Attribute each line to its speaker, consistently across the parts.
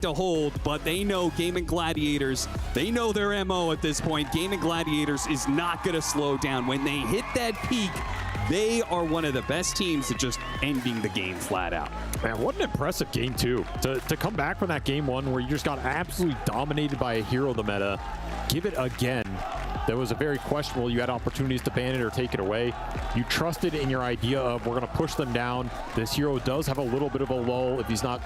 Speaker 1: to hold, but they know Gaming Gladiators, they know their MO at this point. Gaming Gladiators is not going to slow down. When they hit that peak, they are one of the best teams at just ending the game flat out.
Speaker 2: Man, what an impressive game two. To come back from that game one where you just got absolutely dominated by a hero of the meta, give it again. That was a very questionable. You had opportunities to ban it or take it away. You trusted in your idea of we're going to push them down. This hero does have a little bit of a lull if he's not,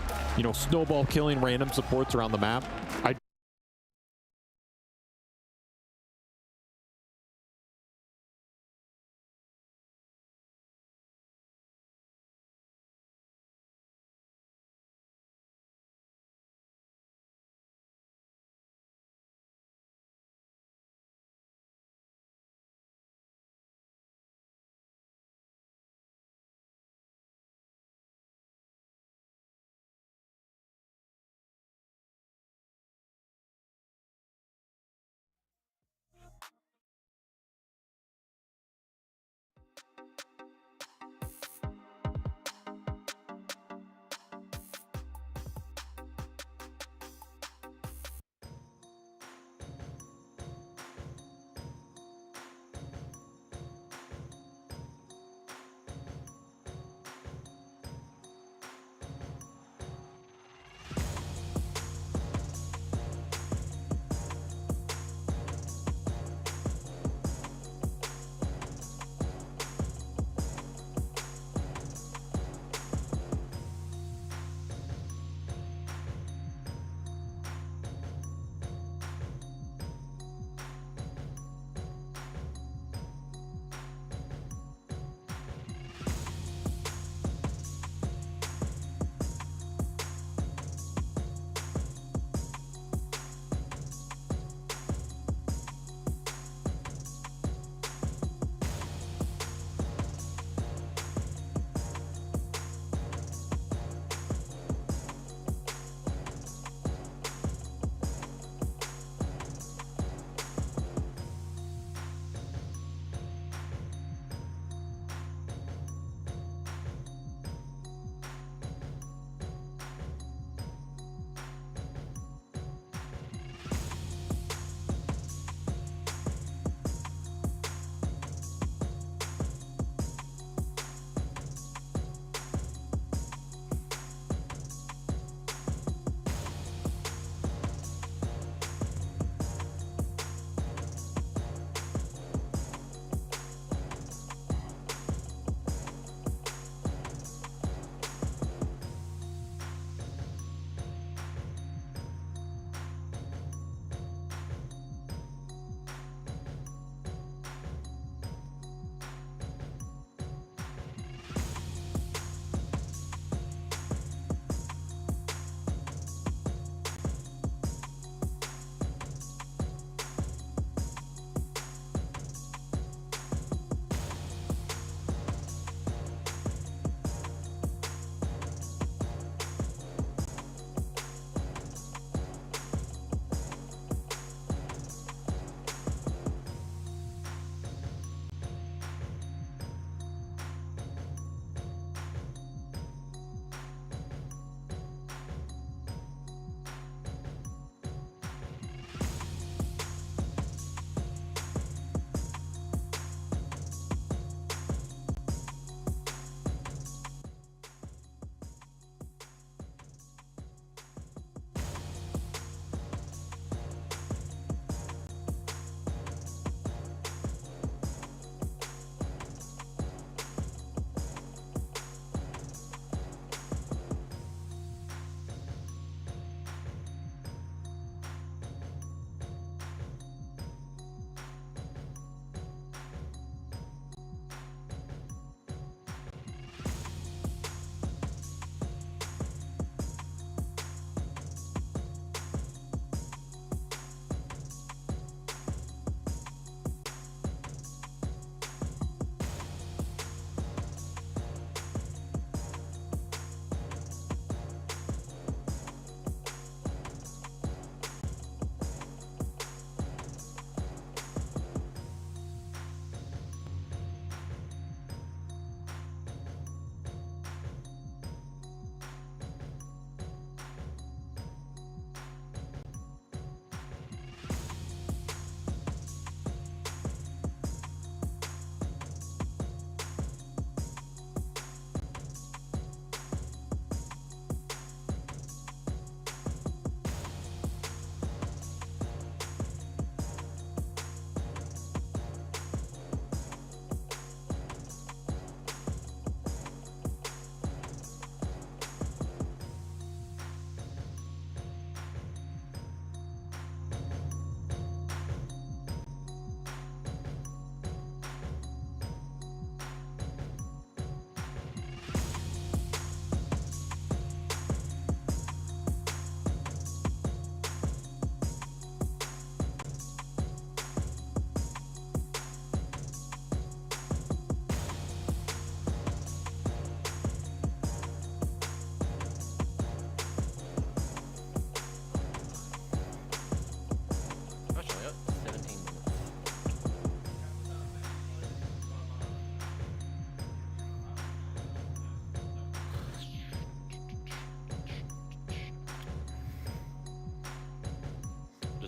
Speaker 2: snowball killing random supports around the map.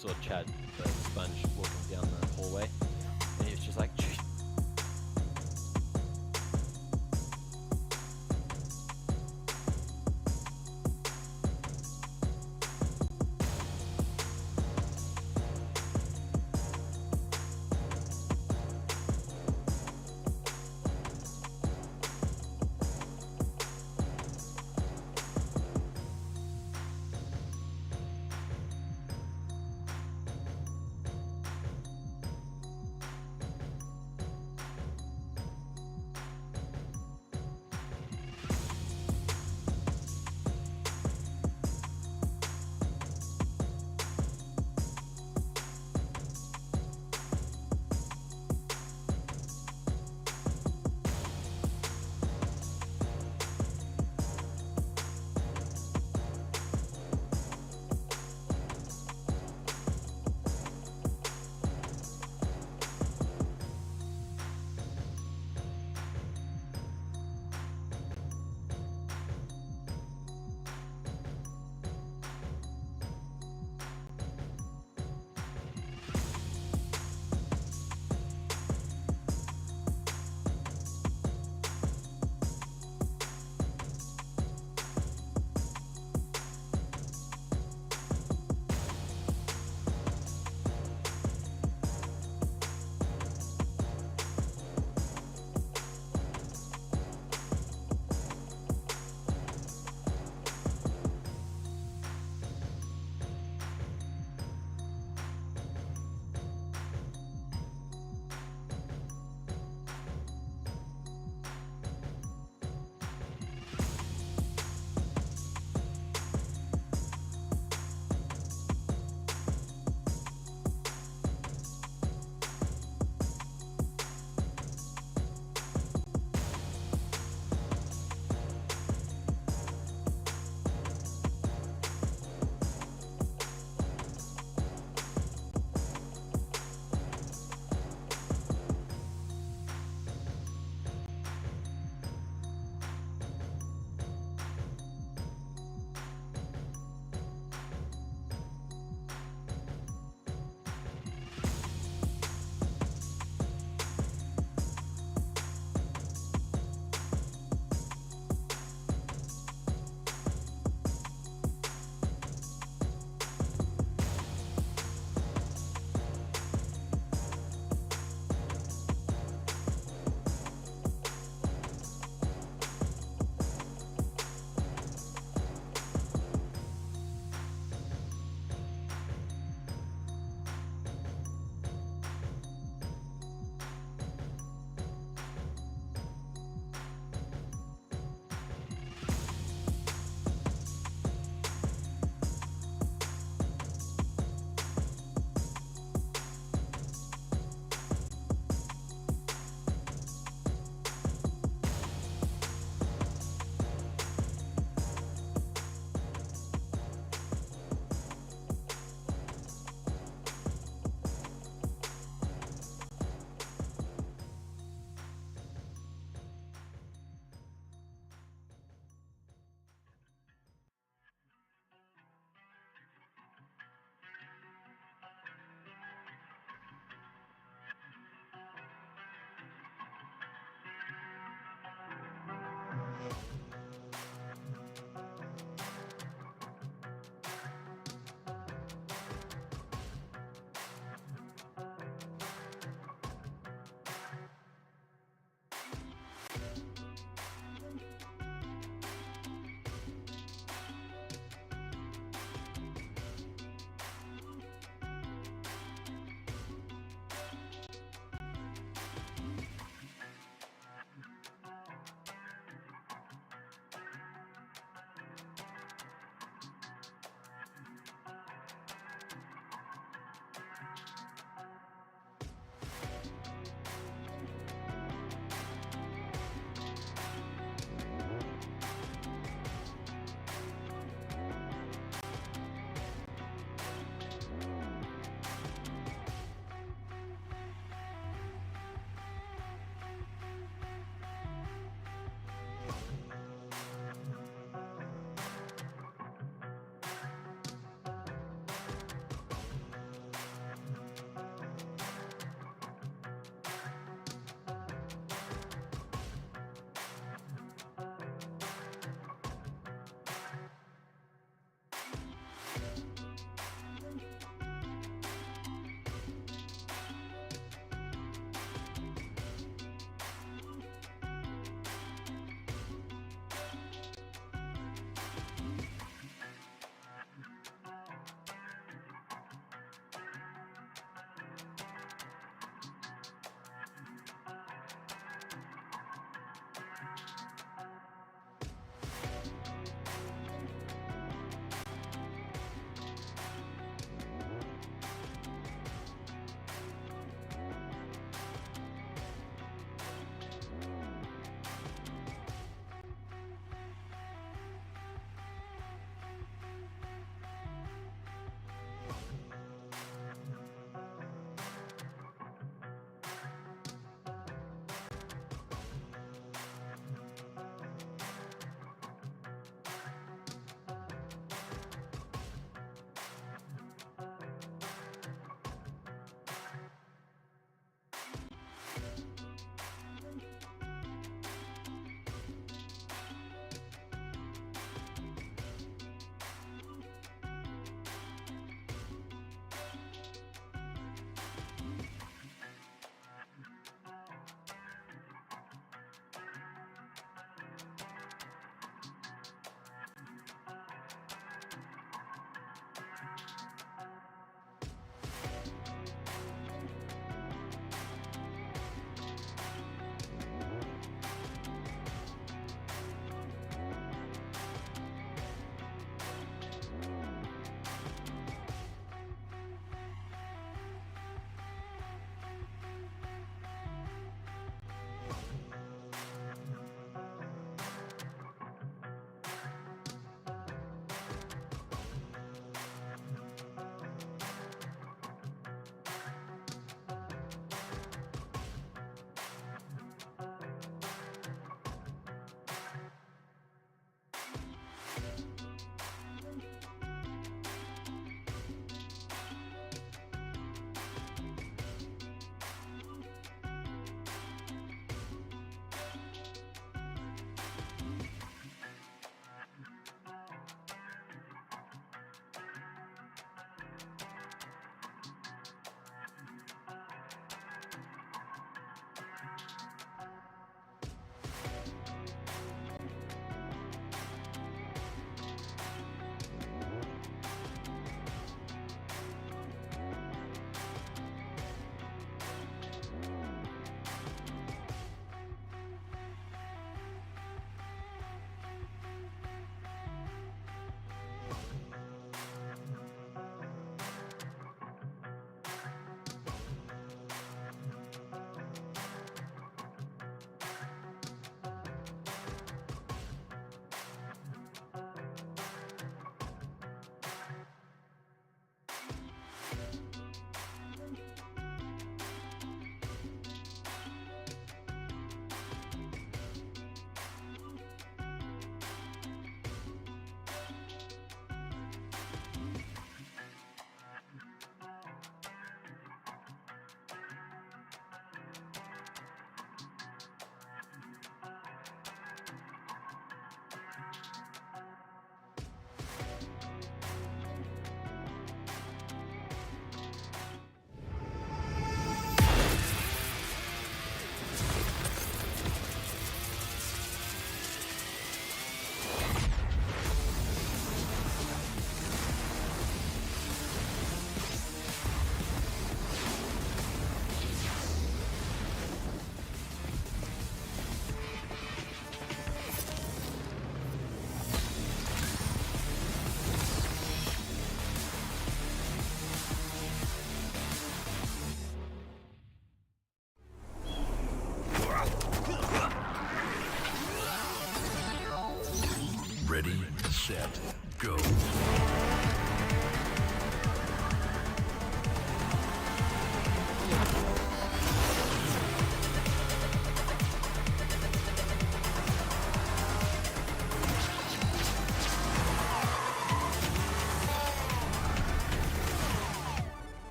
Speaker 3: just saw Chad, the sponge, walking down the hallway, and he was just like,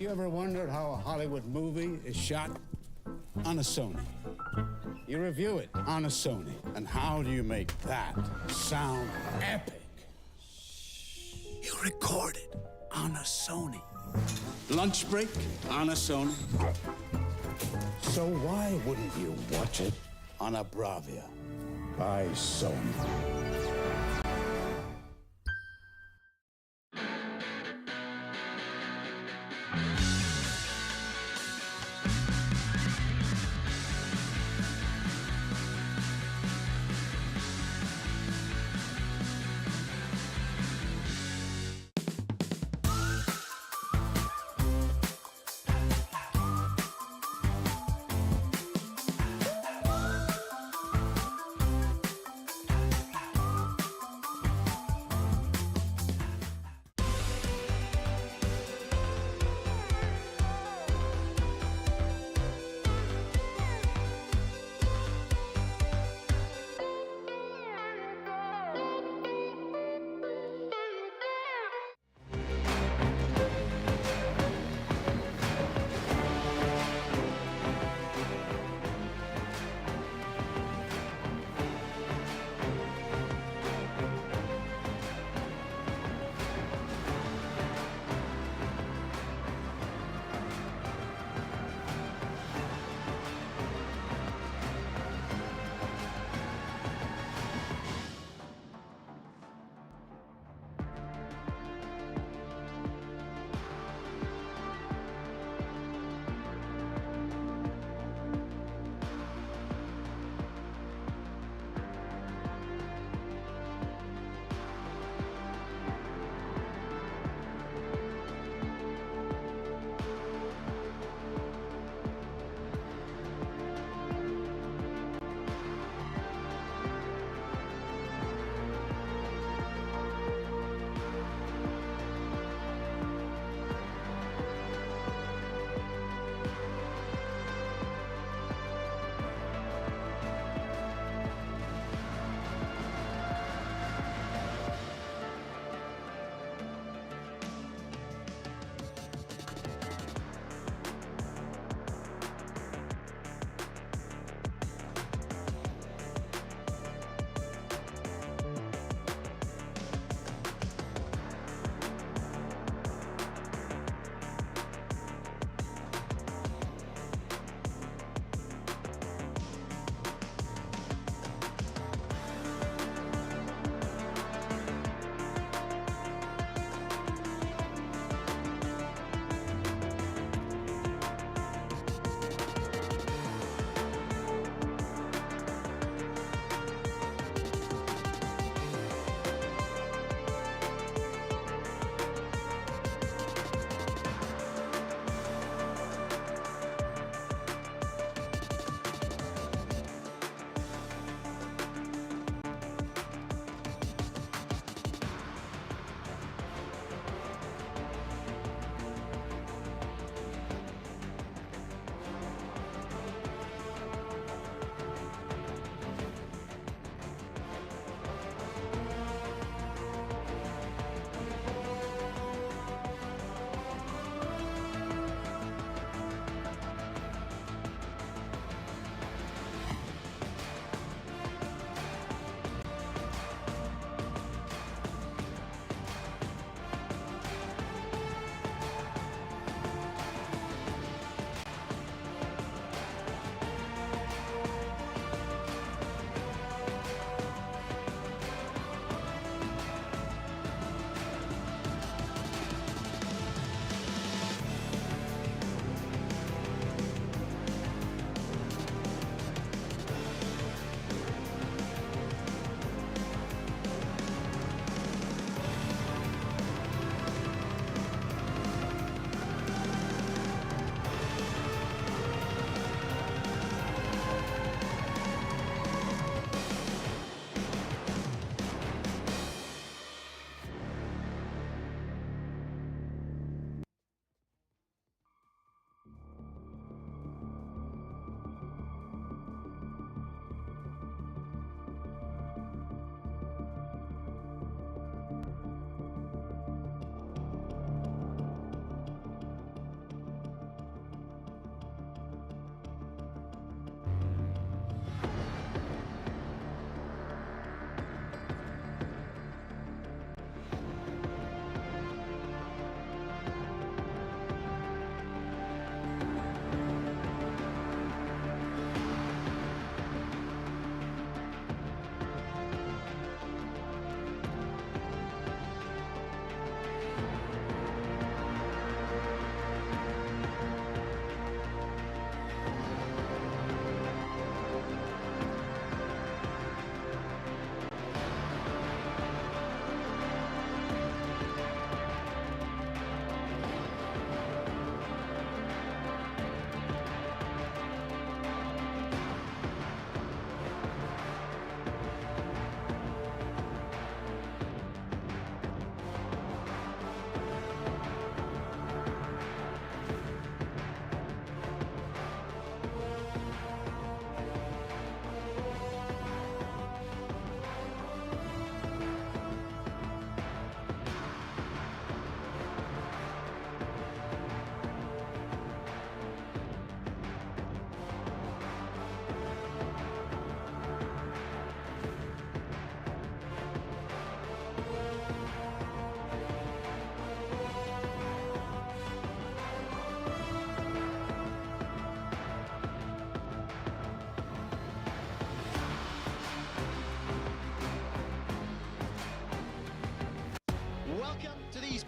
Speaker 4: You ever wondered how a Hollywood movie is shot? On a Sony. You review it on a Sony. And how do you make that sound epic? You record it on a Sony. Lunch break on a Sony. So why wouldn't you watch it on a Bravia by Sony?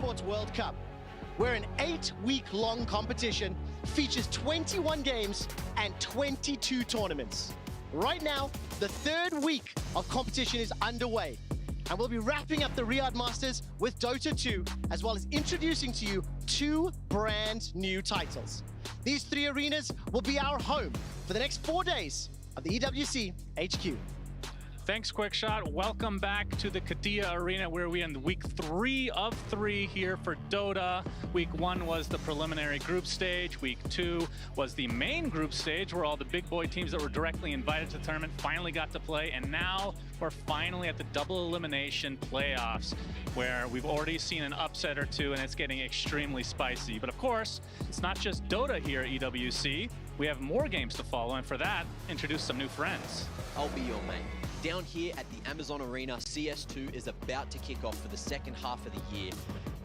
Speaker 5: Esports World Cup, where an 8-week-long competition features 21 games and 22 tournaments. Right now, the 3rd week of competition is underway, and we'll be wrapping up the Riyadh Masters with Dota 2, as well as introducing to you 2 brand new titles. These 3 arenas will be our home for the next 4 days of the EWC HQ.
Speaker 6: Thanks, Quickshot. Welcome back to the Katia Arena, where we end week 3 of 3 here for Dota. Week 1 was the preliminary group stage. Week 2 was the main group stage, where all the big boy teams that were directly invited to the tournament finally got to play. And now we're finally at the double elimination playoffs, where we've already seen an upset or 2, and it's getting extremely spicy. But of course, it's not just Dota here at EWC. We have more games to follow, and for that, introduce some new friends.
Speaker 3: I'll be your mate. Down here at the Amazon Arena, CS2 is about to kick off for the second half of the year.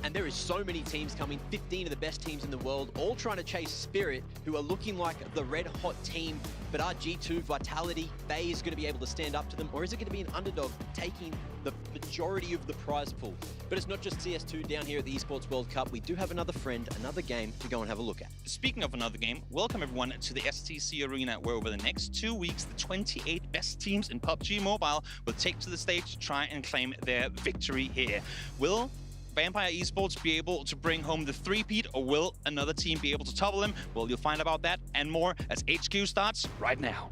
Speaker 3: And there is so many teams coming, 15 of the best teams in the world, all trying to chase Spirit, who are looking like the red-hot team. But our G2 Vitality, FaZe is going to be able to stand up to them, or is it going to be an underdog taking the majority of the prize pool? But it's not just CS2 down here at the Esports World Cup. We do have another friend, another game to go and have a look at.
Speaker 7: Speaking of another game, welcome everyone to the STC Arena, where over the next 2 weeks, the 28 best teams in PUBG Mobile will take to the stage to try and claim their victory here. Will Vampire Esports be able to bring home the three-peat, or will another team be able to topple them? Well, you'll find about that and more as HQ starts right now.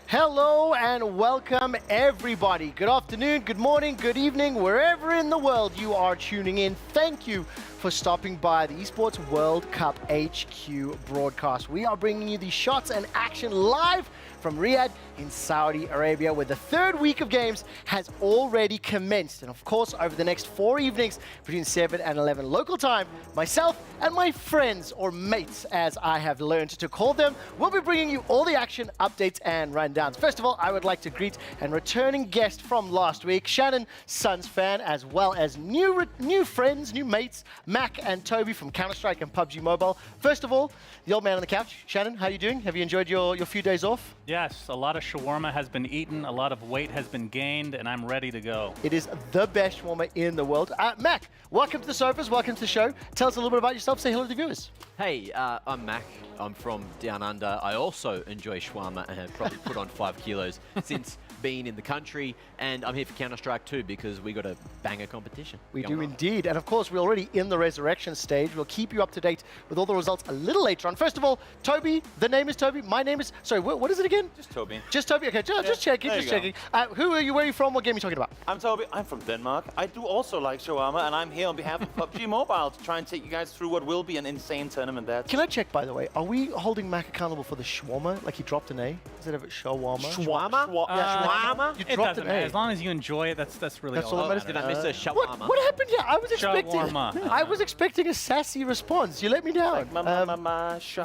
Speaker 5: Hello and welcome everybody. Good afternoon, good morning, good evening, wherever in the world you are tuning in. Thank you for stopping by the Esports World Cup HQ broadcast. We are bringing you the shots and action live from Riyadh in Saudi Arabia, where the 3rd week of games has already commenced. And of course, over the next 4 evenings between 7 and 11 local time, myself and my friends, or mates as I have learned to call them, will be bringing you all the action, updates and rundowns. First of all, I would like to greet and returning guest from last week, Shannon, Suns fan, as well as new friends, new mates, Mac and Toby from Counter-Strike and PUBG Mobile. First of all, the old man on the couch. Shannon, how are you doing? Have you enjoyed your few days off?
Speaker 6: Yes, a lot of shawarma has been eaten, a lot of weight has been gained, and I'm ready to go.
Speaker 5: It is the best shawarma in the world. Mac, welcome to the Sofas, welcome to the show. Tell us a little bit about yourself, say hello to the viewers.
Speaker 3: Hey, I'm Mac. I'm from Down Under. I also enjoy shawarma and have probably put on 5 kilos since being in the country, and I'm here for Counter-Strike too because we got a banger competition.
Speaker 5: We do indeed, and of course we're already in the resurrection stage. We'll keep you up to date with all the results a little later on. First of all, Toby, the name is Toby, my name is, sorry, what is it again?
Speaker 8: Just Toby.
Speaker 5: Just Toby, okay, just checking, just checking. Who are you, where are you from, what game are you talking about?
Speaker 8: I'm Toby, I'm from Denmark. I do also like shawarma, and I'm here on behalf of PUBG Mobile to try and take you guys through what will be an insane tournament there.
Speaker 5: Can I check, by the way, are we holding Mac accountable for the shawarma, like he dropped an A instead of shawarma?
Speaker 3: Shawarma?
Speaker 5: Yeah,
Speaker 8: shawarma?
Speaker 5: You
Speaker 6: It
Speaker 5: dropped
Speaker 6: doesn't
Speaker 5: an
Speaker 6: matter.
Speaker 5: A.
Speaker 6: As long as you enjoy it, that's really
Speaker 5: That's
Speaker 6: all
Speaker 5: all
Speaker 6: that
Speaker 5: that
Speaker 6: matters.
Speaker 3: Did I miss a
Speaker 5: What?
Speaker 3: shawarma?
Speaker 5: What happened here? I was expecting.
Speaker 6: Shawarma.
Speaker 5: I was expecting a sassy response. You let me down.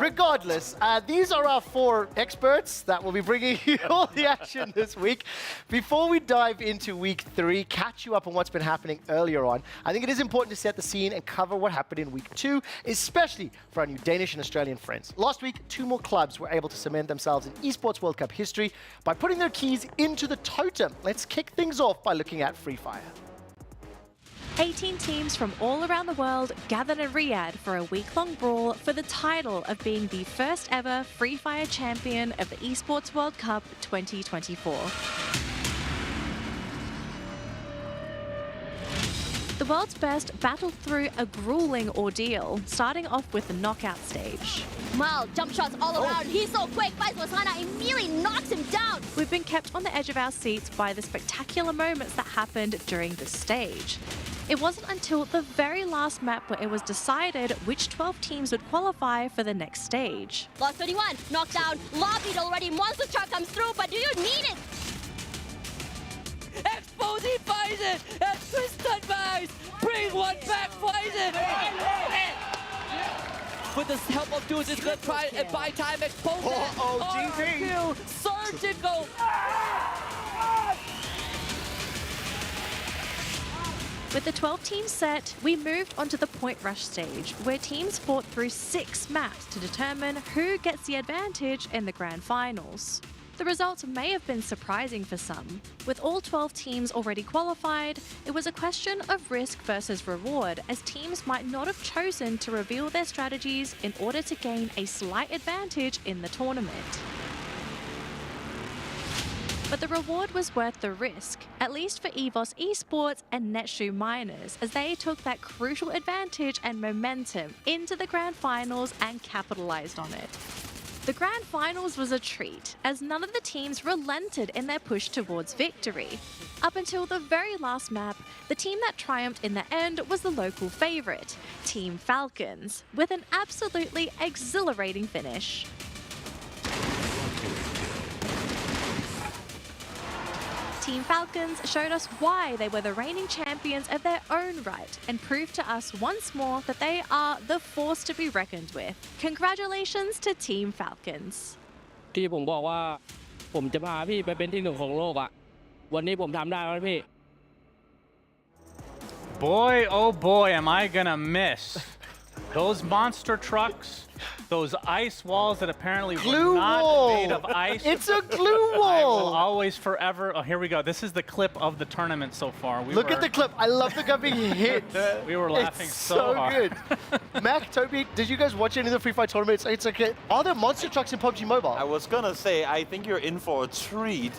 Speaker 5: Regardless, these are our 4 experts that will be bringing you all the action this week. Before we dive into week 3, catch you up on what's been happening earlier on, I think it is important to set the scene and cover what happened in week 2, especially for our new Danish and Australian friends. Last week, 2 more clubs were able to cement themselves in Esports World Cup history by putting their keys into the totem. Let's kick things off by looking at Free Fire.
Speaker 9: 18 teams from all around the world gathered in Riyadh for a week-long brawl for the title of being the first ever Free Fire champion of the Esports World Cup 2024. The world's best battled through a grueling ordeal, starting off with the knockout stage.
Speaker 10: Wow, jump shots all around. He's so quick. Vice Hana immediately knocks him down.
Speaker 9: We've been kept on the edge of our seats by the spectacular moments that happened during this stage. It wasn't until the very last map where it was decided which 12 teams would qualify for the next stage.
Speaker 10: Lost 31, knocked down, lobbied already. Monster truck comes through, but do you need it?
Speaker 11: Exposing Bison and Twisted Bags. Bring one back, Bison. With the help of dudes, it's gonna try and buy time, expose it. Surgical.
Speaker 9: With the 12 teams set, we moved onto the point rush stage, where teams fought through 6 maps to determine who gets the advantage in the grand finals. The results may have been surprising for some. With all 12 teams already qualified, it was a question of risk versus reward, as teams might not have chosen to reveal their strategies in order to gain a slight advantage in the tournament. But the reward was worth the risk, at least for EVOS Esports and Netshoe Miners, as they took that crucial advantage and momentum into the grand finals and capitalized on it. The grand finals was a treat, as none of the teams relented in their push towards victory. Up until the very last map, the team that triumphed in the end was the local favourite, Team Falcons, with an absolutely exhilarating finish. Team Falcons showed us why they were the reigning champions of their own right and proved to us once more that they are the force to be reckoned with. Congratulations to Team Falcons.
Speaker 11: ที่ผมบอกว่าผมจะพาพี่ไปเป็นที่ 1ของโลกอะวันนี้ผมทำได้แล้วพี่
Speaker 6: Boy, oh boy, am I gonna miss those monster trucks, those ice walls that apparently
Speaker 5: Glue
Speaker 6: were not
Speaker 5: wall.
Speaker 6: made of ice.
Speaker 5: It's a glue
Speaker 6: I will
Speaker 5: wall.
Speaker 6: always, forever. Oh, here we go. This is the clip of the tournament so far.
Speaker 5: Look at the clip. I love the guy being hit.
Speaker 6: We were laughing
Speaker 5: It's
Speaker 6: so hard.
Speaker 5: good. Mac, Toby, did you guys watch any of the Free Fire tournaments? It's okay. Are there monster trucks in PUBG Mobile?
Speaker 8: I was gonna say, I think you're in for a treat.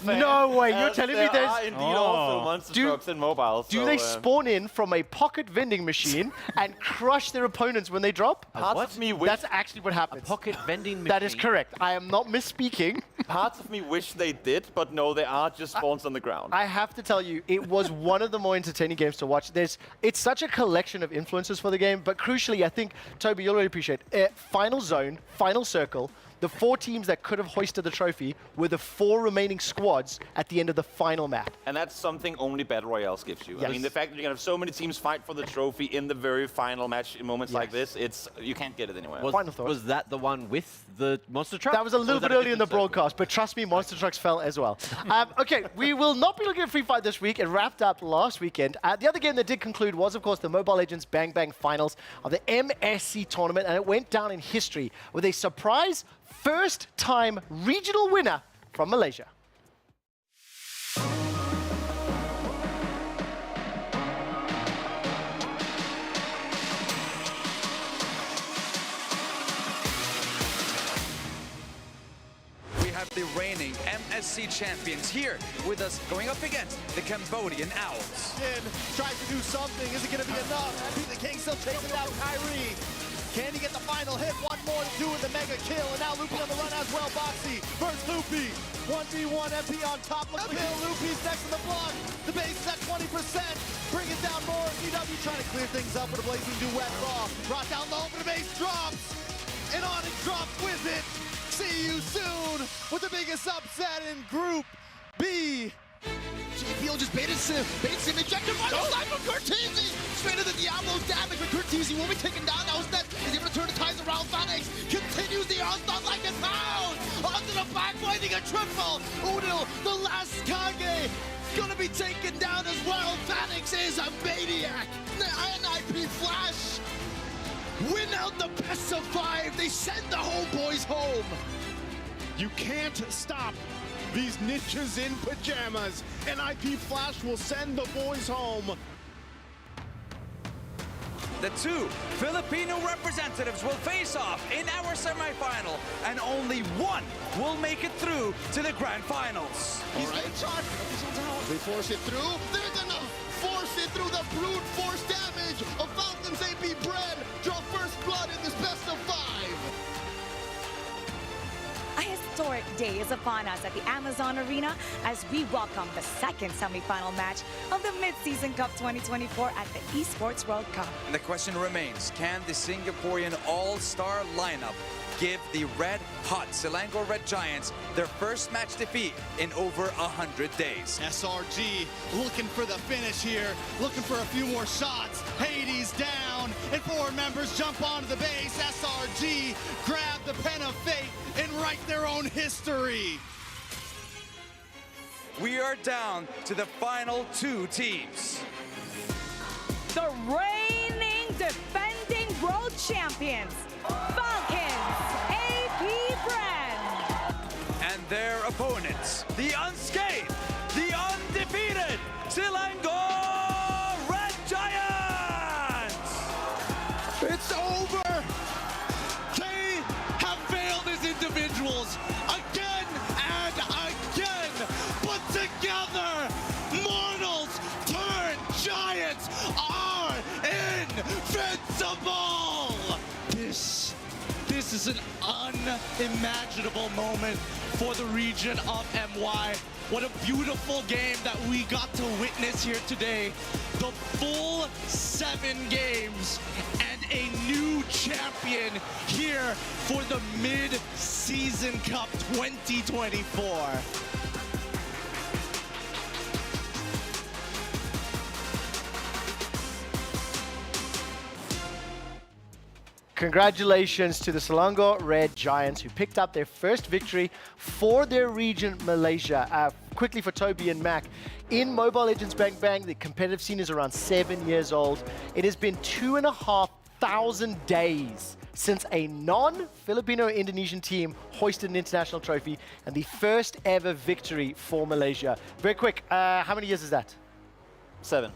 Speaker 5: No way, you're telling me
Speaker 8: there
Speaker 5: there's...
Speaker 8: are indeed also monster trucks in mobile.
Speaker 5: Do
Speaker 8: so,
Speaker 5: they spawn in from a pocket vending machine and crush their opponents when they drop?
Speaker 8: Parts of me wish,
Speaker 5: That's actually what happens.
Speaker 3: Pocket vending machine.
Speaker 5: That is correct. I am not misspeaking.
Speaker 8: parts of me wish they did, but no, they are just spawns on the ground.
Speaker 5: I have to tell you, it was one of the more entertaining games to watch. It's such a collection of influences for the game, but crucially, I think, Toby, you'll really appreciate it. Final zone, final circle, the 4 teams that could have hoisted the trophy were the 4 remaining squads at the end of the final map.
Speaker 8: And that's something only Battle Royales gives you.
Speaker 5: Yes.
Speaker 8: I mean, the fact that you're going to have so many teams fight for the trophy in the very final match in moments like this, you can't get it anywhere.
Speaker 5: Final thoughts.
Speaker 3: Was that the one with the monster truck?
Speaker 5: That was a little bit early in the broadcast, but trust me, monster trucks fell as well. Okay, we will not be looking at Free Fire this week. It wrapped up last weekend. The other game that did conclude was, of course, the Mobile Legends Bang Bang finals of the MSC tournament, and it went down in history with a surprise first-time regional winner from Malaysia.
Speaker 12: We have the reigning MSC champions here with us going up against the Cambodian Owls.
Speaker 13: Tries to do something. Is it going to be enough? The King still chasing down Kyrie. Can he get the final hit? One more to do with the mega kill. And now Loopy on the run as well. Boxy versus Loopy. 1v1 MP on top. Uphill. Loopy's next to the block. The base is at 20%. Bring it down more. EW trying to clear things up with a blazing duet raw. Brought down low, but the base drops. And on it drops with it. See you soon with the biggest upset in Group B.
Speaker 14: JPL just baits him, ejected right side from Cortese. Straight into Diablo's damage, but Cortese will be taken down. Now Snets is able to turn the tides around. Phoenix continues the onslaught like a pound. Onto the back, finding a triple. Udil, the last Kage, gonna be taken down as well. Phoenix is a maniac. And IP Flash win out the best of 5. They send the homeboys home.
Speaker 13: You can't stop these ninjas in pajamas, and IP Flash will send the boys home.
Speaker 12: The 2 Filipino representatives will face off in our semifinal, and only one will make it through to the grand finals.
Speaker 14: He's getting charged. They force it through. They're gonna force it through the brute force damage of Falcon's AP Bread. Draw first blood in this best of 5.
Speaker 15: A historic day is upon us at the Amazon Arena as we welcome the second semifinal match of the Mid-Season Cup 2024 at the Esports World Cup.
Speaker 12: The question remains, can the Singaporean all-star lineup give the red-hot Selangor Red Giants their first match defeat in over 100 days?
Speaker 13: SRG looking for the finish here, looking for a few more shots. Hades down, and 4 members jump onto the base. SRG grab the pen of fate and write their own history.
Speaker 12: We are down to the final 2 teams.
Speaker 15: The reigning defending world champions, Falcons, AP Brand.
Speaker 12: And their opponents, the unscathed, the undefeated Selangor Red Giants!
Speaker 13: It's over! They have failed as individuals again and again, but together, mortals turn giants are invincible! This is an unimaginable moment for the region of MY. What a beautiful game that we got to witness here today. The full 7 games and a new champion here for the Mid-Season Cup 2024.
Speaker 5: Congratulations to the Selangor Red Giants who picked up their first victory for their region, Malaysia. Quickly for Toby and Mac, in Mobile Legends Bang Bang, the competitive scene is around 7 years old. It has been 2,500 days since a non-Filipino Indonesian team hoisted an international trophy and the first ever victory for Malaysia. Very quick, how many years is that?
Speaker 8: 7.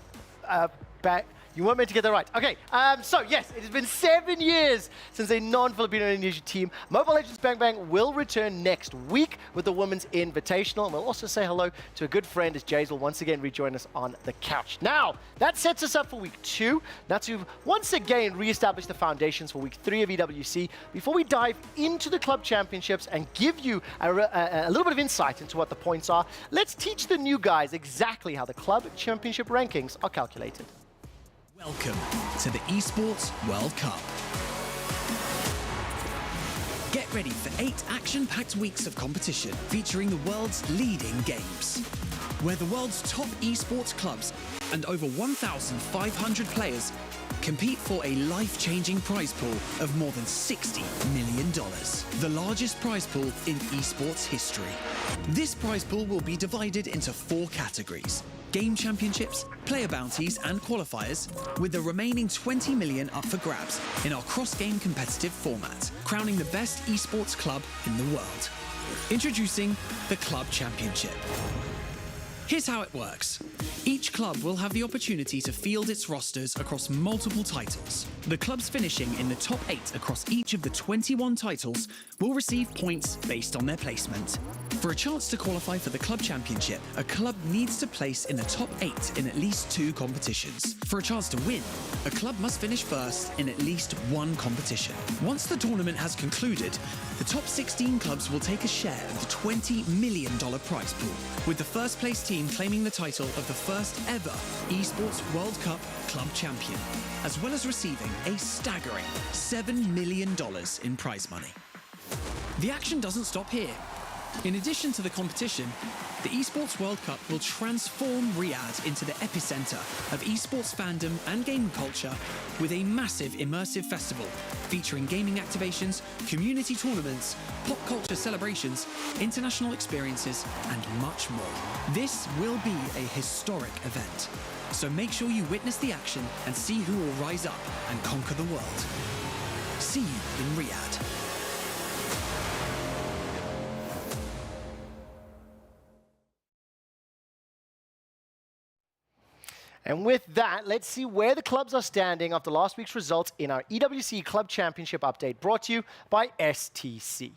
Speaker 5: You weren't meant to get that right. Okay, so yes, it has been 7 years since a non-Filipino Indonesian team. Mobile Legends Bang Bang will return next week with the Women's Invitational. And we'll also say hello to a good friend as Jays will once again rejoin us on the couch. Now, that sets us up for week 2. Now to once again re-establish the foundations for week 3 of EWC. Before we dive into the club championships and give you a little bit of insight into what the points are, let's teach the new guys exactly how the club championship rankings are calculated.
Speaker 16: Welcome to the Esports World Cup. Get ready for 8 action-packed weeks of competition featuring the world's leading games, where the world's top esports clubs and over 1,500 players compete for a life-changing prize pool of more than $60 million, the largest prize pool in esports history. This prize pool will be divided into 4 categories: game championships, player bounties and qualifiers, with the remaining 20 million up for grabs in our cross-game competitive format, crowning the best esports club in the world. Introducing the Club Championship. Here's how it works. Each club will have the opportunity to field its rosters across multiple titles. The clubs finishing in the top 8 across each of the 21 titles will receive points based on their placement. For a chance to qualify for the Club Championship, a club needs to place in the top 8 in at least 2 competitions. For a chance to win, a club must finish first in at least 1 competition. Once the tournament has concluded, the top 16 clubs will take a share of the $20 million prize pool, with the first place team claiming the title of the first ever Esports World Cup Club Champion, as well as receiving a staggering $7 million in prize money. The action doesn't stop here. In addition to the competition, the Esports World Cup will transform Riyadh into the epicenter of esports fandom and gaming culture with a massive immersive festival featuring gaming activations, community tournaments, pop culture celebrations, international experiences, and much more. This will be a historic event. So make sure you witness the action and see who will rise up and conquer the world. See you in Riyadh.
Speaker 5: And with that, let's see where the clubs are standing after last week's results in our EWC Club Championship update, brought to you by STC.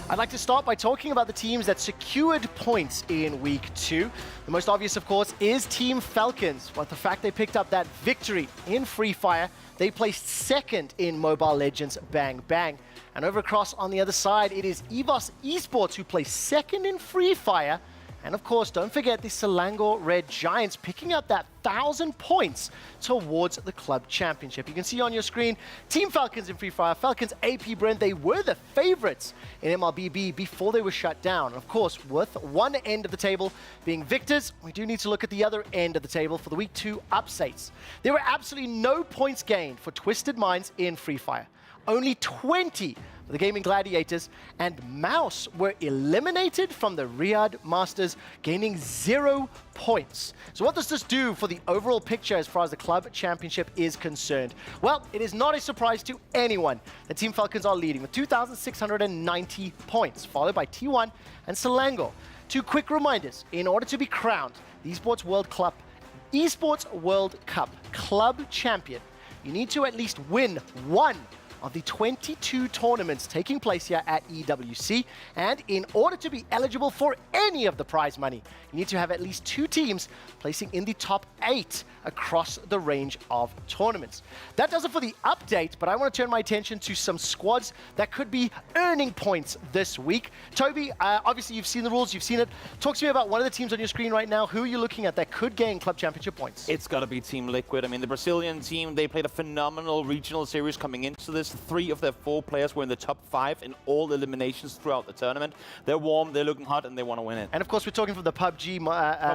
Speaker 5: I'd like to start by talking about the teams that secured points in Week 2. The most obvious, of course, is Team Falcons. But the fact they picked up that victory in Free Fire, they placed second in Mobile Legends Bang Bang. And over across on the other side, it is EVOS Esports who placed second in Free Fire. And of course, don't forget the Selangor Red Giants picking up that 1,000 points towards the club championship. You can see on your screen, Team Falcons in Free Fire, Falcons AP Brand, they were the favorites in MLBB before they were shut down. And of course, with one end of the table being victors, we do need to look at the other end of the table for the Week 2 upsets. There were absolutely no points gained for Twisted Minds in Free Fire. Only 20 for the Gaming Gladiators, and Mouse were eliminated from the Riyadh Masters, gaining 0 points. So what does this do for the overall picture as far as the club championship is concerned? Well, it is not a surprise to anyone that Team Falcons are leading with 2,690 points, followed by T1 and Selangor. Two quick reminders: in order to be crowned the Esports World Cup club champion, you need to at least win one of the 22 tournaments taking place here at EWC. And in order to be eligible for any of the prize money, you need to have at least 2 teams placing in the top 8 across the range of tournaments. That does it for the update, but I want to turn my attention to some squads that could be earning points this week. Toby, obviously you've seen the rules, you've seen it. Talk to me about one of the teams on your screen right now. Who are you looking at that could gain club championship points?
Speaker 8: It's got to be Team Liquid. I mean, the Brazilian team, they played a phenomenal regional series coming into this. 3 of their 4 players were in the top 5 in all eliminations throughout the tournament. They're warm, they're looking hot, and they want to win it.
Speaker 5: And of course, we're talking from the PUBG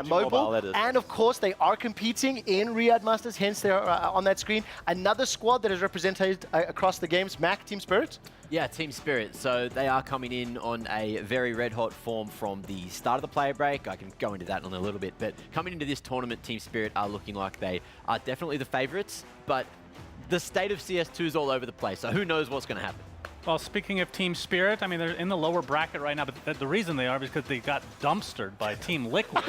Speaker 5: Mobile. And of course, they are competing in Riyadh Masters, hence they're on that screen. Another squad that is represented across the games, Mac, Team Spirit?
Speaker 3: Yeah, Team Spirit. So they are coming in on a very red-hot form from the start of the player break. I can go into that in a little bit. But coming into this tournament, Team Spirit are looking like they are definitely the favorites. But the state of CS2 is all over the place, so who knows what's going to happen.
Speaker 6: Well, speaking of Team Spirit, I mean, they're in the lower bracket right now, but the reason they are is because they got dumpstered by Team Liquid,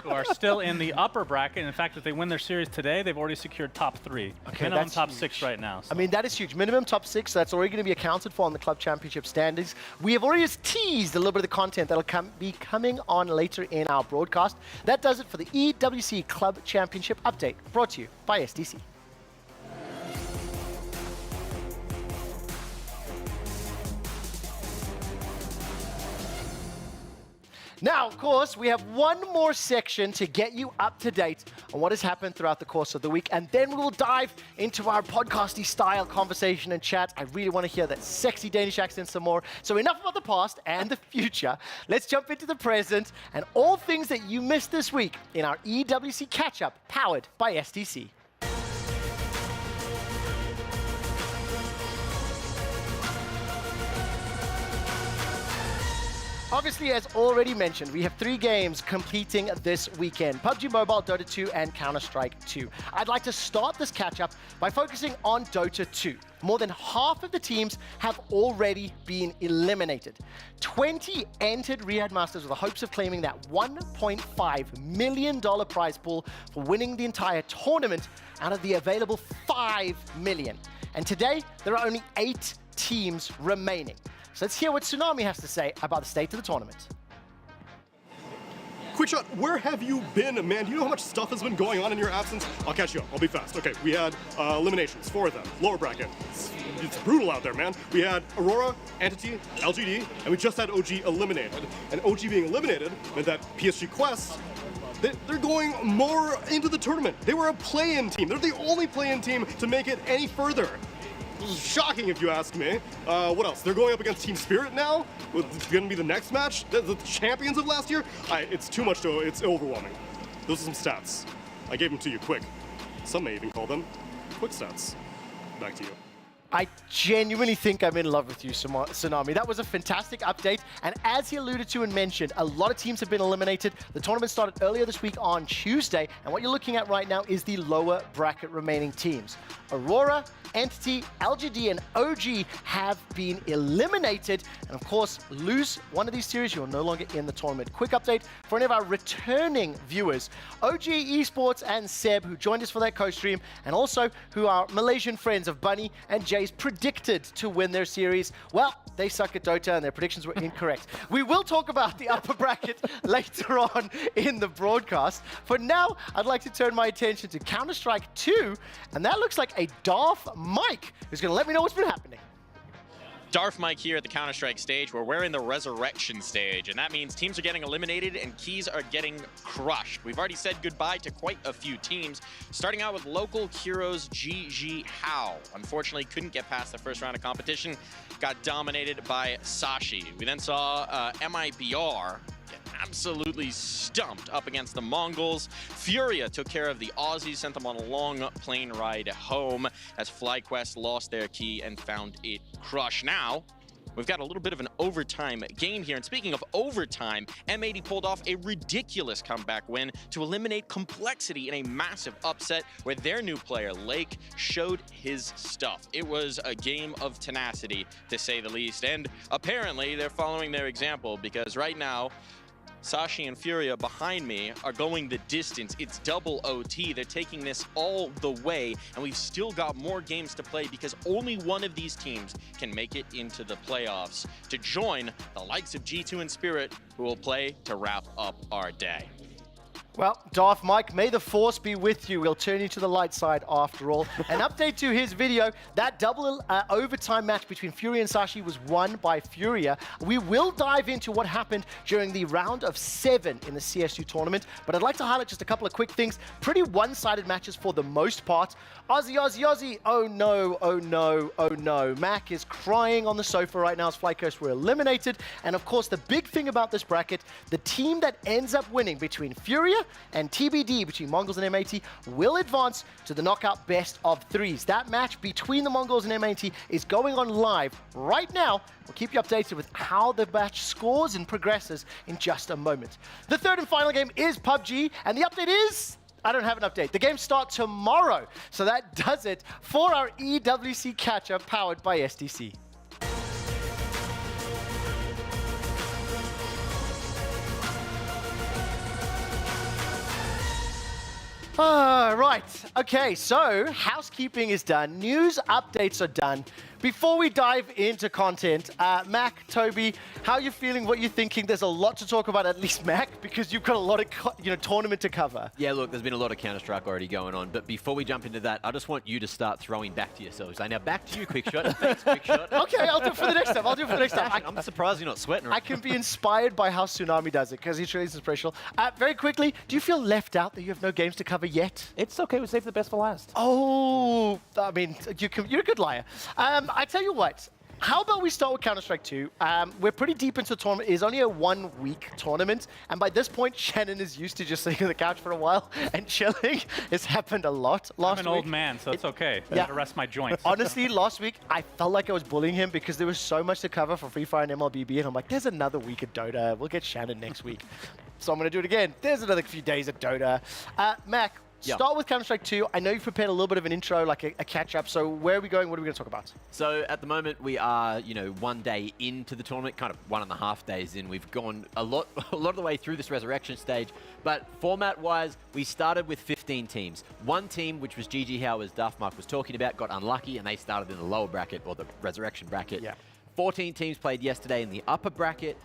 Speaker 6: who are still in the upper bracket. And in fact, if they win their series today, they've already secured top 3.
Speaker 5: Okay,
Speaker 6: minimum
Speaker 5: that's
Speaker 6: top
Speaker 5: huge.
Speaker 6: 6 right now. So.
Speaker 5: I mean, that is huge. Minimum top 6, so that's already going to be accounted for on the club championship standings. We have already teased a little bit of the content that'll be coming on later in our broadcast. That does it for the EWC Club Championship update, brought to you by STC. Now, of course, we have one more section to get you up to date on what has happened throughout the course of the week, and then we will dive into our podcasty style conversation and chat. I really want to hear that sexy Danish accent some more. So enough about the past and the future. Let's jump into the present and all things that you missed this week in our EWC catch-up, powered by STC. Obviously, as already mentioned, we have 3 games completing this weekend: PUBG Mobile, Dota 2, and Counter-Strike 2. I'd like to start this catch-up by focusing on Dota 2. More than half of the teams have already been eliminated. 20 entered Riyadh Masters with the hopes of claiming that $1.5 million prize pool for winning the entire tournament out of the available $5 million. And today, there are only 8 teams remaining. So let's hear what Tsunami has to say about the state of the tournament.
Speaker 17: Quickshot, where have you been, man? Do you know how much stuff has been going on in your absence? I'll catch you up. I'll be fast. Okay, we had eliminations, 4 of them, lower bracket. It's brutal out there, man. We had Aurora, Entity, LGD, and we just had OG eliminated. And OG being eliminated meant that PSG Quest They're going more into the tournament. They were a play-in team. They're the only play-in team to make it any further. This is shocking if you ask me. What else? They're going up against Team Spirit now? It's going to be the next match? The champions of last year? It's too much to, it's overwhelming. Those are some stats. I gave them to you quick. Some may even call them quick stats. Back to you.
Speaker 5: I genuinely think I'm in love with you, Tsunami. That was a fantastic update. And as he alluded to and mentioned, a lot of teams have been eliminated. The tournament started earlier this week on Tuesday. And what you're looking at right now is the lower bracket remaining teams. Aurora, Entity, LGD, and OG have been eliminated. And of course, lose one of these series, you're no longer in the tournament. Quick update for any of our returning viewers. OG Esports and Seb, who joined us for that co-stream, and also who are Malaysian friends of Bunny and Jay's predicted to win their series. Well, they suck at Dota and their predictions were incorrect. We will talk about the upper bracket later on in the broadcast. For now, I'd like to turn my attention to Counter-Strike 2, and that looks like a Darth Mike who's going to let me know what's been happening.
Speaker 18: Darth Mike here at the Counter-Strike stage. We're in the Resurrection stage, and that means teams are getting eliminated and keys are getting crushed. We've already said goodbye to quite a few teams, starting out with local heroes GG How. Unfortunately, couldn't get past the first round of competition, got dominated by Sashi. We then saw MIBR get absolutely stumped up against the Mongols. Furia took care of the Aussies, sent them on a long plane ride home as FlyQuest lost their key and found it crushed. Now, we've got a little bit of an overtime game here. And speaking of overtime, M80 pulled off a ridiculous comeback win to eliminate Complexity in a massive upset where their new player, Lake, showed his stuff. It was a game of tenacity, to say the least. And apparently, they're following their example because right now, Sashi and Furia behind me are going the distance. It's double OT. They're taking this all the way, and we've still got more games to play because only one of these teams can make it into the playoffs to join the likes of G2 and Spirit, who will play to wrap up our day.
Speaker 5: Well, Darth Mike, may the force be with you. We'll turn you to the light side after all. An update to his video, that double overtime match between Furia and Sashi was won by Furia. We will dive into what happened during the round of 7 in the CS2 tournament, but I'd like to highlight just a couple of quick things. Pretty one-sided matches for the most part. Aussie, Aussie, Aussie, oh no, oh no, oh no. Mac is crying on the sofa right now as FlyQuest were eliminated. And of course, the big thing about this bracket, the team that ends up winning between Furia and TBD, between Mongols and M80, will advance to the knockout best of 3s. That match between the Mongols and M80 is going on live right now. We'll keep you updated with how the match scores and progresses in just a moment. The third and final game is PUBG, and the update is... I don't have an update. The games start tomorrow. So that does it for our EWC catch-up powered by STC. Right. Okay, so housekeeping is done. News updates are done. Before we dive into content, Mac, Toby, how are you feeling? What are you thinking? There's a lot to talk about, at least Mac, because you've got a lot of tournament to cover.
Speaker 3: Yeah, look, there's been a lot of Counter-Strike already going on, but before we jump into that, I just want you to start throwing back to yourselves. Now back to you, Quickshot. Thanks, Quickshot.
Speaker 5: Okay, I'll do it for the next time. I'll do it for the next time.
Speaker 3: I'm surprised you're not sweating.
Speaker 5: I can be inspired by how Tsunami does it, because he's really inspirational. Very quickly, do you feel left out that you have no games to cover yet?
Speaker 8: It's okay. We save the best for last.
Speaker 5: Oh, I mean, you're a good liar. I tell you what. How about we start with Counter-Strike 2? We're pretty deep into the tournament. It's only a 1-week tournament. And by this point, Shannon is used to just sitting on the couch for a while and chilling. It's happened a lot last week.
Speaker 6: I'm an old man, so it's okay. I gotta rest my joints.
Speaker 5: Honestly, last week, I felt like I was bullying him because there was so much to cover for Free Fire and MLBB. And I'm like, there's another week of Dota. We'll get Shannon next week. So I'm going to do it again. There's another few days of Dota. Mac, start with Counter-Strike 2. I know you've prepared a little bit of an intro, like a catch-up. So where are we going? What are we going to talk about?
Speaker 3: So at the moment, we are, 1 day into the tournament, kind of 1.5 days in. We've gone a lot of the way through this Resurrection stage. But format-wise, we started with 15 teams. One team, which was GG How, as Darth Mark was talking about, got unlucky, and they started in the lower bracket, or the Resurrection bracket. 14 teams played yesterday in the upper bracket.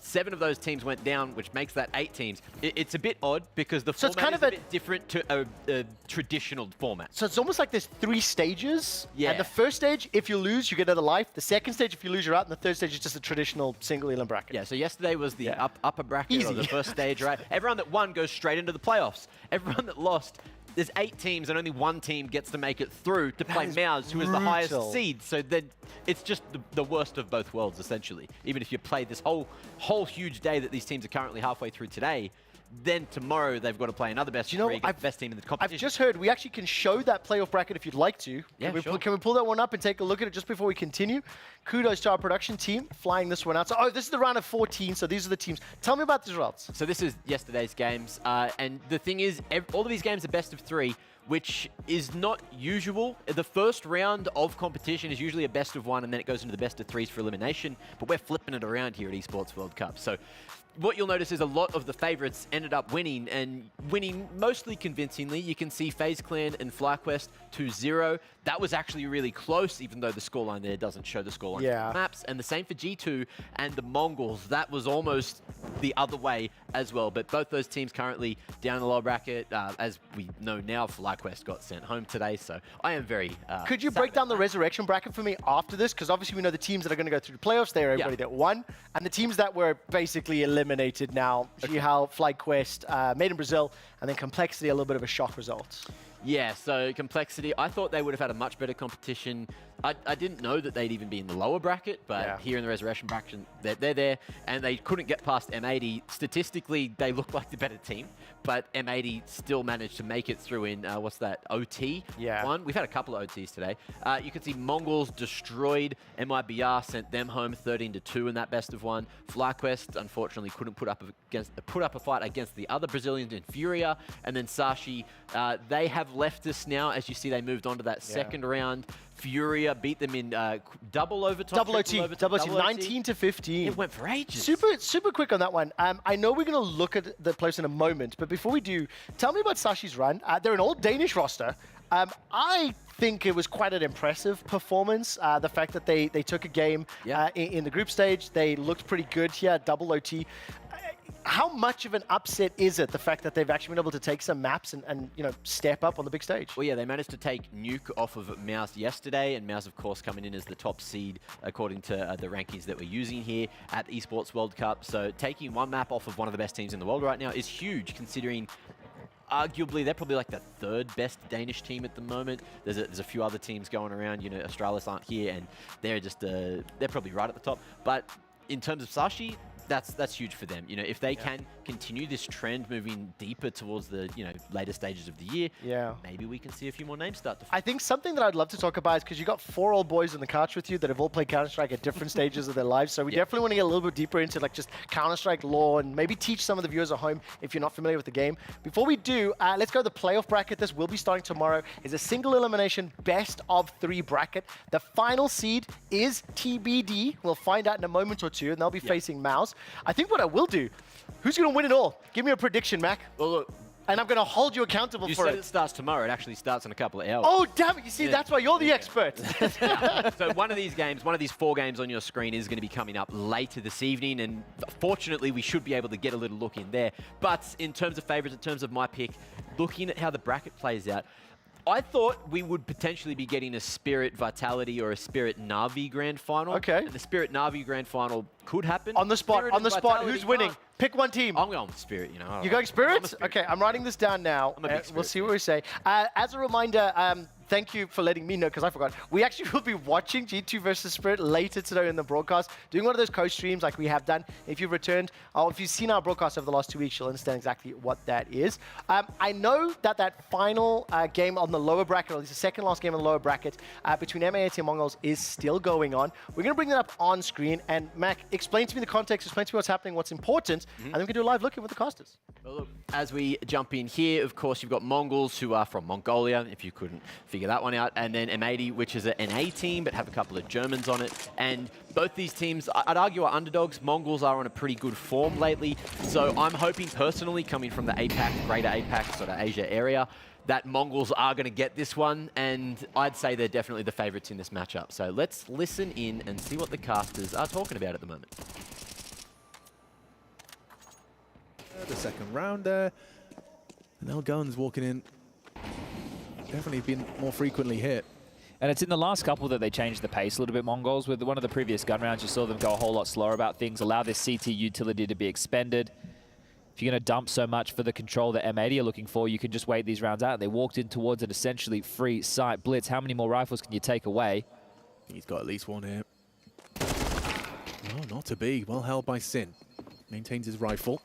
Speaker 3: 7 of those teams went down, which makes that 8 teams. It's a bit odd because the format
Speaker 5: kind
Speaker 3: is
Speaker 5: of
Speaker 3: a bit different to a traditional format.
Speaker 5: So it's almost like there's 3 stages.
Speaker 3: Yeah.
Speaker 5: And the first stage, if you lose, you get another life. The second stage, if you lose, you're out. And the third stage is just a traditional single elim bracket.
Speaker 3: Yeah, so yesterday was the upper bracket, or the
Speaker 5: Easy.
Speaker 3: first stage, right? Everyone that won goes straight into the playoffs. Everyone that lost, there's 8 teams and only 1 team gets to make it through to play Mouse, who is the highest seed. So then it's just the worst of both worlds, essentially. Even if you play this whole huge day that these teams are currently halfway through today, then tomorrow they've got to play another best of 3 against the best team in the competition.
Speaker 5: I've just heard we actually can show that playoff bracket if you'd like to.
Speaker 3: Yeah, sure.
Speaker 5: Can we pull that one up and take a look at it just before we continue? Kudos to our production team flying this one out. So, this is the round of 14, so these are the teams. Tell me about the results.
Speaker 3: So this is yesterday's games, and the thing is, all of these games are best of 3, which is not usual. The first round of competition is usually a best of 1, and then it goes into the best of 3s for elimination, but we're flipping it around here at Esports World Cup. So what you'll notice is a lot of the favorites ended up winning, and winning mostly convincingly. You can see FaZe Clan and FlyQuest 2-0. That was actually really close, even though the scoreline there doesn't show the scoreline on the maps. And the same for G2 and the Mongols. That was almost the other way as well. But both those teams currently down in the lower bracket. As we know now, FlyQuest got sent home today, so I am very
Speaker 5: Could you break down the resurrection bracket for me after this? Because obviously we know the teams that are going to go through the playoffs, they're everybody that won. And the teams that were basically eliminated now, G-Hal, FlyQuest, Made in Brazil, and then Complexity, a little bit of a shock result.
Speaker 3: Yeah, so Complexity, I thought they would have had a much better competition. I didn't know that they'd even be in the lower bracket, but here in the Resurrection bracket, they're there, and they couldn't get past M80. Statistically, they looked like the better team, but M80 still managed to make it through in, what's that, OT? One. We've had a couple of OTs today. You can see Mongols destroyed MIBR, sent them home 13-2 in that best of 1. FlyQuest, unfortunately, couldn't put up a fight against the other Brazilians in Furia, and then Sashi, they have left us now. As you see, they moved on to that second round. Furia beat them in double overtime.
Speaker 5: Double OT, 19-15.
Speaker 3: It went for ages.
Speaker 5: Super quick on that one. I know we're going to look at the players in a moment, but before we do, tell me about Sashi's run. They're an all-Danish roster. I think it was quite an impressive performance. The fact that they took a game in the group stage, they looked pretty good here, double OT. How much of an upset is it, the fact that they've actually been able to take some maps and step up on the big stage?
Speaker 3: Well, yeah, they managed to take Nuke off of Mouse yesterday, and Mouse, of course, coming in as the top seed according to the rankings that we're using here at Esports World Cup. So taking one map off of one of the best teams in the world right now is huge, considering arguably they're probably like the 3rd best Danish team at the moment. There's a few other teams going around. Australis aren't here, and they're just they're probably right at the top. But in terms of Sashi, that's huge for them. If they can continue this trend moving deeper towards the later stages of the year, maybe we can see a few more names start to
Speaker 5: I think something that I'd love to talk about is because you got 4 old boys on the couch with you that have all played Counter-Strike at different stages of their lives. So we definitely want to get a little bit deeper into just Counter-Strike lore and maybe teach some of the viewers at home if you're not familiar with the game. Before we do, let's go to the playoff bracket. This will be starting tomorrow. It's a single elimination best of 3 bracket. The final seed is TBD. We'll find out in a moment or two, and they'll be facing Mouse. I think what I will do, who's going to win it all? Give me a prediction, Mac.
Speaker 3: Well, look,
Speaker 5: and I'm going to hold you accountable for it.
Speaker 3: You said it starts tomorrow. It actually starts in a couple of hours.
Speaker 5: Oh, damn it. You see, that's why you're the expert.
Speaker 3: So one of these games, one of these 4 games on your screen is going to be coming up later this evening, and fortunately, we should be able to get a little look in there. But in terms of favorites, in terms of my pick, looking at how the bracket plays out, I thought we would potentially be getting a Spirit Vitality or a Spirit Na'Vi Grand Final. Okay. And the Spirit Na'Vi Grand Final could happen.
Speaker 5: On the spot, who's winning? Pick one team.
Speaker 3: I'm going Spirit,
Speaker 5: You going Spirit? Okay, I'm writing this down now. We'll see what we say. As a reminder, thank you for letting me know, because I forgot. We actually will be watching G2 versus Spirit later today in the broadcast, doing one of those co-streams like we have done. If you've returned, or if you've seen our broadcast over the last 2 weeks, you'll understand exactly what that is. I know that final game on the lower bracket, or at least the second last game on the lower bracket, between M80 and Mongols is still going on. We're going to bring that up on screen. And Mac, explain to me the context, explain to me what's happening, what's important, and then we can do a live look-in with the casters.
Speaker 3: Well, look, as we jump in here, of course, you've got Mongols, who are from Mongolia, if you couldn't figure that one out, and then M80, which is an NA team, but have a couple of Germans on it. And both these teams, I'd argue, are underdogs. Mongols are on a pretty good form lately, so I'm hoping personally, coming from the APAC, greater APAC, sort of Asia area, that Mongols are going to get this one, and I'd say they're definitely the favorites in this matchup. So let's listen in and see what the casters are talking about at the moment.
Speaker 19: the second round there. And now Guns walking in. Definitely been more frequently hit.
Speaker 20: And it's in the last couple that they changed the pace a little bit, Mongols. With one of the previous gun rounds, you saw them go a whole lot slower about things, allow this CT utility to be expended. If you're going to dump so much for the control that M80 are looking for, you can just wait these rounds out. They walked in towards an essentially free sight. Blitz, how many more rifles can you take away?
Speaker 19: He's got at least one here. No, not to be. Well held by Sin. Maintains his rifle.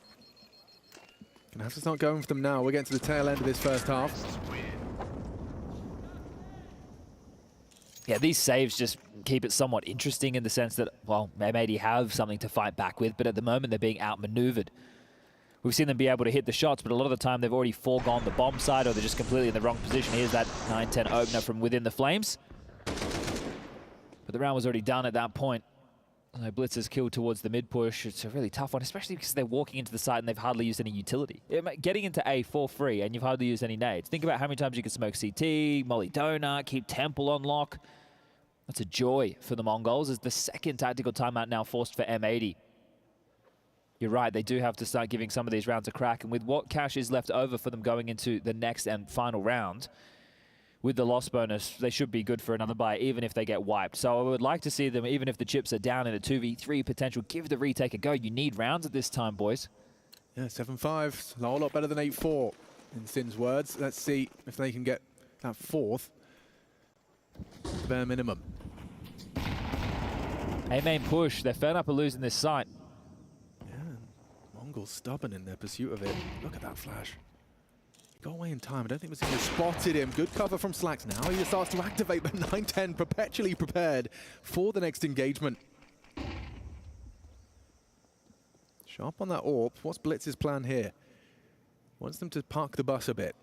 Speaker 19: Gonna have to start going for them now. We're getting to the tail end of this first half.
Speaker 20: Yeah, these saves just keep it somewhat interesting in the sense that, well, M80 have something to fight back with, but at the moment they're being outmaneuvered. We've seen them be able to hit the shots, but a lot of the time they've already foregone the bomb side or they're just completely in the wrong position. Here's that 9-10 opener from within the flames. But the round was already done at that point. Blitz is killed towards the mid push. It's a really tough one, especially because they're walking into the site and they've hardly used any utility. Getting into A for free and you've hardly used any nades. Think about how many times you can smoke CT, molly donut, keep Temple on lock. That's a joy for the Mongols as the second tactical timeout now forced for M80. You're right, they do have to start giving some of these rounds a crack, and with what cash is left over for them going into the next and final round, with the loss bonus, they should be good for another buy, even if they get wiped. So I would like to see them, even if the chips are down in a 2v3 potential, give the retake a go. You need rounds at this time, boys.
Speaker 19: Yeah, 7-5, a whole lot better than 8-4, in Sin's words. Let's see if they can get that fourth. The bare minimum.
Speaker 20: A-main push. They're fed up of losing this site.
Speaker 19: Yeah, Mongols stubborn in their pursuit of it. Look at that flash. He got away in time. I don't think Mazinho spotted him. Good cover from Slacks now. He starts to activate, but 9-10 perpetually prepared for the next engagement. Sharp on that AWP. What's Blitz's plan here? Wants them to park the bus a bit.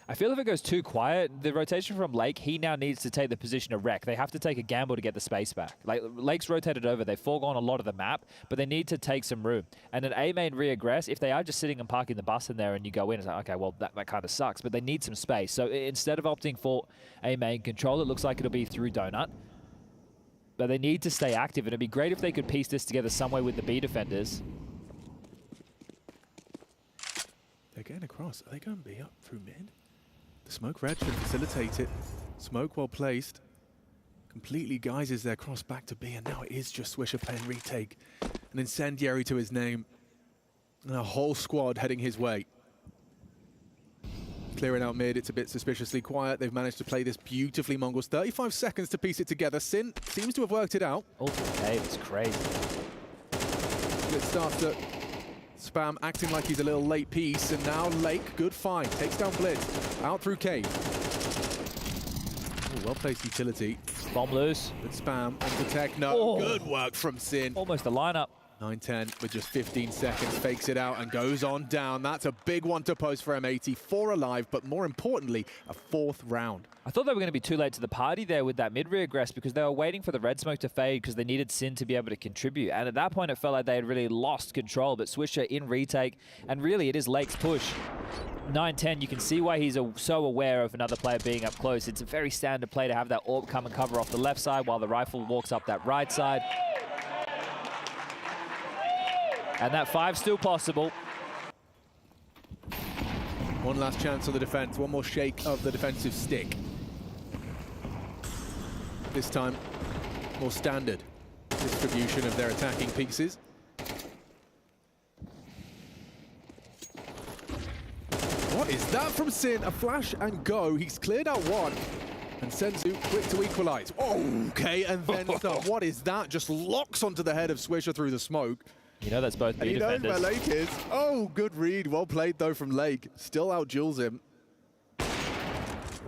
Speaker 20: I feel if it goes too quiet, the rotation from Lake, he now needs to take the position of Wreck. They have to take a gamble to get the space back. Like, Lake's rotated over, they've foregone a lot of the map, but they need to take some room. And an A-main reaggress, if they are just sitting and parking the bus in there and you go in, it's like, okay, well, that kind of sucks, but they need some space. So instead of opting for A-main control, it looks like it'll be through Donut. But they need to stay active, and it'd be great if they could piece this together some way with the B defenders.
Speaker 19: They're getting across. Are they going to be up through mid? The smoke red should facilitate it. Smoke well placed. Completely guises their cross back to B, and now it is just Swisher Pen retake. An incendiary to his name. And a whole squad heading his way. Clearing out mid, it's a bit suspiciously quiet. They've managed to play this beautifully, Mongols. 35 seconds to piece it together. Sin seems to have worked it out.
Speaker 20: Oh, hey, it's crazy.
Speaker 19: It starts to spam, acting like he's a little late piece, and now Lake, good find, takes down Blitz, out through Cave. Oh, well-placed utility.
Speaker 20: Bomb loose.
Speaker 19: Good spam onto Techno.
Speaker 20: Oh.
Speaker 19: Good work from Sin.
Speaker 20: Almost a lineup.
Speaker 19: 9-10 with just 15 seconds, fakes it out and goes on down. That's a big one to post for M80. 4 alive, but more importantly, a 4th round.
Speaker 20: I thought they were going to be too late to the party there with that mid-reaggress because they were waiting for the red smoke to fade because they needed Sin to be able to contribute. And at that point, it felt like they had really lost control. But Swisher in retake, and really it is Lake's push. 9-10, you can see why he's so aware of another player being up close. It's a very standard play to have that AWP come and cover off the left side while the rifle walks up that right side. And that 5 still possible.
Speaker 19: One last chance on the defense. One more shake of the defensive stick. This time, more standard distribution of their attacking pieces. What is that from Sin? A flash and go. He's cleared out one. And Senzu quick to equalize. Oh, okay, and then what is that? Just locks onto the head of Swisher through the smoke.
Speaker 20: You know that's both B defenders.
Speaker 19: He knows where Lake is. Oh, good read. Well played, though, from Lake. Still out-duels him.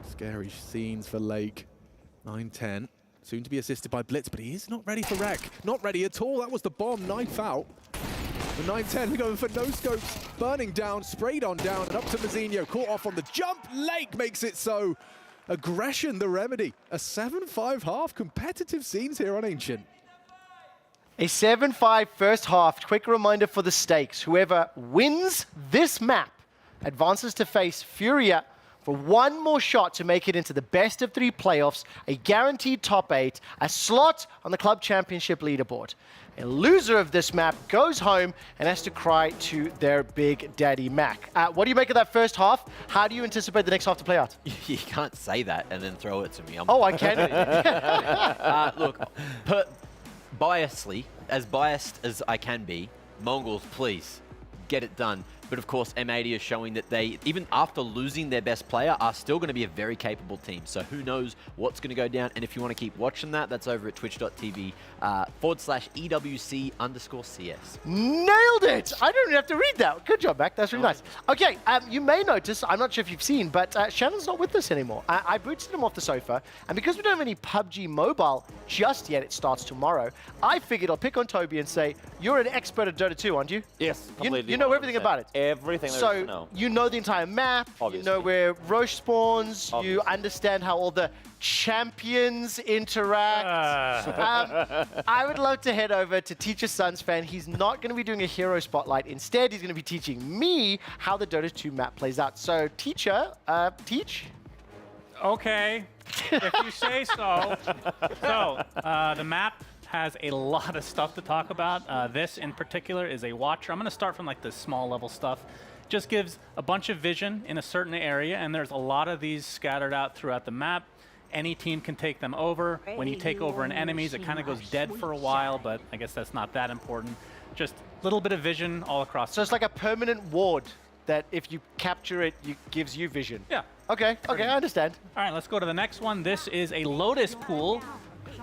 Speaker 19: Scary scenes for Lake. 9-10. Soon to be assisted by Blitz, but he is not ready for wreck. Not ready at all. That was the bomb. Knife out. The 9-10 going for no scopes. Burning down, sprayed on down, and up to Mazinho. Caught off on the jump. Lake makes it so. Aggression, the remedy. A 7-5 half. Competitive scenes here on Ancient.
Speaker 5: A 7-5 first half. Quick reminder for the stakes. Whoever wins this map advances to face Furia for one more shot to make it into the best of 3 playoffs, a guaranteed top 8, a slot on the club championship leaderboard. A loser of this map goes home and has to cry to their big daddy Mac. What do you make of that first half? How do you anticipate the next half to play out?
Speaker 3: You can't say that and then throw it to me.
Speaker 5: I can.
Speaker 3: Look, as biased as I can be, Mongols, please, get it done. But of course, M80 is showing that they, even after losing their best player, are still going to be a very capable team. So who knows what's going to go down. And if you want to keep watching that, that's over at twitch.tv/EWC_CS.
Speaker 5: Nailed it! I don't even have to read that. Good job, Mac. That's really nice. Okay, you may notice, I'm not sure if you've seen, but Shannon's not with us anymore. I booted him off the sofa, and because we don't have any PUBG Mobile just yet, it starts tomorrow, I figured I'll pick on Toby and say, you're an expert at Dota 2, aren't you?
Speaker 8: Yes, completely.
Speaker 5: You know everything about it.
Speaker 8: Everything there is to know.
Speaker 5: So you know the entire map,
Speaker 8: Obviously.
Speaker 5: you know where Roche spawns, you understand how all the champions interact. I would love to head over to Teacher Sun's fan. He's not going to be doing a hero spotlight. Instead, he's going to be teaching me how the Dota 2 map plays out. So, Teacher, teach.
Speaker 6: Okay, if you say so. So, the map has a lot of stuff to talk about. This in particular is a watcher. I'm going to start from like the small level stuff. Just gives a bunch of vision in a certain area, and there's a lot of these scattered out throughout the map. Any team can take them over. When you take over an enemy's, it kind of goes dead for a while, but I guess that's not that important. Just a little bit of vision all across.
Speaker 5: So it's like a permanent ward that if you capture it, gives you vision.
Speaker 6: Yeah.
Speaker 5: Okay, I understand.
Speaker 6: All right, let's go to the next one. This is a lotus pool.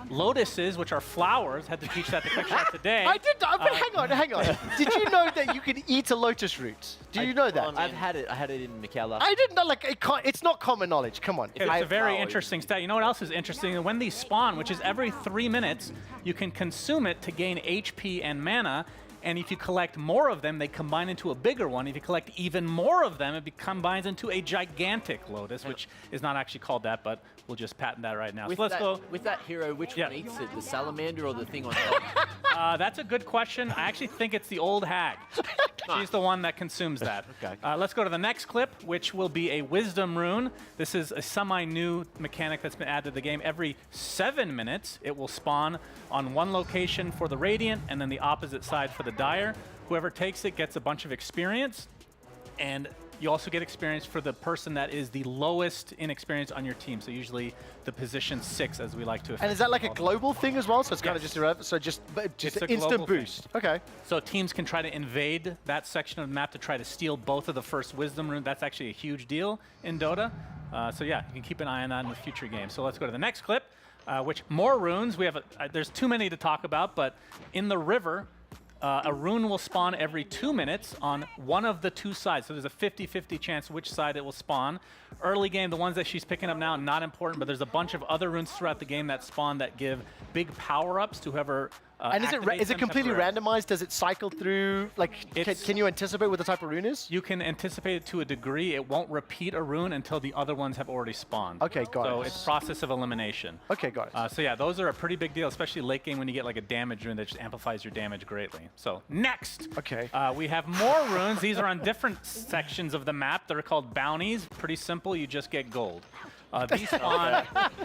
Speaker 6: Lotuses, which are flowers, had to teach that to QuickShot today.
Speaker 5: I did, but hang on. Did you know that you can eat a lotus root? Do you know that?
Speaker 3: I've had it. I had it in Mikela.
Speaker 5: I didn't know, like, it's not common knowledge. Come on.
Speaker 6: It's a very interesting stat. You know what else is interesting? When these spawn, which is every 3 minutes, you can consume it to gain HP and mana. And if you collect more of them, they combine into a bigger one. If you collect even more of them, it combines into a gigantic lotus, which is not actually called that, but we'll just patent that right now.
Speaker 3: With
Speaker 6: so let's go.
Speaker 3: With that hero, which one eats it? The salamander or the thing on top?
Speaker 6: That's a good question. I actually think it's the old hag. She's the one that consumes that.
Speaker 3: Okay.
Speaker 6: Let's go to the next clip, which will be a wisdom rune. This is a semi-new mechanic that's been added to the game. Every 7 minutes, it will spawn on one location for the Radiant and then the opposite side for the Dire. Whoever takes it gets a bunch of experience, and you also get experience for the person that is the lowest in experience on your team. So usually the position 6, as we like to.
Speaker 5: And is that like a global thing as well? So it's kind of just irrelevant. So just an instant boost. Okay.
Speaker 6: So teams can try to invade that section of the map to try to steal both of the first wisdom rune. That's actually a huge deal in Dota. So yeah, you can keep an eye on that in the future games. So let's go to the next clip, which more runes. We have there's too many to talk about, but in the river, a rune will spawn every 2 minutes on one of the 2 sides. So there's a 50-50 chance which side it will spawn. Early game, the ones that she's picking up now, not important, but there's a bunch of other runes throughout the game that spawn that give big power-ups to whoever
Speaker 5: and is it completely randomized? Does it cycle through? Like, can you anticipate what the type of rune is?
Speaker 6: You can anticipate it to a degree. It won't repeat a rune until the other ones have already spawned.
Speaker 5: Okay, got it.
Speaker 6: So it's process of elimination.
Speaker 5: Okay, got it.
Speaker 6: So yeah, those are a pretty big deal, especially late game when you get like a damage rune that just amplifies your damage greatly. So next, we have more runes. These are on different sections of the map. They're called bounties. Pretty simple. You just get gold.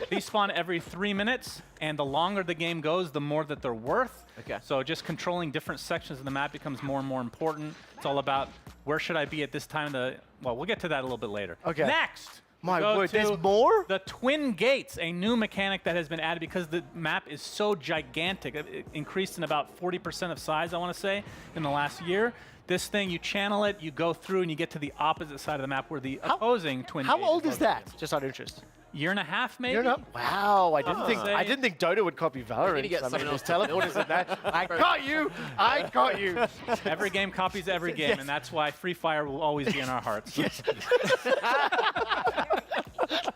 Speaker 6: These spawn every 3 minutes, and the longer the game goes, the more that they're worth.
Speaker 3: Okay.
Speaker 6: So just controlling different sections of the map becomes more and more important. It's all about where should I be at this time. Well, we'll get to that a little bit later.
Speaker 5: Okay.
Speaker 6: Next.
Speaker 5: My word, there's more?
Speaker 6: The Twin Gates, a new mechanic that has been added because the map is so gigantic. It increased in about 40% of size, I want to say, in the last year. This thing, you channel it, you go through, and you get to the opposite side of the map where the opposing Twin Gates.
Speaker 5: How old is that? Just out of interest.
Speaker 6: Year and a half, maybe.
Speaker 5: Wow, I didn't think Dota would copy Valorant.
Speaker 3: Get
Speaker 5: I mean, there's teleporters in that. I got you. I got you.
Speaker 6: Every game copies every game, and that's why Free Fire will always be in our hearts.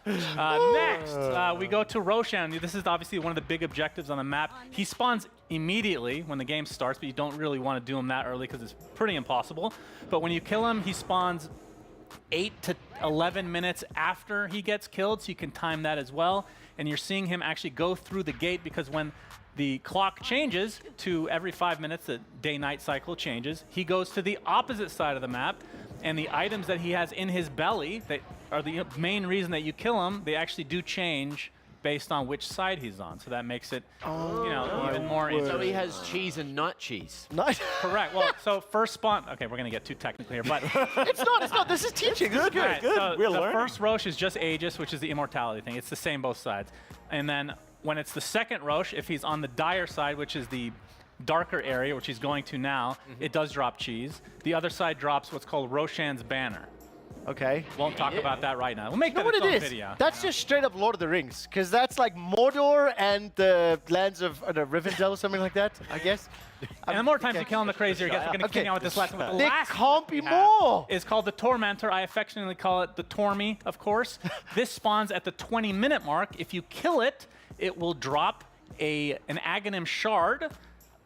Speaker 6: Next, we go to Roshan. This is obviously one of the big objectives on the map. He spawns immediately when the game starts, but you don't really want to do him that early because it's pretty impossible. But when you kill him, he spawns 8 to 11 minutes after he gets killed, so you can time that as well. And you're seeing him actually go through the gate because when the clock changes to every 5 minutes, the day-night cycle changes, he goes to the opposite side of the map, and the items that he has in his belly that are the main reason that you kill him, they actually do change based on which side he's on. So that makes it, even more interesting.
Speaker 11: So he has cheese and nut cheese.
Speaker 6: Correct. Well, so first spawn. Okay, we're gonna get too technical here, but
Speaker 5: It's not. This is teaching. This is good.
Speaker 6: Right, so the first Roche is just Aegis, which is the immortality thing. It's the same both sides. And then when it's the second Roche, if he's on the dire side, which is the darker area, which he's going to now, it does drop cheese. The other side drops what's called Roshan's banner.
Speaker 5: Okay.
Speaker 6: Won't talk about that right now. We'll make that
Speaker 5: what
Speaker 6: its
Speaker 5: it
Speaker 6: own
Speaker 5: is?
Speaker 6: video.
Speaker 5: That's just straight up Lord of the Rings, because that's like Mordor and the lands of Rivendell or something like that, I guess.
Speaker 6: And the more times you kill him, the crazier it gets. We're going to continue on with this lesson. The
Speaker 5: There
Speaker 6: last
Speaker 5: can't be more.
Speaker 6: is called the Tormentor. I affectionately call it the Tormy, of course. This spawns at the 20-minute mark. If you kill it, it will drop an Aghanim shard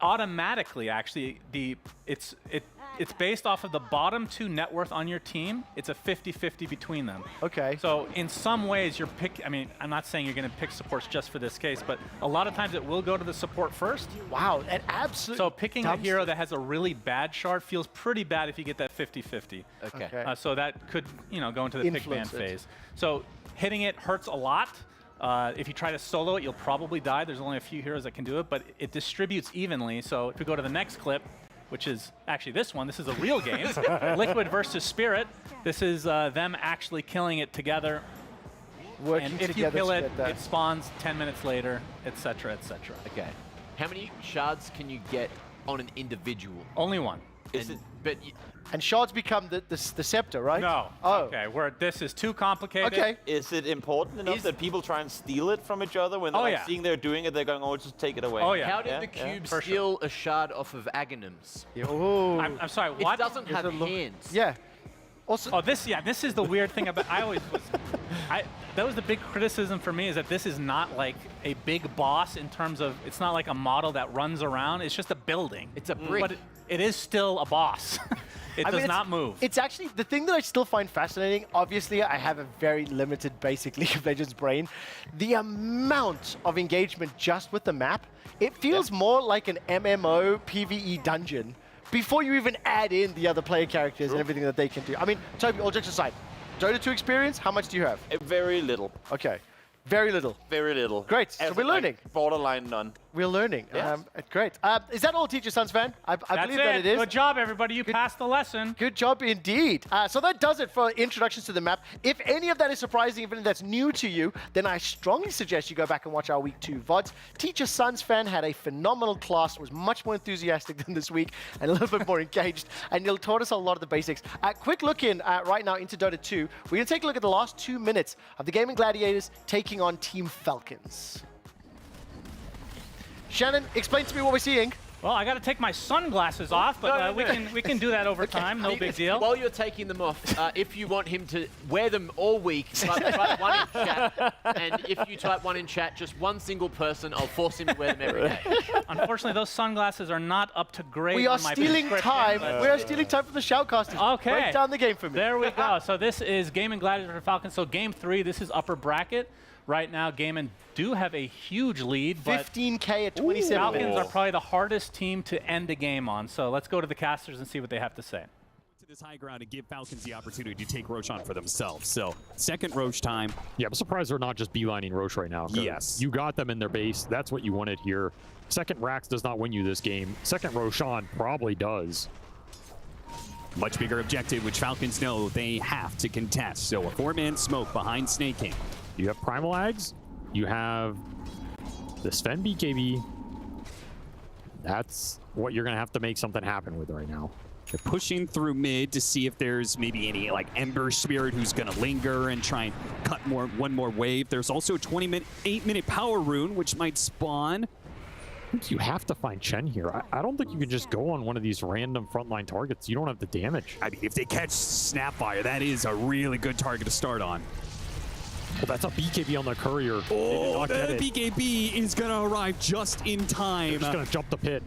Speaker 6: automatically. Actually, it's based off of the bottom 2 net worth on your team. It's a 50-50 between them.
Speaker 5: Okay.
Speaker 6: So in some ways, I'm not saying you're going to pick supports just for this case, but a lot of times it will go to the support first.
Speaker 5: Wow, that absolutely.
Speaker 6: So picking a hero that has a really bad shard feels pretty bad if you get that 50-50.
Speaker 11: Okay.
Speaker 6: So that could, go into the pick ban phase. So hitting it hurts a lot. If you try to solo it, you'll probably die. There's only a few heroes that can do it, but it distributes evenly. So if we go to the next clip, which is actually this one. This is a real game. Liquid versus Spirit. This is them actually killing it together.
Speaker 5: Working
Speaker 6: and if you
Speaker 5: together
Speaker 6: kill
Speaker 5: to
Speaker 6: it,
Speaker 5: get that.
Speaker 6: it spawns 10 minutes later, etc., etc.
Speaker 11: Okay. How many shards can you get on an individual?
Speaker 6: Only one.
Speaker 5: And shards become the scepter, right?
Speaker 6: No.
Speaker 5: Oh.
Speaker 6: Okay. Where this is too complicated.
Speaker 5: Okay.
Speaker 8: Is it important enough that people try and steal it from each other when they're seeing they're doing it? They're going, "Oh, just take it away."
Speaker 6: Oh yeah.
Speaker 11: How did the cube steal a shard off of Aghanims?
Speaker 5: Oh.
Speaker 6: I'm sorry. What?
Speaker 11: It doesn't have hands.
Speaker 5: Yeah. Also.
Speaker 6: This is the weird thing about. That was the big criticism for me, is that this is not like a big boss in terms of, it's not like a model that runs around. It's just a building.
Speaker 11: It's a brick.
Speaker 6: But it is still a boss. It does not move.
Speaker 5: It's actually the thing that I still find fascinating. Obviously, I have a very limited basic League of Legends brain. The amount of engagement just with the map, it feels more like an MMO PvE dungeon before you even add in the other player characters and everything that they can do. I mean, Toby, all jokes aside, Dota 2 experience, how much do you have?
Speaker 8: Very little.
Speaker 5: Okay. Very little.
Speaker 8: Very little.
Speaker 5: Great. So we're learning.
Speaker 8: Borderline none.
Speaker 5: We're learning.
Speaker 8: Yes.
Speaker 5: Great. Is that all, Teacher Sons fan? I believe that it is.
Speaker 6: Good job, everybody. You passed the lesson.
Speaker 5: Good job indeed. So that does it for introductions to the map. If any of that is surprising, if any that's new to you, then I strongly suggest you go back and watch our Week 2 VODs. Teacher Sons fan had a phenomenal class, was much more enthusiastic than this week, and a little bit more engaged, and he'll taught us a lot of the basics. Quick look in right now into Dota 2. We're going to take a look at the last 2 minutes of the Gaming Gladiators taking on Team Falcons. Shannon, explain to me what we're seeing.
Speaker 6: Well, I got to take my sunglasses off, but we can do that over time. No big deal.
Speaker 11: While you're taking them off, if you want him to wear them all week, type one in chat. And if you type one in chat, just one single person, I'll force him to wear them every day.
Speaker 6: Unfortunately, those sunglasses are not up to grade.
Speaker 5: We are
Speaker 6: on my
Speaker 5: stealing
Speaker 6: prescription.
Speaker 5: time. We are stealing time from the shoutcasters.
Speaker 6: Okay.
Speaker 5: Break down the game for me.
Speaker 6: There we go. So this is Gaming Gladiator for Falcons. So game 3, this is upper bracket. Right now, Gaming do have a huge lead, but
Speaker 5: 15K at 27
Speaker 6: Falcons
Speaker 5: minutes.
Speaker 6: are probably the hardest team to end a game on. So let's go to the casters and see what they have to say.
Speaker 1: To this high ground and give Falcons the opportunity to take Roche on for themselves. So second Roche time.
Speaker 2: Yeah, I'm surprised they're not just beelining Roche right now.
Speaker 1: Yes.
Speaker 2: You got them in their base. That's what you wanted here. Second Rax does not win you this game. Second Roshan probably does.
Speaker 1: Much bigger objective, which Falcons know they have to contest. So a 4-man smoke behind Snake King.
Speaker 2: You have Primal Ags. You have the Sven BKB. That's what you're going to have to make something happen with right now.
Speaker 1: They're pushing through mid to see if there's maybe any like Ember Spirit who's going to linger and try and cut one more wave. There's also a 8-minute power rune, which might spawn.
Speaker 2: I think you have to find Chen here. I don't think you can just go on one of these random frontline targets. You don't have the damage.
Speaker 1: I mean, if they catch Snapfire, that is a really good target to start on.
Speaker 2: Well, that's a BKB on the courier.
Speaker 1: Oh, the BKB is going to arrive just in time.
Speaker 2: They're just going to jump the pit.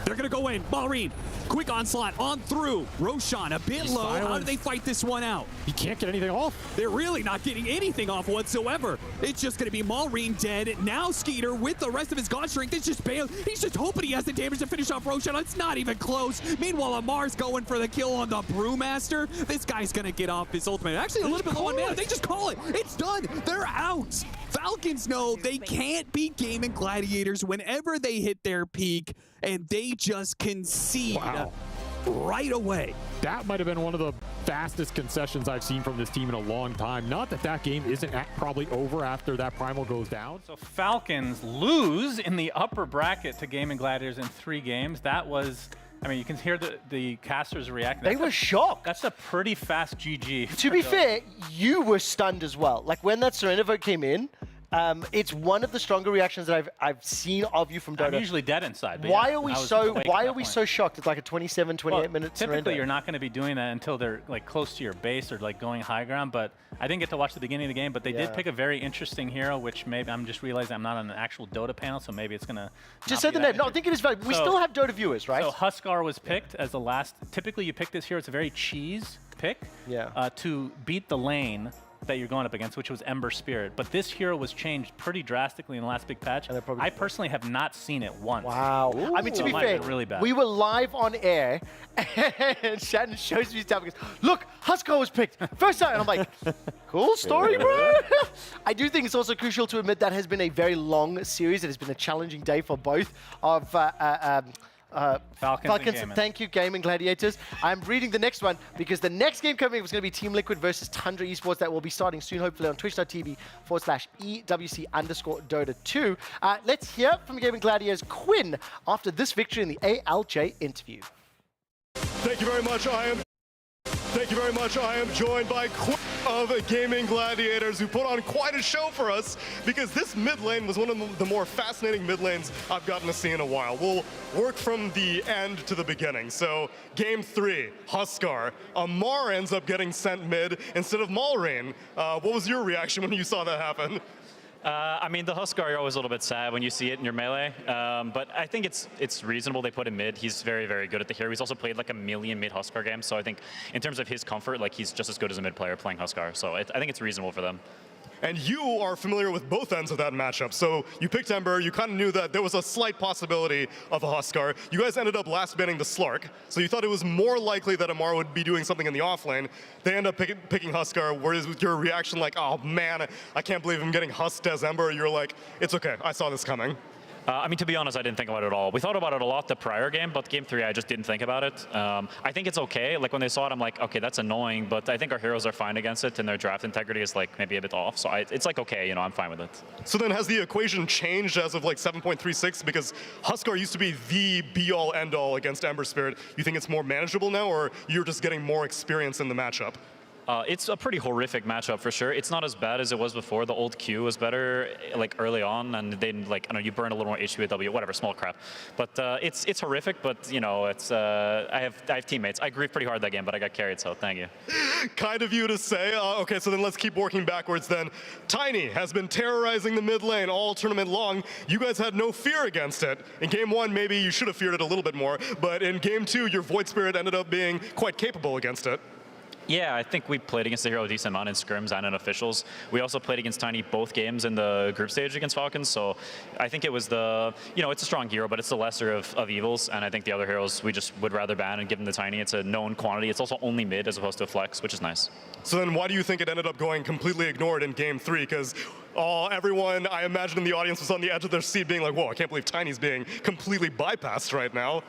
Speaker 1: They're going to go in. Maureen, quick onslaught on through. Roshan a bit low. How do they fight this one out?
Speaker 2: He can't get anything off.
Speaker 1: They're really not getting anything off whatsoever. It's just going to be Maureen dead. Now Skeeter with the rest of his God Strength. It's just bailed. He's just hoping he has the damage to finish off Roshan. It's not even close. Meanwhile, Amar's going for the kill on the Brewmaster. This guy's going to get off his ultimate. Actually, a little bit low on mana. They just call it. It's done. They're out. Falcons know they can't beat Gaming Gladiators whenever they hit their peak, and they just concede right away.
Speaker 2: That might have been one of the fastest concessions I've seen from this team in a long time. Not that that game isn't probably over after that Primal goes down.
Speaker 6: So Falcons lose in the upper bracket to Gaming Gladiators in 3 games. That was, I mean, you can hear the casters react.
Speaker 5: They were shocked.
Speaker 6: That's a pretty fast GG.
Speaker 5: To be fair, you were stunned as well. Like when that Surrender vote came in, it's one of the stronger reactions that I've seen of you from Dota.
Speaker 6: I'm usually dead inside.
Speaker 5: Why are we so shocked? It's like a 27, 28 minute
Speaker 6: typically
Speaker 5: surrender.
Speaker 6: You're not going to be doing that until they're like close to your base or like going high ground. But I didn't get to watch the beginning of the game. But they did pick a very interesting hero, which maybe I'm just realizing I'm not on an actual Dota panel, so maybe it's gonna.
Speaker 5: Just say the name. No, I think it is valid. We still have Dota viewers, right?
Speaker 6: So Huskar was picked as the last. Typically, you pick this hero. It's a very cheese pick.
Speaker 5: Yeah.
Speaker 6: To beat the lane that you're going up against, which was Ember Spirit. But this hero was changed pretty drastically in the last big patch. I personally have not seen it once.
Speaker 5: Wow. I mean, to be fair,
Speaker 6: really bad.
Speaker 5: we were live on air, and Shannon shows me his tab and goes, look, Huskar was picked. First time. And I'm like, cool story, bro. I do think it's also crucial to admit that has been a very long series. It has been a challenging day for both of Falcons, thank you, Gaming Gladiators. I'm reading the next one because the next game coming was going to be Team Liquid versus Tundra Esports. That will be starting soon, hopefully on twitch.tv/EWC_Dota 2. Let's hear from Gaming Gladiators Quinn after this victory in the ALJ interview.
Speaker 17: Thank you very much. I am joined by Quinn of Gaming Gladiators, who put on quite a show for us because this mid lane was one of the more fascinating mid lanes I've gotten to see in a while. We'll work from the end to the beginning. So game 3, Huskar. Amar ends up getting sent mid instead of Maureen. What was your reaction when you saw that happen?
Speaker 21: I mean, the Huskar, you're always a little bit sad when you see it in your melee, but I think it's reasonable they put him mid. He's very, very good at the hero. He's also played like a million mid Huskar games, so I think in terms of his comfort, like he's just as good as a mid player playing Huskar. So I think it's reasonable for them.
Speaker 17: And you are familiar with both ends of that matchup. So you picked Ember, you kind of knew that there was a slight possibility of a Huskar. You guys ended up last banning the Slark, so you thought it was more likely that Amar would be doing something in the off lane. They end up picking Huskar, whereas with your reaction like, oh man, I can't believe I'm getting husked as Ember, you're like, it's okay, I saw this coming.
Speaker 21: I mean, to be honest, I didn't think about it at all. We thought about it a lot the prior game, but game 3, I just didn't think about it. I think it's okay. Like when they saw it, I'm like, okay, that's annoying, but I think our heroes are fine against it, and their draft integrity is like maybe a bit off. So it's like, okay, you know, I'm fine with it.
Speaker 17: So then has the equation changed as of like 7.36? Because Huskar used to be the be-all, end-all against Ember Spirit. You think it's more manageable now, or you're just getting more experience in the matchup?
Speaker 21: It's a pretty horrific matchup for sure. It's not as bad as it was before. The old Q was better, like early on, and then like I don't know, you burn a little more HP with W, whatever, small crap. But it's horrific. But you know, it's I have teammates. I grieved pretty hard that game, but I got carried, so thank you.
Speaker 17: Kind of you to say. Okay, so then let's keep working backwards. Then Tiny has been terrorizing the mid lane all tournament long. You guys had no fear against it. In game 1, maybe you should have feared it a little bit more, but in game 2, your Void Spirit ended up being quite capable against it.
Speaker 21: Yeah, I think we played against the hero a decent amount in scrims and in officials. We also played against Tiny both games in the group stage against Falcons, so I think it was the, you know, it's a strong hero, but it's the lesser of evils, and I think the other heroes we just would rather ban and give them the Tiny. It's a known quantity. It's also only mid as opposed to a flex, which is nice.
Speaker 17: So then why do you think it ended up going completely ignored in game 3? Because everyone, I imagine in the audience, was on the edge of their seat being like, whoa, I can't believe Tiny's being completely bypassed right now.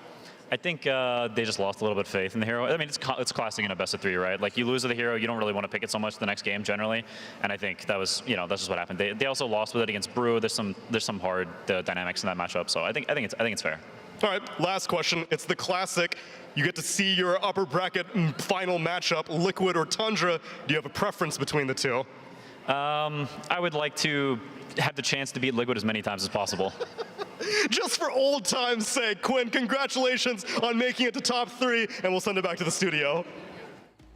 Speaker 21: I think they just lost a little bit of faith in the hero. I mean, it's classic in a best of 3, right? Like you lose to the hero, you don't really want to pick it so much the next game generally, and I think that was, you know, that's just what happened. They also lost with it against Brew. There's some hard dynamics in that matchup, so I think it's fair.
Speaker 17: All right, last question. It's the classic. You get to see your upper bracket final matchup, Liquid or Tundra. Do you have a preference between the two?
Speaker 21: I would like to have the chance to beat Liquid as many times as possible.
Speaker 17: Just for old time's sake, Quinn, congratulations on making it to top 3, and we'll send it back to the studio.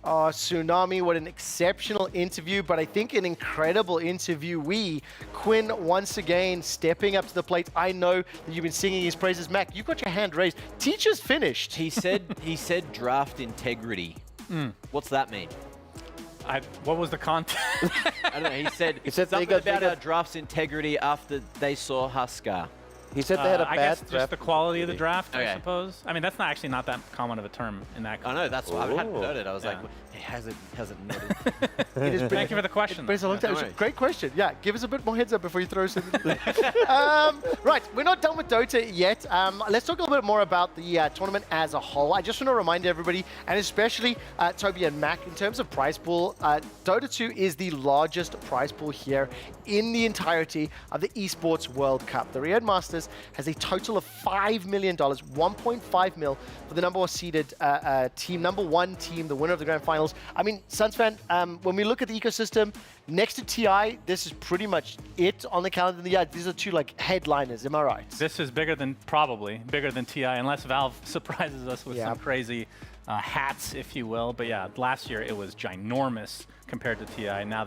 Speaker 5: Oh, Tsunami, what an exceptional interview, but I think an incredible interviewee. Quinn, once again, stepping up to the plate. I know that you've been singing his praises. Mac, you've got your hand raised. Teacher's finished.
Speaker 3: He said draft integrity. What's that mean?
Speaker 6: What was the content?
Speaker 3: I don't know. He said something about our draft's integrity after they saw Huskar.
Speaker 8: He said they had a
Speaker 6: I
Speaker 8: bad
Speaker 6: guess
Speaker 8: draft.
Speaker 6: just the quality of the draft, I
Speaker 3: Okay.
Speaker 6: suppose. I mean, that's actually not that common of a term in that.
Speaker 3: I know, that's why I hadn't
Speaker 8: Ooh.
Speaker 3: noted. I was
Speaker 6: Yeah.
Speaker 3: like, he hasn't noted.
Speaker 6: Thank you for the question.
Speaker 5: But it's a long time.
Speaker 3: Don't
Speaker 5: It's a
Speaker 3: worry.
Speaker 5: great question. Yeah, give us a bit more heads up before you throw something. Right, we're not done with Dota yet. Let's talk a little bit more about the tournament as a whole. I just want to remind everybody, and especially Toby and Mac, in terms of prize pool, Dota 2 is the largest prize pool here in the entirety of the Esports World Cup. The Riyadh Masters has a total of $5 million, 1.5 mil for the number one seeded team, number one team, the winner of the grand finals. I mean, Suns fan, when we look at the ecosystem, next to TI, this is pretty much it on the calendar. Yeah, these are two like headliners, am I right?
Speaker 6: This is probably bigger than TI, unless Valve surprises us with some crazy hats, if you will. But yeah, last year it was ginormous compared to TI. Now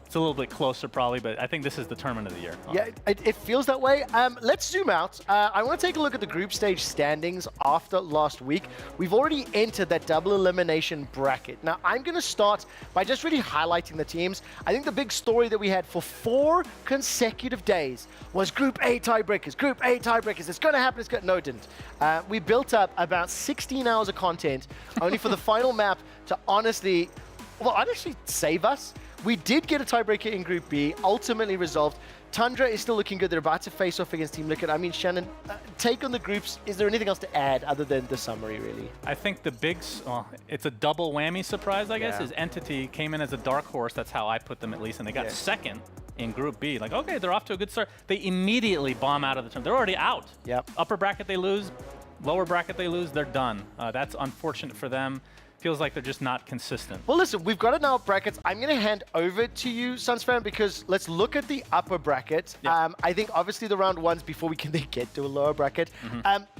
Speaker 6: it's a little bit closer probably, but I think this is the tournament of the year.
Speaker 5: Yeah, it feels that way. Let's zoom out. I want to take a look at the group stage standings after last week. We've already entered that double elimination bracket. Now, I'm going to start by just really highlighting the teams. I think the big story that we had for 4 consecutive days was Group A tiebreakers. Group A tiebreakers. It's going to happen. No, it didn't. We built up about 16 hours of content only for the final map to honestly save us. We did get a tiebreaker in Group B, ultimately resolved. Tundra is still looking good. They're about to face off against Team Liquid. I mean, Shannon, take on the groups. Is there anything else to add other than the summary, really?
Speaker 6: I think the it's a double whammy surprise, I guess, is Entity came in as a dark horse. That's how I put them, at least, and they got second in Group B. Like, okay, they're off to a good start. They immediately bomb out of the tournament. They're already out.
Speaker 5: Yep.
Speaker 6: Upper bracket, they lose. Lower bracket, they lose. They're done. That's unfortunate for them. Feels like they're just not consistent.
Speaker 5: Well, listen, we've got it now, brackets. I'm going to hand over to you, Suns fan, because let's look at the upper bracket. I think obviously the round ones before we can then get to a lower bracket.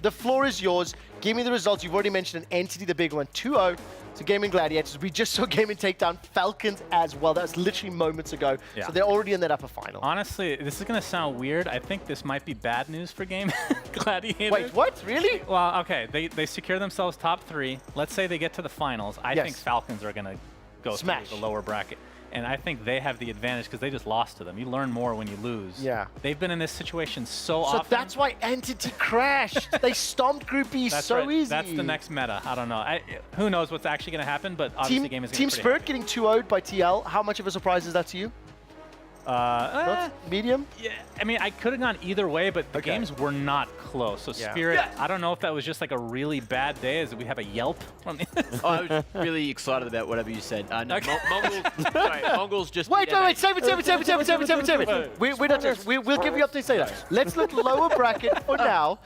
Speaker 5: The floor is yours. Give me the results. You've already mentioned an Entity, the big one, 2-0 to Gaming Gladiators. We just saw Gaming take down Falcons as well. That was literally moments ago.
Speaker 6: Yeah.
Speaker 5: So they're already in that upper final.
Speaker 6: Honestly, this is going to sound weird. I think this might be bad news for Gaming Gladiators.
Speaker 5: Wait, what? Really?
Speaker 6: Well, okay. They secure themselves top 3. Let's say they get to the finals. I think Falcons are going to go
Speaker 5: smash
Speaker 6: through the lower bracket. And I think they have the advantage because they just lost to them. You learn more when you lose.
Speaker 5: Yeah.
Speaker 6: They've been in this situation so often.
Speaker 5: So that's why Entity crashed. They stomped Group B easy.
Speaker 6: That's the next meta. I don't know. Who knows what's actually going to happen, but obviously Game is going to be
Speaker 5: Team Spirit getting 2-0'd by TL. How much of a surprise is that to you? Medium?
Speaker 6: Yeah, I mean, I could have gone either way, but the games were not close. So Spirit, I don't know if that was just like a really bad day, as we have a Yelp on the
Speaker 11: I was really excited about whatever you said. No, Mongols just...
Speaker 5: Wait, save it. We're not just, we'll give you updates later. Let's look lower bracket for now.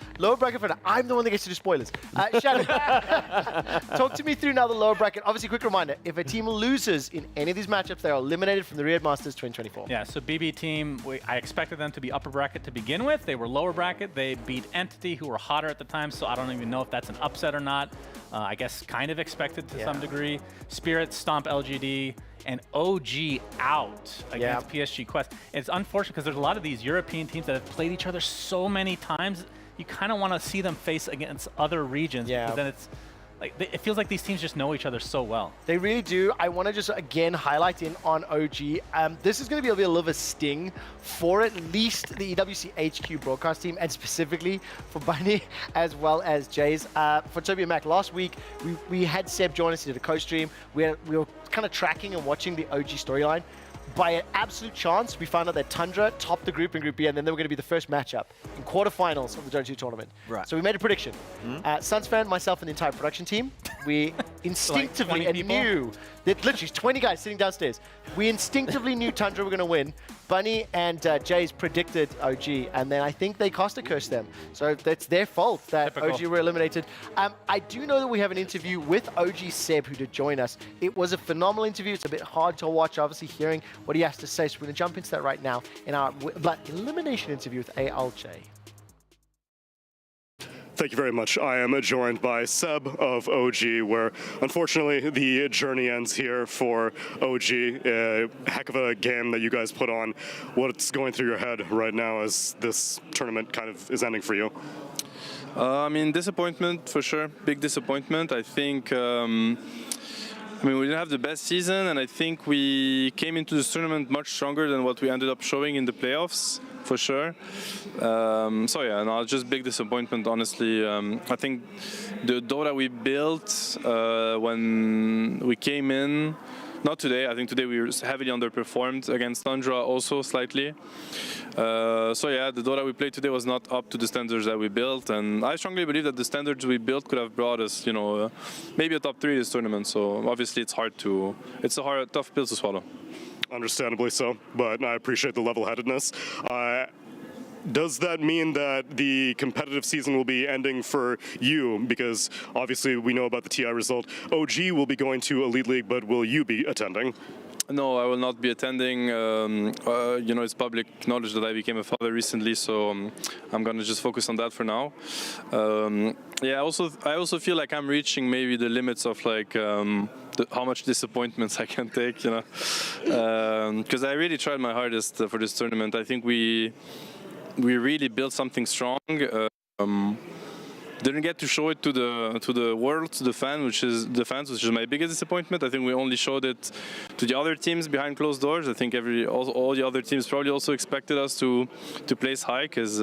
Speaker 5: I'm the one that gets to do spoilers. Shannon, talk to me through now the lower bracket. Obviously, quick reminder, if a team loses in any of these matchups, they are eliminated from the Riyadh Masters 2024.
Speaker 6: Yeah, so BB team, I expected them to be upper bracket to begin with. They were lower bracket. They beat Entity, who were hotter at the time, so I don't even know if that's an upset or not. I guess kind of expected to some degree. Spirit stomp LGD, and OG out against PSG Quest. It's unfortunate because there's a lot of these European teams that have played each other so many times. You kind of want to see them face against other regions, because then it's like it feels like these teams just know each other so well.
Speaker 5: They really do. I want to just again highlight in on OG. This is going to be a little of a sting for at least the EWC HQ broadcast team, and specifically for Bunny as well as Jays. For Toby and Mac, last week we had Seb join us. He did a co-stream. We were kind of tracking and watching the OG storyline. By an absolute chance, we found out that Tundra topped the group in Group B, and then they were going to be the first matchup in quarterfinals of the Dota 2 tournament.
Speaker 3: Right.
Speaker 5: So we made a prediction. Suns fan, myself, and the entire production team, we instinctively knew that literally 20 guys sitting downstairs. We instinctively knew Tundra were going to win. Bunny and Jays predicted OG, and then I think they caster cursed them. So that's their fault that OG were eliminated. I do know that we have an interview with OG Seb, who did join us. It was a phenomenal interview. It's a bit hard to watch, obviously, hearing what he has to say. So we're going to jump into that right now in our elimination interview with ALJ.
Speaker 17: Thank Thank you very much. I am joined by Seb of OG, where unfortunately the journey ends here for OG. A heck of a game that you guys put on. What's going through your head right now as this tournament kind of is ending for you?
Speaker 4: I mean, disappointment for sure. Big disappointment. I think. We didn't have the best season, and I think we came into this tournament much stronger than what we ended up showing in the playoffs, for sure. So yeah, no, just big disappointment, honestly. I think the Dota we built when we came in, not today, I think today we were heavily underperformed against Tundra also slightly. So yeah, the Dota we played today was not up to the standards that we built, and I strongly believe that the standards we built could have brought us, maybe a top 3 this tournament. So obviously it's a tough pill to swallow.
Speaker 17: Understandably so, but I appreciate the level-headedness. Does that mean that the competitive season will be ending for you? Because obviously we know about the TI result. OG will be going to Elite League, but will you be attending?
Speaker 4: No, I will not be attending. It's public knowledge that I became a father recently, so I'm gonna just focus on that for now. I also feel like I'm reaching maybe the limits of how much disappointments I can take, because I really tried my hardest for this tournament. I think we really built something strong. Didn't get to show it to the world, to the fans, which is my biggest disappointment. I think we only showed it to the other teams behind closed doors. I think all the other teams probably also expected us to place high, because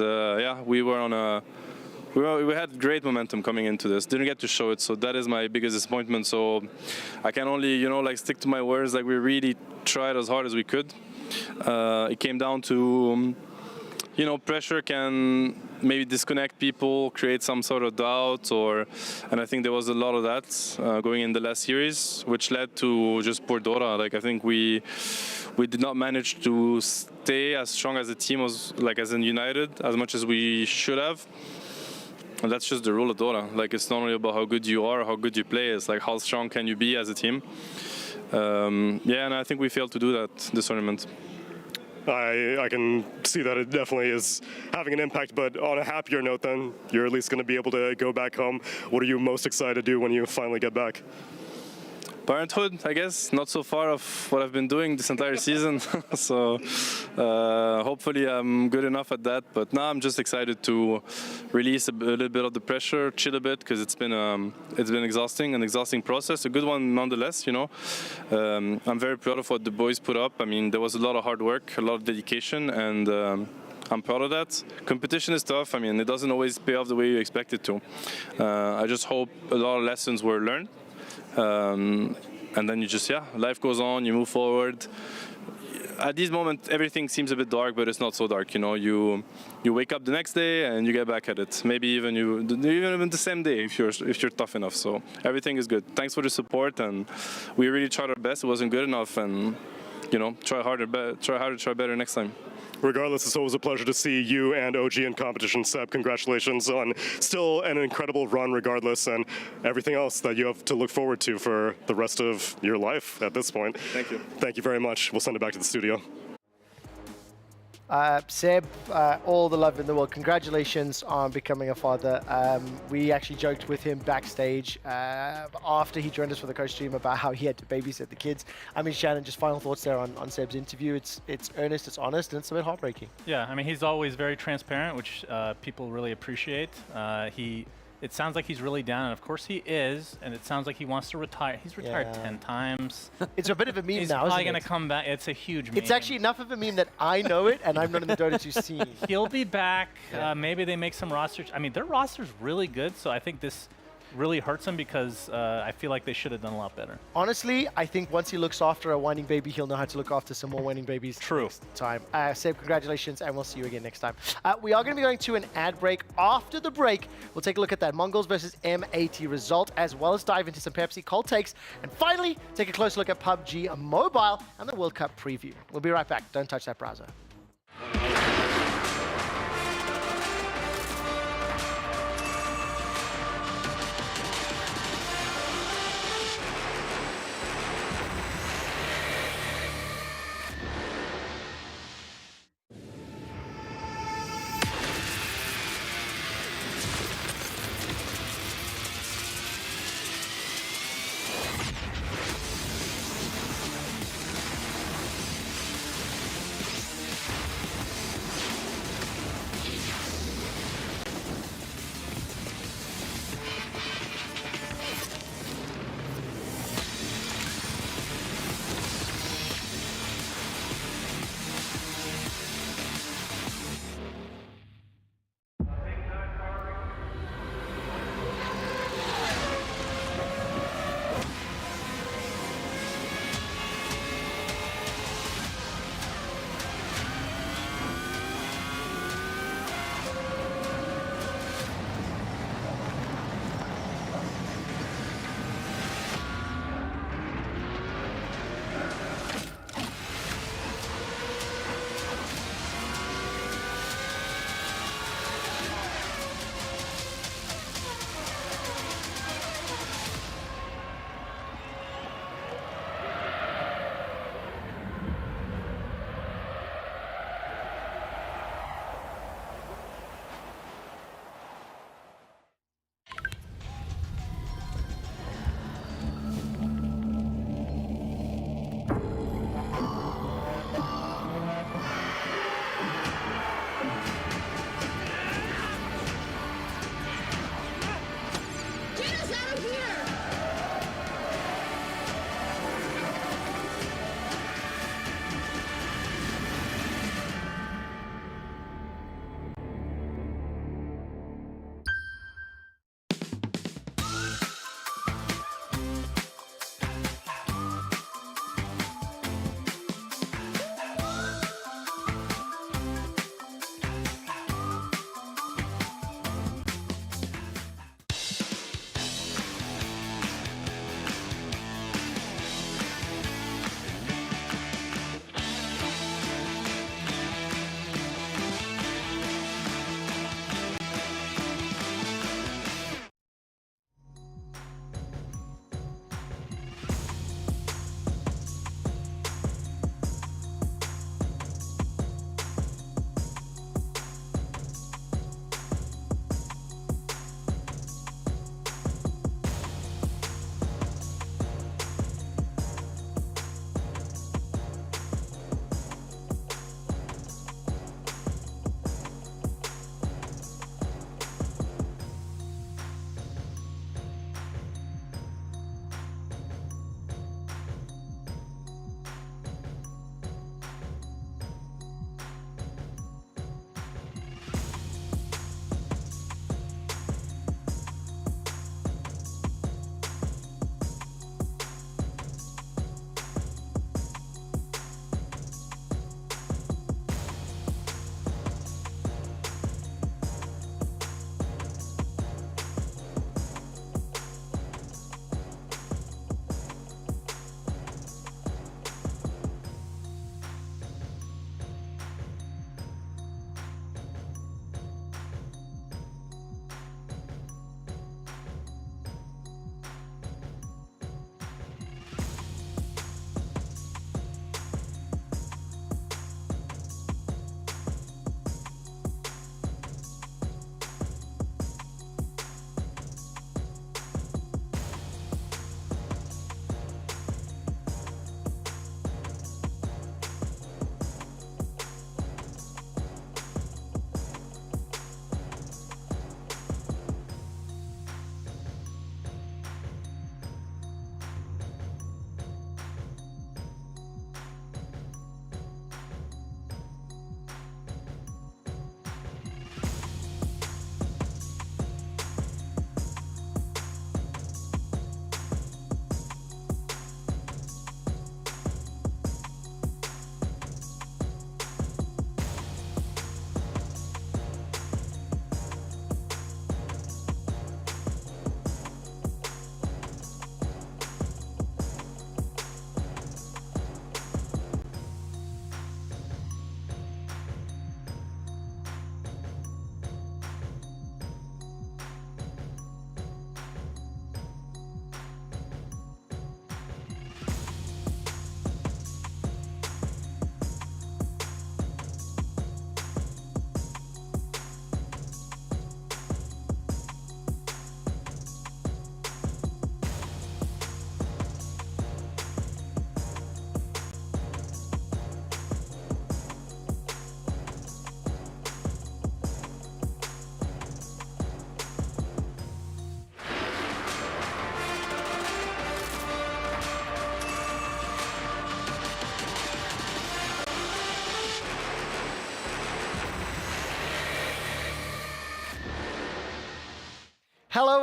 Speaker 4: we had great momentum coming into this. Didn't get to show it, so that is my biggest disappointment. So I can only stick to my words. We really tried as hard as we could. It came down to pressure can maybe disconnect people, create some sort of doubt, and I think there was a lot of that going in the last series, which led to just poor Dota. I think we did not manage to stay as strong as a team, as in united, as much as we should have. And that's just the rule of Dota. It's not only about how good you are or how good you play, it's how strong can you be as a team. And I think we failed to do that this tournament.
Speaker 17: I can see that it definitely is having an impact, but on a happier note then, you're at least going to be able to go back home. What are you most excited to do when you finally get back?
Speaker 4: Parenthood, I guess. Not so far of what I've been doing this entire season. So hopefully I'm good enough at that. But now I'm just excited to release a little bit of the pressure, chill a bit, because it's been an exhausting process. A good one nonetheless, I'm very proud of what the boys put up. There was a lot of hard work, a lot of dedication, and I'm proud of that. Competition is tough. It doesn't always pay off the way you expect it to. I just hope a lot of lessons were learned. And then life goes on, you move forward. At this moment, everything seems a bit dark, but it's not so dark. You wake up the next day and you get back at it. Maybe even the same day if you're tough enough. So everything is good. Thanks for the support, and we really tried our best. It wasn't good enough, and try harder, try better next time.
Speaker 17: Regardless, it's always a pleasure to see you and OG in competition. Seb, congratulations on still an incredible run regardless, and everything else that you have to look forward to for the rest of your life at this point.
Speaker 4: Thank you.
Speaker 17: Thank you very much. We'll send it back to the studio.
Speaker 5: Seb, all the love in the world. Congratulations on becoming a father. We actually joked with him backstage after he joined us for the coach stream about how he had to babysit the kids. Shannon, just final thoughts there on Seb's interview. It's earnest, it's honest, and it's a bit heartbreaking.
Speaker 6: Yeah, he's always very transparent, which people really appreciate. It sounds like he's really down, and of course he is, and it sounds like he wants to retire. He's retired 10 times.
Speaker 5: It's a bit of a meme
Speaker 6: he's
Speaker 5: now, isn't it?
Speaker 6: He's probably going to come back. It's a huge meme.
Speaker 5: It's actually enough of a meme that I know it, and I'm not in the Dota 2 scene.
Speaker 6: He'll be back. Maybe they make some rosters. Their roster's really good, so I think this really hurts him because I feel like they should have done a lot better.
Speaker 5: Honestly, I think once he looks after a whining baby, he'll know how to look after some more whining babies next time. Seb, congratulations, and we'll see you again next time. We are going to be going to an ad break. After the break, we'll take a look at that Mongols versus M80 result, as well as dive into some Pepsi cold takes, and finally, take a closer look at PUBG Mobile and the World Cup preview. We'll be right back. Don't touch that browser.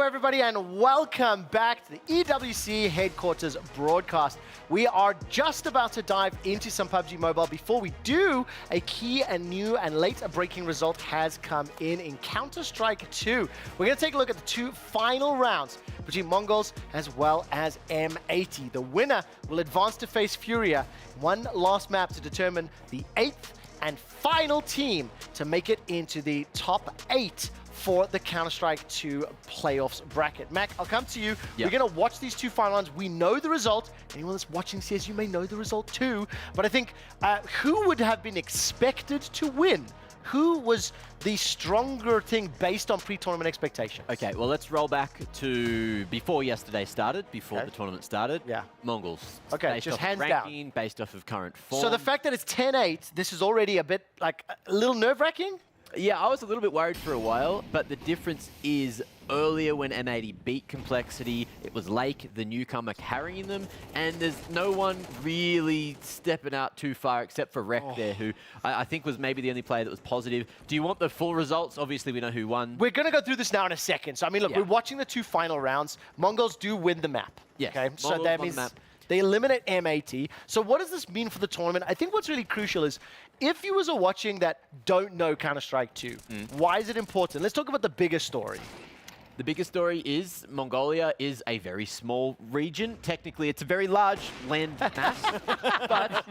Speaker 5: Hello, everybody, and welcome back to the EWC headquarters broadcast. We are just about to dive into some PUBG Mobile. Before we do, a key and new and late breaking result has come in Counter-Strike 2. We're going to take a look at the two final rounds between Mongols as well as M80. The winner will advance to face Furia. One last map to determine the 8th and final team to make it into the top 8 for the Counter-Strike 2 playoffs bracket. Mac, I'll come to you.
Speaker 3: Yeah.
Speaker 5: We're going to watch these two final rounds. We know the result. Anyone that's watching says you may know the result too. But I think who would have been expected to win? Who was the stronger thing based on pre-tournament expectations?
Speaker 3: Okay, well, let's roll back to before yesterday started, before the tournament started.
Speaker 5: Yeah.
Speaker 3: Mongols.
Speaker 5: Okay,
Speaker 3: based
Speaker 5: just
Speaker 3: off
Speaker 5: hands
Speaker 3: ranking, based off of current form.
Speaker 5: So the fact that it's 10-8, this is already a bit, like, a little nerve-wracking?
Speaker 3: Yeah, I was a little bit worried for a while, but the difference is earlier when M80 beat Complexity, it was Lake, the newcomer, carrying them, and there's no one really stepping out too far except for Rek there, who I think was maybe the only player that was positive. Do you want the full results? Obviously, we know who won.
Speaker 5: We're going to go through this now in a second. So, I mean, look, we're watching the two final rounds. Mongols do win the map.
Speaker 3: Yes,
Speaker 5: Okay, so
Speaker 3: Mongols
Speaker 5: that
Speaker 3: won
Speaker 5: means
Speaker 3: the map.
Speaker 5: they eliminate M80. So what does this mean for the tournament? I think what's really crucial is if viewers are watching that don't know Counter-Strike 2, why is it important? Let's talk about the bigger story.
Speaker 3: The biggest story is Mongolia is a very small region. Technically, it's a very large land mass, but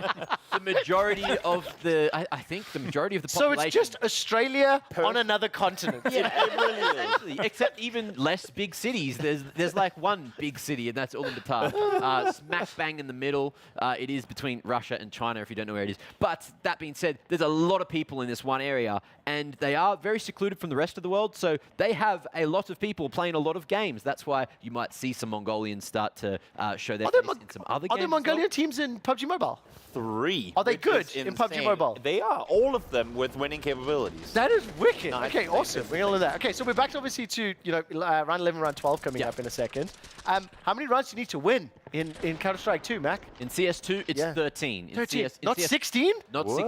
Speaker 3: the majority of the, I think the majority of the
Speaker 5: So
Speaker 3: population...
Speaker 5: it's just Australia on another continent.
Speaker 3: Yeah, it really is. Essentially, except even less big cities. There's like one big city, and that's Ulaanbaatar. Smack bang in the middle. It is between Russia and China, if you don't know where it is. But that being said, there's a lot of people in this one area, and they are very secluded from the rest of the world, so they have a lot of people playing a lot of games. That's why you might see some Mongolians start to show their face in some other games.
Speaker 5: Are there Mongolian teams in PUBG Mobile?
Speaker 8: 3.
Speaker 5: Are they
Speaker 8: which
Speaker 5: good
Speaker 8: is
Speaker 5: in PUBG
Speaker 8: insane.
Speaker 5: Mobile?
Speaker 8: They are, all of them with winning capabilities.
Speaker 5: That is wicked.
Speaker 8: Nice.
Speaker 5: Okay, awesome. We're gonna learn that. Okay, so we're back to obviously to round 11, round 12 coming up in a second. How many rounds do you need to win in Counter-Strike 2, Mac?
Speaker 3: In CS2, it's 13. In
Speaker 5: 13.
Speaker 3: CS, in
Speaker 5: Not
Speaker 3: CS
Speaker 5: 16?
Speaker 3: Not 16.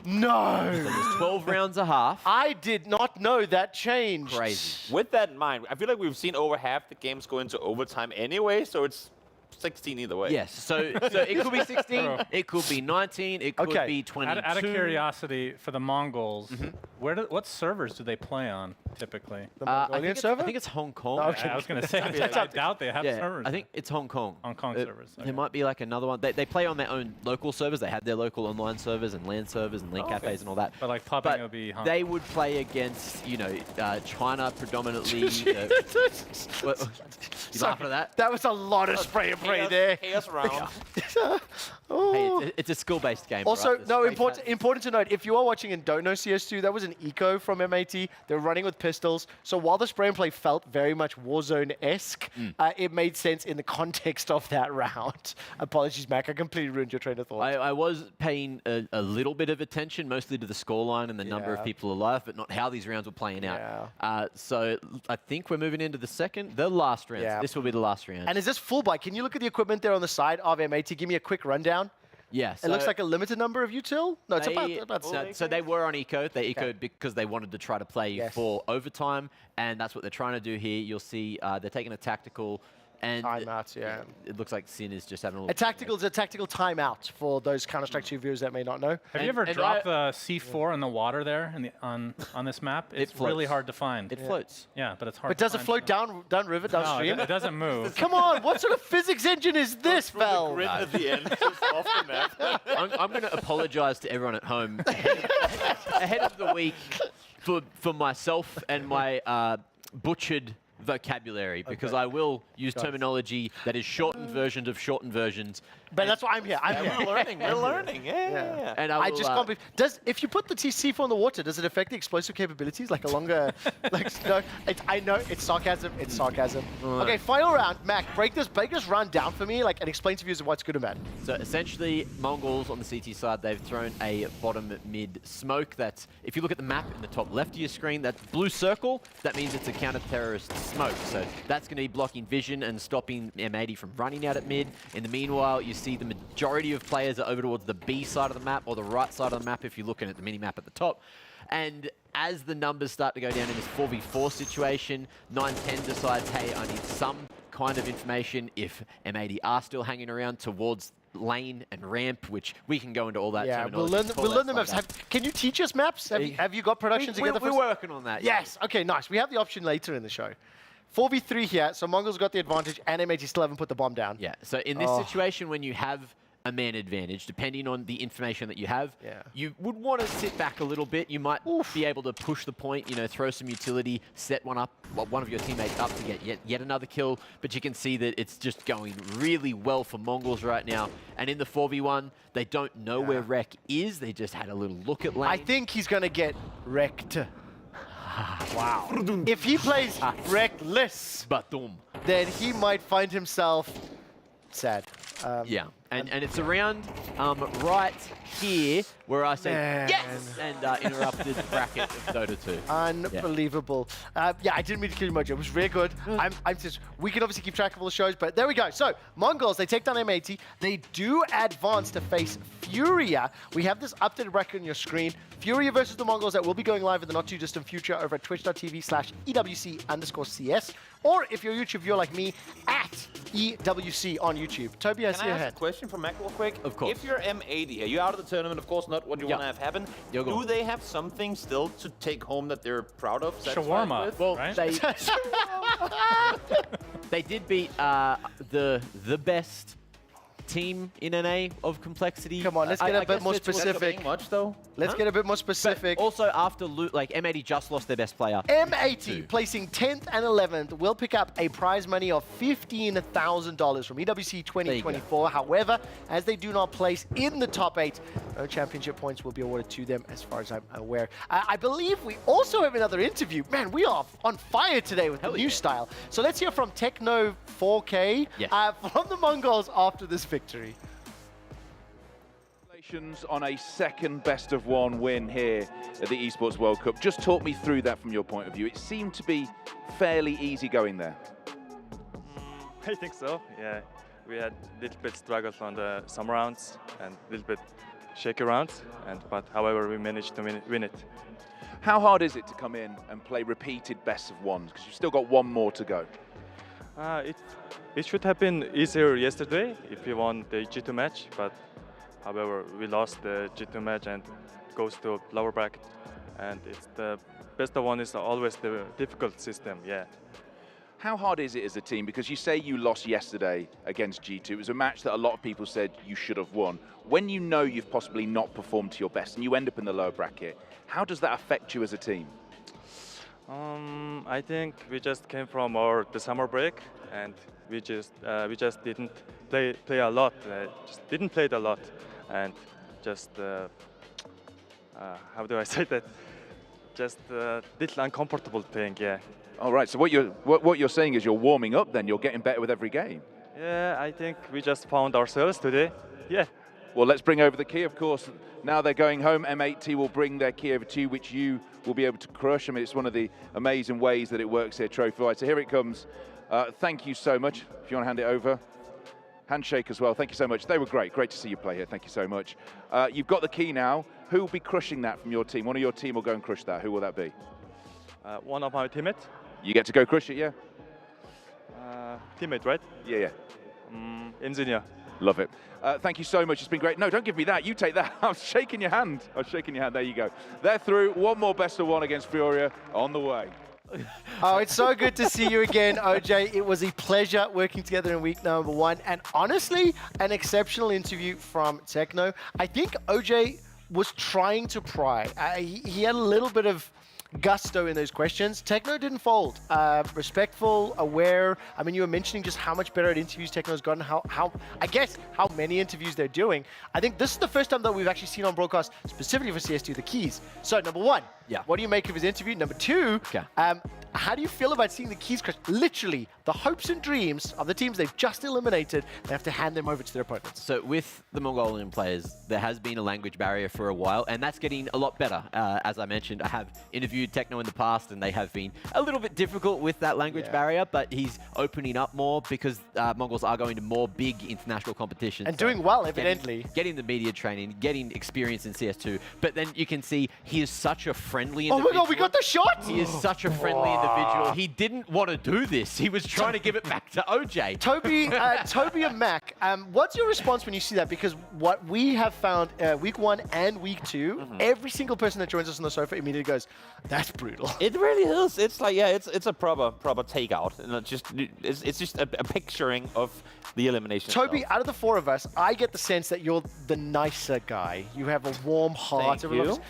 Speaker 5: No.
Speaker 3: So there's 12 rounds a half.
Speaker 5: I did not know that changed.
Speaker 3: Crazy.
Speaker 8: With that in mind, I feel like we've seen over half the games go into overtime anyway, so it's 16 either way.
Speaker 3: Yes, so it could be 16, it could be 19, it could be 22.
Speaker 6: Out of curiosity, for the Mongols, what servers do they play on typically?
Speaker 5: The Mongolian server?
Speaker 3: I think it's Hong Kong.
Speaker 6: I was going to say, I doubt they have servers.
Speaker 3: I think it's Hong Kong.
Speaker 6: Hong Kong servers.
Speaker 3: There might be like another one. They play on their own local servers. They have their local online servers and LAN servers and link cafes and all that.
Speaker 6: But like popping would be Hong
Speaker 3: they
Speaker 6: Kong.
Speaker 3: would play against, China predominantly. You laughing at that?
Speaker 5: That was a lot of spray and pray there.
Speaker 8: Chaos round.
Speaker 3: Hey, it's a skill-based game.
Speaker 5: Also,
Speaker 3: right?
Speaker 5: no, important to note, if you are watching and don't know CS2, that was an eco from M80. They're running with pistols. So while the spray and play felt very much Warzone-esque, it made sense in the context of that round. Apologies, Mac. I completely ruined your train of thought.
Speaker 3: I was paying a little bit of attention, mostly to the scoreline and the number of people alive, but not how these rounds were playing out. So I think we're moving into the last round.
Speaker 5: Yeah.
Speaker 3: This will be the last round.
Speaker 5: And is this full buy? Can you look at the equipment there on the side of M80? Give me a quick rundown.
Speaker 3: Yeah,
Speaker 5: It looks like a limited number of util? No, it's about
Speaker 3: so they were on eco. They ecoed because they wanted to try to play for overtime, and that's what they're trying to do here. You'll see they're taking a tactical. And
Speaker 5: timeout,
Speaker 3: it looks like Sin is just having a
Speaker 5: A
Speaker 3: little...
Speaker 5: tactical is a tactical timeout for those Counter-Strike 2 viewers that may not know.
Speaker 6: Have you ever dropped the C4 in the water there on this map? It's really hard to find.
Speaker 3: It floats.
Speaker 6: Yeah, but it's hard.
Speaker 5: But does it float downriver, downstream?
Speaker 6: No, it doesn't move.
Speaker 5: Come on, what sort of physics engine is this, Val?
Speaker 8: Grid at the end, just off the map.
Speaker 3: I'm going to apologize to everyone at home ahead of the week for myself and my butchered vocabulary, because I will use terminology that is shortened versions of shortened versions.
Speaker 5: But that's why I'm here.
Speaker 8: We're learning. We're learning. Yeah.
Speaker 3: And
Speaker 5: I just can't believe. If you put the C4 in the water, does it affect the explosive capabilities? Like a longer, no. I know it's sarcasm. It's sarcasm. Okay, final round. Mac, break this run down for me, and explain to viewers what's good and bad.
Speaker 3: So essentially, Mongols on the CT side, they've thrown a bottom mid smoke. That's, if you look at the map in the top left of your screen, that blue circle, that means it's a counter-terrorist
Speaker 11: smoke. So that's going to be blocking vision and stopping M80 from running out at mid. In the meanwhile, you see the majority of players are over towards the B side of the map or the right side of the map if you're looking at the mini-map at the top. And as the numbers start to go down in this 4v4 situation, 910 decides, hey, I need some kind of information if M80 are still hanging around towards lane and ramp, which we can go into all that.
Speaker 5: Yeah, we'll learn the maps. Can you teach us maps? Have you got production together?
Speaker 11: We're working on that.
Speaker 5: Yes. Okay, nice. We have the option later in the show. 4v3 here, so Mongols got the advantage, and M80 still haven't put the bomb down.
Speaker 11: Yeah, so in this situation, when you have a man advantage, depending on the information that you have, you would want to sit back a little bit. You might be able to push the point, you know, throw some utility, set one of your teammates up to get yet another kill, but you can see that it's just going really well for Mongols right now. And in the 4v1, they don't know where Rek is. They just had a little look at lane.
Speaker 5: I think he's going to get wrecked. Wow. If he plays reckless, then he might find himself sad.
Speaker 11: Yeah, and it's around right here where I said yes and interrupted the bracket of Dota 2.
Speaker 5: Unbelievable. Yeah, I didn't mean to kill you, Mojo. It was really good. I'm just, we can obviously keep track of all the shows, but there we go. So, Mongols, they take down M80. They do advance to face Furia. We have this updated bracket on your screen. Furia versus the Mongols that will be going live in the not-too-distant future over at twitch.tv/EWC_CS. Or if you're a YouTube viewer like me, at EWC on YouTube. Toby, I see your
Speaker 8: Can I ask
Speaker 5: hand.
Speaker 8: a question from Mac real quick?
Speaker 11: Of course.
Speaker 8: If you're M80, are you out of the tournament? Of course not what you want to have happen. Do they have something still to take home that they're proud of?
Speaker 6: Shawarma,
Speaker 8: with?
Speaker 11: Well,
Speaker 6: right?
Speaker 11: they did beat the best team in NA of complexity.
Speaker 5: Come on, let's get a bit more specific.
Speaker 8: Much though.
Speaker 5: Let's get a bit more specific.
Speaker 11: But also, after like M80 just lost their best player.
Speaker 5: M80 placing 10th and 11th will pick up a prize money of $15,000 from EWC 2024. However, as they do not place in the top 8, no championship points will be awarded to them, as far as I'm aware. I believe we also have another interview. Man, we are on fire today with the new style. So let's hear from Techno 4K from the Mongols after this victory.
Speaker 7: Congratulations on a second best-of-1 win here at the Esports World Cup. Just talk me through that from your point of view. It seemed to be fairly easy going there.
Speaker 22: I think so, yeah. We had a little bit struggles on some rounds and a little bit shaky rounds, but however, we managed to win it.
Speaker 7: How hard is it to come in and play repeated best-of-1s? Because you've still got one more to go.
Speaker 22: It should have been easier yesterday if we won the G2 match, but however, we lost the G2 match and it goes to lower bracket. And it's the best-of-1 is always the difficult system, yeah.
Speaker 7: How hard is it as a team? Because you say you lost yesterday against G2. It was a match that a lot of people said you should have won. When you know you've possibly not performed to your best and you end up in the lower bracket, how does that affect you as a team?
Speaker 22: I think we just came from the summer break and we just didn't play a lot. Just didn't play it a lot, and just how do I say that? Just little uncomfortable thing, yeah.
Speaker 7: All right. So what you're saying is you're warming up. Then you're getting better with every game.
Speaker 22: Yeah, I think we just found ourselves today. Yeah.
Speaker 7: Well, let's bring over the key, of course. Now they're going home. M80 will bring their key over to you, which you will be able to crush. I mean, it's one of the amazing ways that it works here, Trophy-wise. So here it comes. Thank you so much. If you want to hand it over. Handshake as well. Thank you so much. They were great. Great to see you play here. Thank you so much. You've got the key now. Who will be crushing that from your team? One of your team will go and crush that. Who will that be?
Speaker 22: One of my teammates.
Speaker 7: You get to go crush it, yeah?
Speaker 22: Teammate, right?
Speaker 7: Yeah.
Speaker 22: Engineer.
Speaker 7: Love it. Thank you so much. It's been great. No, don't give me that. You take that. I was shaking your hand. There you go. They're through. One more best-of-1 against Furia on the way.
Speaker 5: Oh, it's so good to see you again, OJ. It was a pleasure working together in week number 1. And honestly, an exceptional interview from Techno. I think OJ was trying to pry. He had a little bit of gusto in those questions. Techno didn't fold. Respectful, aware. I mean, you were mentioning just how much better at interviews Techno's gotten, how many interviews they're doing. I think this is the first time that we've actually seen on broadcast, specifically for CS2, the keys. So, number 1,
Speaker 11: Yeah.
Speaker 5: What do you make of his interview? Number 2, how do you feel about seeing the keys crash? Literally, the hopes and dreams of the teams they've just eliminated, they have to hand them over to their opponents.
Speaker 11: So with the Mongolian players, there has been a language barrier for a while, and that's getting a lot better. As I mentioned, I have interviewed Techno in the past, and they have been a little bit difficult with that language barrier, but he's opening up more because Mongols are going to more big international competitions.
Speaker 5: And doing well, evidently.
Speaker 11: Getting the media training, getting experience in CS2, but then you can see he is such a friendly
Speaker 5: Oh
Speaker 11: individual.
Speaker 5: my god, we got the shot!
Speaker 11: He is such a friendly individual. He didn't want to do this. He was trying to give it back to OJ.
Speaker 5: Toby and Mac, what's your response when you see that? Because what we have found week 1 and week 2, every single person that joins us on the sofa immediately goes, that's brutal.
Speaker 8: It really is. It's like, yeah, it's a proper takeout. And it's just a picturing of the elimination.
Speaker 5: Toby, out of the 4 of us, I get the sense that you're the nicer guy. You have a warm heart.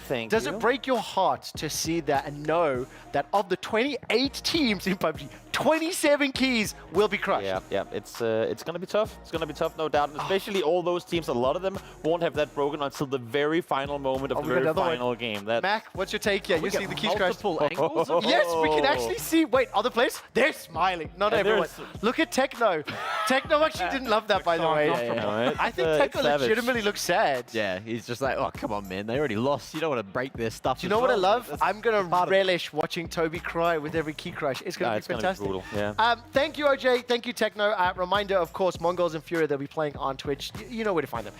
Speaker 8: Thank
Speaker 5: Does
Speaker 8: you.
Speaker 5: it break your heart to see that and know that of the 28 teams in PUBG, 27 keys will be crushed?
Speaker 8: Yeah. It's going to be tough. It's going to be tough, no doubt. And especially all those teams, a lot of them won't have that broken until the very final moment of the very final game.
Speaker 5: Mac, what's your take? Yeah, you see the keys crashed.
Speaker 11: Angles of
Speaker 5: Yes, we can actually see. Wait, other players? They're smiling. Not everyone. Look at Techno. Techno actually didn't love that, by the way. I think Techno legitimately looks sad.
Speaker 11: Yeah, he's just like, oh, come on, man. They already lost. You don't want to break their stuff.
Speaker 5: Do you know what I love? I'm going to relish watching Toby cry with every key crash. It's going to be fantastic.
Speaker 8: Gonna be brutal. Yeah.
Speaker 5: Thank you, OJ. Thank you, Techno. Reminder, of course, Mongols and Furia, they'll be playing on Twitch. You know where to find them.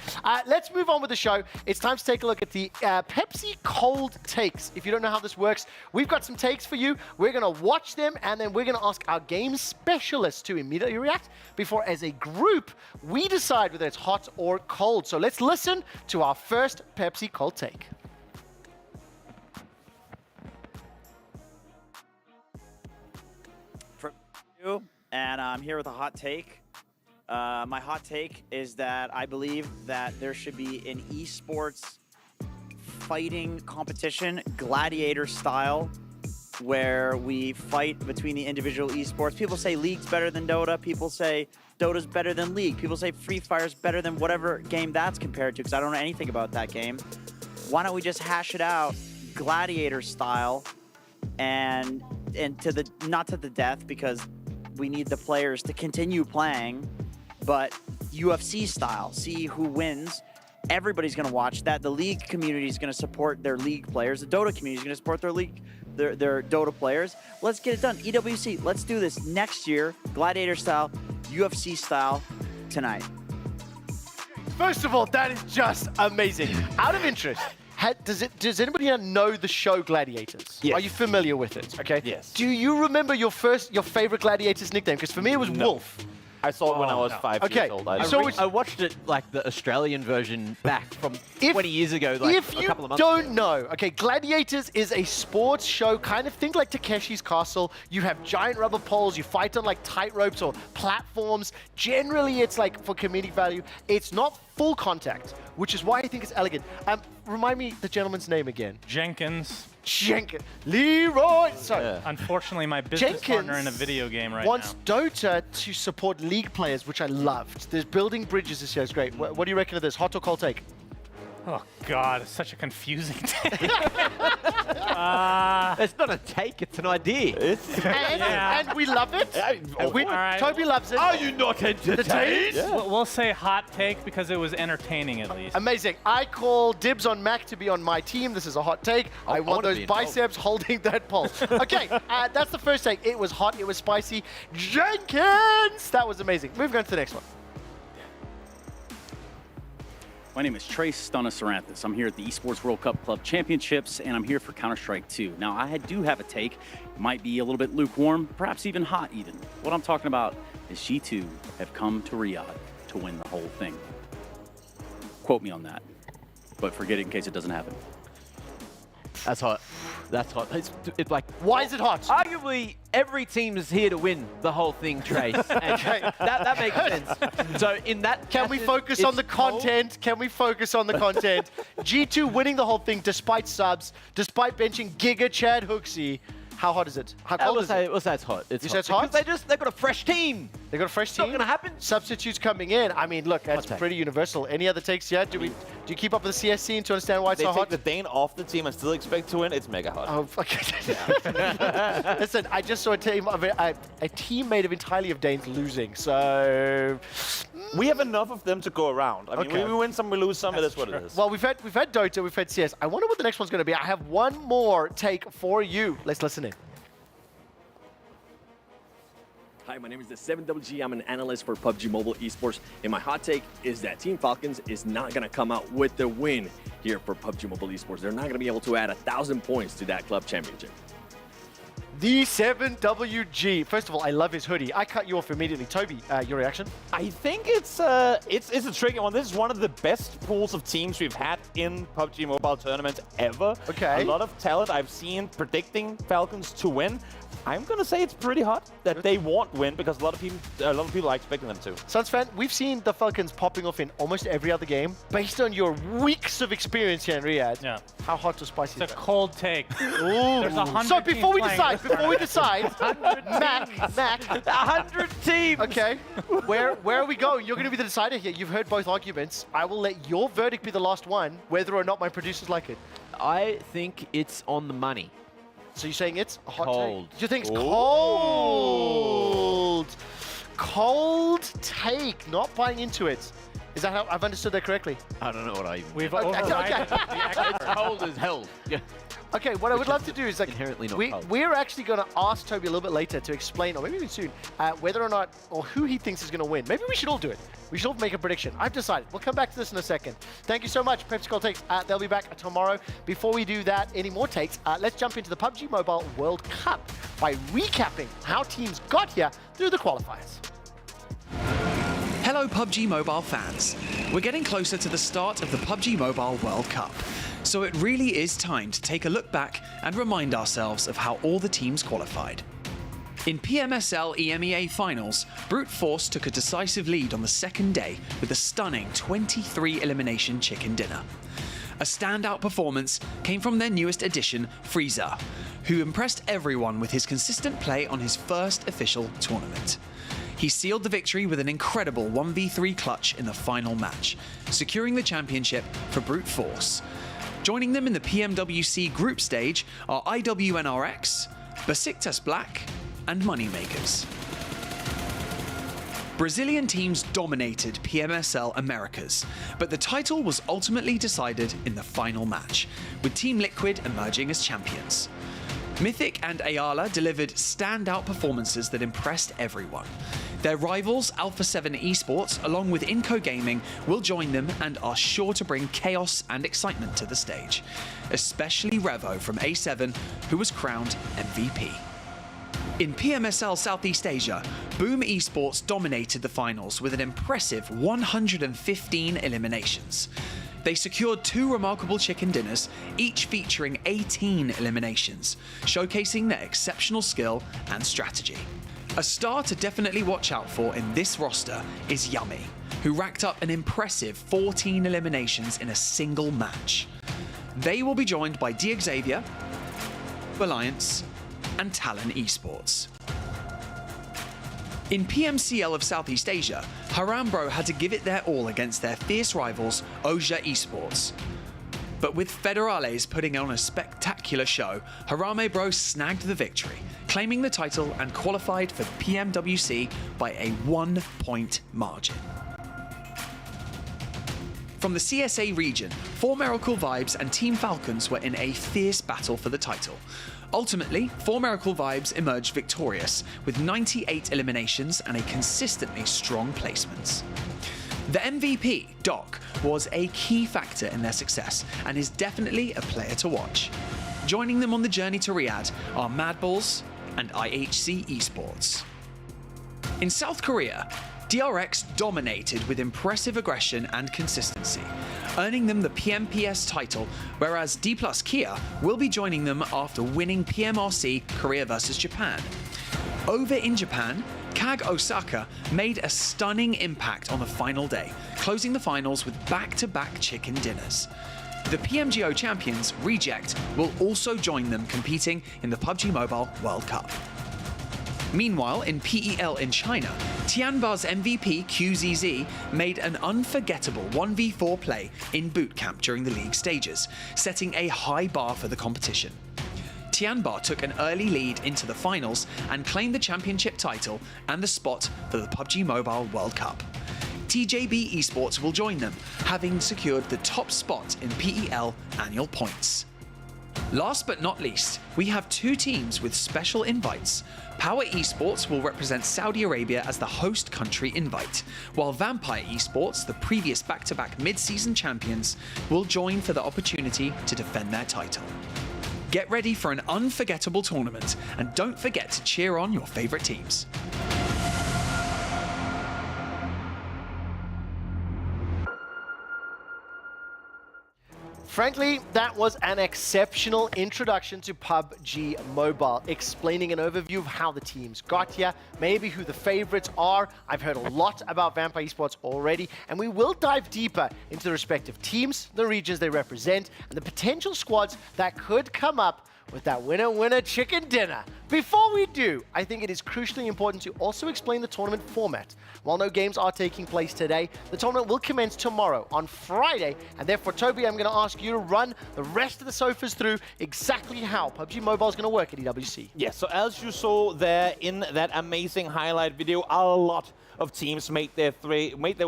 Speaker 5: Let's move on with the show. It's time to take a look at the Pepsi cold takes. If you don't know how this works, we've got some takes for you. We're going to watch them, and then we're going to ask our game specialists to immediately react before, as a group, we decide whether it's hot or cold. So let's listen to our first Pepsi cold take.
Speaker 9: And I'm here with a hot take. My hot take is that I believe that there should be an esports fighting competition, gladiator style, where we fight between the individual esports. People say League's better than Dota. People say Dota's better than League. People say Free Fire's better than whatever game that's compared to, because I don't know anything about that game. Why don't we just hash it out gladiator style, and not to the death, because we need the players to continue playing, but UFC style. See who wins. Everybody's going to watch that. The League community is going to support their League players. The Dota community is going to support their League, their Dota players. Let's get it done. EWC, let's do this next year. Gladiator style, UFC style, tonight.
Speaker 5: First of all, that is just amazing. Out of interest, does anybody here know the show Gladiators?
Speaker 9: Yes.
Speaker 5: Are you familiar with it? Okay.
Speaker 9: Yes.
Speaker 5: Do you remember your favorite Gladiators nickname? Because for me, it was Wolf.
Speaker 8: I saw it when I was 5 years old.
Speaker 11: I watched it like the Australian version back from 20 years ago, like
Speaker 5: if
Speaker 11: a
Speaker 5: you
Speaker 11: couple of months ago.
Speaker 5: don't know, okay, Gladiators is a sports show, kind of think like Takeshi's Castle. You have giant rubber poles, you fight on like tight ropes or platforms. Generally, it's like for comedic value. It's not full contact, which is why I think it's elegant. Remind me the gentleman's name again.
Speaker 6: Jenkins.
Speaker 5: Leroy. Sorry.
Speaker 6: Unfortunately, my business partner in a video game right
Speaker 5: wants
Speaker 6: now.
Speaker 5: Dota to support League players, which I loved. There's building bridges this year. It's great. What do you reckon of this? Hot or cold take?
Speaker 6: Oh, God. It's such a confusing take.
Speaker 11: It's not a take, it's an idea.
Speaker 5: And we love it. Toby loves it.
Speaker 11: Are you not entertained?
Speaker 6: We'll say hot take because it was entertaining at least.
Speaker 5: Amazing. I call dibs on Mac to be on my team. This is a hot take. I want those biceps holding that pole. Okay, that's the first take. It was hot. It was spicy. Jenkins! That was amazing. Moving on to the next one.
Speaker 10: My name is Trace Stunna-Saranthus. I'm here at the Esports World Cup Club Championships, and I'm here for Counter-Strike 2. Now, I do have a take. It might be a little bit lukewarm, perhaps even hot even. What I'm talking about is G2 have come to Riyadh to win the whole thing. Quote me on that, but forget it in case it doesn't happen.
Speaker 11: That's hot. That's hot. It's like,
Speaker 5: why is it hot?
Speaker 11: Arguably, every team is here to win the whole thing, Trace. And that makes sense. So in that,
Speaker 5: can we focus on the content? Can we focus on the content? G2 winning the whole thing despite subs, despite benching Giga Chad Hooksy. How hot is it? How cold is it?
Speaker 11: We'll say it's hot.
Speaker 5: You say it's hot?
Speaker 11: Because they've got a fresh team.
Speaker 5: They got a fresh team?
Speaker 11: It's not going to happen.
Speaker 5: Substitutes coming in. I mean, look, that's pretty universal. Any other takes yet? Do Do you keep up with the CS scene to understand why it's
Speaker 8: They
Speaker 5: so
Speaker 8: take
Speaker 5: hot?
Speaker 8: the Dane off the team and still expect to win. It's mega hot.
Speaker 5: Oh, fuck. Listen, I just saw a teammate of entirely of Danes losing, so...
Speaker 8: We have enough of them to go around. I mean, we win some, we lose some, it is what it is.
Speaker 5: Well, we've had Dota, we've had CS. I wonder what the next one's going to be. I have one more take for you. Let's listen in.
Speaker 14: Hi, my name is the 7WG. I'm an analyst for PUBG Mobile Esports, and my hot take is that Team Falcons is not going to come out with the win here for PUBG Mobile Esports. They're not going to be able to add 1,000 points to that club championship.
Speaker 5: The 7WG. First of all, I love his hoodie. I cut you off immediately. Toby, your reaction?
Speaker 8: I think it's a tricky one. This is one of the best pools of teams we've had in PUBG Mobile tournaments ever.
Speaker 5: Okay.
Speaker 8: A lot of talent I've seen predicting Falcons to win. I'm gonna say it's pretty hot that they won't win because a lot of people are expecting them to.
Speaker 5: Suns fan, we've seen the Falcons popping off in almost every other game. Based on your weeks of experience here in Riyadh, how hot or spicy is that?
Speaker 6: It's a cold take.
Speaker 5: There's 100 so before we decide, Mac,
Speaker 8: 100 teams.
Speaker 5: Okay, where are we going? You're going to be the decider here. You've heard both arguments. I will let your verdict be the last one, whether or not my producers like it.
Speaker 11: I think it's on the money.
Speaker 5: So you're saying it's a hot
Speaker 11: cold.
Speaker 5: take? You think it's cold? Cold take. Not buying into it. Is that how I've understood that correctly?
Speaker 11: I don't know what I even...
Speaker 6: We've
Speaker 11: It's cold as hell. Yeah.
Speaker 5: Okay, what I would love to do is, like,
Speaker 11: inherently not cold.
Speaker 5: we're actually going to ask Toby a little bit later to explain, or maybe even soon, whether or not, or who he thinks is going to win. Maybe we should all do it. We should all make a prediction. I've decided. We'll come back to this in a second. Thank you so much, Pepsi Cold Takes. They'll be back tomorrow. Before we do that, any more takes, let's jump into the PUBG Mobile World Cup by recapping how teams got here through the qualifiers.
Speaker 16: Hello PUBG Mobile fans. We're getting closer to the start of the PUBG Mobile World Cup. So it really is time to take a look back and remind ourselves of how all the teams qualified. In PMSL EMEA Finals, Brute Force took a decisive lead on the second day with a stunning 23 elimination chicken dinner. A standout performance came from their newest addition, Frieza, who impressed everyone with his consistent play on his first official tournament. He sealed the victory with an incredible 1v3 clutch in the final match, securing the championship for Brute Force. Joining them in the PMWC group stage are IWNRX, Besiktas Black, and Moneymakers. Brazilian teams dominated PMSL Americas, but the title was ultimately decided in the final match, with Team Liquid emerging as champions. Mythic and Ayala delivered standout performances that impressed everyone. Their rivals, Alpha 7 Esports, along with Inco Gaming, will join them and are sure to bring chaos and excitement to the stage, especially Revo from A7, who was crowned MVP. In PMSL Southeast Asia, Boom Esports dominated the finals with an impressive 115 eliminations. They secured 2 remarkable chicken dinners, each featuring 18 eliminations, showcasing their exceptional skill and strategy. A star to definitely watch out for in this roster is Yummy, who racked up an impressive 14 eliminations in a single match. They will be joined by DXavier, Alliance, and Talon Esports. In PMCL of Southeast Asia, Harambro had to give it their all against their fierce rivals, Oja Esports. But with Federales putting on a spectacular show, Harame Bro snagged the victory, claiming the title and qualified for PMWC by a 1-point margin. From the CSA region, 4 Miracle Vibes and Team Falcons were in a fierce battle for the title. Ultimately, 4 Miracle Vibes emerged victorious, with 98 eliminations and a consistently strong placements. The MVP, Doc, was a key factor in their success and is definitely a player to watch. Joining them on the journey to Riyadh are Madballs and IHC Esports. In South Korea, DRX dominated with impressive aggression and consistency, earning them the PMPS title, whereas D+ Kia will be joining them after winning PMRC Korea vs Japan. Over in Japan, KAG Osaka made a stunning impact on the final day, closing the finals with back-to-back chicken dinners. The PMGO champions, Reject, will also join them competing in the PUBG Mobile World Cup. Meanwhile, in PEL in China, Tianba's MVP QZZ made an unforgettable 1v4 play in boot camp during the league stages, setting a high bar for the competition. Tianba took an early lead into the finals and claimed the championship title and the spot for the PUBG Mobile World Cup. TJB Esports will join them, having secured the top spot in PEL annual points. Last but not least, we have two teams with special invites. Power Esports will represent Saudi Arabia as the host country invite, while Vampire Esports, the previous back-to-back mid-season champions, will join for the opportunity to defend their title. Get ready for an unforgettable tournament, and don't forget to cheer on your favorite teams.
Speaker 5: Frankly, that was an exceptional introduction to PUBG Mobile, explaining an overview of how the teams got here, maybe who the favorites are. I've heard a lot about Vampire Esports already, and we will dive deeper into the respective teams, the regions they represent, and the potential squads that could come up with that winner-winner chicken dinner. Before we do, I think it is crucially important to also explain the tournament format. While no games are taking place today, the tournament will commence tomorrow on Friday, and therefore, Toby, I'm going to ask you to run the rest of the sofas through exactly how PUBG Mobile is going to work at EWC.
Speaker 8: Yes, so as you saw there in that amazing highlight video, a lot of teams made their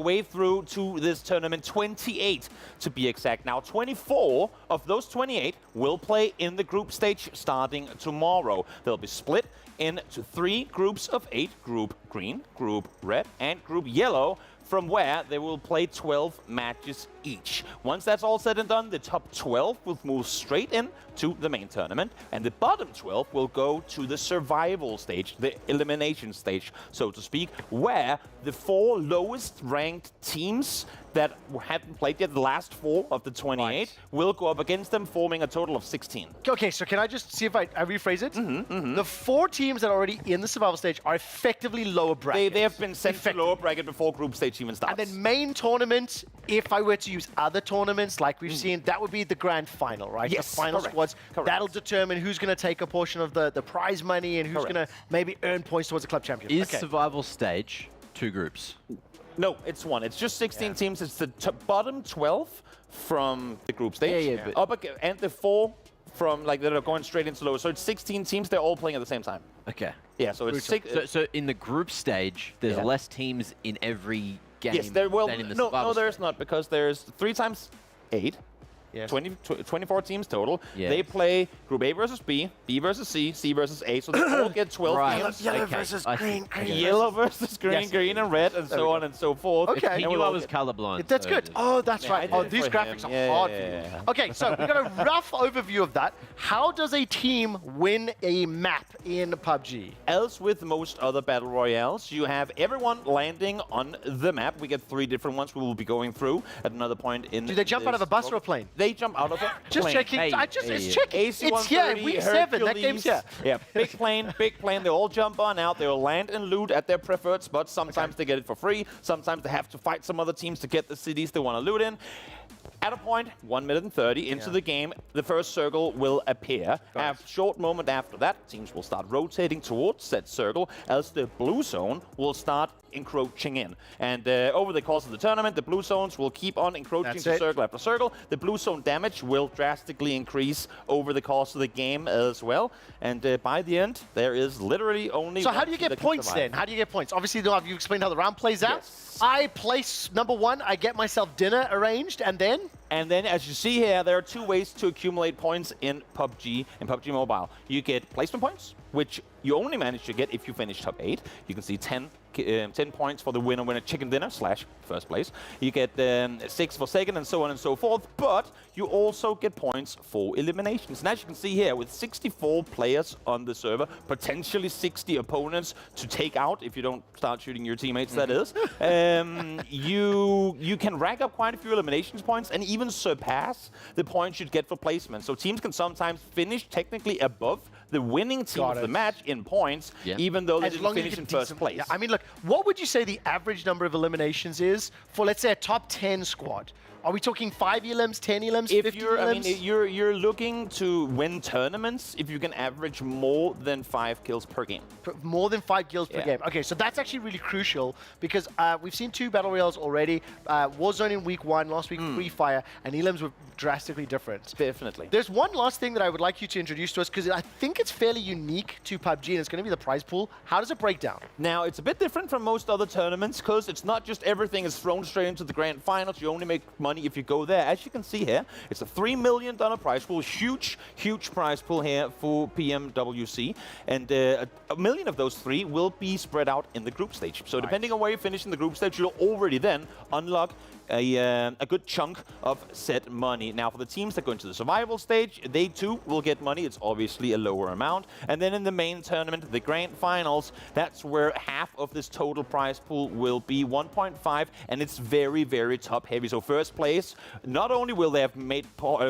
Speaker 8: way through to this tournament, 28 to be exact. Now, 24 of those 28 will play in the group stage starting tomorrow. They'll be split into 3 groups of 8, Group Green, Group Red, and Group Yellow, from where they will play 12 matches each. Once that's all said and done, the top 12 will move straight in to the main tournament, and the bottom 12 will go to the survival stage, the elimination stage, so to speak, where the 4 lowest ranked teams that haven't played yet, the last 4 of the 28, will go up against them, forming a total of 16.
Speaker 5: Okay, so can I just see if I rephrase it? The 4 teams that are already in the survival stage are effectively lower bracket.
Speaker 8: They have been sent to lower bracket before group stage even starts.
Speaker 5: And then main tournament, if I were to use other tournaments like we've seen, that would be the grand final, right?
Speaker 8: Yes,
Speaker 5: the final
Speaker 8: correct.
Speaker 5: squads.
Speaker 8: Correct.
Speaker 5: That'll determine who's going to take a portion of the prize money and who's going to maybe earn points towards the club champion.
Speaker 11: Is survival stage 2 groups?
Speaker 8: No, it's 1. It's just 16 teams. It's the bottom 12 from the group stage. And the 4 from that are going straight into lower. So it's 16 teams. They're all playing at the same time.
Speaker 11: Okay.
Speaker 8: Yeah. So it's 6.
Speaker 11: So in the group stage, there's less teams in every game.
Speaker 8: Yes. There will.
Speaker 11: than in the
Speaker 8: No,
Speaker 11: survival
Speaker 8: there's
Speaker 11: stage.
Speaker 8: not, because there's 3 times 8.
Speaker 5: Yes.
Speaker 8: 24 teams total.
Speaker 11: Yes.
Speaker 8: They play Group A versus B, B versus C, C versus A, so they all get 12 teams.
Speaker 5: Yellow versus green,
Speaker 8: Yellow versus green, green and red, and so on and so forth.
Speaker 5: Okay.
Speaker 11: He knew I was colorblind.
Speaker 5: That's
Speaker 11: so
Speaker 5: good. Oh, that's right. Oh, these graphics are hard for you. Okay, so we got a rough overview of that. How does a team win a map in PUBG?
Speaker 8: As with most other battle royales, you have everyone landing on the map. We get 3 different ones we will be going through at another point in.
Speaker 5: Do they jump out of a bus or a plane?
Speaker 8: They jump out of a
Speaker 5: Just
Speaker 8: plane.
Speaker 5: checking. It's checking. It's here.
Speaker 8: AC-130,
Speaker 5: Week 7. That
Speaker 8: Hercules.
Speaker 5: game's here.
Speaker 8: Yeah, big plane, big plane. They all jump on out. They will land and loot at their preferred spots. Sometimes they get it for free. Sometimes they have to fight some other teams to get the cities they want to loot in. At a point, 1 minute and 30 into the game, the first circle will appear. A short moment after that, teams will start rotating towards that circle as the blue zone will start encroaching in. And over the course of the tournament, the blue zones will keep on encroaching to circle after circle. The blue zone damage will drastically increase over the course of the game as well. And by the end, there is literally only
Speaker 5: So how do you get points then? How do you get points? Obviously, you explained how the round plays out. I place number 1, I get myself dinner arranged, and then?
Speaker 8: And then, as you see here, there are 2 ways to accumulate points in PUBG Mobile. You get placement points, which you only manage to get if you finish top 8. You can see 10 points for the winner chicken dinner / first place. You get 6 for second, and so on and so forth. But you also get points for eliminations. And as you can see here, with 64 players on the server, potentially 60 opponents to take out if you don't start shooting your teammates, that is, you can rack up quite a few eliminations points and even surpass the points you'd get for placement. So teams can sometimes finish technically above the winning team of the match in points, even though they didn't finish in first place.
Speaker 5: Yeah, I mean, look, what would you say the average number of eliminations is for, let's say, a top 10 squad? Are we talking 5 elims, 10 elims, 50 elims?
Speaker 8: I mean, you're looking to win tournaments if you can average more than 5 kills per game.
Speaker 5: More than 5 kills per game. Okay, so that's actually really crucial because we've seen 2 Battle Royales already. Warzone in week 1, last week Free Fire, and elims were drastically different.
Speaker 8: Definitely.
Speaker 5: There's one last thing that I would like you to introduce to us because I think it's fairly unique to PUBG and it's going to be the prize pool. How does it break down?
Speaker 8: Now, it's a bit different from most other tournaments because it's not just everything is thrown straight into the grand finals. You only make money if you go there. As you can see here, it's a $3 million prize pool. Huge prize pool here for PMWC. And $1 million of those 3 will be spread out in the group stage. So depending on where you finish in the group stage, you'll already then unlock a good chunk of said money. Now, for the teams that go into the survival stage, they too will get money. It's obviously a lower amount. And then in the main tournament, the grand finals, that's where half of this total prize pool will be 1.5, and it's very, very top heavy. So first place, not only will they have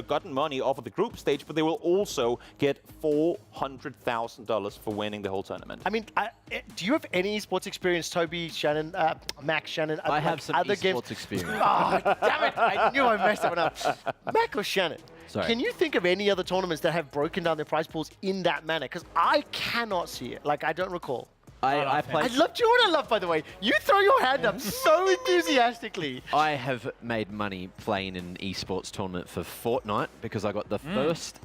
Speaker 8: gotten money off of the group stage, but they will also get $400,000 for winning the whole tournament.
Speaker 5: I mean, do you have any esports experience, Toby, Shannon, Max, Shannon?
Speaker 11: I have some
Speaker 5: other
Speaker 11: esports experience.
Speaker 5: Oh, damn it! I knew I messed that one up. Mac or Shannon, can you think of any other tournaments that have broken down their prize pools in that manner? Because I cannot see it. Like, I don't recall.
Speaker 11: I
Speaker 5: love you. What I love, by the way, you throw your hand up so enthusiastically.
Speaker 11: I have made money playing an esports tournament for Fortnite because I got the first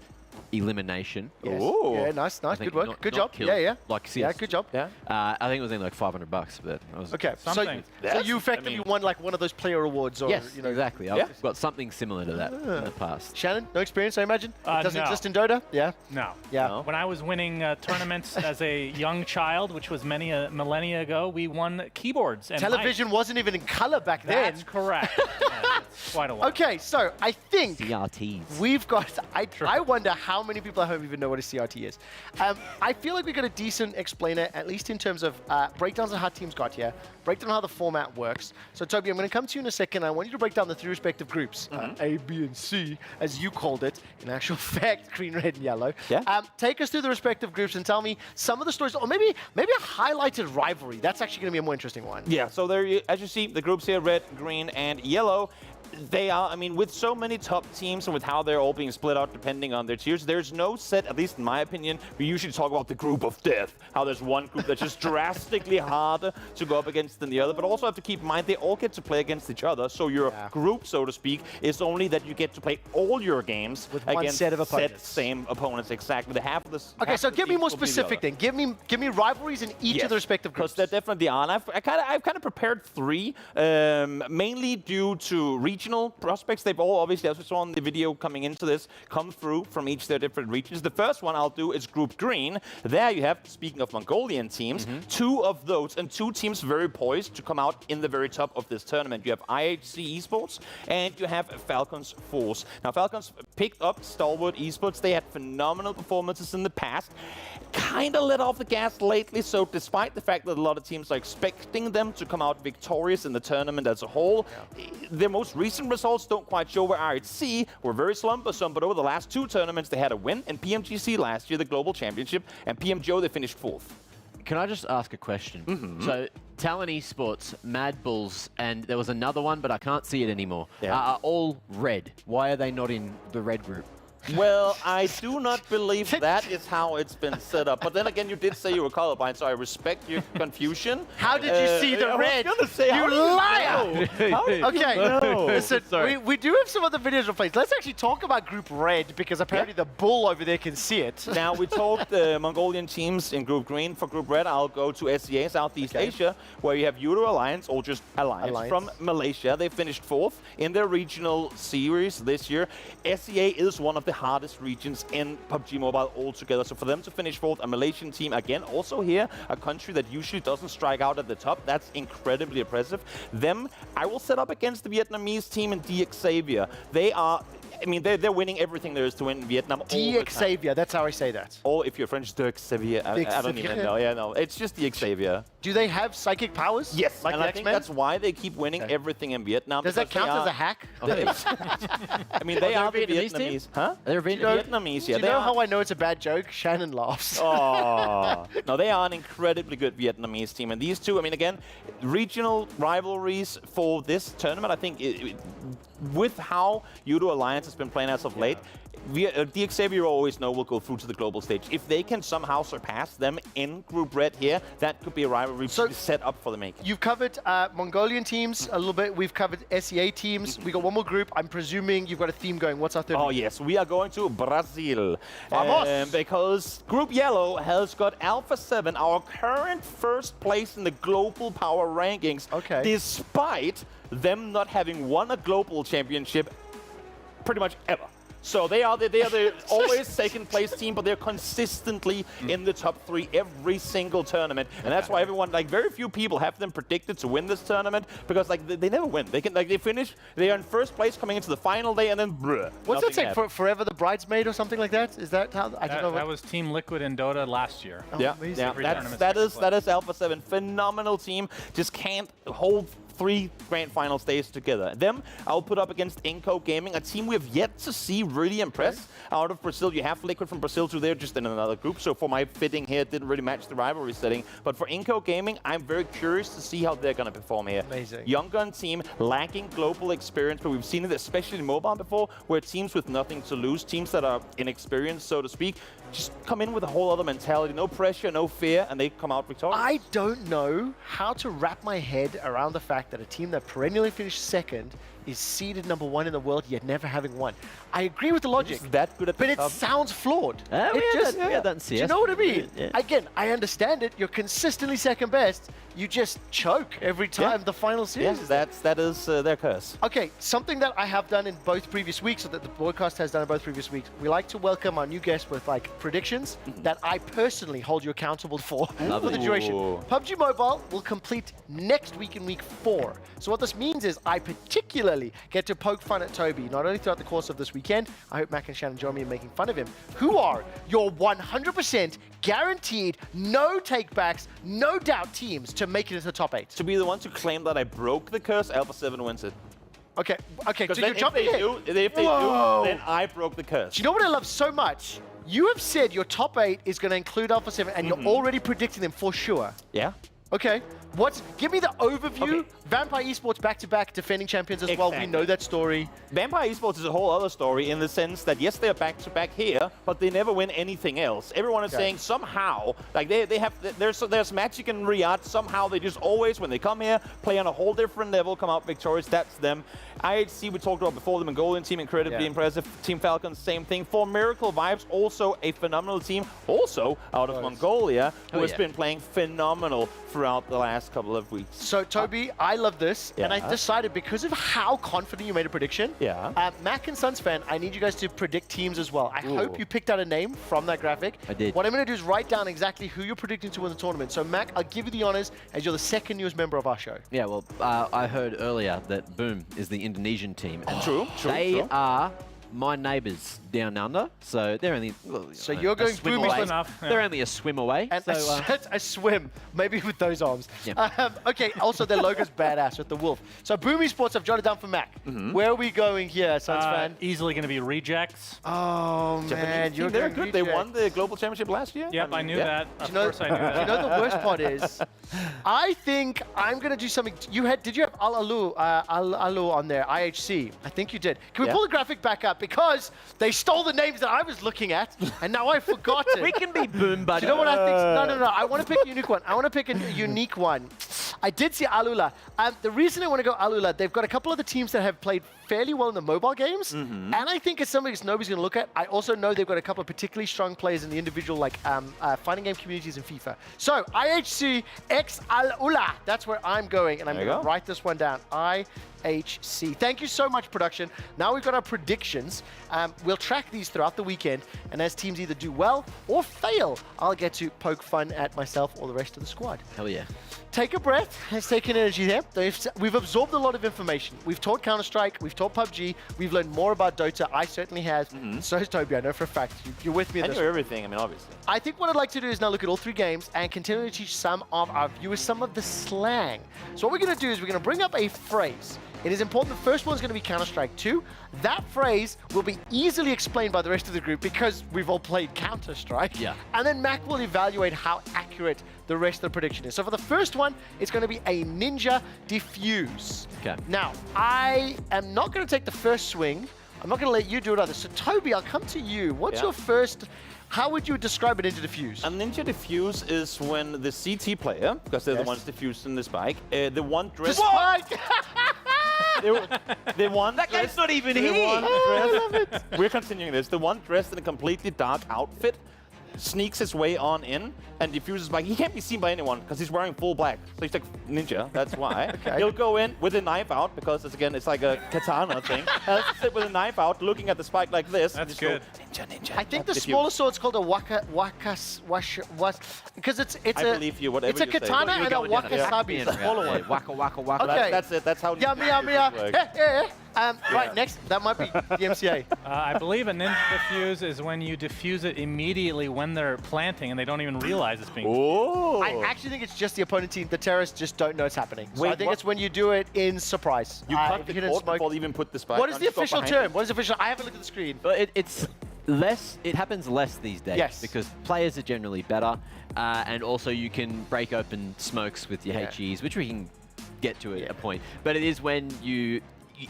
Speaker 11: elimination.
Speaker 5: Yes. Yeah, nice. Good work. Good job.
Speaker 11: Killed, Like CS.
Speaker 5: Yeah, good job. Yeah.
Speaker 11: I think it was in like $500, but it was
Speaker 5: okay. So you effectively won like one of those player awards, or
Speaker 11: yes,
Speaker 5: you know,
Speaker 11: exactly. I've got something similar to that in the past.
Speaker 5: Shannon, no experience, I imagine. It doesn't
Speaker 6: no.
Speaker 5: exist in Dota. Yeah.
Speaker 6: No.
Speaker 5: Yeah.
Speaker 6: No. When I was winning tournaments as a young child, which was many a millennia ago, we won keyboards. And
Speaker 5: television wasn't even in color back then.
Speaker 6: That's correct. That's quite a lot.
Speaker 5: Okay, so I think
Speaker 11: CRTs.
Speaker 5: We've got. I wonder how many people at home even know what a CRT is. I feel like we got a decent explainer, at least in terms of breakdowns of how teams got here, breakdown how the format works. So Toby, I'm going to come to you in a second. I want you to break down the 3 respective groups, A, B, and C, as you called it. In actual fact, green, red, and yellow.
Speaker 8: Yeah.
Speaker 5: Take us through the respective groups and tell me some of the stories, or maybe a highlighted rivalry. That's actually going to be a more interesting one.
Speaker 8: Yeah. So there, as you see, the groups here, red, green, and yellow. They are, I mean, with so many top teams and with how they're all being split out depending on their tiers, there's no set, at least in my opinion, we usually talk about the group of death, how there's one group that's just drastically harder to go up against than the other, but also have to keep in mind they all get to play against each other, so your group, so to speak, is only that you get to play all your games
Speaker 5: with
Speaker 8: against
Speaker 5: one set of opponents.
Speaker 8: Same opponents, exactly. The half of this.
Speaker 5: Okay, so give me more specific then. Give me rivalries in each of the respective groups.
Speaker 8: Because they're definitely are, and I've kind of prepared 3, mainly due to regional prospects. They've all, obviously, as we saw in the video coming into this, come through from each of their different regions. The first one I'll do is Group Green. There you have, speaking of Mongolian teams, 2 of those, and 2 teams very poised to come out in the very top of this tournament. You have IHC Esports, and you have Falcons Force. Now, Falcons picked up Stalwart Esports. They had phenomenal performances in the past. Kind of let off the gas lately, so despite the fact that a lot of teams are expecting them to come out victorious in the tournament as a whole, their most recent results don't quite show where IHC were very slumbersome, but over the last 2 tournaments, they had a win in PMGC last year, the Global Championship, and PMGO, they finished 4th.
Speaker 11: Can I just ask a question? So, Talent Esports, Mad Bulls, and there was another one, but I can't see it anymore, are all red. Why are they not in the red group?
Speaker 8: Well, I do not believe that is how it's been set up. But then again, you did say you were colorblind, so I respect your confusion.
Speaker 5: How did you see the red?
Speaker 8: Say,
Speaker 5: you liar!
Speaker 8: Okay,
Speaker 5: listen, we do have some other videos of plays. Let's actually talk about Group Red, because apparently the bull over there can see it.
Speaker 8: Now, we talked the Mongolian teams in Group Green. For Group Red, I'll go to SEA, Southeast Asia, where you have Yuri Alliance, or just Alliance, from Malaysia. They finished 4th in their regional series this year. SEA is one of the hardest regions in PUBG Mobile altogether. So for them to finish 4th, a Malaysian team, again, also here, a country that usually doesn't strike out at the top, that's incredibly impressive. Them, I will set up against the Vietnamese team in DX Xavier. They are, I mean, they're winning everything there is to win in Vietnam.
Speaker 5: Xavier, that's how I say that.
Speaker 8: Or if you're French, Xavier. I don't even know. Yeah, no, it's just the Xavier.
Speaker 5: Do they have psychic powers?
Speaker 8: Yes,
Speaker 5: like
Speaker 8: and
Speaker 5: the
Speaker 8: I think
Speaker 5: X-Men?
Speaker 8: that's why they keep winning everything in Vietnam.
Speaker 5: Does that count as a hack?
Speaker 8: I mean, they are the Vietnamese. Huh?
Speaker 11: They're
Speaker 8: Vietnamese, yeah.
Speaker 5: Do you know how I know it's a bad joke? Shannon laughs.
Speaker 8: Oh. No, they are an incredibly good Vietnamese team. And these two, I mean, again, regional rivalries for this tournament, I think, with how Judo Alliance has been playing as of late, the Xavier always know will go through to the global stage. If they can somehow surpass them in Group Red here, that could be a rivalry set up for the making.
Speaker 5: You've covered Mongolian teams a little bit. We've covered SEA teams. We got one more group. I'm presuming you've got a theme going. What's our third?
Speaker 8: Oh, yes. We are going to Brazil.
Speaker 5: Vamos!
Speaker 8: Because Group Yellow has got Alpha 7, our current first place in the global power rankings.
Speaker 5: Okay.
Speaker 8: Despite them not having won a global championship pretty much ever. So they are the always second place team, but they're consistently in the top 3 every single tournament, and that's why everyone, like very few people, have them predicted to win this tournament because like they never win. They can they finish, they are in first place coming into the final day, and then
Speaker 5: what's that say? Forever the bridesmaid or something like that? Is that how? I don't know.
Speaker 6: That was Team Liquid in Dota last year.
Speaker 5: Oh,
Speaker 8: yeah, that is Alpha 7, phenomenal team. Just can't hold 3 grand final stays together. Them, I'll put up against Inco Gaming, a team we have yet to see really impress out of Brazil. You have Liquid from Brazil too, they're just in another group, so for my fitting here, it didn't really match the rivalry setting. But for Inco Gaming, I'm very curious to see how they're going to perform here.
Speaker 5: Amazing.
Speaker 8: Young gun team, lacking global experience, but we've seen it especially in mobile before, where teams with nothing to lose, teams that are inexperienced, so to speak, just come in with a whole other mentality, no pressure, no fear, and they come out victorious.
Speaker 5: I don't know how to wrap my head around the fact that a team that perennially finished second is seeded number 1 in the world, yet never having won. I agree with the logic,
Speaker 8: that good at
Speaker 5: but it sounds flawed.
Speaker 11: We had that in CS.
Speaker 5: Do you know what I mean?
Speaker 11: Yeah.
Speaker 5: Again, I understand it. You're consistently second best. You just choke every time the final series.
Speaker 8: Yes, that is their curse.
Speaker 5: Okay, something that I have done in both previous weeks, or that the broadcast has done in both previous weeks, we like to welcome our new guests with like predictions that I personally hold you accountable for the duration. PUBG Mobile will complete next week in week 4. So what this means is I particularly get to poke fun at Toby, not only throughout the course of this weekend, I hope Mac and Shannon join me in making fun of him, who are your 100% guaranteed, no takebacks, no doubt teams to make it into the top 8.
Speaker 8: To be the one to claim that I broke the curse, Alpha 7 wins it.
Speaker 5: Okay, so
Speaker 8: you're jumping in. If they do, then I broke the curse.
Speaker 5: Do you know what I love so much? You have said your top 8 is going to include Alpha 7, and you're already predicting them for sure.
Speaker 8: Yeah.
Speaker 5: Okay. Give me the overview. Okay. Vampire Esports back-to-back defending champions as well. We know that story.
Speaker 8: Vampire Esports is a whole other story in the sense that, yes, they're back-to-back here, but they never win anything else. Everyone is saying somehow, like they have, there's magic in Riyadh. Somehow they just always, when they come here, play on a whole different level, come out victorious. That's them. IHC, we talked about before, the Mongolian team, incredibly impressive. Team Falcons, same thing. For Miracle Vibes, also a phenomenal team, also out of Mongolia, who has been playing phenomenal throughout the last couple of weeks.
Speaker 5: So, Toby, I love this, and I decided because of how confident you made a prediction, Mac and Sons fan, I need you guys to predict teams as well. I hope you picked out a name from that graphic.
Speaker 11: I did.
Speaker 5: What I'm going to do is write down exactly who you're predicting to win the tournament. So, Mac, I'll give you the honors as you're the second newest member of our show.
Speaker 11: Yeah, well, I heard earlier that Boom is the Indonesian team. And
Speaker 8: true.
Speaker 11: They are my neighbours down under, so they're only
Speaker 5: so you're going
Speaker 11: swim away. Enough. Yeah. They're only a swim away.
Speaker 5: And
Speaker 11: so,
Speaker 5: a swim, maybe with those arms.
Speaker 11: Yeah.
Speaker 5: Okay, also their logo's badass with the wolf. So Boom Esports, I've jotted down for Mac. Where are we going here, Sons fan?
Speaker 6: Easily going to be Rejects.
Speaker 5: Oh, man.
Speaker 8: They're good. They won the global championship last year.
Speaker 6: Yep, I knew that. Of course I knew that.
Speaker 5: You know the worst part is, I think I'm going to do something. Did you have Al-Alu on there, IHC? I think you did. Can we pull the graphic back up? Because they stole the names that I was looking at, and now I've forgotten.
Speaker 11: We can be Boom, buddy.
Speaker 5: Do you know what I think? No. I want to pick a unique one. I want to pick a unique one. I did see Alula. The reason I want to go Alula, they've got a couple of the teams that have played fairly well in the mobile games, and I think it's something that nobody's going to look at. I also know they've got a couple of particularly strong players in the individual fighting game communities in FIFA. So IHC X Alula, that's where I'm going, and I'm going to write this one down. IHC EWC. Thank you so much, production. Now we've got our predictions. We'll track these throughout the weekend, and as teams either do well or fail, I'll get to poke fun at myself or the rest of the squad.
Speaker 11: Hell yeah.
Speaker 5: Take a breath. Let's take an energy there. We've absorbed a lot of information. We've taught Counter-Strike. We've taught PUBG. We've learned more about Dota. I certainly have. So has Toby. I know for a fact. You're with me in
Speaker 8: I
Speaker 5: this
Speaker 8: knew
Speaker 5: one.
Speaker 8: everything, I mean, obviously.
Speaker 5: I think what I'd like to do is now look at all 3 games and continue to teach some of our viewers some of the slang. So what we're going to do is we're going to bring up a phrase. It is important. The first one's going to be Counter-Strike 2. That phrase will be easily explained by the rest of the group because we've all played Counter-Strike.
Speaker 11: Yeah.
Speaker 5: And then Mac will evaluate how accurate the rest of the prediction is. So for the first one, it's going to be a Ninja Diffuse.
Speaker 11: Okay.
Speaker 5: Now, I am not going to take the first swing. I'm not going to let you do it either. So Toby, I'll come to you. What's your first... How would you describe a Ninja Diffuse?
Speaker 8: A Ninja Diffuse is when the CT player, because they're the ones diffused in the spike, the one dressed... the one
Speaker 11: that guy's not even here.
Speaker 5: I love it.
Speaker 8: We're continuing this. The one dressed in a completely dark outfit sneaks his way on in and defuses by. He can't be seen by anyone because he's wearing full black. So he's like ninja. That's why.
Speaker 5: Okay.
Speaker 8: He'll go in with a knife out because it's like a katana thing. He'll sit with a knife out, looking at the spike like this.
Speaker 6: That's good.
Speaker 8: Go, ninja.
Speaker 5: I think the smaller sword's called a because it's
Speaker 8: I believe you. Whatever
Speaker 5: it's a
Speaker 8: you say.
Speaker 5: katana and a wakasabi, the smaller one.
Speaker 8: Waka waka.
Speaker 5: Okay.
Speaker 8: That's it. That's how.
Speaker 5: Yummy, yummy, yeah. Right, next, that might be the MCA.
Speaker 6: I believe a Ninja Diffuse is when you diffuse it immediately when they're planting and they don't even realize it's being
Speaker 8: diffused.
Speaker 5: I actually think it's just the opponent team. The terrorists just don't know it's happening. So
Speaker 8: Wait,
Speaker 5: I think it's when you do it in surprise.
Speaker 8: You cut the
Speaker 5: hidden
Speaker 8: cord
Speaker 5: smoke.
Speaker 8: before you even put the spike.
Speaker 5: What is
Speaker 8: on,
Speaker 5: the
Speaker 8: you stop
Speaker 5: official
Speaker 8: behind
Speaker 5: term?
Speaker 8: it.
Speaker 5: What is the official? I haven't looked at the screen.
Speaker 11: But it's less. It happens less these days.
Speaker 5: Yes.
Speaker 11: Because players are generally better, and also you can break open smokes with your HEs, which we can get to at a point. But it is when you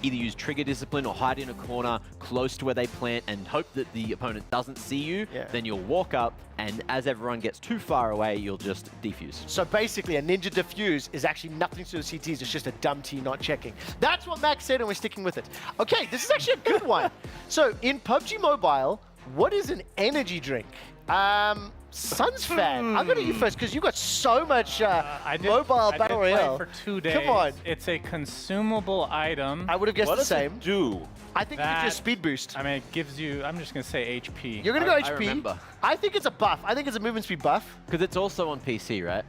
Speaker 11: either use trigger discipline or hide in a corner close to where they plant and hope that the opponent doesn't see you. Then you'll walk up, and as everyone gets too far away, you'll just defuse.
Speaker 5: So basically, a Ninja Diffuse is actually nothing to do with CTs. It's just a dumb T not checking. That's what Max said, and we're sticking with it. Okay, this is actually a good one. So in PUBG Mobile, what is an energy drink? Suns fan, I'm going to you first because you got so much mobile battle royale.
Speaker 6: For 2 days.
Speaker 5: Come on.
Speaker 6: It's a consumable item.
Speaker 5: I would have guessed the same.
Speaker 8: What does it do?
Speaker 5: I think it gives you a speed boost.
Speaker 6: I mean, it gives you, I'm just going to say HP.
Speaker 5: You're going to go HP.
Speaker 11: I remember.
Speaker 5: I think it's a buff. I think it's a movement speed buff.
Speaker 11: Because it's also on PC, right?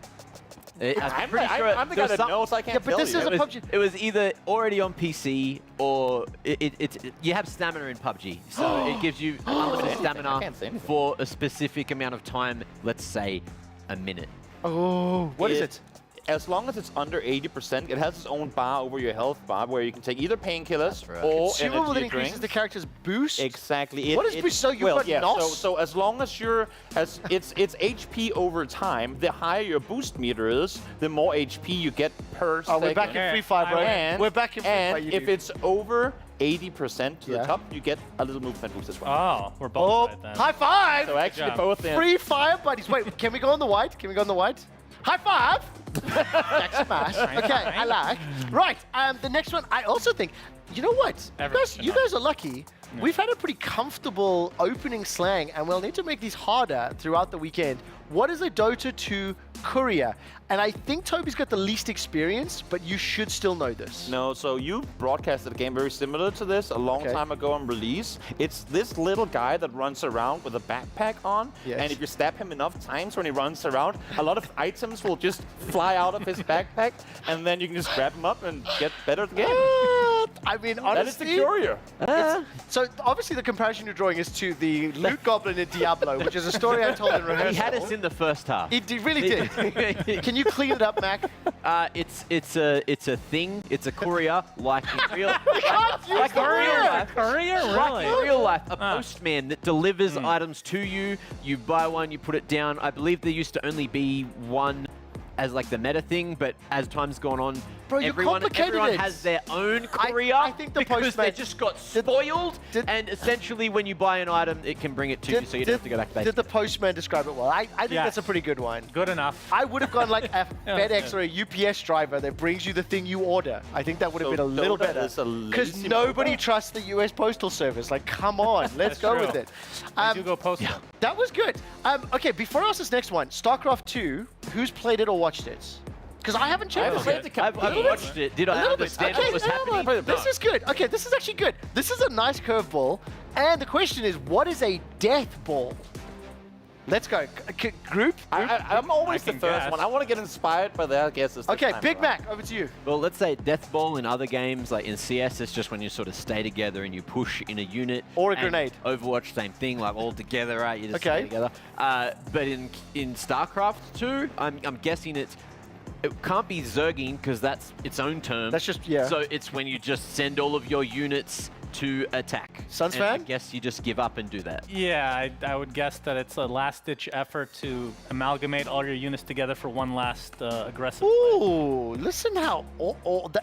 Speaker 8: I'm the guy that knows, I can't tell
Speaker 5: this
Speaker 8: you.
Speaker 5: is a PUBG.
Speaker 11: It was either already on PC or you have stamina in PUBG. So it gives you unlimited stamina for a specific amount of time, let's say a minute.
Speaker 5: Oh, what is it?
Speaker 8: As long as it's under 80%, it has its own bar over your health bar where you can take either painkillers or
Speaker 5: Consumable that
Speaker 8: energy
Speaker 5: increases
Speaker 8: drinks.
Speaker 5: the character's boost?
Speaker 8: Exactly.
Speaker 5: What is boost? So you've got NOS?
Speaker 8: So as long as it's HP over time, the higher your boost meter is, the more HP you get per second.
Speaker 5: We're back in free fire, bro.
Speaker 8: And,
Speaker 5: We're back in free fire.
Speaker 8: and if it's over 80% to the top, you get a little movement boost as well.
Speaker 6: Oh, we're both right then.
Speaker 5: High five!
Speaker 8: So actually both in.
Speaker 5: Free fire buddies. Wait, can we go on the white? Can we go on the white? High five! Next smash. Okay, I like. Right, the next one, I also think, you know what? You guys are lucky. We've had a pretty comfortable opening slang, and we'll need to make these harder throughout the weekend. What is a Dota 2 courier? And I think Toby's got the least experience, but you should still know this.
Speaker 8: No, so you broadcasted a game very similar to this a long time ago on release. It's this little guy that runs around with a backpack on, and if you stab him enough times when he runs around, a lot of items will just fly out of his backpack, and then you can just grab him up and get better at the game.
Speaker 5: I mean, honestly...
Speaker 8: That is the courier.
Speaker 5: So obviously the comparison you're drawing is to the loot goblin in Diablo, which is a story I told in rehearsal.
Speaker 11: He had us in the first half.
Speaker 5: He really did. Can you clean it up, Mac?
Speaker 11: It's a thing. It's a courier like in real
Speaker 5: like
Speaker 6: Courier, really?
Speaker 11: Like in real life, a postman that delivers items to you. You buy one, you put it down. I believe there used to only be one as like the meta thing, but as time's gone on,
Speaker 5: Bro,
Speaker 11: everyone has their own courier.
Speaker 5: I think the
Speaker 11: because
Speaker 5: postman
Speaker 11: they just got spoiled, and essentially when you buy an item, it can bring it to you, so you don't have to go back to basics.
Speaker 5: Did the postman describe it well? I think that's a pretty good one.
Speaker 6: Good enough.
Speaker 5: I would have gone like a FedEx or a UPS driver that brings you the thing you order. I think that would have been a little better. Because nobody trusts the US Postal Service. Like, come on, let's go with it.
Speaker 6: You go postal.
Speaker 5: That was good. Okay, before I ask this next one, StarCraft 2, who's played it or watched it? Because I haven't checked this.
Speaker 11: I've watched it. Did I understand what was happening?
Speaker 5: This is good. Okay, this is actually good. This is a nice curveball. And the question is, what is a death ball? Let's go. Group?
Speaker 8: I'm always the first one. I want to get inspired by their guesses.
Speaker 5: Okay, Big Mac, over to you.
Speaker 11: Well, let's say death ball in other games, like in CS, it's just when you sort of stay together and you push in a unit.
Speaker 5: Or a grenade.
Speaker 11: Overwatch, same thing, like all together, right? You just stay together. But in StarCraft 2, I'm guessing it can't be zerging because that's its own term.
Speaker 5: That's just, yeah.
Speaker 11: So it's when you just send all of your units to attack.
Speaker 5: Sunsfan?
Speaker 11: I guess you just give up and do that.
Speaker 6: Yeah, I would guess that it's a last-ditch effort to amalgamate all your units together for one last aggressive
Speaker 5: Ooh, listen how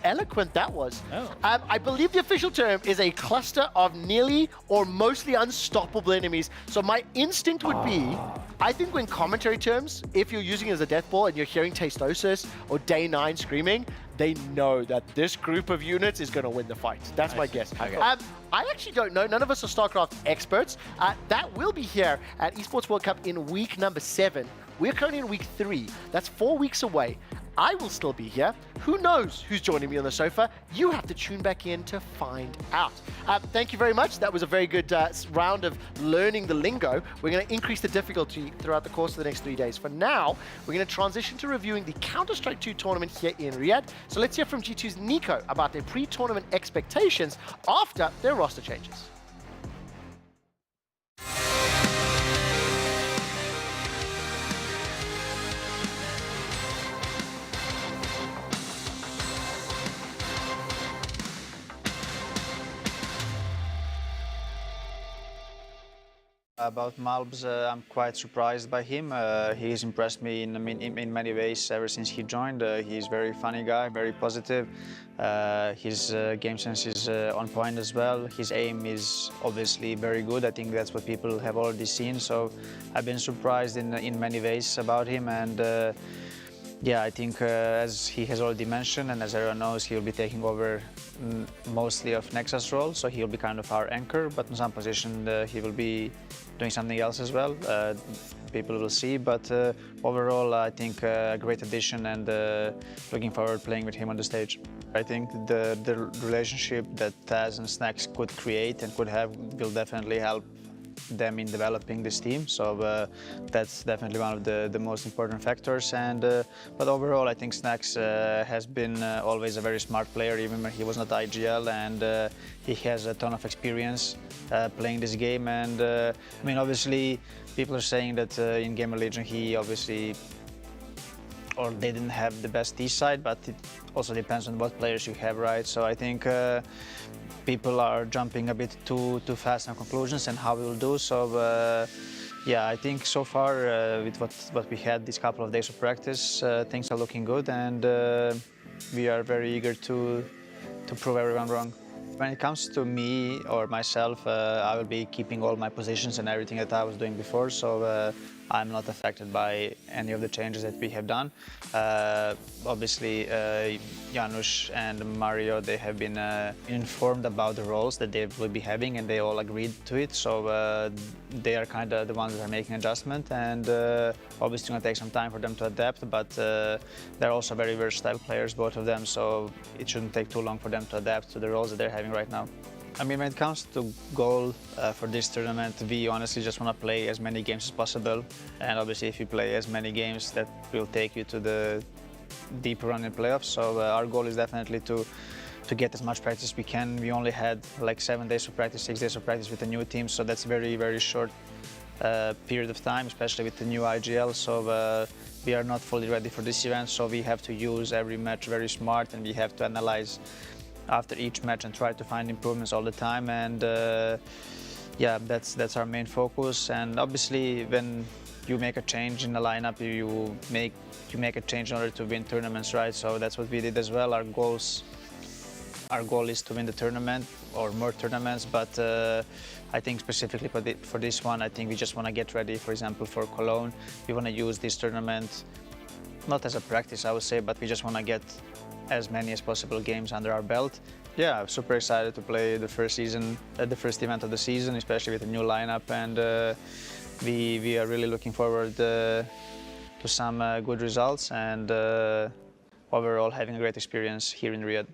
Speaker 5: eloquent that was.
Speaker 6: Oh.
Speaker 5: I believe the official term is a cluster of nearly or mostly unstoppable enemies. So my instinct would be, I think when commentary terms, if you're using it as a death ball and you're hearing Tastosis or Day 9 screaming, they know that this group of units is going to win the fight. That's my guess.
Speaker 11: Okay.
Speaker 5: I actually don't know. None of us are StarCraft experts. That will be here at Esports World Cup in week number 7. We're currently in week 3. That's 4 weeks away. I will still be here. Who knows who's joining me on the sofa? You have to tune back in to find out. Thank you very much. That was a very good round of learning the lingo. We're going to increase the difficulty throughout the course of the next 3 days. For now, we're going to transition to reviewing the Counter-Strike 2 tournament here in Riyadh. So let's hear from G2's Nico about their pre-tournament expectations after their roster changes.
Speaker 12: About Malbs, I'm quite surprised by him. He's impressed me in many ways ever since he joined. He's a very funny guy, very positive. His game sense is on point as well. His aim is obviously very good. I think that's what people have already seen. So I've been surprised in many ways about him. And yeah, I think as he has already mentioned, and as everyone knows, he'll be taking over mostly of Nexus role. So he'll be kind of our anchor, but in some position he will be doing something else as well. People will see, but overall I think a great addition, and looking forward to playing with him on the stage. I think the relationship that Taz and Snacks could create and could have will definitely help them in developing this team, so that's definitely one of the most important factors. And but overall I think Snacks has been always a very smart player, even when he was not IGL, and he has a ton of experience playing this game. And I mean, obviously people are saying that in Gamer Legion he obviously, or they didn't have the best T side, but it also depends on what players you have, right? So I think people are jumping a bit too fast on conclusions and how we will do. So yeah, I think so far with what we had these couple of days of practice, things are looking good, and we are very eager to prove everyone wrong. When it comes to me or myself, I will be keeping all my positions and everything that I was doing before, so I'm not affected by any of the changes that we have done. Obviously, Janusz and Mario, they have been informed about the roles that they will be having, and they all agreed to it, so they are kind of the ones that are making adjustment, and obviously it's going to take some time for them to adapt, but they're also very versatile players, both of them, so it shouldn't take too long for them to adapt to the roles that they're having right now. I mean, when it comes to goal for this tournament, we honestly just want to play as many games as possible. And obviously, if you play as many games, that will take you to the deeper run in playoffs. So our goal is definitely to get as much practice as we can. We only had like 7 days of practice, 6 days of practice with the new team. So that's a very, very short period of time, especially with the new IGL. So we are not fully ready for this event. So we have to use every match very smart, and we have to analyze after each match and try to find improvements all the time. And yeah, that's our main focus. And obviously, when you make a change in the lineup, you make a change in order to win tournaments, right? So that's what we did as well. Our goal is to win the tournament or more tournaments, but I think specifically for this one, I think we just want to get ready. For example, for Cologne, we want to use this tournament not as a practice, I would say, but we just want to get as many as possible games under our belt. Yeah, I'm super excited to play the first event of the season, especially with the new lineup, and we are really looking forward to some good results. And overall having a great experience here in Riyadh.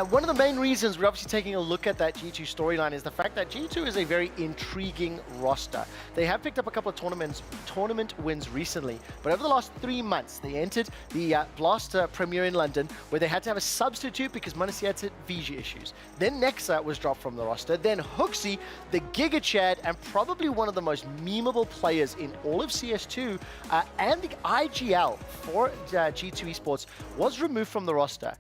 Speaker 5: One of the main reasons we're obviously taking a look at that G2 storyline is the fact that G2 is a very intriguing roster. They have picked up a couple of tournament wins recently, but over the last 3 months, they entered the Blaster Premier in London, where they had to have a substitute because Manasi had visa issues. Then Nexa was dropped from the roster. Then Hooksy, the Giga Chad, and probably one of the most memeable players in all of CS2, and the IGL for G2 Esports was removed from the roster.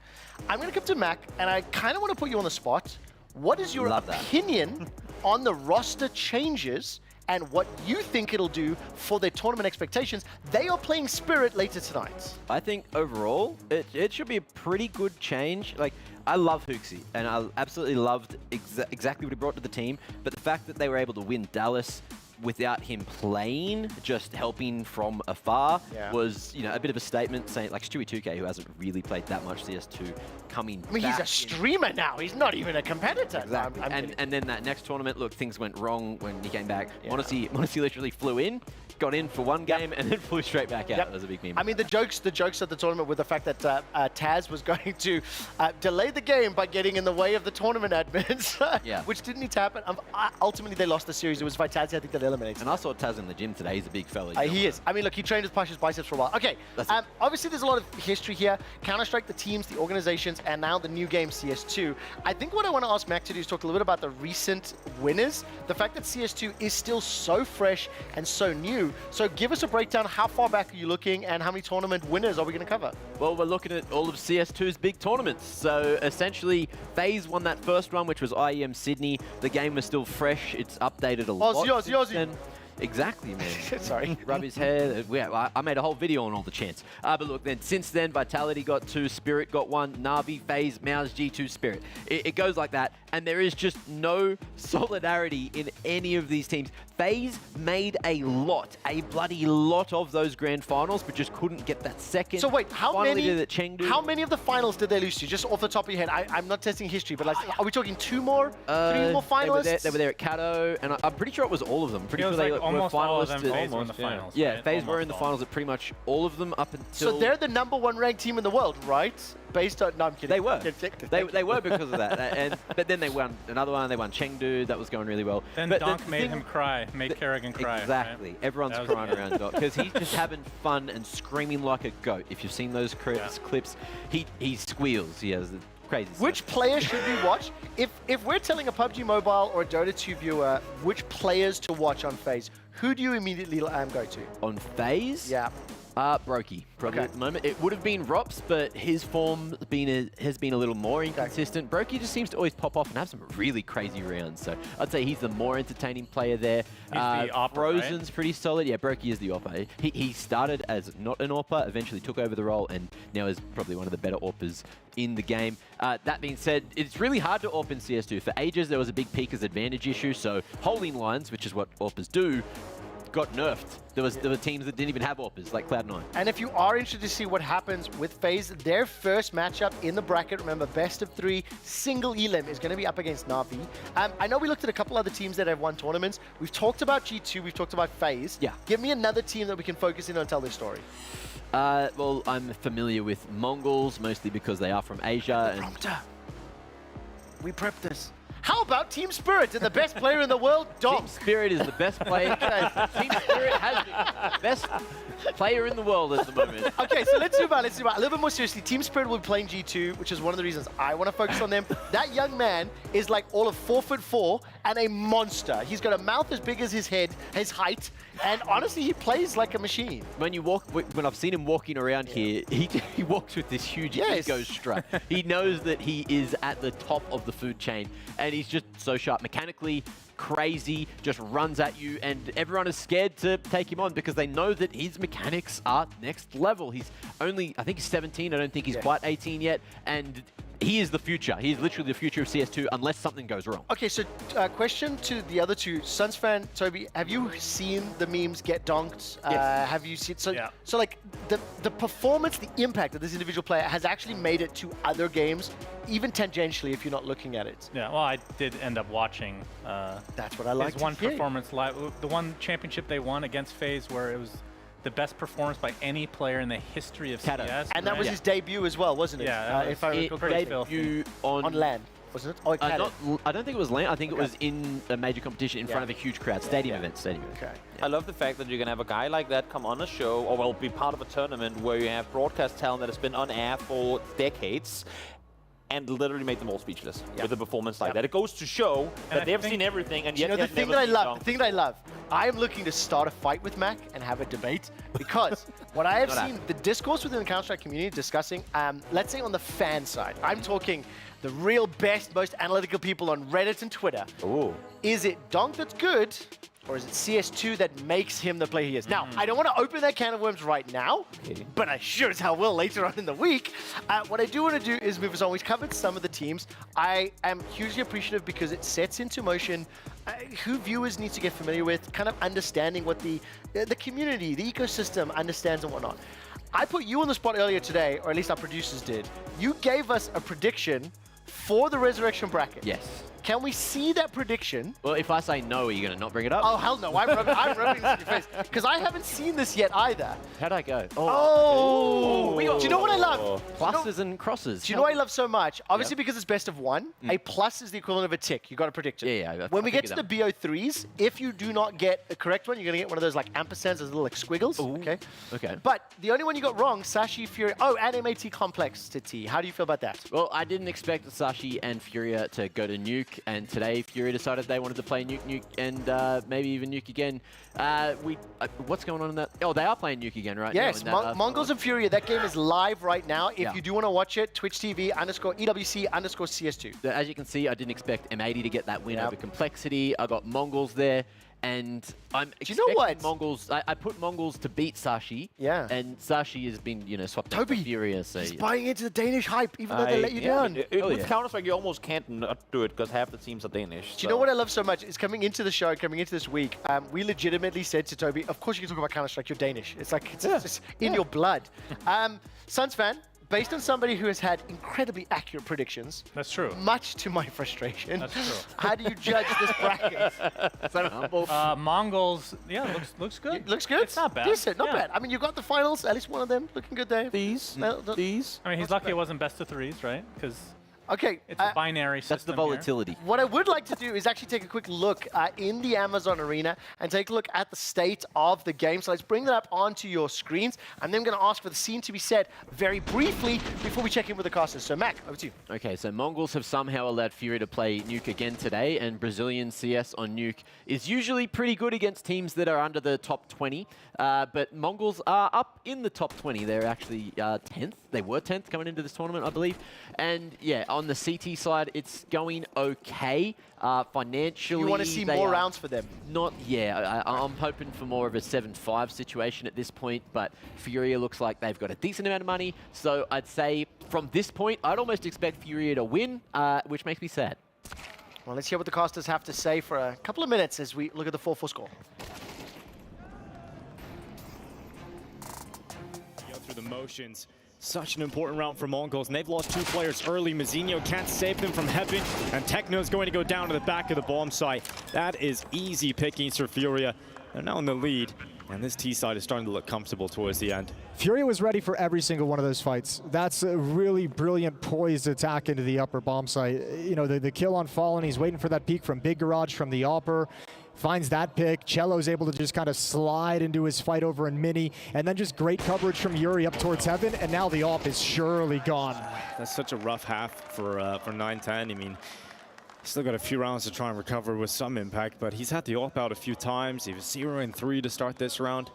Speaker 5: I'm going to come to Mac, and I kind of want to put you on the spot. What is your opinion on the roster changes and what you think it'll do for their tournament expectations? They are playing Spirit later tonight.
Speaker 11: I think overall, it should be a pretty good change. Like, I love Hooksy, and I absolutely loved exactly what he brought to the team, but the fact that they were able to win Dallas without him playing, just helping from afar, was, you know, a bit of a statement saying, like Stewie 2K, who hasn't really played that much CS2, coming
Speaker 5: I mean,
Speaker 11: back
Speaker 5: he's a streamer now. He's not even a competitor.
Speaker 11: Exactly. And then that next tournament, look, things went wrong when he came back. Monasi literally flew in, got in for one game, and then flew straight back out. That was a big meme.
Speaker 5: I mean, the jokes at the tournament were the fact that Taz was going to delay the game by getting in the way of the tournament admins, which didn't need to happen. Ultimately, they lost the series. It was Vitality, I think, that eliminated.
Speaker 11: And I saw Taz in the gym today. He's a big fella.
Speaker 5: He is. I mean, look, he trained with Pasha's biceps for a while. Okay, obviously there's a lot of history here. Counter-Strike, the teams, the organizations, and now the new game, CS2. I think what I want to ask Mac to do is talk a little bit about the recent winners. The fact that CS2 is still so fresh and so new. So give us a breakdown. How far back are you looking, and how many tournament winners are we going to cover?
Speaker 11: Well, we're looking at all of CS2's big tournaments. So essentially, FaZe won that first one, which was IEM Sydney. The game was still fresh. It's updated a lot.
Speaker 5: Aussie.
Speaker 11: Exactly, man.
Speaker 5: Sorry.
Speaker 11: Rub his hair. Yeah, I made a whole video on all the chants. But look, then since then, Vitality got 2, Spirit got 1, Na'Vi, FaZe, Mouse, G2, Spirit. It goes like that, and there is just no solidarity in any of these teams. FaZe made a bloody lot of those grand finals, but just couldn't get that second.
Speaker 5: So wait, how many of
Speaker 11: the
Speaker 5: finals did they lose to? Just off the top of your head, I'm not testing history, but like, are we talking 2 more, 3 more finalists?
Speaker 11: They were there at Cato, and I'm pretty sure it was all of them. Pretty sure they were
Speaker 6: almost all of them.
Speaker 11: finalists.
Speaker 6: FaZe were in the finals.
Speaker 11: Yeah,
Speaker 6: right?
Speaker 11: FaZe were in the finals at pretty much all of them up until.
Speaker 5: So they're the #1 ranked team in the world, right? Based on, no, I'm kidding.
Speaker 11: They were. They were because of that. But then they won another one. They won Chengdu. That was going really well.
Speaker 6: Then Donk made him cry. Made Kerrigan cry.
Speaker 11: Exactly.
Speaker 6: Right?
Speaker 11: Everyone's crying around Donk because he's just having fun and screaming like a goat. If you've seen those clips, he squeals. He has the crazy stuff.
Speaker 5: Which player should we watch? If we're telling a PUBG Mobile or a Dota 2 viewer which players to watch on FaZe, who do you immediately go to?
Speaker 11: On FaZe?
Speaker 5: Yeah.
Speaker 11: Brokey, probably at the moment. It would have been Rops, but his form has been a little more inconsistent. Brokey just seems to always pop off and have some really crazy rounds. So I'd say he's the more entertaining player there.
Speaker 6: He's the AWPer,
Speaker 11: Frozen's
Speaker 6: right?
Speaker 11: pretty solid. Yeah, Brokey is the AWPer. He started as not an AWPer, eventually took over the role, and now is probably one of the better AWPers in the game. That being said, it's really hard to AWP in CS2. For ages, there was a big peekers advantage issue, so holding lines, which is what AWPers do, got nerfed. There were teams that didn't even have AWPers, like Cloud9.
Speaker 5: And if you are interested to see what happens with FaZe, their first matchup in the bracket, remember, best of 3, single elim, is going to be up against Na'Vi. I know we looked at a couple other teams that have won tournaments. We've talked about G2, we've talked about FaZe.
Speaker 11: Yeah.
Speaker 5: Give me another team that we can focus in on and tell their story.
Speaker 11: Well, I'm familiar with Mongols, mostly because they are from Asia.
Speaker 5: We prepped this. How about Team Spirit and the best player in the world, Dom?
Speaker 11: Team Spirit is the best player. Team Spirit has the best player in the world at the moment.
Speaker 5: Okay, so let's zoom out. A little bit more seriously. Team Spirit will be playing G2, which is one of the reasons I want to focus on them. That young man is like all of 4'4" and a monster. He's got a mouth as big as his head, his height, and honestly, he plays like a machine.
Speaker 11: When I've seen him walking around here, he walks with this huge ego strut. He knows that he is at the top of the food chain, and he's just so sharp mechanically. Crazy, just runs at you, and everyone is scared to take him on because they know that his mechanics are next level. He's only, I think he's 17, I don't think he's quite 18 yet, and he is the future. He's literally the future of CS2 unless something goes wrong.
Speaker 5: Okay, so question to the other two. Suns fan, Toby, have you seen the memes get donked?
Speaker 11: Yes.
Speaker 5: Have you seen, so like the performance, the impact of this individual player has actually made it to other games, even tangentially if you're not looking at it.
Speaker 6: Yeah, well, I did end up watching
Speaker 5: that's what I like
Speaker 6: his one performance live. The one championship they won against FaZe where it was the best performance by any player in the history of CS.
Speaker 5: And that was his debut as well, wasn't it?
Speaker 6: Yeah,
Speaker 5: if I recall correctly.
Speaker 11: Debut on
Speaker 5: LAN, wasn't it? Oh,
Speaker 11: I don't think it was LAN. I think it was in a major competition in front of a huge crowd. Stadium event.
Speaker 5: Okay.
Speaker 8: I love the fact that you can have a guy like that come on a show, or well, be part of a tournament where you have broadcast talent that has been on air for decades, and literally make them all speechless with a performance like that. It goes to show that they've seen everything, and yet
Speaker 5: the thing that I love, I am looking to start a fight with Mac and have a debate, because what I have seen, the discourse within the Counter-Strike community discussing, let's say on the fan side, I'm talking the real best, most analytical people on Reddit and Twitter.
Speaker 8: Ooh.
Speaker 5: Is it Donk that's good, or is it CS2 that makes him the player he is? Now, I don't want to open that can of worms right now, but I sure as hell will later on in the week. What I do want to do is move us on. We've covered some of the teams. I am hugely appreciative because it sets into motion who viewers need to get familiar with, kind of understanding what the community, the ecosystem understands and whatnot. I put you on the spot earlier today, or at least our producers did. You gave us a prediction for the Resurrection bracket.
Speaker 11: Yes.
Speaker 5: Can we see that prediction?
Speaker 11: Well, if I say no, are you going to not bring it up?
Speaker 5: Oh, hell no. I'm rubbing this in your face. Because I haven't seen this yet either.
Speaker 11: How'd I go?
Speaker 5: Oh. Do you know what I love?
Speaker 11: Pluses and crosses.
Speaker 5: Do you know what I love so much? Obviously, because it's best of one, a plus is the equivalent of a tick. You got to predict it.
Speaker 11: Yeah.
Speaker 5: When we get to the BO3s, if you do not get the correct one, you're going to get one of those like ampersands, those little like squiggles.
Speaker 11: Ooh. Okay.
Speaker 5: But the only one you got wrong, Sashi, Furia. Oh, and MAT Complexity. How do you feel about that?
Speaker 11: Well, I didn't expect Sashi and Furia to go to Nuke, and today Furia decided they wanted to play Nuke, and maybe even Nuke again. What's going on in that? Oh, they are playing Nuke again, right?
Speaker 5: Yes, Mongols and Furia. That game is live right now. If
Speaker 11: Yeah.
Speaker 5: you do want to watch it, Twitch TV _EWC_CS2.
Speaker 11: As you can see, I didn't expect M80 to get that win over Complexity. I got Mongols there. And I'm expecting Mongols. I put Mongols to beat Sashi.
Speaker 5: Yeah.
Speaker 11: And Sashi has been, swapped out for Furia. So
Speaker 5: He's buying into the Danish hype, even though they let you down.
Speaker 8: With Counter-Strike, you almost can't not do it because half the teams are Danish.
Speaker 5: Do you know what I love so much? Is coming into the show, coming into this week, we legitimately said to Toby, of course you can talk about Counter-Strike, you're Danish. It's like, it's just in your blood. Suns fan, based on somebody who has had incredibly accurate predictions.
Speaker 6: That's true.
Speaker 5: Much to my frustration.
Speaker 6: That's true.
Speaker 5: How do you judge this bracket?
Speaker 6: Mongols, looks good.
Speaker 5: Looks good?
Speaker 6: It's not bad.
Speaker 5: Decent, not bad. I mean, you got the finals, at least one of them looking good there.
Speaker 8: These.
Speaker 6: I mean, he's lucky it wasn't best of threes, right? Because it's a binary system.
Speaker 11: That's the volatility.
Speaker 5: What I would like to do is actually take a quick look in the Amazon Arena and take a look at the state of the game. So let's bring that up onto your screens. And then I'm going to ask for the scene to be set very briefly before we check in with the casters. So Mac, over to you.
Speaker 11: Okay, so Mongols have somehow allowed Furia to play Nuke again today, and Brazilian CS on Nuke is usually pretty good against teams that are under the top 20. But Mongols are up in the top 20. They're actually 10th. They were 10th coming into this tournament, I believe. And yeah, on the CT side, it's going okay. Financially,
Speaker 5: You want to see more rounds for them?
Speaker 11: Not, yeah. I'm hoping for more of a 7-5 situation at this point, but Furia looks like they've got a decent amount of money. So I'd say from this point, I'd almost expect Furia to win, which makes me sad.
Speaker 5: Well, let's hear what the casters have to say for a couple of minutes as we look at the 4-4 score.
Speaker 13: Go through the motions. Such an important round for Mongols, and they've lost 2 players early. Mazinho can't save them from heaven, and Techno's going to go down to the back of the bomb site. That is easy pickings for Furia. They're now in the lead, and this T side is starting to look comfortable towards the end.
Speaker 15: Furia was ready for every single one of those fights. That's a really brilliant poised attack into the upper bomb site. You know, the kill on Fallen, he's waiting for that peek from Big Garage from the upper. Finds that pick. Cello's able to just kind of slide into his fight over in Mini, and then just great coverage from Yuri up towards heaven, and now the op is surely gone.
Speaker 13: That's such a rough half for 9-10. I mean, he's still got a few rounds to try and recover with some impact, but he's had the op out a few times. He was 0-3 to start this round.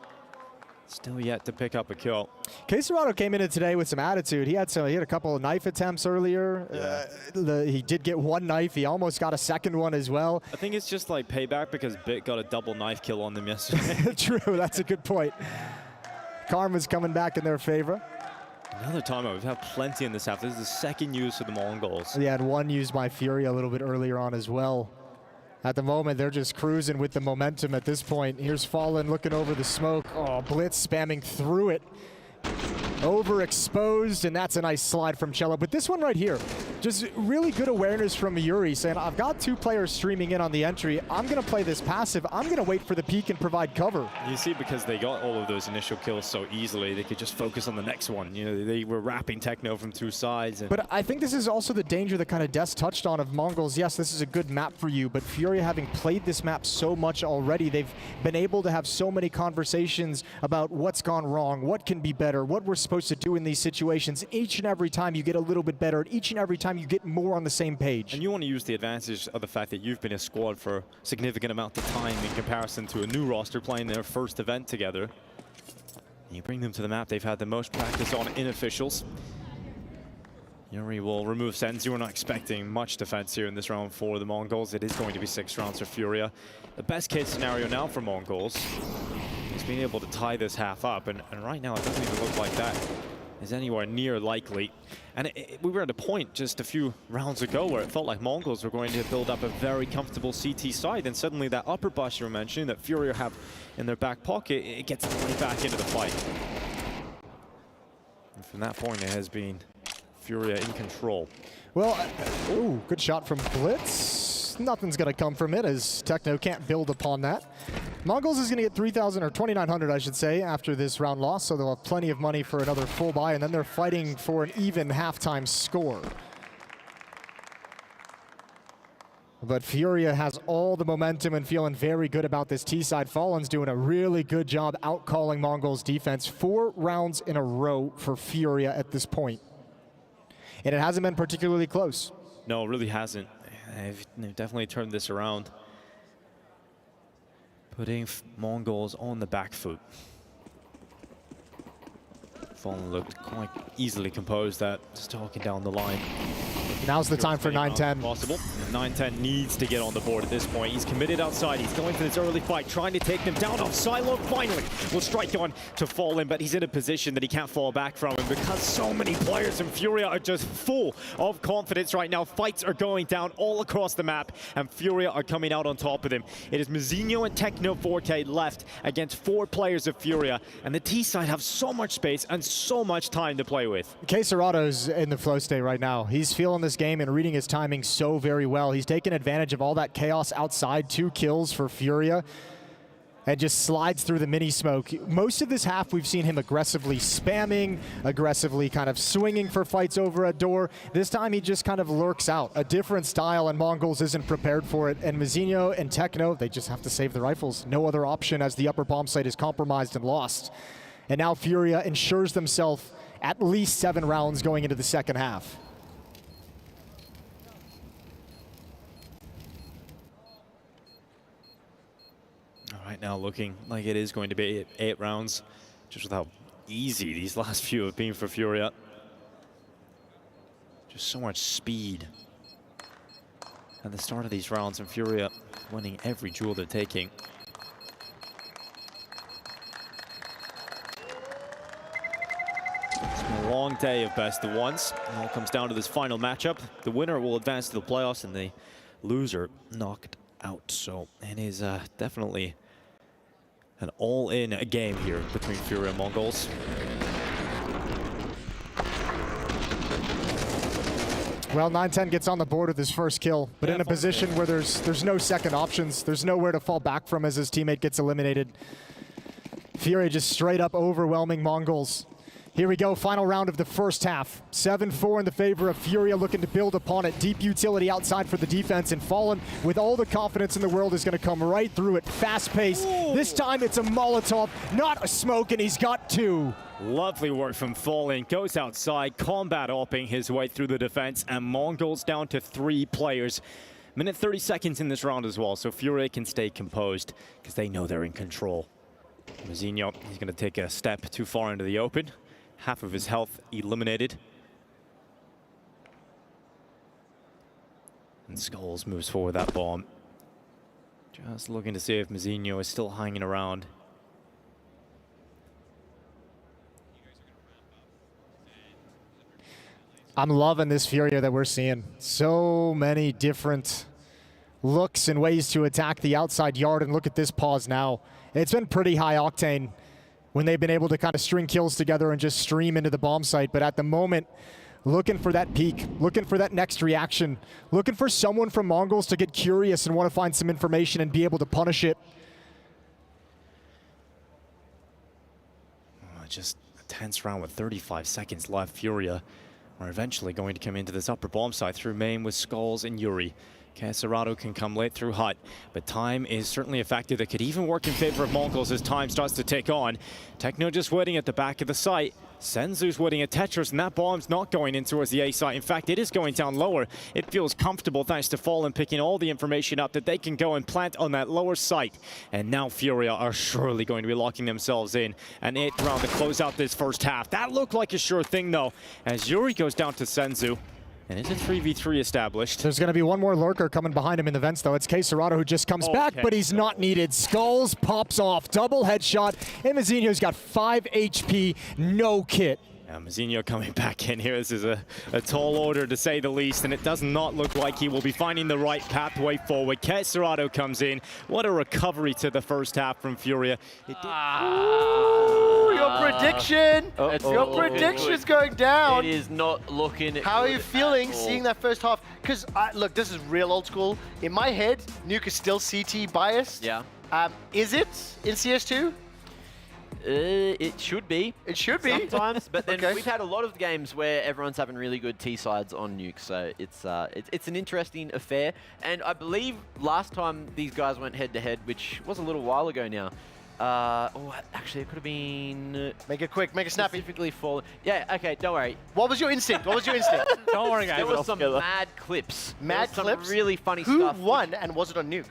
Speaker 13: Still yet to pick up a kill.
Speaker 15: Queserado came in today with some attitude. He had a couple of knife attempts earlier. He did get one knife. He almost got a second one as well.
Speaker 13: I think it's just like payback because Bit got a double knife kill on them yesterday.
Speaker 15: True, that's a good point. Karma's coming back in their favor.
Speaker 13: Another timeout. We've had plenty in this half. This is the second use for the Mongols.
Speaker 15: Yeah, and one used by Furia a little bit earlier on as well. At the moment, they're just cruising with the momentum at this point. Here's Fallen looking over the smoke. Oh, Blitz spamming through it. Overexposed, and that's a nice slide from Cello. But this one right here, just really good awareness from Yuri, saying, I've got 2 players streaming in on the entry. I'm going to play this passive. I'm going to wait for the peek and provide cover.
Speaker 13: You see, because they got all of those initial kills so easily, they could just focus on the next one. You know, they were wrapping Techno from 2 sides.
Speaker 15: But I think this is also the danger that kind of Des touched on of Mongols. Yes, this is a good map for you, but Furia, having played this map so much already, they've been able to have so many conversations about what's gone wrong, what can be better, what we're supposed to do in these situations. Each and every time you get a little bit better, each and every time you get more on the same page.
Speaker 13: And you want to use the advantage of the fact that you've been a squad for a significant amount of time in comparison to a new roster playing their first event together. You bring them to the map they've had the most practice on in officials. Yuri will remove Senzu. We're not expecting much defense here in this round for the Mongols. It is going to be 6 rounds for Furia. The best case scenario now for Mongols is being able to tie this half up, and right now it doesn't even look like that is anywhere near likely. And we were at a point just a few rounds ago where it felt like Mongols were going to build up a very comfortable CT side, and suddenly that upper bus you were mentioning that Furia have in their back pocket, it gets right back into the fight. And from that point, it has been Furia in control.
Speaker 15: Well, ooh, good shot from Blitz. Nothing's going to come from it as Techno can't build upon that. Mongols is going to get 3,000 or 2,900, I should say, after this round loss, so they'll have plenty of money for another full buy, and then they're fighting for an even halftime score. But Furia has all the momentum and feeling very good about this T-side. Fallen's doing a really good job out-calling Mongols' defense. 4 rounds in a row for Furia at this point. And it hasn't been particularly close.
Speaker 13: No, it really hasn't. They've definitely turned this around, putting Mongols on the back foot. Fallen looked quite easily composed at stalking down the line.
Speaker 15: Now's the time for 9-10.
Speaker 13: Possible. 9-10 needs to get on the board at this point. He's committed outside. He's going for this early fight, trying to take them down. Off Silo finally will strike on to Fallen, but he's in a position that he can't fall back from. And because so many players in Furia are just full of confidence right now, fights are going down all across the map, and Furia are coming out on top of them. It is Mizinho and Techno 4K left against 4 players of Furia, and the T-side have so much space and so much time to play with.
Speaker 15: Queserado's in the flow state right now. He's feeling this game and reading his timing so very well. He's taken advantage of all that chaos outside. 2 kills for Furia and just slides through the mini smoke. Most of this half we've seen him aggressively spamming, aggressively kind of swinging for fights over a door. This time he just kind of lurks out. A different style, and Mongols isn't prepared for it. And Mizinho and Techno, they just have to save the rifles. No other option as the upper bomb site is compromised and lost. And now Furia ensures themselves at least 7 rounds going into the second half.
Speaker 13: Right now looking like it is going to be 8 rounds, just with how easy these last few have been for Furia. Just so much speed at the start of these rounds, and Furia winning every duel they're taking. It's been a long day of best of ones. It all comes down to this final matchup. The winner will advance to the playoffs, and the loser knocked out. So it is definitely an all-in game here between Furia and Mongols.
Speaker 15: Well, 9-10 gets on the board with his first kill, but in a position where there's no second options. There's nowhere to fall back from as his teammate gets eliminated. Furia just straight up overwhelming Mongols. Here we go, final round of the first half. 7-4 in the favor of Furia, looking to build upon it. Deep utility outside for the defense, and Fallen, with all the confidence in the world, is going to come right through it. Fast pace. This time it's a Molotov, not a smoke, and he's got 2.
Speaker 13: Lovely work from Fallen. Goes outside, combat opping his way through the defense, and Mongols down to 3 players. Minute 30 seconds in this round as well, so Furia can stay composed because they know they're in control. Mizinho, he's going to take a step too far into the open. Half of his health eliminated. And Skulls moves forward that bomb. Just looking to see if Mizinho is still hanging around.
Speaker 15: I'm loving this Furia that we're seeing. So many different looks and ways to attack the outside yard, and look at this pause now. It's been pretty high octane when they've been able to kind of string kills together and just stream into the bomb site, but at the moment, looking for that peak, looking for that next reaction, looking for someone from Mongols to get curious and want to find some information and be able to punish it.
Speaker 13: Just a tense round with 35 seconds left. Furia are eventually going to come into this upper bomb site through main with Skulls and Yuri. Caserato can come late through Hut, but time is certainly a factor that could even work in favor of Mongols as time starts to tick on. Techno just waiting at the back of the site. Senzu's waiting at Tetris, and that bomb's not going in towards the A site. In fact, it is going down lower. It feels comfortable thanks to Fallen picking all the information up that they can go and plant on that lower site. And now Furia are surely going to be locking themselves in. An 8th round to close out this first half. That looked like a sure thing, though, as Yuri goes down to Senzu. And it's a 3v3 established.
Speaker 15: There's going to be one more lurker coming behind him in the vents, though. It's Caserato who just comes back, but he's not needed. Skulls pops off, double headshot, and Mazzinho's got 5 HP, no kit.
Speaker 13: Mazzinho coming back in here. This is a tall order, to say the least, and it does not look like he will be finding the right pathway forward. Caserato comes in. What a recovery to the first half from Furia.
Speaker 5: Your prediction! Your prediction's going down.
Speaker 11: It is not looking
Speaker 5: How are you feeling seeing that first half? Because, look, this is real old school. In my head, Nuke is still CT biased.
Speaker 11: Yeah.
Speaker 5: Is it in CS2?
Speaker 11: It should be.
Speaker 5: It should be.
Speaker 11: Sometimes, but then we've had a lot of games where everyone's having really good T-sides on Nuke, so it's an interesting affair. And I believe last time these guys went head-to-head, which was a little while ago now, actually, it could have been...
Speaker 5: Make it quick, make it snappy.
Speaker 11: Specifically Fallen. Yeah, okay, don't worry.
Speaker 5: What was your instinct? What was your instinct?
Speaker 6: Don't worry, guys.
Speaker 11: There were some mad clips.
Speaker 5: Mad clips?
Speaker 11: Some really funny
Speaker 5: Who
Speaker 11: stuff.
Speaker 5: Who won, and was it on Nuke?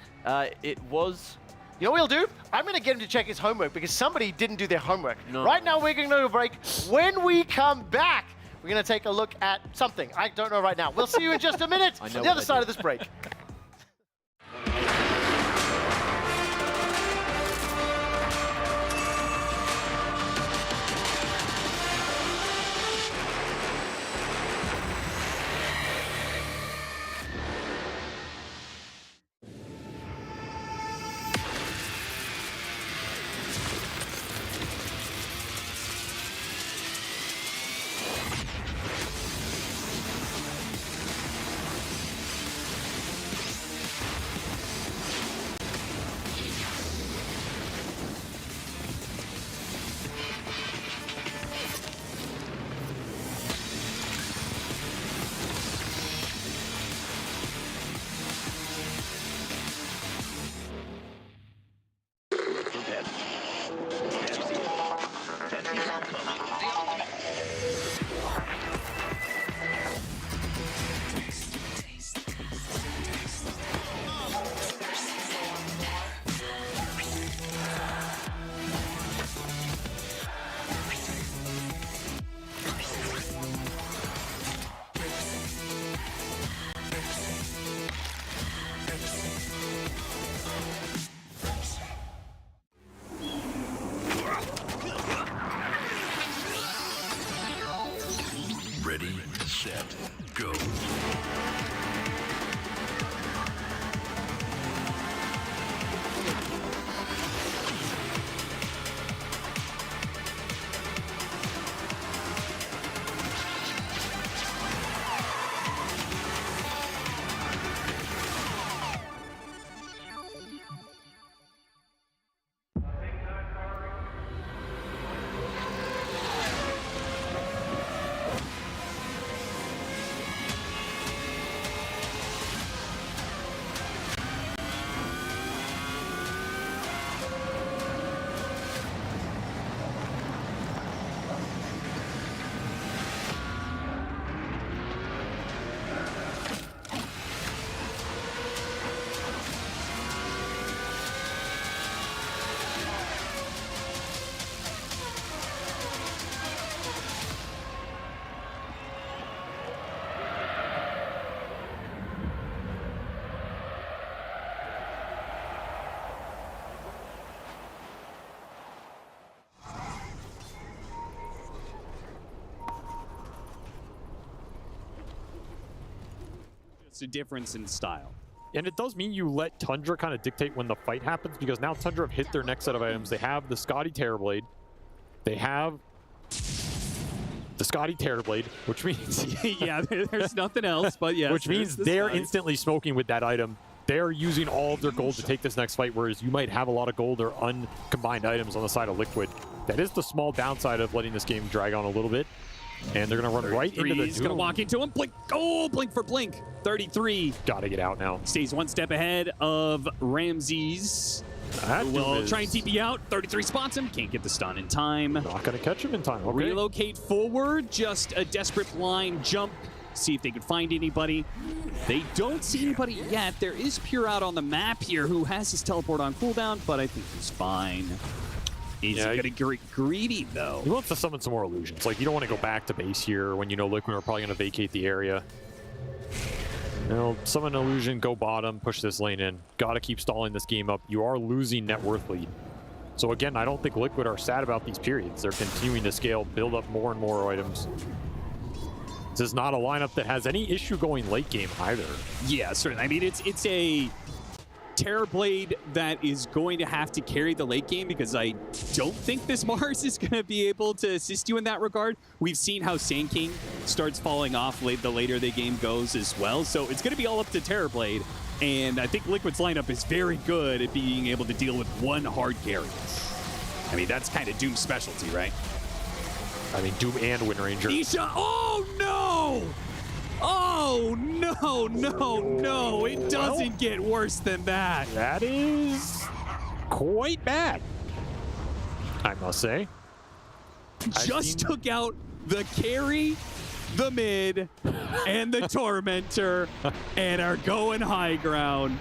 Speaker 11: It was...
Speaker 5: You know what we'll do? I'm going to get him to check his homework because somebody didn't do their homework.
Speaker 11: No.
Speaker 5: Right now, we're going to go to a break. When we come back, we're going to take a look at something. I don't know right now. We'll see you in just a minute on the other side of this break.
Speaker 18: Ready, set, go.
Speaker 1: just a difference in style.
Speaker 2: And it does mean you let Tundra kind of dictate when the fight happens, because now Tundra have hit their next set of items. They have the Scotty Terrorblade. They have the Scotty Terrorblade, which means...
Speaker 1: yeah, there's nothing else, but yes.
Speaker 2: Which means they're instantly smoking with that item. They're using all of their gold to take this next fight, whereas you might have a lot of gold or uncombined items on the side of Liquid. That is the small downside of letting this game drag on a little bit. And they're going to run right into the
Speaker 1: He's going to walk into him. Blink. Oh, blink for blink. 33.
Speaker 2: Got to get out now.
Speaker 1: Stays one step ahead of Ramses.
Speaker 2: That
Speaker 1: will try and TP out. 33 spots him. Can't get the stun in time.
Speaker 2: Not going to catch him in time. Okay.
Speaker 1: Relocate forward. Just a desperate blind jump. See if they can find anybody. They don't see anybody yet. There is Pure out on the map here who has his teleport on cooldown, but I think he's fine. He's going to get greedy, though.
Speaker 2: He wants to summon some more illusions. Like, you don't want to go back to base here when you know Liquid are probably going to vacate the area. You know, summon an illusion, go bottom, push this lane in. Got to keep stalling this game up. You are losing net worth lead. So again, I don't think Liquid are sad about these periods. They're continuing to scale, build up more and more items. This is not a lineup that has any issue going late game either.
Speaker 1: Yeah, certainly. I mean, it's a Terrorblade that is going to have to carry the late game, because I don't think this Mars is going to be able to assist you in that regard. We've seen how Sand King starts falling off the later the game goes as well. So it's going to be all up to Terrorblade. And I think Liquid's lineup is very good at being able to deal with one hard carry. I mean, that's kind of Doom's specialty, right?
Speaker 2: I mean, Doom and Wind Ranger.
Speaker 1: Isha, oh no! Oh no, no, no. It doesn't get worse than that.
Speaker 2: That is quite bad, I must say.
Speaker 1: Just took out the carry, the mid, and the Tormentor, and are going high ground.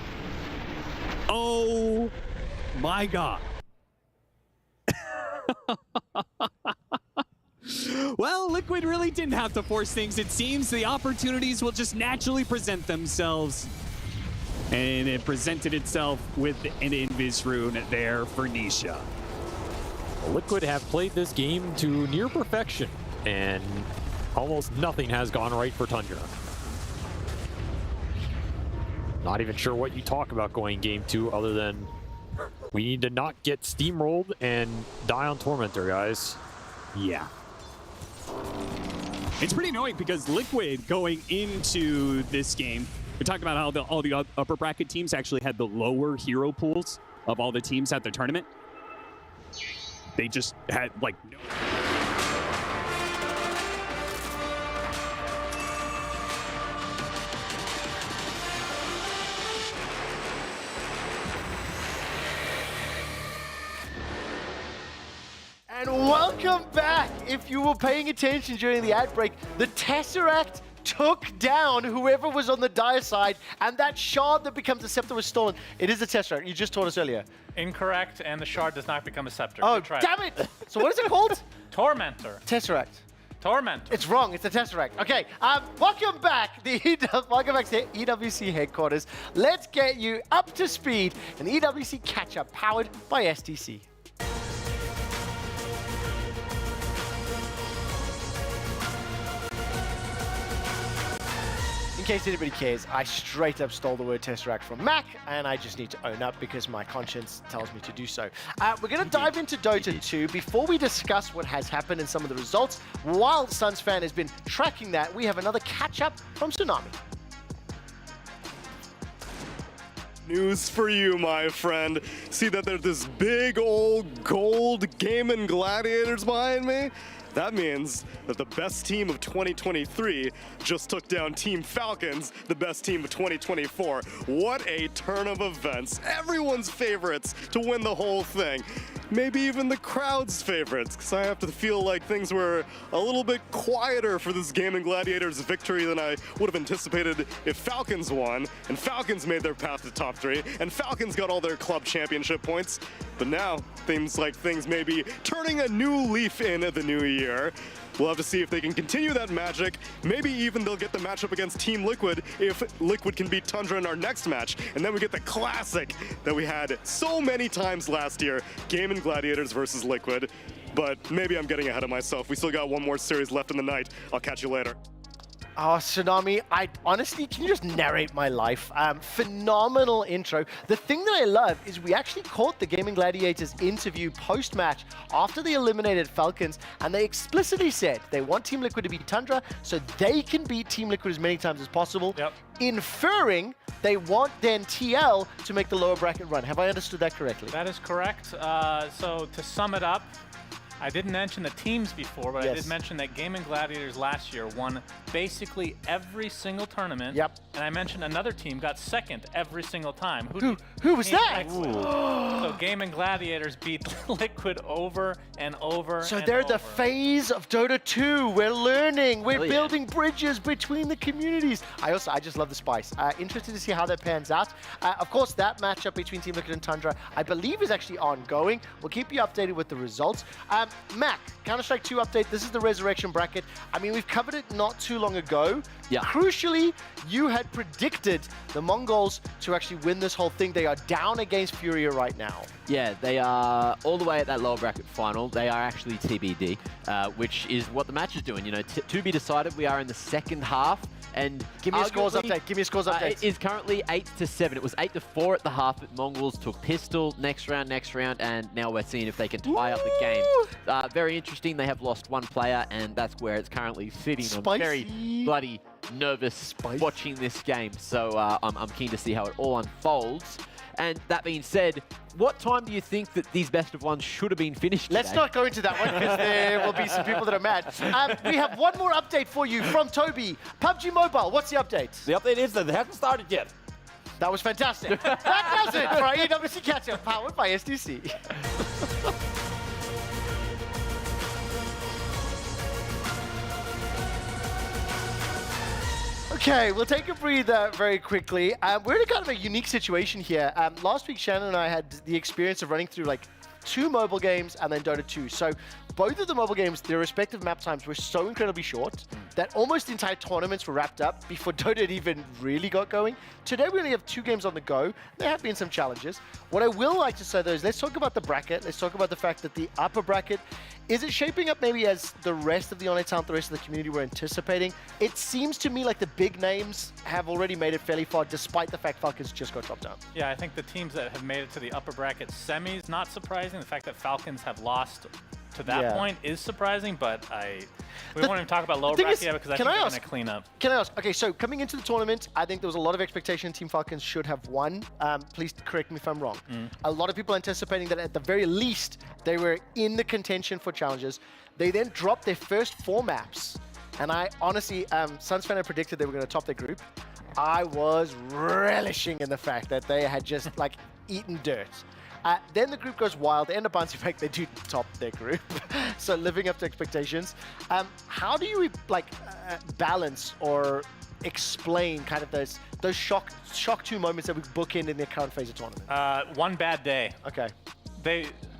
Speaker 1: Oh my God. Well, Liquid really didn't have to force things. It seems the opportunities will just naturally present themselves. And it presented itself with an Invis rune there for Nisha.
Speaker 2: Liquid have played this game to near perfection, and almost nothing has gone right for Tundra. Not even sure what you talk about going game 2 other than we need to not get steamrolled and die on Tormentor, guys.
Speaker 1: Yeah. It's pretty annoying because Liquid going into this game, we talked about how all the upper bracket teams actually had the lower hero pools of all the teams at the tournament. They just had like no.
Speaker 5: And welcome back. If you were paying attention during the ad break, the Tesseract took down whoever was on the dire side, and that shard that becomes a scepter was stolen. It is a Tesseract. You just told us earlier.
Speaker 6: Incorrect, and the shard does not become a scepter.
Speaker 5: Oh, damn it! So what is it called?
Speaker 6: Tormentor.
Speaker 5: Tesseract.
Speaker 6: Tormentor.
Speaker 5: It's wrong. It's a Tesseract. Okay. Welcome back. Welcome back to EWC headquarters. Let's get you up to speed in the EWC catch-up powered by STC. In case anybody cares, I straight up stole the word Tesseract from Mac, and I just need to own up because my conscience tells me to do so. We're going to dive into Dota 2. Before we discuss what has happened and some of the results, while Suns fan has been tracking that, we have another catch-up from Tsunami.
Speaker 17: News for you, my friend. See that there's this big old gold Gaming Gladiators behind me? That means that the best team of 2023 just took down Team Falcons, the best team of 2024. What a turn of events. Everyone's favorites to win the whole thing. Maybe even the crowd's favorites, because I have to feel like things were a little bit quieter for this Gaming Gladiators victory than I would have anticipated if Falcons won, and Falcons made their path to top 3, and Falcons got all their club championship points. But now, seems like things may be turning a new leaf in the new year. We'll have to see if they can continue that magic. Maybe even they'll get the matchup against Team Liquid if Liquid can beat Tundra in our next match. And then we get the classic that we had so many times last year, Gaming Gladiators versus Liquid. But maybe I'm getting ahead of myself. We still got one more series left in the night. I'll catch you later.
Speaker 5: Oh, Tsunami, honestly, can you just narrate my life? Phenomenal intro. The thing that I love is we actually caught the Gaming Gladiators interview post-match after they eliminated Falcons, and they explicitly said they want Team Liquid to beat Tundra so they can beat Team Liquid as many times as possible, inferring they want then TL to make the lower bracket run. Have I understood that correctly?
Speaker 6: That is correct. So to sum it up, I didn't mention the teams before, but I did mention that Gaming Gladiators last year won basically every single tournament. And I mentioned another team got second every single time.
Speaker 5: Who was that?
Speaker 6: So Gaming Gladiators beat Liquid over and over.
Speaker 5: So they're the phase of Dota 2. We're learning. We're building bridges between the communities. I just love the spice. Interested to see how that pans out. Of course, that matchup between Team Liquid and Tundra, I believe, is actually ongoing. We'll keep you updated with the results. Mac, Counter-Strike 2 update. This is the Resurrection bracket. I mean, we've covered it not too long ago. Crucially, you had predicted the Mongols to actually win this whole thing. They are down against Furia right now.
Speaker 11: Yeah, they are all the way at that lower bracket final. They are actually TBD, which is what the match is doing. You know, to be decided. We are in the second half. And
Speaker 5: give me a scores update. Give me a scores update.
Speaker 11: It is currently 8-7. It was 8-4 at the half, but Mongols took pistol next round, and now we're seeing if they can tie up the game. Very interesting. They have lost one player, and that's where it's currently sitting. I'm very bloody nervous watching this game, so I'm keen to see how it all unfolds. And that being said, what time do you think that these best of ones should have been finished today?
Speaker 5: Let's not go into that one because there will be some people that are mad. We have one more update for you from Toby. PUBG Mobile, what's the update?
Speaker 8: The update is that they haven't started yet.
Speaker 5: That was fantastic. That does it for our EWC catch-up powered by SDC. Okay, we'll take a breather very quickly. We're in a kind of a unique situation here. Last week, Shannon and I had the experience of running through like 2 mobile games and then Dota 2. So both of the mobile games, their respective map times were so incredibly short that almost entire tournaments were wrapped up before Dota had even really got going. Today we only have 2 games on the go. There have been some challenges. What I will like to say though is let's talk about the bracket. Let's talk about the fact that the upper bracket, is it shaping up maybe as the rest of the online talent, the rest of the community were anticipating? It seems to me like the big names have already made it fairly far despite the fact Falcons just got dropped down.
Speaker 6: Yeah, I think the teams that have made it to the upper bracket semis, not surprising. The fact that Falcons have lost to that point is surprising, but we won't even talk about lower bracket yet because I think they're going to clean up.
Speaker 5: Can I ask? Okay, so coming into the tournament, I think there was a lot of expectation Team Falcons should have won. Please correct me if I'm wrong. A lot of people anticipating that at the very least, they were in the contention for challenges. They then dropped their first 4 maps. And I honestly, Sunsfan had predicted they were going to top their group. I was relishing in the fact that they had just like eaten dirt. Then the group goes wild. They end up bouncing back. They do top their group. So living up to expectations. How do you like balance or explain kind of those shock 2 moments that we bookend in the current phase of tournament?
Speaker 6: One bad day.
Speaker 5: Okay.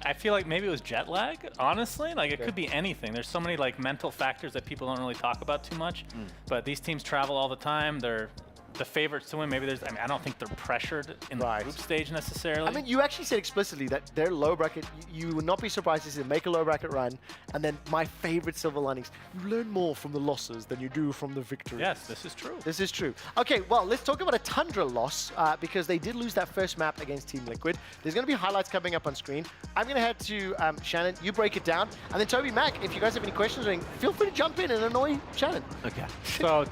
Speaker 6: I feel like maybe it was jet lag, honestly. Like it could be anything. There's so many like mental factors that people don't really talk about too much. But these teams travel all the time. They're the favorites to win. Maybe I don't think they're pressured in the group stage necessarily.
Speaker 5: I mean, you actually said explicitly that their low bracket, you would not be surprised to see them make a low bracket run. And then my favorite silver linings, you learn more from the losses than you do from the victories.
Speaker 6: Yes, this is true.
Speaker 5: This is true. Okay, well, let's talk about a Tundra loss because they did lose that first map against Team Liquid. There's going to be highlights coming up on screen. I'm going to head to Shannon. You break it down. And then Toby, Mac, if you guys have any questions, feel free to jump in and annoy Shannon.
Speaker 11: Okay.
Speaker 6: So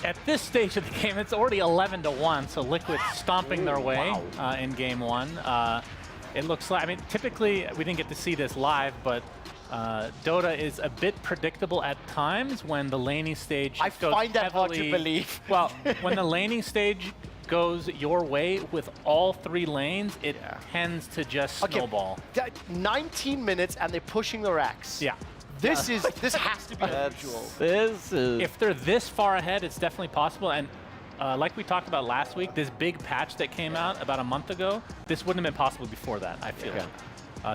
Speaker 6: at this stage of the game, it's already 11-1, so Liquid stomping their way in game 1. It looks like, I mean, typically we didn't get to see this live, but Dota is a bit predictable at times when the laning stage
Speaker 5: I
Speaker 6: goes
Speaker 5: find that hard
Speaker 6: heavily,
Speaker 5: to believe.
Speaker 6: Well, when the laning stage goes your way with all 3 lanes, it tends to just snowball.
Speaker 5: 19 minutes and they're pushing the racks.
Speaker 6: Yeah.
Speaker 5: This has to be unusual.
Speaker 6: If they're this far ahead, it's definitely possible. And like we talked about last week, this big patch that came out about a month ago, this wouldn't have been possible before that, I feel.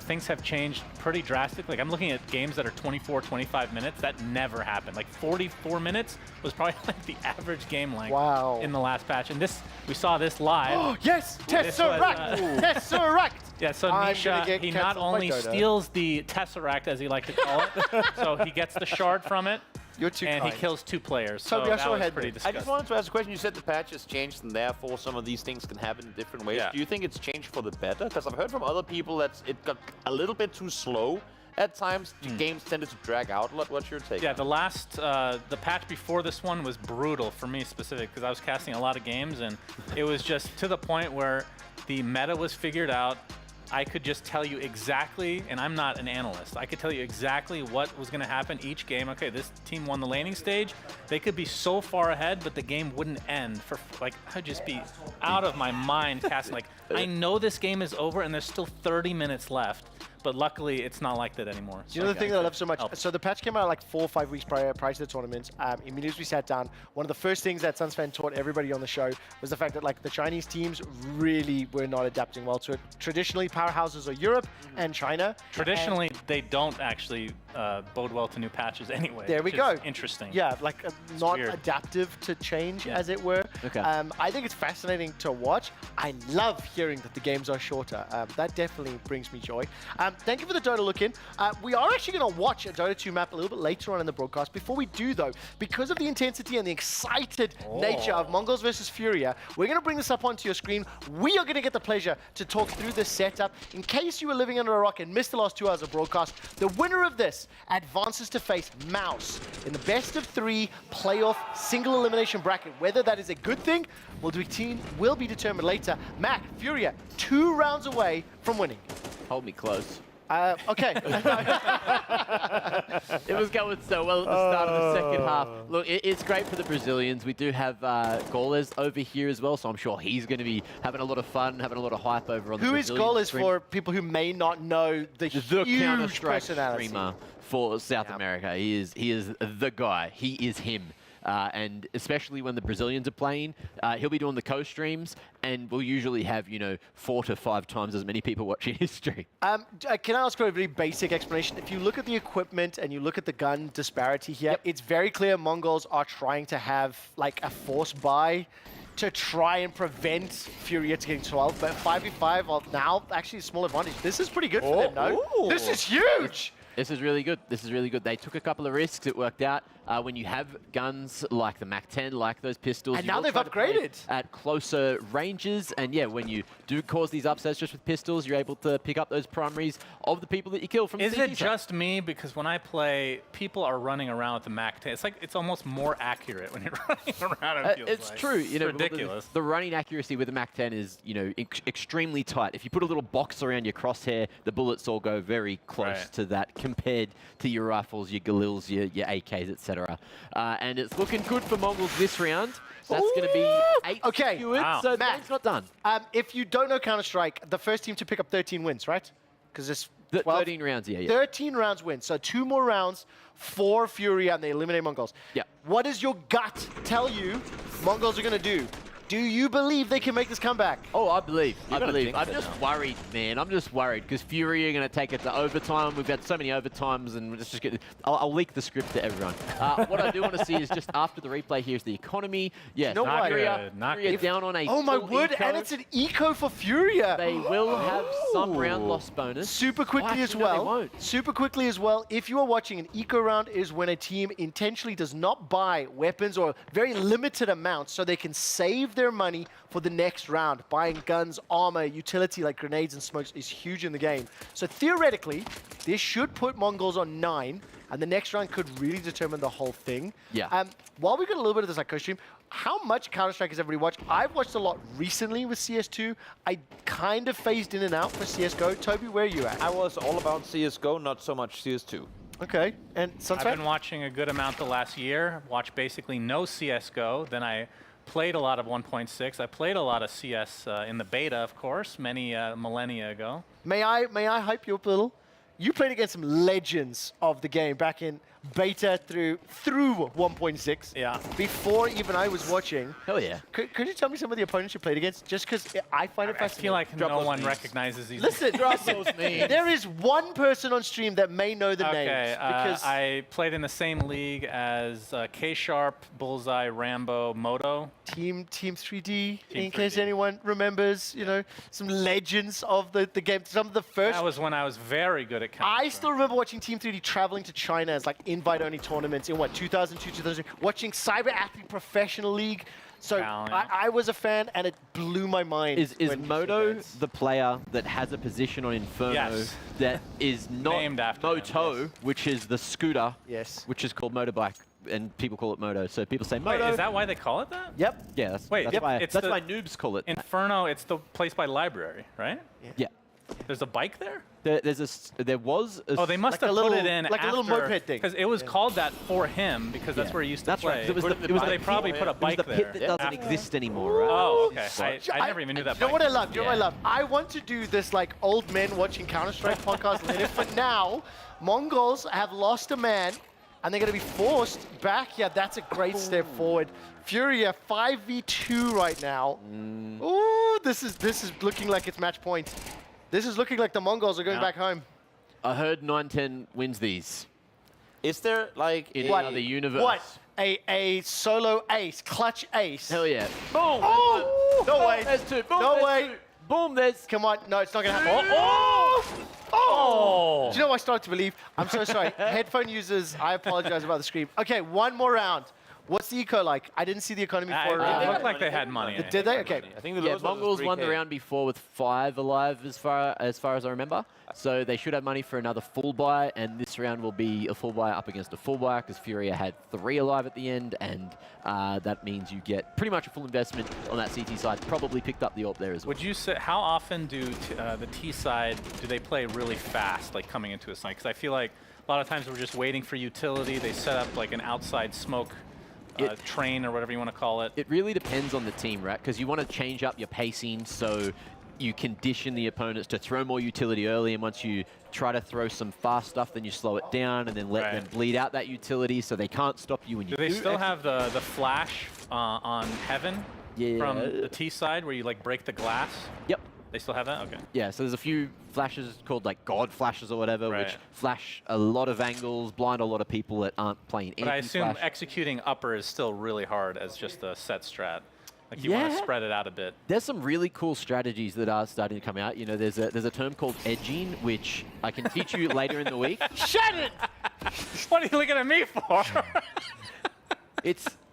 Speaker 6: Things have changed pretty drastically. Like I'm looking at games that are 24, 25 minutes. That never happened. Like 44 minutes was probably like the average game length in the last patch. And this, we saw this live.
Speaker 5: Oh, yes! Tesseract! Tesseract!
Speaker 6: Yeah, so Nisha, he not only steals the Tesseract, as he liked to call it, so he gets the shard from it,
Speaker 5: You're too
Speaker 6: and
Speaker 5: kind.
Speaker 6: he kills 2 players.
Speaker 5: Toby,
Speaker 6: so
Speaker 5: I
Speaker 6: that
Speaker 5: saw
Speaker 6: was
Speaker 5: ahead
Speaker 6: pretty
Speaker 5: there.
Speaker 8: I
Speaker 6: disgusting.
Speaker 8: just wanted to ask a question. You said the patch has changed, and therefore some of these things can happen in different ways.
Speaker 6: Yeah.
Speaker 8: Do you think it's changed for the better? Because I've heard from other people that it got a little bit too slow at times. Games tended to drag out a lot. What's your take?
Speaker 6: Yeah, the patch before this one was brutal for me specific because I was casting a lot of games, and it was just to the point where the meta was figured out. I could just tell you exactly, and I'm not an analyst, I could tell you exactly what was going to happen each game. Okay, this team won the laning stage. They could be so far ahead, but the game wouldn't end. For like, I'd just be out of my mind casting. Like, I know this game is over, and there's still 30 minutes left. But luckily, it's not like that anymore.
Speaker 5: Do you know the thing that I love so much? So the patch came out like 4 or 5 weeks prior to the tournament. Immediately as we sat down, one of the first things that Sunsfan taught everybody on the show was the fact that like the Chinese teams really were not adapting well to it. Traditionally, powerhouses are Europe and China.
Speaker 6: Traditionally, they don't actually bode well to new patches anyway.
Speaker 5: There we go.
Speaker 6: Interesting.
Speaker 5: Yeah, like not
Speaker 6: weird.
Speaker 5: adaptive to change, as it were.
Speaker 11: Okay.
Speaker 5: I think it's fascinating to watch. I love hearing that the games are shorter. That definitely brings me joy. Thank you for the Dota look-in. We are actually going to watch a Dota 2 map a little bit later on in the broadcast. Before we do, though, because of the intensity and the excited nature of Mongols versus Furia, we're going to bring this up onto your screen. We are going to get the pleasure to talk through this setup. In case you were living under a rock and missed the last 2 hours of broadcast, the winner of this advances to face Mouse in the best of 3 playoff single elimination bracket. Whether that is a good thing will be determined later. Mac, Furia, 2 rounds away from winning.
Speaker 11: Hold me close.
Speaker 5: Okay.
Speaker 11: It was going so well at the start of the second half. Look, it's great for the Brazilians. We do have Goles over here as well, so I'm sure he's going to be having a lot of fun, having a lot of hype over on the Brazilian
Speaker 5: Who is Goles
Speaker 11: stream.
Speaker 5: for people who may not know the huge
Speaker 11: Counter-Strike
Speaker 5: personality?
Speaker 11: streamer for South America. He is the guy. He is him. And especially when the Brazilians are playing, he'll be doing the co-streams, and we'll usually have, 4 to 5 times as many people watching his stream.
Speaker 5: Can I ask for a very basic explanation? If you look at the equipment and you look at the gun disparity here, it's very clear Mongols are trying to have like a force buy to try and prevent Furia to getting 12, but 5v5 are now actually a small advantage. This is pretty good for them, no? This is huge!
Speaker 11: This is really good. This is really good. They took a couple of risks. It worked out. When you have guns like the MAC-10, like those pistols,
Speaker 5: and
Speaker 11: you
Speaker 5: now they've upgraded
Speaker 11: at closer ranges. And yeah, when you do cause these upsets just with pistols, you're able to pick up those primaries of the people that you kill from.
Speaker 6: Is it just me? Because when I play, people are running around with the MAC-10. It's almost more accurate when you're running around.
Speaker 11: It's
Speaker 6: like.
Speaker 11: true.
Speaker 6: It's ridiculous.
Speaker 11: The running accuracy with the MAC-10 is extremely tight. If you put a little box around your crosshair, the bullets all go very close to that compared to your rifles, your Galils, your AKs, etc. And it's looking good for Mongols this round. That's going to be 8 secured, so the game's not done.
Speaker 5: If you don't know Counter-Strike, the first team to pick up 13 wins, right? Because it's
Speaker 11: 13 rounds, yeah.
Speaker 5: 13 rounds win, so 2 more rounds for Furia, and they eliminate Mongols.
Speaker 11: Yeah.
Speaker 5: What does your gut tell you Mongols are going to do? Do you believe they can make this comeback?
Speaker 11: Oh, I believe.
Speaker 5: You gotta think
Speaker 11: I'm
Speaker 5: so
Speaker 11: just
Speaker 5: now.
Speaker 11: worried, man. I'm just worried because Fury are going to take it to overtime. We've had so many overtimes, and we're just getting. I'll leak the script to everyone. What I do want to see is just after the replay. Here's the economy. Yes,
Speaker 5: You know what?
Speaker 11: Furia down on a.
Speaker 5: Oh my
Speaker 11: full
Speaker 5: word!
Speaker 11: eco.
Speaker 5: And it's an eco for Furia.
Speaker 11: They will have some round loss bonus.
Speaker 5: Super quickly as well. Super quickly as well. If you are watching, an eco round is when a team intentionally does not buy weapons or very limited amounts, so they can save their money for the next round. Buying guns, armor, utility like grenades and smokes is huge in the game. So theoretically, this should put Mongols on 9, and the next round could really determine the whole thing.
Speaker 11: Yeah.
Speaker 5: While we got a little bit of this like co-stream, how much Counter-Strike has everybody watched? I've watched a lot recently with CS2. I kind of phased in and out for CSGO. Toby, where are you at?
Speaker 8: I was all about CSGO, not so much CS2.
Speaker 5: Okay, and
Speaker 6: I've been watching a good amount the last year. Watched basically no CSGO. Then I played a lot of 1.6. I played a lot of CS in the beta, of course, many millennia ago.
Speaker 5: May I hype you up a little? You played against some legends of the game back in beta through 1.6.
Speaker 6: Yeah.
Speaker 5: Before even I was watching.
Speaker 11: Hell yeah.
Speaker 5: Could you tell me some of the opponents you played against? Just because I find it
Speaker 6: I
Speaker 5: fascinating.
Speaker 6: feel like no one recognizes these.
Speaker 5: Listen, there is one person on stream that may know the names.
Speaker 6: Okay,
Speaker 5: Because
Speaker 6: I played in the same league as K-Sharp, Bullseye, Rambo, Moto.
Speaker 5: Team 3D, in case anyone remembers, some legends of the game. Some of the first.
Speaker 6: That was when I was very good at Counter.
Speaker 5: I still remember watching Team 3D traveling to China as like invite-only tournaments in, what, 2002, 2003, watching Cyber Athlete Professional League. So I was a fan, and it blew my mind.
Speaker 11: Is Moto the player that has a position on Inferno that is not
Speaker 6: named after
Speaker 11: Moto, which is the scooter, which is called motorbike, and people call it Moto. So people say Moto.
Speaker 6: Wait, is that why they call it that?
Speaker 5: Yep.
Speaker 11: Yeah, that's,
Speaker 6: Wait,
Speaker 11: that's why
Speaker 6: it's
Speaker 11: why noobs call it
Speaker 6: Inferno. It's the place by library, right?
Speaker 11: Yeah.
Speaker 6: There's a bike there?
Speaker 11: There was a...
Speaker 6: Oh, they must
Speaker 5: like
Speaker 6: have
Speaker 5: a
Speaker 6: put
Speaker 5: little,
Speaker 6: it in
Speaker 5: like
Speaker 6: after,
Speaker 5: a little moped thing.
Speaker 6: Because it was called that for him, because that's where he used to play.
Speaker 11: Right. It was
Speaker 6: they probably put a bike
Speaker 11: there. It was the pit that doesn't exist anymore, right?
Speaker 6: Oh, okay. I never even knew that.
Speaker 5: You know what I love? You know what I love? I want to do this like old men watching Counter-Strike podcast later, but now Mongols have lost a man, and they're going to be forced back. Yeah, that's a great step forward. Furia 5v2 right now. Ooh, this is looking like it's match point. This is looking like the Mongols are going back home.
Speaker 11: I heard 9-10 wins these.
Speaker 8: Is there like
Speaker 11: in the universe?
Speaker 5: What? A solo ace, clutch ace.
Speaker 11: Hell yeah.
Speaker 5: Boom! Oh! No way.
Speaker 11: There's two. Boom,
Speaker 5: no
Speaker 11: there's
Speaker 5: way.
Speaker 11: Two. Boom, there's...
Speaker 5: Come on. No, it's not going to happen. Oh! Oh! Do you know what I started to believe? I'm so sorry. Headphone users, I apologize about the scream. Okay, one more round. What's the eco like? I didn't see the economy for it.
Speaker 6: They looked like they had money.
Speaker 5: Did they? Okay.
Speaker 8: I think
Speaker 11: the Mongols won the round before with 5 alive, as far as I remember. So they should have money for another full buy, and this round will be a full buy up against a full buy because Furia had 3 alive at the end, and that means you get pretty much a full investment on that CT side. Probably picked up the AWP there as well.
Speaker 6: Would you say, how often do the T side, do they play really fast, like coming into a site? Because I feel like a lot of times we're just waiting for utility. They set up like an outside smoke train or whatever you want to call it.
Speaker 11: It really depends on the team, right? Because you want to change up your pacing so you condition the opponents to throw more utility early, and once you try to throw some fast stuff, then you slow it down and then let them bleed out that utility so they can't stop you when you
Speaker 6: do. They still have the flash on Heaven from the T side where you like break the glass?
Speaker 11: Yep.
Speaker 6: They still have that? Okay.
Speaker 11: Yeah, so there's a few flashes called like God flashes or whatever, which flash a lot of angles, blind a lot of people that aren't playing
Speaker 6: But I assume executing upper is still really hard as just a set strat. Like you want to spread it out a bit.
Speaker 11: There's some really cool strategies that are starting to come out. You know, there's a term called edging, which I can teach you later in the week.
Speaker 5: Shut it!
Speaker 6: What are you looking at me for?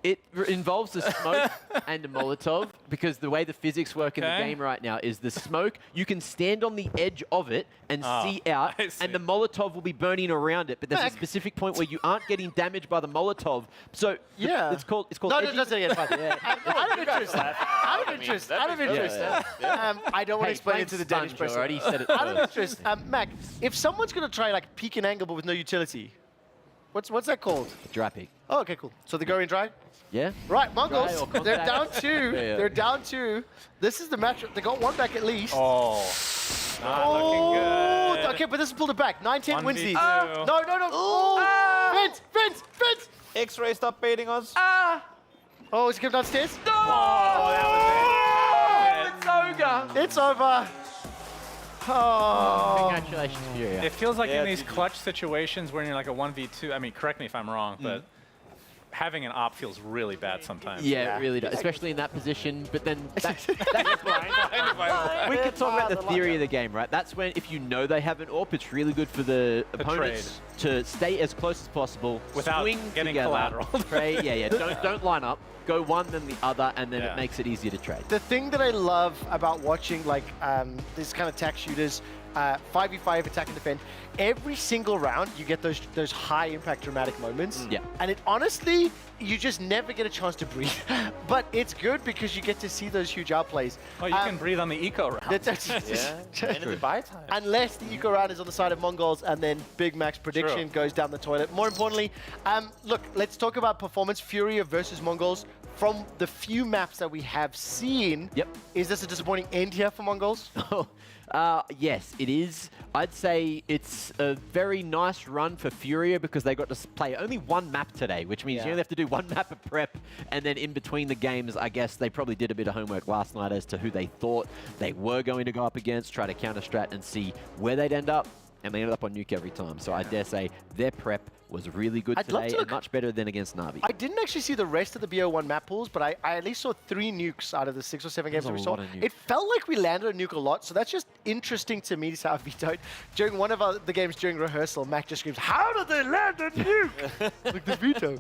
Speaker 11: It involves the smoke and the Molotov, because the way the physics work in the game right now is the smoke, you can stand on the edge of it and see out, and the Molotov will be burning around it, but there's a specific point where you aren't getting damaged by the Molotov. So it's called
Speaker 5: No,
Speaker 11: edging.
Speaker 5: doesn't get fun. Out of interest. Out of interest. I don't want to explain it to the Danish person.
Speaker 11: Already said it
Speaker 5: Out of interest, Mac, if someone's going to try like peek and angle but with no utility, what's that called?
Speaker 11: Dry peek.
Speaker 5: Oh, okay, cool. So they go in dry?
Speaker 11: Yeah.
Speaker 5: Right, Mongols, they're down 2. They're down 2. This is the matchup. They got 1 back at least.
Speaker 6: Oh, not looking good.
Speaker 5: Okay, but this is pulled it back. 9-10 wins these.
Speaker 6: No.
Speaker 5: Oh, Vince!
Speaker 8: X-Ray, stop baiting us.
Speaker 5: Oh, is he coming downstairs?
Speaker 11: No! Oh, that was it.
Speaker 5: It's over. Oh.
Speaker 11: Congratulations, Furia.
Speaker 6: It feels like in these clutch situations where you're like a 1v2, I mean, correct me if I'm wrong, but having an op feels really bad sometimes.
Speaker 11: Yeah, it really does, especially in that position. But then we could talk about the theory of the game, right? That's when, if you know they have an AWP, it's really good for the opponents to stay as close as possible,
Speaker 6: without
Speaker 11: swing
Speaker 6: getting
Speaker 11: together,
Speaker 6: collateral.
Speaker 11: trade, don't line up. Go one then the other, and then it makes it easier to trade.
Speaker 5: The thing that I love about watching like these kind of tech shooters, 5v5 attack and defend, every single round you get those high impact dramatic moments.
Speaker 11: Yeah.
Speaker 5: And it honestly, you just never get a chance to breathe. But it's good because you get to see those huge outplays.
Speaker 6: Oh, you can breathe on the eco round.
Speaker 8: And in the buy time.
Speaker 5: Unless the eco round is on the side of Mongols and then Big Mac's prediction goes down the toilet. More importantly, look, let's talk about performance. Furia versus Mongols. From the few maps that we have seen, is this a disappointing end here for Mongols?
Speaker 11: Yes, it is. I'd say it's a very nice run for Furia because they got to play only 1 map today, which means you only have to do 1 map of prep, and then in between the games, I guess they probably did a bit of homework last night as to who they thought they were going to go up against, try to counter-strat and see where they'd end up. and they ended up on Nuke every time. So I dare say their prep was really good today and much better than against Na'Vi.
Speaker 5: I didn't actually see the rest of the BO1 map pools, but I at least saw 3 nukes out of the 6 or 7 games that we saw. It felt like we landed a nuke a lot, so that's just interesting to me to how vetoed. During one of the games during rehearsal, Mac just screams, "How did they land a nuke?" Like the veto.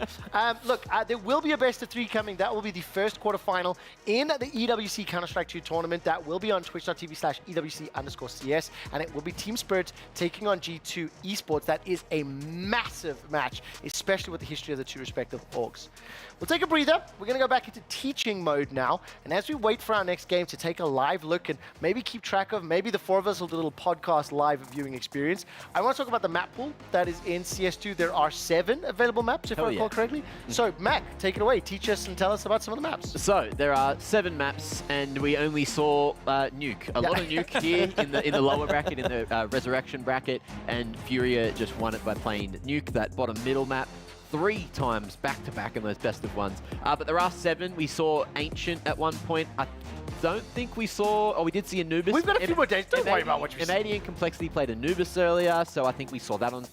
Speaker 5: Look, there will be a best of 3 coming. That will be the first quarterfinal in the EWC Counter-Strike 2 tournament. That will be on twitch.tv/EWC_CS, and it will be Team Spirit taking on G2 Esports. That is a massive match, especially with the history of the 2 respective orgs. We'll take a breather. We're going to go back into teaching mode now. And as we wait for our next game to take a live look and maybe keep track of, maybe the 4 of us will do a little podcast live viewing experience, I want to talk about the map pool that is in CS2. There are 7 available maps, if I recall correctly. So, Mac, take it away. Teach us and tell us about some of the maps.
Speaker 11: So, there are 7 maps, and we only saw Nuke. A lot of Nuke here in the lower bracket, in the Resurrection bracket, and Furia just won it by playing Nuke, that bottom middle map. 3 times back-to-back in those best of ones. But there are 7. We saw Ancient at one point. I don't think we saw... Oh, we did see Anubis.
Speaker 5: We've got a few more days. Don't worry about what you've seen.
Speaker 11: M80 and Complexity played Anubis earlier, so I think we saw that on...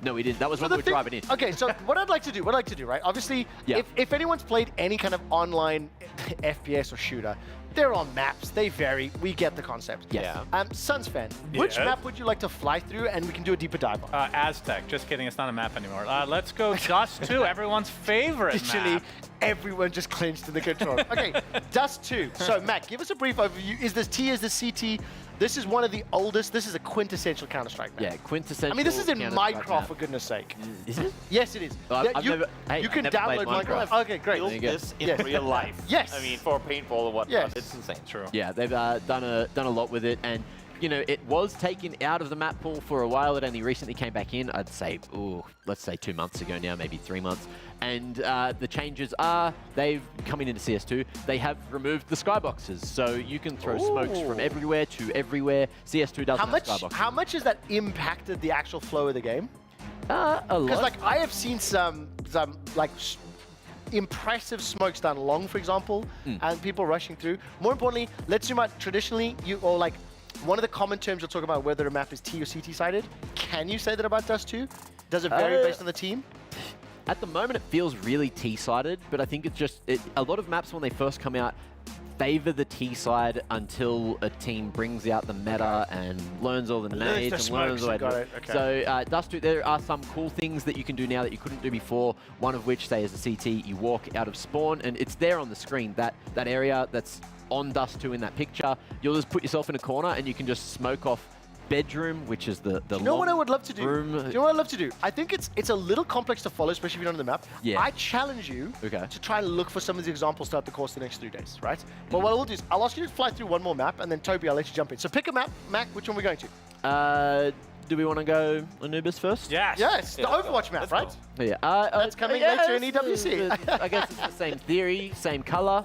Speaker 11: No, we didn't. That was when we were driving in.
Speaker 5: Okay, so what I'd like to do, right? Obviously, if anyone's played any kind of online FPS or shooter, they're on maps. They vary. We get the concept.
Speaker 11: Yeah.
Speaker 5: Suns fan, which map would you like to fly through, and we can do a deeper dive on?
Speaker 6: Aztec. Just kidding. It's not a map anymore. Let's go Dust 2, everyone's favorite
Speaker 5: Literally,
Speaker 6: map.
Speaker 5: everyone just clinched in the control. Okay, Dust 2. So, Matt, give us a brief overview. Is this T? Is this CT? This is one of the oldest. This is a quintessential Counter-Strike map.
Speaker 11: Yeah, quintessential.
Speaker 5: I mean, this is in
Speaker 11: Counter-Strike
Speaker 5: Minecraft,
Speaker 11: map.
Speaker 5: for goodness sake.
Speaker 11: Is it?
Speaker 5: Yes, it is. You can download Minecraft. Okay, great.
Speaker 8: Build this in real life.
Speaker 5: Yes.
Speaker 8: I mean, for paintball or whatnot.
Speaker 5: Yes.
Speaker 8: It's insane.
Speaker 6: True.
Speaker 11: Yeah, they've done a lot with it, and you know, it was taken out of the map pool for a while. It only recently came back in. I'd say, let's say 2 months ago now, maybe 3 months. And the changes are, they've coming into CS2, they have removed the skyboxes, so you can throw smokes from everywhere to everywhere. CS2 doesn't have skyboxes.
Speaker 5: How much has that impacted the actual flow of the game?
Speaker 11: A lot.
Speaker 5: Because like I have seen some like impressive smokes done long, for example, and people rushing through. More importantly, let's zoom out. Traditionally, one of the common terms you'll talk about whether a map is T or CT sided. Can you say that about Dust 2? Does it vary based on the team?
Speaker 11: At the moment, it feels really T-sided, but I think it's just a lot of maps when they first come out favor the T side until a team brings out the meta and learns all the nades and learns all that. So Dust 2, there are some cool things that you can do now that you couldn't do before. One of which, say, as a CT, you walk out of spawn and it's there on the screen. That area that's on Dust 2 in that picture, you'll just put yourself in a corner and you can just smoke off bedroom, which is the
Speaker 5: you know what I would love to do?
Speaker 11: room.
Speaker 5: Do you know what I'd love to do? I think it's a little complex to follow, especially if you don't know the map.
Speaker 11: Yeah.
Speaker 5: I challenge you to try and look for some of the examples throughout the course of the next 3 days, right? But what I will do is I'll ask you to fly through one more map, and then Toby, I'll let you jump in. So pick a map. Mac, which one are we going to?
Speaker 11: Do we want to go Anubis first?
Speaker 6: Yes.
Speaker 5: Yes, the Overwatch map, right?
Speaker 11: Yeah.
Speaker 5: That's coming later in EWC.
Speaker 11: I guess it's the same theory, same color,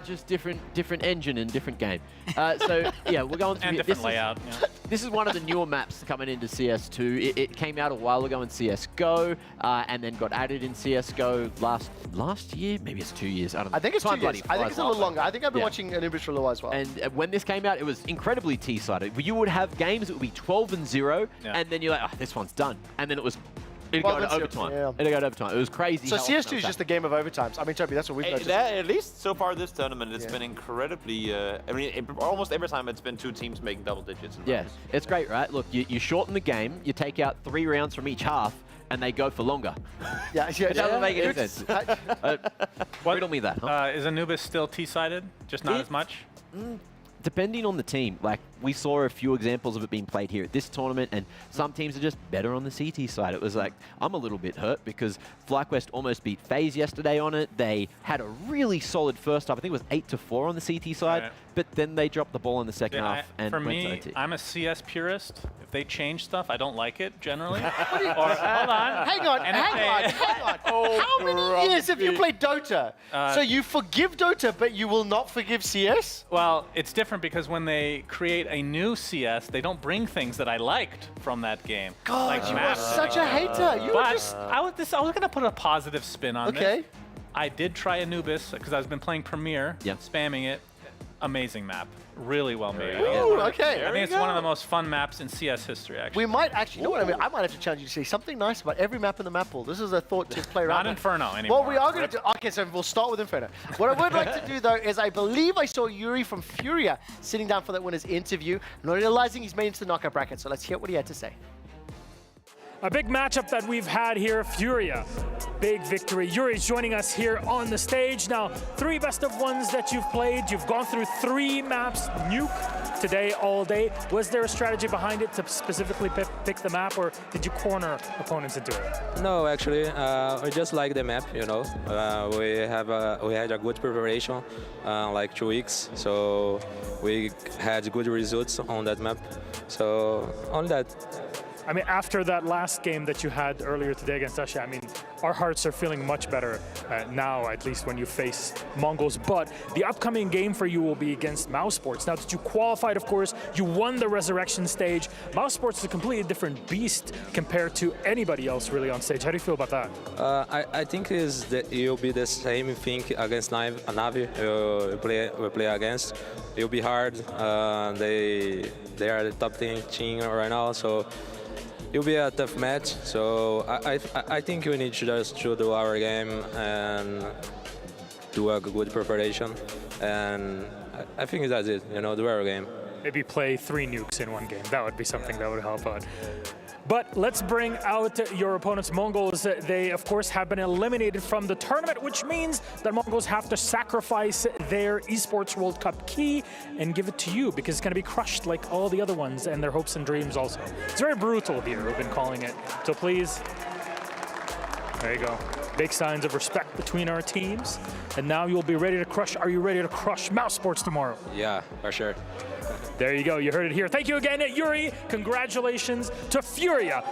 Speaker 11: just different engine and different game. So yeah, we're going through
Speaker 6: and different layout.
Speaker 11: This is one of the newer maps coming into CS2. It came out a while ago in CS:GO, and then got added in CS:GO last year. Maybe it's 2 years. I don't know.
Speaker 5: I think it's 2 years. I think it's a little longer. I think I've been watching Anubis for a little while as well.
Speaker 11: And when this came out, it was incredibly T-sided. You would have games that would be 12-0, and then you're like, oh, this one's done. And then it'd go to overtime. It'd go to overtime. It was crazy.
Speaker 5: So CS2 is just a game of overtimes. I mean, Toby, that's what we've noticed.
Speaker 8: At least so far this tournament, it's been incredibly. I mean, almost every time it's been 2 teams making double digits.
Speaker 11: Yeah, it's great, right? Look, you shorten the game, you take out 3 rounds from each half, and they go for longer. It doesn't make any sense. Riddle me that. Huh?
Speaker 6: Is Anubis still T-sided? Just not as much?
Speaker 11: Depending on the team. Like, we saw a few examples of it being played here at this tournament, and some teams are just better on the CT side. It was like, I'm a little bit hurt because FlyQuest almost beat FaZe yesterday on it. They had a really solid first half. I think it was 8-4 on the CT side, but then they dropped the ball in the second half and
Speaker 6: for
Speaker 11: went
Speaker 6: me,
Speaker 11: to OT.
Speaker 6: I'm a CS purist. If they change stuff, I don't like it, generally. Hold on.
Speaker 5: Hang on. How many years have you played Dota? So you forgive Dota, but you will not forgive CS?
Speaker 6: Well, it's different because when they create a new CS, they don't bring things that I liked from that game.
Speaker 5: God,
Speaker 6: like
Speaker 5: you
Speaker 6: map.
Speaker 5: are such a hater. You were just...
Speaker 6: I was going to put a positive spin on this. I did try Anubis because I've been playing Premier, spamming it. Amazing map. Really well made.
Speaker 5: Ooh, okay.
Speaker 6: I think it's one of the most fun maps in CS history, actually.
Speaker 5: We might actually, you know what I mean? I might have to challenge you to say something nice about every map in the map pool. This is a thought to play around
Speaker 6: Not
Speaker 5: with.
Speaker 6: Inferno anymore.
Speaker 5: Well, we are going to do, okay, so we'll start with Inferno. What I would like to do, though, is I believe I saw Yuri from Furia sitting down for that winner's interview, not realizing he's made into the knockout bracket. So let's hear what he had to say.
Speaker 19: A big matchup that we've had here, Furia. Big victory. Yuri's joining us here on the stage. Now, 3 best of 1s that you've played. You've gone through 3 maps, nuke today, all day. Was there a strategy behind it to specifically pick the map, or did you corner opponents into it?
Speaker 20: No, actually, we just like the map, you know. We had a good preparation, like 2 weeks, so we had good results on that map. So on that.
Speaker 19: I mean, after that last game that you had earlier today against Russia, I mean, our hearts are feeling much better now, at least when you face Mongols. But the upcoming game for you will be against Mousesports. Now that you qualified, of course, you won the Resurrection stage. Mousesports is a completely different beast compared to anybody else really on stage. How do you feel about that?
Speaker 20: I think it'll be the same thing against Navi. We play against. It'll be hard. They are the top team right now, so. It'll be a tough match, so I think we need to just do our game and do a good preparation, and I think that's it, you know, do our game.
Speaker 19: Maybe play 3 nukes in one game. That would be something that would help out. But let's bring out your opponents, Mongols. They, of course, have been eliminated from the tournament, which means that Mongols have to sacrifice their Esports World Cup key and give it to you, because it's going to be crushed like all the other ones and their hopes and dreams also. It's very brutal here, we've been calling it. So please, there you go. Big signs of respect between our teams. And now you'll be ready to crush. Are you ready to crush Mousesports tomorrow?
Speaker 20: Yeah, for sure.
Speaker 19: There you go, you heard it here. Thank you again, Yuri. Congratulations to Furia.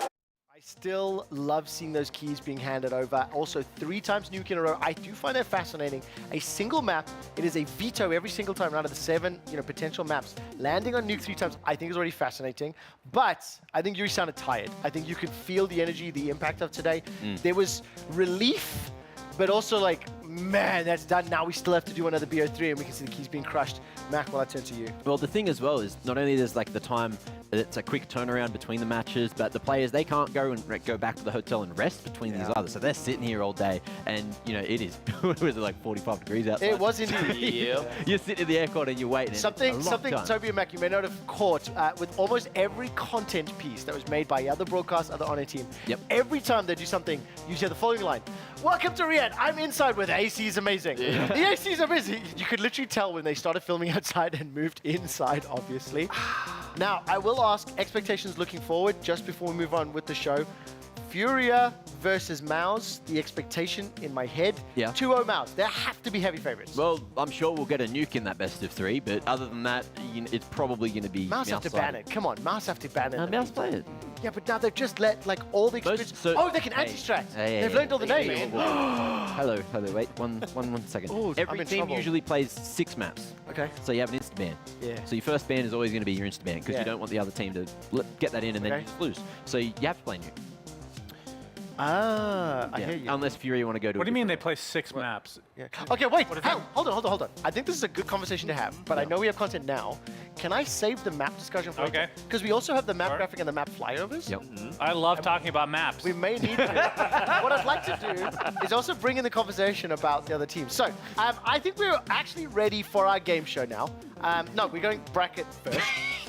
Speaker 5: I still love seeing those keys being handed over. Also, 3 times nuke in a row. I do find that fascinating. A single map, it is a veto every single time out of the 7, potential maps. Landing on nuke 3 times, I think is already fascinating. But I think Yuri sounded tired. I think you could feel the energy, the impact of today. There was relief, but also like, man, that's done. Now we still have to do another BO3 and we can see the keys being crushed. Mac, will I turn to you?
Speaker 11: Well, the thing as well is not only there's like the time, it's a quick turnaround between the matches, but the players, they can't go back to the hotel and rest between these others. So they're sitting here all day and, it is, was it like 45 degrees outside?
Speaker 5: It was indeed.
Speaker 11: Yep. You sit in the aircon and you're waiting.
Speaker 5: Something Toby and Mac, you may not have caught with almost every content piece that was made by other broadcasts, other on a team.
Speaker 11: Yep.
Speaker 5: Every time they do something, you hear the following line. Welcome to Riyadh. I'm inside where the AC is amazing.
Speaker 11: Yeah.
Speaker 5: The AC is amazing. You could literally tell when they started filming outside and moved inside, obviously. Now, I will ask expectations looking forward just before we move on with the show. Furia versus Mouse, the expectation in my head.
Speaker 11: Yeah.
Speaker 5: 2-0 Mouse. There have to be heavy favorites.
Speaker 11: Well, I'm sure we'll get a nuke in that best of 3, but other than that, it's probably going to be
Speaker 5: Mouse have to ban it. Come on, Mouse have to ban it.
Speaker 11: Mouse play it.
Speaker 5: Yeah, but now they've just let all the experience. They can anti-strat. They've learned all the names.
Speaker 11: Hello, wait, one second.
Speaker 5: Ooh,
Speaker 11: Every team usually plays 6 maps.
Speaker 5: Okay.
Speaker 11: So you have an instant ban.
Speaker 5: Yeah.
Speaker 11: So your first ban is always going to be your instant ban, because you don't want the other team to get that in and then you just lose. So you have to play nuke.
Speaker 5: I hear you.
Speaker 11: Unless Furia want to go to.
Speaker 6: What do you mean they play 6 maps?
Speaker 5: Yeah. Okay, wait. Hold on. I think this is a good conversation to have, but I know we have content now. Can I save the map discussion for later? Because we also have the map graphic and the map flyovers.
Speaker 11: Yep.
Speaker 6: I love talking about maps.
Speaker 5: We may need to. What I'd like to do is also bring in the conversation about the other teams. So I think we're actually ready for our game show now. No, we're going bracket first.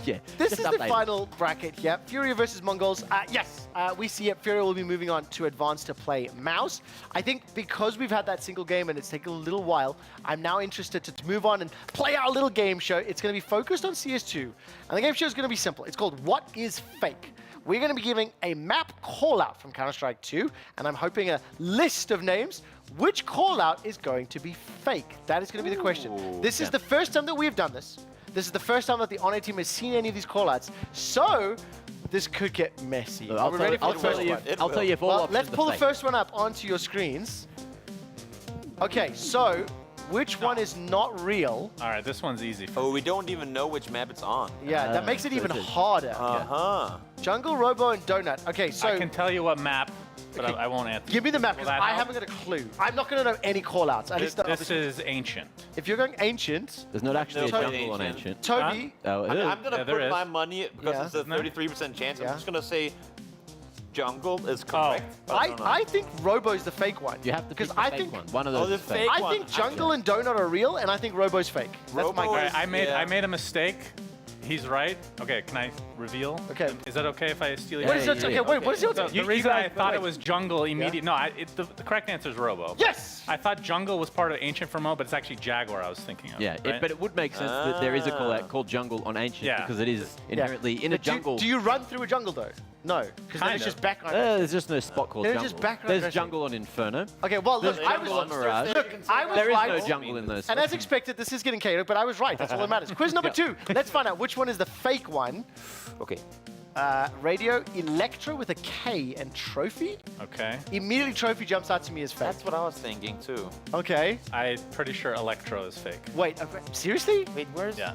Speaker 11: Yeah.
Speaker 5: This is the final bracket here. Furia versus Mongols. Yes, we see it. Furia will be moving on to advance to play Mouse. I think because we've had that single game and it's taken a little while, I'm now interested to move on and play our little game show. It's going to be focused on CS2. And the game show is going to be simple. It's called What is Fake? We're going to be giving a map call-out from Counter-Strike 2, and I'm hoping a list of names. Which call-out is going to be fake? That is going to be the question. This is the first time that we've done this. This is the first time that the On-Air team has seen any of these call-outs. So, this could get messy. Are we ready for the first one?
Speaker 11: I'll tell you if all options
Speaker 5: let's pull
Speaker 11: are
Speaker 5: the
Speaker 11: fake.
Speaker 5: first one up onto your screens. Okay, so which one is not real.
Speaker 6: All right, this one's easy.
Speaker 8: Oh, we don't even know which map it's on.
Speaker 5: Yeah, that makes it even harder. Jungle, Robo, and Donut. Okay, so...
Speaker 6: I can tell you what map, but I won't answer.
Speaker 5: Give me the map, because
Speaker 6: Will that
Speaker 5: I
Speaker 6: help?
Speaker 5: haven't got a clue. I'm not going to know any call-outs.
Speaker 6: This is Ancient.
Speaker 5: If you're going Ancient...
Speaker 11: There's not actually
Speaker 5: No,
Speaker 11: a jungle on Ancient.
Speaker 5: Toby...
Speaker 11: Oh, it is.
Speaker 8: I'm going to put my money, because it's a
Speaker 5: Isn't
Speaker 8: 33% chance, I'm just going to say Jungle is correct. but don't know.
Speaker 5: I think Robo's the fake one.
Speaker 11: You have to pick
Speaker 5: Because
Speaker 11: the
Speaker 5: I
Speaker 11: fake
Speaker 5: think
Speaker 11: one. One of
Speaker 8: Oh,
Speaker 11: those
Speaker 8: the
Speaker 11: is fake.
Speaker 8: fake
Speaker 5: I
Speaker 8: one.
Speaker 5: think Jungle and Donut are real, and I think Robo's fake. That's my
Speaker 8: Robo
Speaker 5: guess.
Speaker 8: is-
Speaker 6: I
Speaker 8: Yeah.
Speaker 6: made a mistake. He's right. Okay, can I reveal?
Speaker 5: Okay.
Speaker 6: Is that okay if I steal your
Speaker 5: What is it? Okay, wait, what is your...
Speaker 6: The reason I thought it was Jungle immediately... No, the correct answer is Robo.
Speaker 5: Yes!
Speaker 6: I thought Jungle was part of Ancient for Mo, but it's actually Jaguar I was thinking of.
Speaker 11: Yeah,
Speaker 6: right?
Speaker 11: but it would make sense that there is a call out called jungle on Ancient
Speaker 6: Yeah.
Speaker 11: because it is inherently in a
Speaker 5: But do you-
Speaker 11: jungle.
Speaker 5: Do you run through a jungle, though? No, because then it's just background.
Speaker 11: There's just no spot called
Speaker 5: Then it's
Speaker 11: jungle.
Speaker 5: just background
Speaker 11: There's
Speaker 5: dressing.
Speaker 11: jungle on Inferno.
Speaker 5: Okay, well, look,
Speaker 11: There's
Speaker 5: I
Speaker 11: jungle on
Speaker 5: was...
Speaker 11: Mirage.
Speaker 5: Look, I was
Speaker 11: There is
Speaker 5: right.
Speaker 11: no jungle in those.
Speaker 5: And as expected, this is getting chaotic, but I was right. That's all that matters. Quiz number 2. Let's find out which one is the fake one.
Speaker 8: Okay.
Speaker 5: Radio, Electro with a K, and Trophy.
Speaker 6: Okay.
Speaker 5: Immediately, Trophy jumps out to me as fake.
Speaker 8: That's what I was thinking, too.
Speaker 5: Okay.
Speaker 6: I'm pretty sure Electro is fake.
Speaker 5: Wait, seriously?
Speaker 8: Wait, where's...
Speaker 6: Yeah.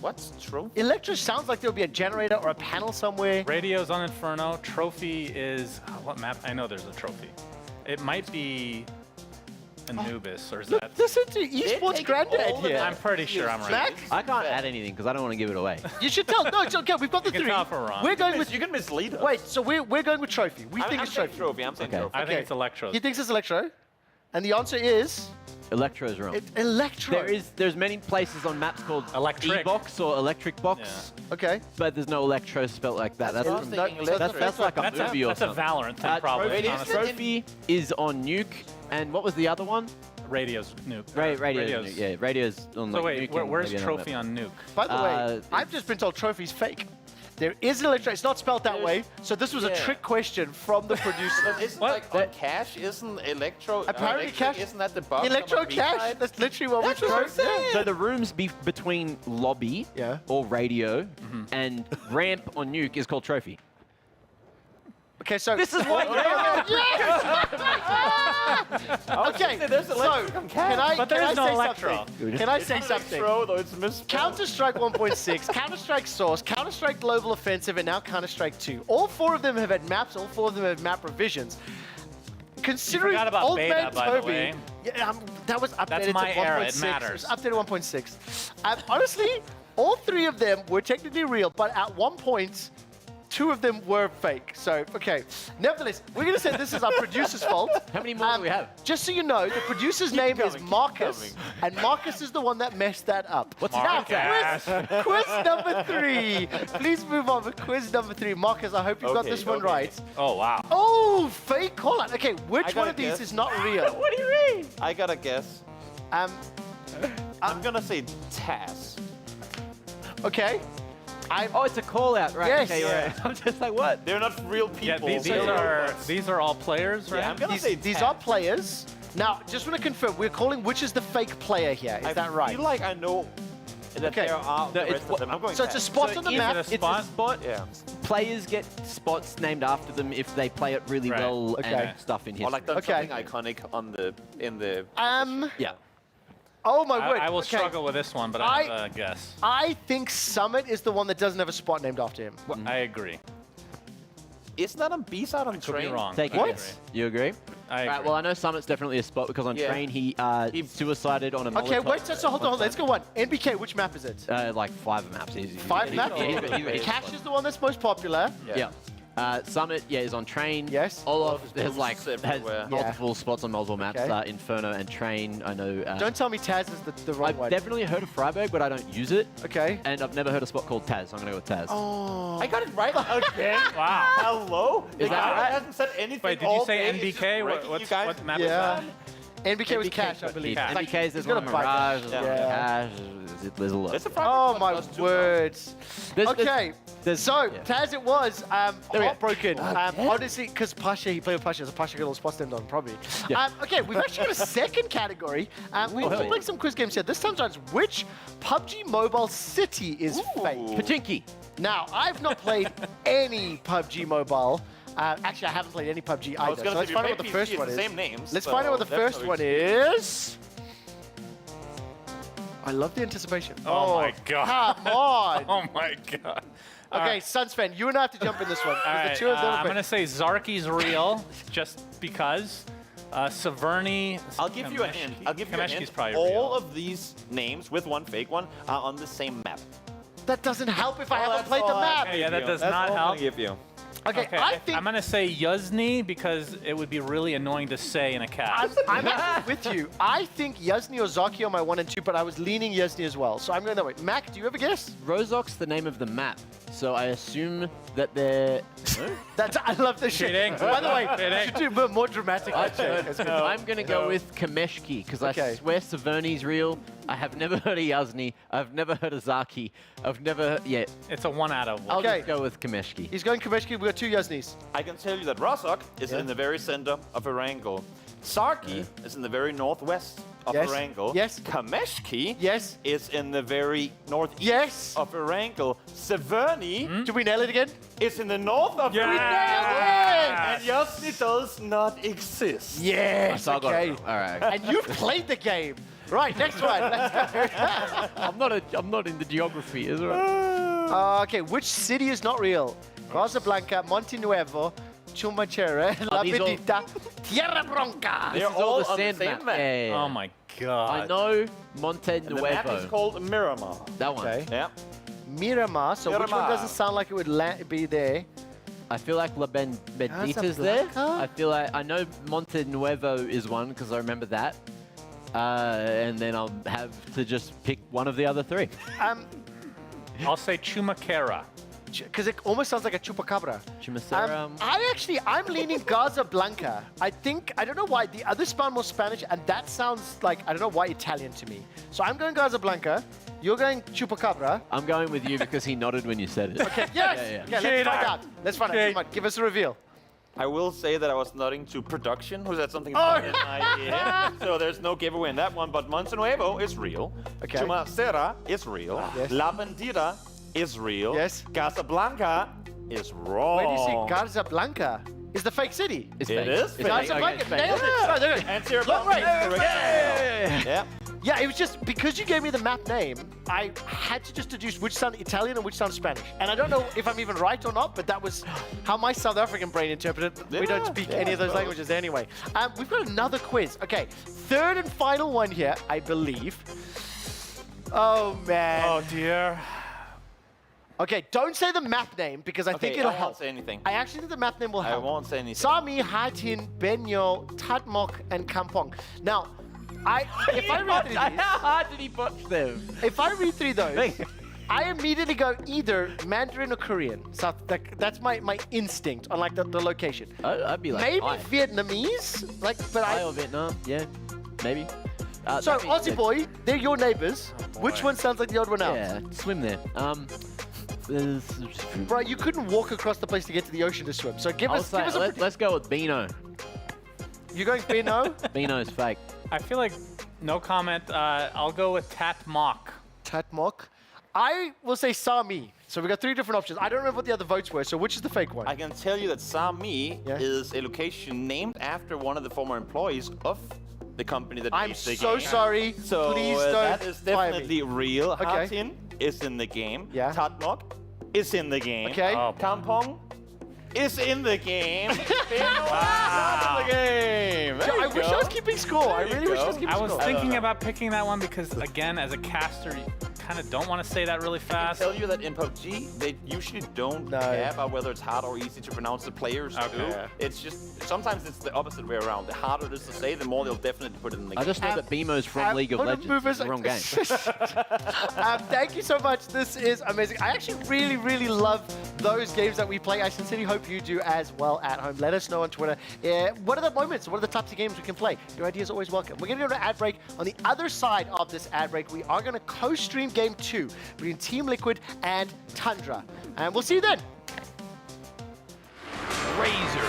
Speaker 8: What's Trophy?
Speaker 5: Electro sounds like there'll be a generator or a panel somewhere.
Speaker 6: Radio's on Inferno. Trophy is... what map? I know there's a trophy. It might be Anubis, or is
Speaker 5: Look,
Speaker 6: that...
Speaker 5: listen to Esports Granddad here.
Speaker 6: I'm pretty sure I'm right.
Speaker 5: Mac?
Speaker 11: I can't add anything because I don't want to give it away.
Speaker 5: You should tell. No, it's okay. We've got the
Speaker 6: You can
Speaker 5: 3.
Speaker 6: tell if we're wrong.
Speaker 5: We're going with...
Speaker 8: You can mislead us.
Speaker 5: Wait, so we're going with Trophy. We think
Speaker 8: I'm
Speaker 5: it's
Speaker 8: saying
Speaker 5: Trophy.
Speaker 8: Trophy. I'm saying
Speaker 11: Okay.
Speaker 8: Trophy.
Speaker 6: I think it's Electro.
Speaker 5: He thinks it's Electro. And the answer is...
Speaker 11: Electro's wrong.
Speaker 5: Electro.
Speaker 11: There's many places on maps called
Speaker 6: Electric.
Speaker 11: E-Box or Electric Box.
Speaker 5: Okay.
Speaker 11: But there's no Electro spelt like that. That's,
Speaker 8: what I was thinking,
Speaker 11: that's like a movie or
Speaker 6: That's a
Speaker 11: something.
Speaker 6: Valorant thing, probably. honestly.
Speaker 11: Trophy is on Nuke. And what was the other one?
Speaker 6: Radio's Nuke.
Speaker 11: Radio's Nuke. Yeah, Radio's on
Speaker 6: So
Speaker 11: like
Speaker 6: wait,
Speaker 11: Nuke and
Speaker 6: where's
Speaker 11: maybe another
Speaker 6: Trophy
Speaker 11: map.
Speaker 6: on Nuke?
Speaker 5: By the way, I've just been told Trophy's fake. There is an Electro. It's not spelled that way. So this was a trick question from the producer.
Speaker 8: Isn't like on Cash, isn't Electro...
Speaker 5: Apparently
Speaker 8: Electric,
Speaker 5: Cash...
Speaker 8: Isn't that the box?
Speaker 5: Electro
Speaker 8: on the
Speaker 5: Cash.
Speaker 8: B-side?
Speaker 5: That's literally what
Speaker 8: That's
Speaker 5: we're
Speaker 8: what I'm saying.
Speaker 11: So the rooms between lobby or radio and ramp on Nuke is called Trophy.
Speaker 5: Okay, so...
Speaker 11: This is what
Speaker 5: Okay,
Speaker 8: there's
Speaker 5: so
Speaker 8: Electric on Cash.
Speaker 5: can I,
Speaker 6: But
Speaker 5: can
Speaker 6: there
Speaker 5: I
Speaker 6: is no
Speaker 5: say
Speaker 6: Electro.
Speaker 5: something? Can I say something?
Speaker 8: Electro, though it's misspelled.
Speaker 5: Counter-Strike 1.6, Counter-Strike Source, Counter-Strike Global Offensive, and now Counter-Strike 2. All 4 of them have had maps, all 4 of them have map revisions. Considering
Speaker 6: forgot about
Speaker 5: Old
Speaker 6: beta,
Speaker 5: Man
Speaker 6: by the
Speaker 5: Toby,
Speaker 6: way.
Speaker 5: yeah, that was updated
Speaker 6: That's my
Speaker 5: to 1.6.
Speaker 6: era, it
Speaker 5: It
Speaker 6: matters.
Speaker 5: was updated 1.6. Honestly, all 3 of them were technically real, but at one point, 2 of them were fake. So, okay. Nevertheless, we're going to say this is our producer's fault.
Speaker 11: How many more do we have?
Speaker 5: Just so you know, the producer's name is Marcus, and Marcus is the one that messed that up.
Speaker 11: What's
Speaker 5: now,
Speaker 11: that?
Speaker 5: quiz number 3. Please move on with quiz number 3. Marcus, I hope you got this one right.
Speaker 6: Oh, wow.
Speaker 5: Oh, fake call out. Okay, which
Speaker 8: I
Speaker 5: one
Speaker 8: gotta
Speaker 5: of these
Speaker 8: guess.
Speaker 5: is not real?
Speaker 8: What do you mean? I gotta guess.
Speaker 5: Um,
Speaker 8: I'm gonna say Taz.
Speaker 5: okay.
Speaker 11: Oh, it's a call out, right?
Speaker 5: Yes.
Speaker 11: Okay,
Speaker 5: Yeah.
Speaker 11: right. I'm just like, what?
Speaker 8: They're not real
Speaker 6: Yeah,
Speaker 8: people.
Speaker 6: these are all players, right?
Speaker 8: Yeah, I'm gonna say
Speaker 5: These
Speaker 8: Taz.
Speaker 5: are players. Now, just want to confirm, we're calling which is the fake player here. Is that right?
Speaker 8: I feel like I know that
Speaker 5: Okay.
Speaker 8: there are the
Speaker 11: it's
Speaker 8: rest of them. I'm going
Speaker 5: So it's a
Speaker 8: Taz.
Speaker 5: spot on the
Speaker 6: is
Speaker 5: map.
Speaker 6: it a spot?
Speaker 11: It's a spot.
Speaker 8: Yeah.
Speaker 11: Players get spots named after them if they play it really
Speaker 6: Right.
Speaker 11: well
Speaker 5: Okay.
Speaker 11: and stuff in history.
Speaker 8: Or like done
Speaker 5: Okay.
Speaker 8: something iconic on the
Speaker 11: Yeah.
Speaker 5: Oh my word.
Speaker 6: I will
Speaker 5: okay.
Speaker 6: struggle with this one, but I have a guess.
Speaker 5: I think Summit is the one that doesn't have a spot named after him.
Speaker 6: I agree.
Speaker 8: Isn't that on B-side on
Speaker 6: Could be
Speaker 8: Train?
Speaker 6: wrong.
Speaker 11: Take
Speaker 6: I
Speaker 11: it.
Speaker 6: agree.
Speaker 11: You agree?
Speaker 6: I agree.
Speaker 11: Right, well, I know Summit's definitely a spot because on
Speaker 8: Yeah.
Speaker 11: Train he suicided on a
Speaker 5: Okay,
Speaker 11: Molotov.
Speaker 5: wait, so hold on, let's go one. NBK, which map is it?
Speaker 11: Like 5 maps.
Speaker 5: 5 maps?
Speaker 11: He's
Speaker 5: Cash is the one that's most popular.
Speaker 11: yeah. Summit, is on Train.
Speaker 5: Yes.
Speaker 11: Olaf has
Speaker 8: boosts everywhere.
Speaker 11: multiple spots on multiple maps.
Speaker 5: Okay.
Speaker 11: Inferno and Train, I know.
Speaker 5: Don't tell me Taz is the wrong
Speaker 11: I've
Speaker 5: one.
Speaker 11: definitely heard of Freiburg, but I don't use it.
Speaker 5: Okay.
Speaker 11: And I've never heard a spot called Taz, so I'm going to go with Taz.
Speaker 5: Oh.
Speaker 8: I got it right again.
Speaker 6: Wow.
Speaker 8: Hello?
Speaker 11: Is
Speaker 8: The
Speaker 11: that
Speaker 8: guy
Speaker 11: right?
Speaker 8: hasn't said anything
Speaker 6: Wait, did
Speaker 8: all
Speaker 6: you say
Speaker 8: day. He's just
Speaker 6: NBK?
Speaker 8: wrecking
Speaker 6: What
Speaker 8: you guys.
Speaker 6: map
Speaker 5: Yeah.
Speaker 6: is that?
Speaker 5: NBK was
Speaker 8: NBK,
Speaker 5: Cash, I believe.
Speaker 6: Cash.
Speaker 11: NBK's, there's
Speaker 5: He's
Speaker 11: one on
Speaker 5: gonna fight
Speaker 11: Mirage,
Speaker 5: that.
Speaker 11: there's one on Cash, there's a lot.
Speaker 8: There's a
Speaker 5: Oh my words.
Speaker 11: There's-
Speaker 5: Okay. So, Taz it was,
Speaker 11: There we go.
Speaker 5: heartbroken. Honestly, because Pasha, he played with Pasha, so Pasha got all spots named on, probably.
Speaker 11: Yeah.
Speaker 5: Okay, we've actually got a second category. We're playing some quiz games here. This time it's which PUBG Mobile city is fake?
Speaker 11: Pachinki.
Speaker 5: Now, I've not played any PUBG Mobile. Actually, I haven't played any PUBG either. So let's find out what the first one is.
Speaker 8: Same names.
Speaker 5: Let's find out what the first one is. I love the anticipation.
Speaker 6: Oh my God.
Speaker 5: Come on.
Speaker 6: Oh my God.
Speaker 5: Okay, Sunsfan, you and I have to jump in this one.
Speaker 6: All right,
Speaker 5: The two of them
Speaker 6: I'm going to say Zarky's real, just because. Severny.
Speaker 8: I'll give you a hint. I'll give you a hint.
Speaker 6: Probably
Speaker 8: All
Speaker 6: real.
Speaker 8: of these names, with one fake one, are on the same map.
Speaker 5: That doesn't help if I haven't played the map.
Speaker 6: Okay, yeah, that does not help.
Speaker 8: Give you.
Speaker 5: Okay, I think
Speaker 6: I'm going to say Yuzni because it would be really annoying to say in a cast.
Speaker 5: I'm actually with you. I think Yuzni or Zaki are my 1 and 2, but I was leaning Yuzni as well. So I'm going that way. Mac, do you have a guess?
Speaker 11: Rozok's the name of the map, so I assume that they're...
Speaker 5: I love this shit. By the way, you should do a bit more dramatic.
Speaker 11: I'm going to go with Kameshki, because I swear Severny's real. I have never heard of Yuzni. I've never heard of Zaki. I've never... Yeah.
Speaker 6: It's a 1 out of 1.
Speaker 11: I'll just go with Kameshki.
Speaker 5: He's going Kameshki. We've got 2 Yuznis.
Speaker 8: I can tell you that Rozok is in the very center of Erangel. Sarki is in the very northwest of Erangel.
Speaker 5: Yes.
Speaker 8: Kameshki
Speaker 5: is
Speaker 8: in the very northeast of Erangel. Severny
Speaker 5: do we nail it again?
Speaker 8: Is in the north of
Speaker 5: We nailed it!
Speaker 8: And Yuzni does not exist.
Speaker 5: Yes,
Speaker 11: I got
Speaker 5: okay.
Speaker 11: it. All right.
Speaker 5: And you've played the game. Right, next one. Let's go.
Speaker 11: I'm not in the geography, is it?
Speaker 5: Okay, which city is not real? Casablanca, Monte Nuevo, Chumachere, La Bendita, Tierra Bronca.
Speaker 11: This is all the sand map. Yeah.
Speaker 6: Oh my God.
Speaker 11: I know Monte
Speaker 8: And the map
Speaker 11: Nuevo.
Speaker 8: is called Miramar.
Speaker 11: That one.
Speaker 5: Okay.
Speaker 8: Yeah.
Speaker 5: Miramar, so which one
Speaker 8: Miramar.
Speaker 5: doesn't sound like it would be there?
Speaker 11: I feel like La Bendita's there.
Speaker 5: Casablanca?
Speaker 11: I feel like I know Monte Nuevo is one because I remember that. And then I'll have to just pick one of the other 3.
Speaker 6: I'll say Chumacera.
Speaker 5: Because it almost sounds like a chupacabra.
Speaker 11: Chumacera.
Speaker 5: I'm leaning Casablanca. I don't know why. The others sound more Spanish, and that sounds like, I don't know why, Italian to me. So I'm going Casablanca. You're going chupacabra.
Speaker 11: I'm going with you because he nodded when you said it.
Speaker 5: Okay, yes!
Speaker 11: Yeah.
Speaker 5: Okay, let's find out. Let's find out. Come on, give us a reveal.
Speaker 8: I will say that I was nodding to production, who said something
Speaker 5: Oh,
Speaker 8: about an idea. So there's no giveaway in that one, but Monte Nuevo is real.
Speaker 5: Okay.
Speaker 8: Chumacera is real.
Speaker 5: Yes.
Speaker 8: La Bendita is real.
Speaker 5: Yes.
Speaker 8: Casablanca is wrong.
Speaker 5: Where do you see Casablanca? Is the fake city?
Speaker 11: It's
Speaker 8: It
Speaker 11: fake.
Speaker 8: is
Speaker 11: It's
Speaker 8: fake.
Speaker 5: Casablanca,
Speaker 11: Okay,
Speaker 5: nailed it.
Speaker 8: Yeah.
Speaker 5: No, they're good.
Speaker 8: And zero
Speaker 5: Look, right.
Speaker 8: Yeah.
Speaker 5: Yeah, it was just because you gave me the map name, I had to just deduce which sounded Italian and which sounded Spanish. And I don't know if I'm even right or not, but that was how my South African brain interpreted it. We don't speak any of those languages anyway. We've got another quiz. Okay, 3rd and final one here, I believe. Oh, man.
Speaker 6: Oh, dear.
Speaker 5: Okay, don't say the map name because I think it'll
Speaker 8: I
Speaker 5: help.
Speaker 8: won't say anything.
Speaker 5: I actually think the map name will
Speaker 8: I
Speaker 5: help.
Speaker 8: won't say anything.
Speaker 5: Sami, Hatin, Benyo, Tatmok, and Kampong. Now, if I read through these,
Speaker 11: How hard did he botch them?
Speaker 5: if I read through those, I immediately go either Mandarin or Korean. So that's my instinct on like the location.
Speaker 11: I'd be like,
Speaker 5: Maybe
Speaker 11: Thai.
Speaker 5: Vietnamese, like, but
Speaker 11: Thai or Vietnam, yeah, maybe.
Speaker 5: So
Speaker 11: that means
Speaker 5: Aussie boy, they're your neighbors. Which one sounds like the odd one out?
Speaker 11: Yeah, swim there.
Speaker 5: Bro, you couldn't walk across the place to get to the ocean to swim. So give us a
Speaker 11: let's go with Bino.
Speaker 5: You going Bino?
Speaker 11: Bino's fake.
Speaker 6: I feel like no comment. I'll go with Tatmok.
Speaker 5: Tatmok. I will say Sami. So we got 3 different options. I don't remember what the other votes were. So which is the fake one?
Speaker 8: I can tell you that Sami is a location named after one of the former employees of the company that
Speaker 5: I'm
Speaker 8: made the
Speaker 5: so
Speaker 8: game.
Speaker 5: sorry.
Speaker 8: So
Speaker 5: Please don't
Speaker 8: that is
Speaker 5: fire me.
Speaker 8: definitely real.
Speaker 5: Okay.
Speaker 8: Hatin is in the game.
Speaker 5: Yeah.
Speaker 8: Tatmok is in the game.
Speaker 5: Okay. Oh,
Speaker 8: Kampong is in the game. Wow. in the game. There
Speaker 5: I
Speaker 8: you
Speaker 5: wish
Speaker 8: go.
Speaker 5: I was keeping score. I really wish I was keeping
Speaker 6: I was
Speaker 5: score.
Speaker 6: thinking about picking that one because, again, as a caster, you kind of don't want to say that really
Speaker 8: I
Speaker 6: fast.
Speaker 8: tell you that in PUBG, they usually don't care about whether it's hard or easy to pronounce the players too. It's just, sometimes it's the opposite way around. The harder it is to say, the more they'll definitely put it in the game.
Speaker 11: I just know that Bimo's from League of Legends. It's the wrong game.
Speaker 5: Thank you so much. This is amazing. I actually really, really love those games that we play. I sincerely hope you do as well at home. Let us know on Twitter. What are the moments? What are the types of games we can play? Your ideas are always welcome. We're going to go to an ad break. On the other side of this ad break, we are going to co-stream Game 2 between Team Liquid and Tundra. And we'll see you then.
Speaker 11: Razor.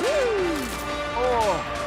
Speaker 5: Woo! Oh.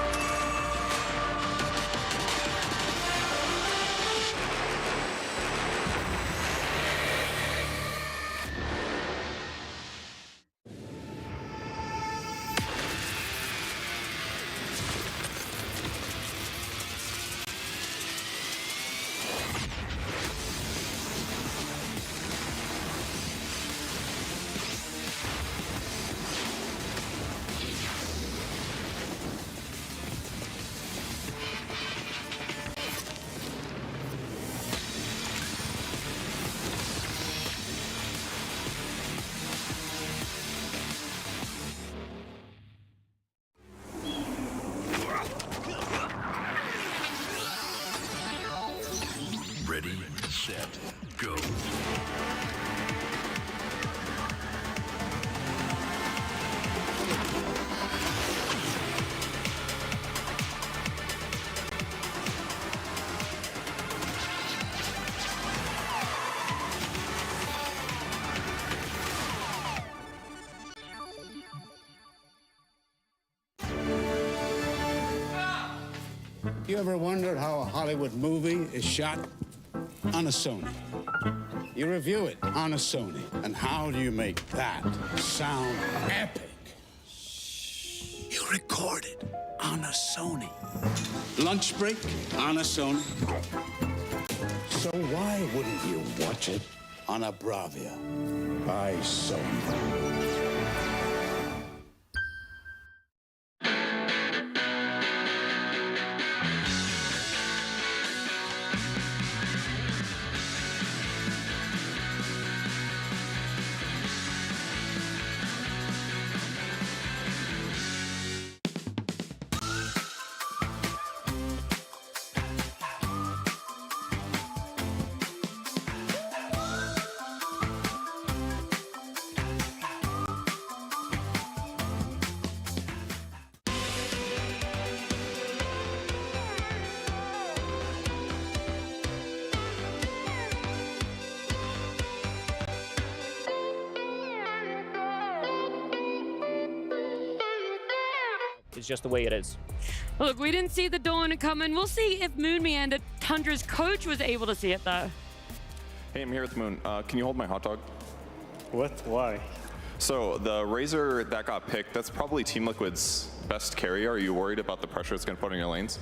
Speaker 4: You ever wondered how a Hollywood movie is shot? On a Sony. You review it on a Sony. And how do you make that sound epic? You record it on a Sony. Lunch break on a Sony. So why wouldn't you watch it on a Bravia by Sony?
Speaker 21: It's just the way it is.
Speaker 23: Look, we didn't see the dawn coming. We'll see if Moon Meander, Tundra's coach, was able to see it though.
Speaker 24: Hey, I'm here with Moon. Can you hold my hot dog?
Speaker 21: What? Why?
Speaker 24: So the Razor that got picked, that's probably Team Liquid's best carrier. Are you worried about the pressure it's going to put on your lanes?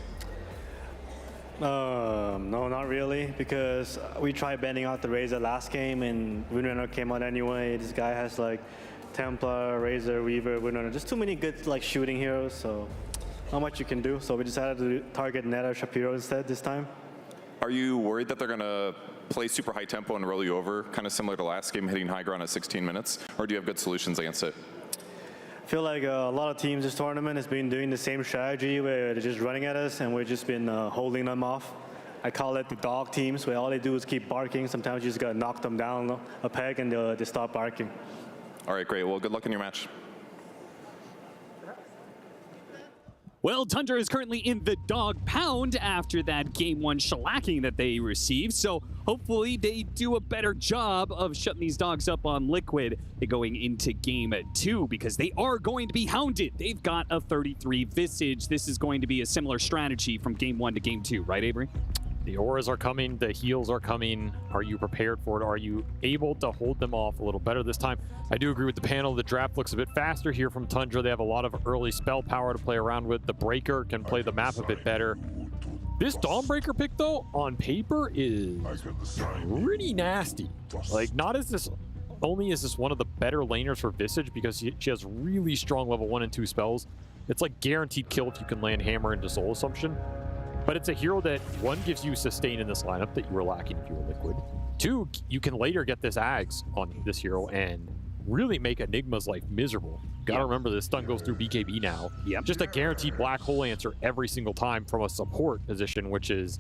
Speaker 21: No, not really, because we tried banning out the Razor last game and Winner came out anyway. This guy has like Templar, Razor, Weaver, Winner, just too many good like shooting heroes, so not much you can do. So we decided to target Neta Shapiro instead this time.
Speaker 24: Are you worried that they're going to play super high tempo and roll you over, kind of similar to last game, hitting high ground at 16 minutes? Or do you have good solutions against it?
Speaker 21: I feel like a lot of teams this tournament has been doing the same strategy where they're just running at us and we've just been holding them off. I call it the dog teams, where all they do is keep barking. Sometimes you just got to knock them down a peg and they stop barking.
Speaker 24: All right, great. Well, good luck in your match.
Speaker 1: Well, Tundra is currently in the dog pound after that game one shellacking that they received. So hopefully they do a better job of shutting these dogs up on Liquid going into game two, because they are going to be hounded. They've got a 33 Visage. This is going to be a similar strategy from game one to game two, right, Avery?
Speaker 2: The auras are coming, the heals are coming. Are you prepared for it? Are you able to hold them off a little better this time? I do agree with the panel. The draft looks a bit faster here from Tundra. They have a lot of early spell power to play around with. The Breaker can play the map a bit better. This Dawnbreaker pick, though, on paper is pretty nasty. Like, not as this, only is this one of the better laners for Visage because she has really strong level 1 and 2 spells. It's like guaranteed kill if you can land Hammer into Soul Assumption. But it's a hero that, one, gives you sustain in this lineup that you were lacking if you were Liquid. Two, you can later get this Ags on this hero and really make Enigma's life miserable. Gotta remember this stun goes through BKB now.
Speaker 1: Yep.
Speaker 2: Just a guaranteed black hole answer every single time from a support position, which is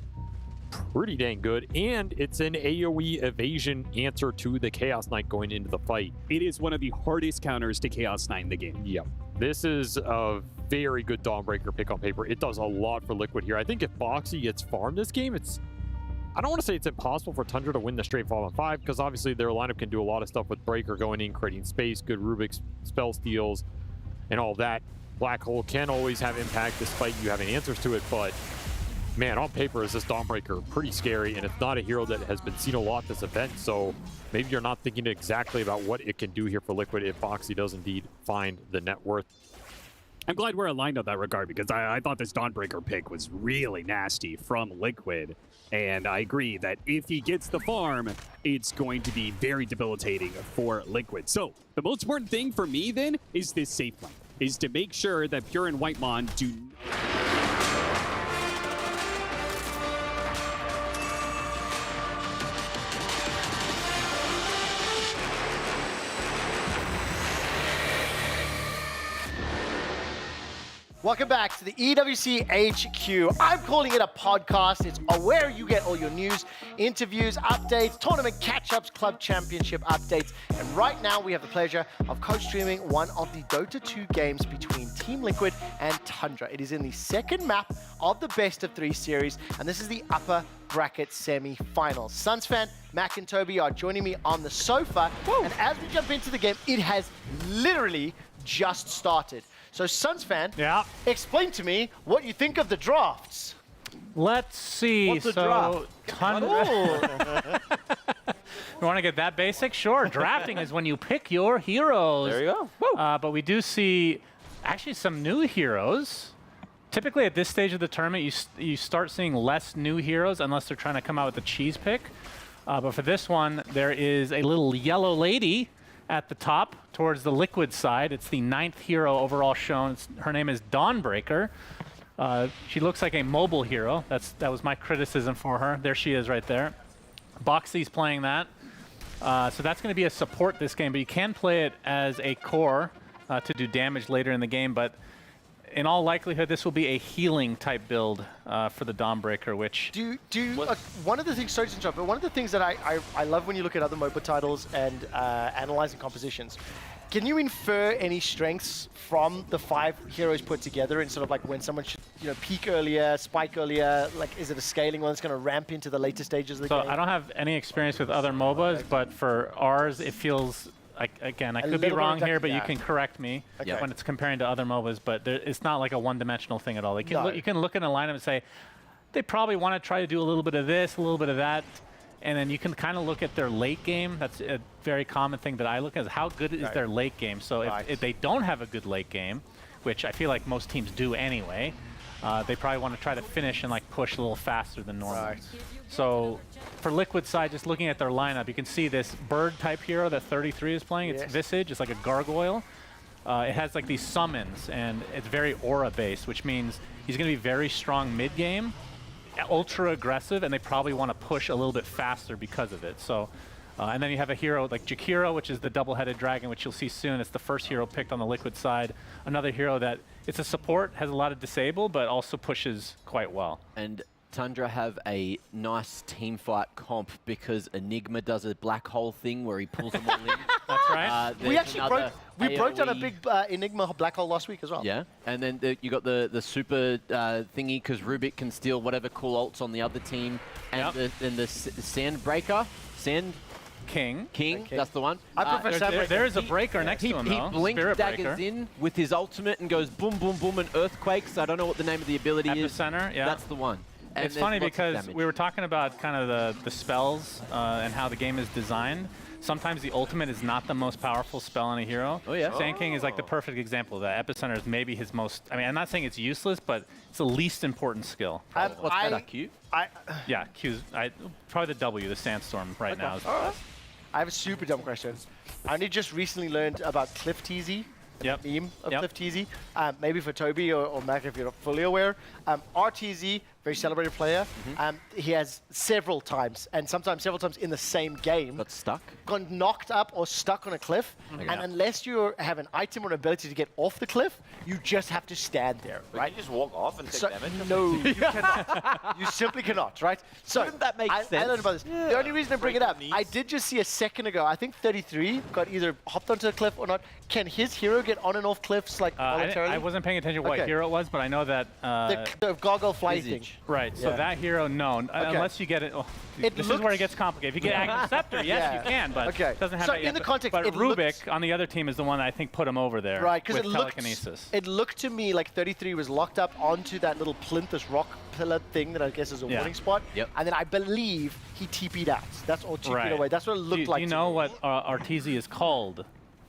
Speaker 2: pretty dang good. And it's an AoE evasion answer to the Chaos Knight going into the fight.
Speaker 1: It is one of the hardest counters to Chaos Knight in the game.
Speaker 2: Yep. This is a very good Dawnbreaker pick on paper. It does a lot for Liquid here. I think if Boxy gets farmed this game, I don't want to say it's impossible for Tundra to win the straight 5-on-5, because obviously their lineup can do a lot of stuff with Breaker going in, creating space, good Rubik's spell steals, and all that. Black Hole can always have impact despite you having answers to it, but man, on paper is this Dawnbreaker pretty scary, and it's not a hero that has been seen a lot this event, so maybe you're not thinking exactly about what it can do here for Liquid if Boxy does indeed find the net worth.
Speaker 1: I'm glad we're aligned on that regard, because I thought this Dawnbreaker pick was really nasty from Liquid. And I agree that if he gets the farm, it's going to be very debilitating for Liquid. So the most important thing for me then is this safe lane, is to make sure that Pure and Whitemon do
Speaker 5: Welcome back to the EWC HQ. I'm calling it a podcast. It's where you get all your news, interviews, updates, tournament catch-ups, club championship updates. And right now we have the pleasure of co-streaming one of the Dota 2 games between Team Liquid and Tundra. It is in the second map of the best of 3 series, and this is the upper bracket semi-finals. Sunsfan, Mac and Toby are joining me on the sofa. Woo. And as we jump into the game, it has literally just started. So Sunsfan, explain to me what you think of the drafts.
Speaker 6: Let's see.
Speaker 8: What's the
Speaker 6: so
Speaker 8: draft?
Speaker 6: You want to get that basic? Sure. Drafting is when you pick your heroes.
Speaker 8: There you go.
Speaker 6: But we do see actually some new heroes. Typically at this stage of the tournament, you start seeing less new heroes unless they're trying to come out with a cheese pick. But for this one, there is a little yellow lady at the top towards the liquid side. It's the 9th hero overall shown. Her name is Dawnbreaker. She looks like a mobile hero. That was my criticism for her. There she is right there. Boxy's playing that. So that's going to be a support this game, but you can play it as a core to do damage later in the game. But in all likelihood, this will be a healing type build for the Dawnbreaker, which...
Speaker 5: one of the things, sorry to interrupt, but one of the things that I love when you look at other MOBA titles and analyzing compositions, can you infer any strengths from the 5 heroes put together in sort of like when someone should, peak earlier, spike earlier? Like, is it a scaling one that's going to ramp into the later stages of the game?
Speaker 6: So I don't have any experience with other MOBAs, but for ours, it feels like, again, I could be wrong here, but you can correct me when it's comparing to other MOBAs, but it's not like a one-dimensional thing at all. You can look in a lineup and say, they probably want to try to do a little bit of this, a little bit of that. And then you can kind of look at their late game. That's a very common thing that I look at, is how good is their late game. So if they don't have a good late game, which I feel like most teams do anyway, they probably want to try to finish and like push a little faster than normal. So for Liquid side, just looking at their lineup, you can see this bird type hero that 33 is playing. It's Visage. It's like a gargoyle. It has like these summons, and it's very aura based, which means he's going to be very strong mid game, ultra aggressive, and they probably want to push a little bit faster because of it. So, and then you have a hero like Jakiro, which is the double-headed dragon, which you'll see soon. It's the first hero picked on the Liquid side. Another hero that it's a support, has a lot of disable, but also pushes quite well.
Speaker 11: And Tundra have a nice team fight comp because Enigma does a black hole thing where he pulls them all in.
Speaker 6: That's right.
Speaker 5: We actually broke down a big Enigma black hole last week as well.
Speaker 11: Yeah, and then you got the super thingy because Rubik can steal whatever cool ults on the other team, and the Sandbreaker, Sand
Speaker 6: King,
Speaker 11: that's the one.
Speaker 6: I prefer there is a breaker next to him, though.
Speaker 11: He blink daggers in with his ultimate and goes boom, boom, boom, and earthquakes. I don't know what the name of the ability is.
Speaker 6: Epicenter, yeah.
Speaker 11: That's the one. And
Speaker 6: it's funny because we were talking about kind of the spells and how the game is designed. Sometimes the ultimate is not the most powerful spell on a hero.
Speaker 11: Oh, yeah.
Speaker 6: Sand King is like the perfect example of that. Epicenter is maybe his most, I mean, I'm not saying it's useless, but it's the least important skill.
Speaker 11: What's better, Q?
Speaker 6: Yeah, Q's, probably the W, the Sandstorm right now. Is the best.
Speaker 5: I have a super dumb question. I only just recently learned about Cliff TZ. Meme of Cliff TZ. Maybe for Toby or Mac if you're not fully aware. RTZ, very celebrated player. He has several times, and sometimes several times in the same game,
Speaker 11: got stuck,
Speaker 5: got knocked up or stuck on a cliff. And unless you have an item or an ability to get off the cliff, you just have to stand there, right?
Speaker 8: You just walk off and take damage?
Speaker 5: No, you cannot. You simply cannot, right? So
Speaker 8: wouldn't that make sense?
Speaker 5: I learned about this. Yeah. The only reason I bring it up, I did just see a second ago, I think 33 got either hopped onto a cliff or not. Can his hero get on and off cliffs like voluntarily?
Speaker 6: I wasn't paying attention to what hero it was, but I know that
Speaker 5: the goggle fly thing.
Speaker 6: Right. So that hero, no, unless you get it. This is where it gets complicated. If you get Agnes Scepter, yes, you can, but it doesn't have that yet.
Speaker 5: In the context,
Speaker 6: but Rubik on the other team is the one that I think put him over there.
Speaker 5: Right, because
Speaker 6: with telekinesis.
Speaker 5: It looked to me like 33 was locked up onto that little plinth rock pillar thing that I guess is a warning spot. And then I believe he TP'd out. That's all TP'd away. That's what it looked like.
Speaker 6: Do you know what RTZ is called?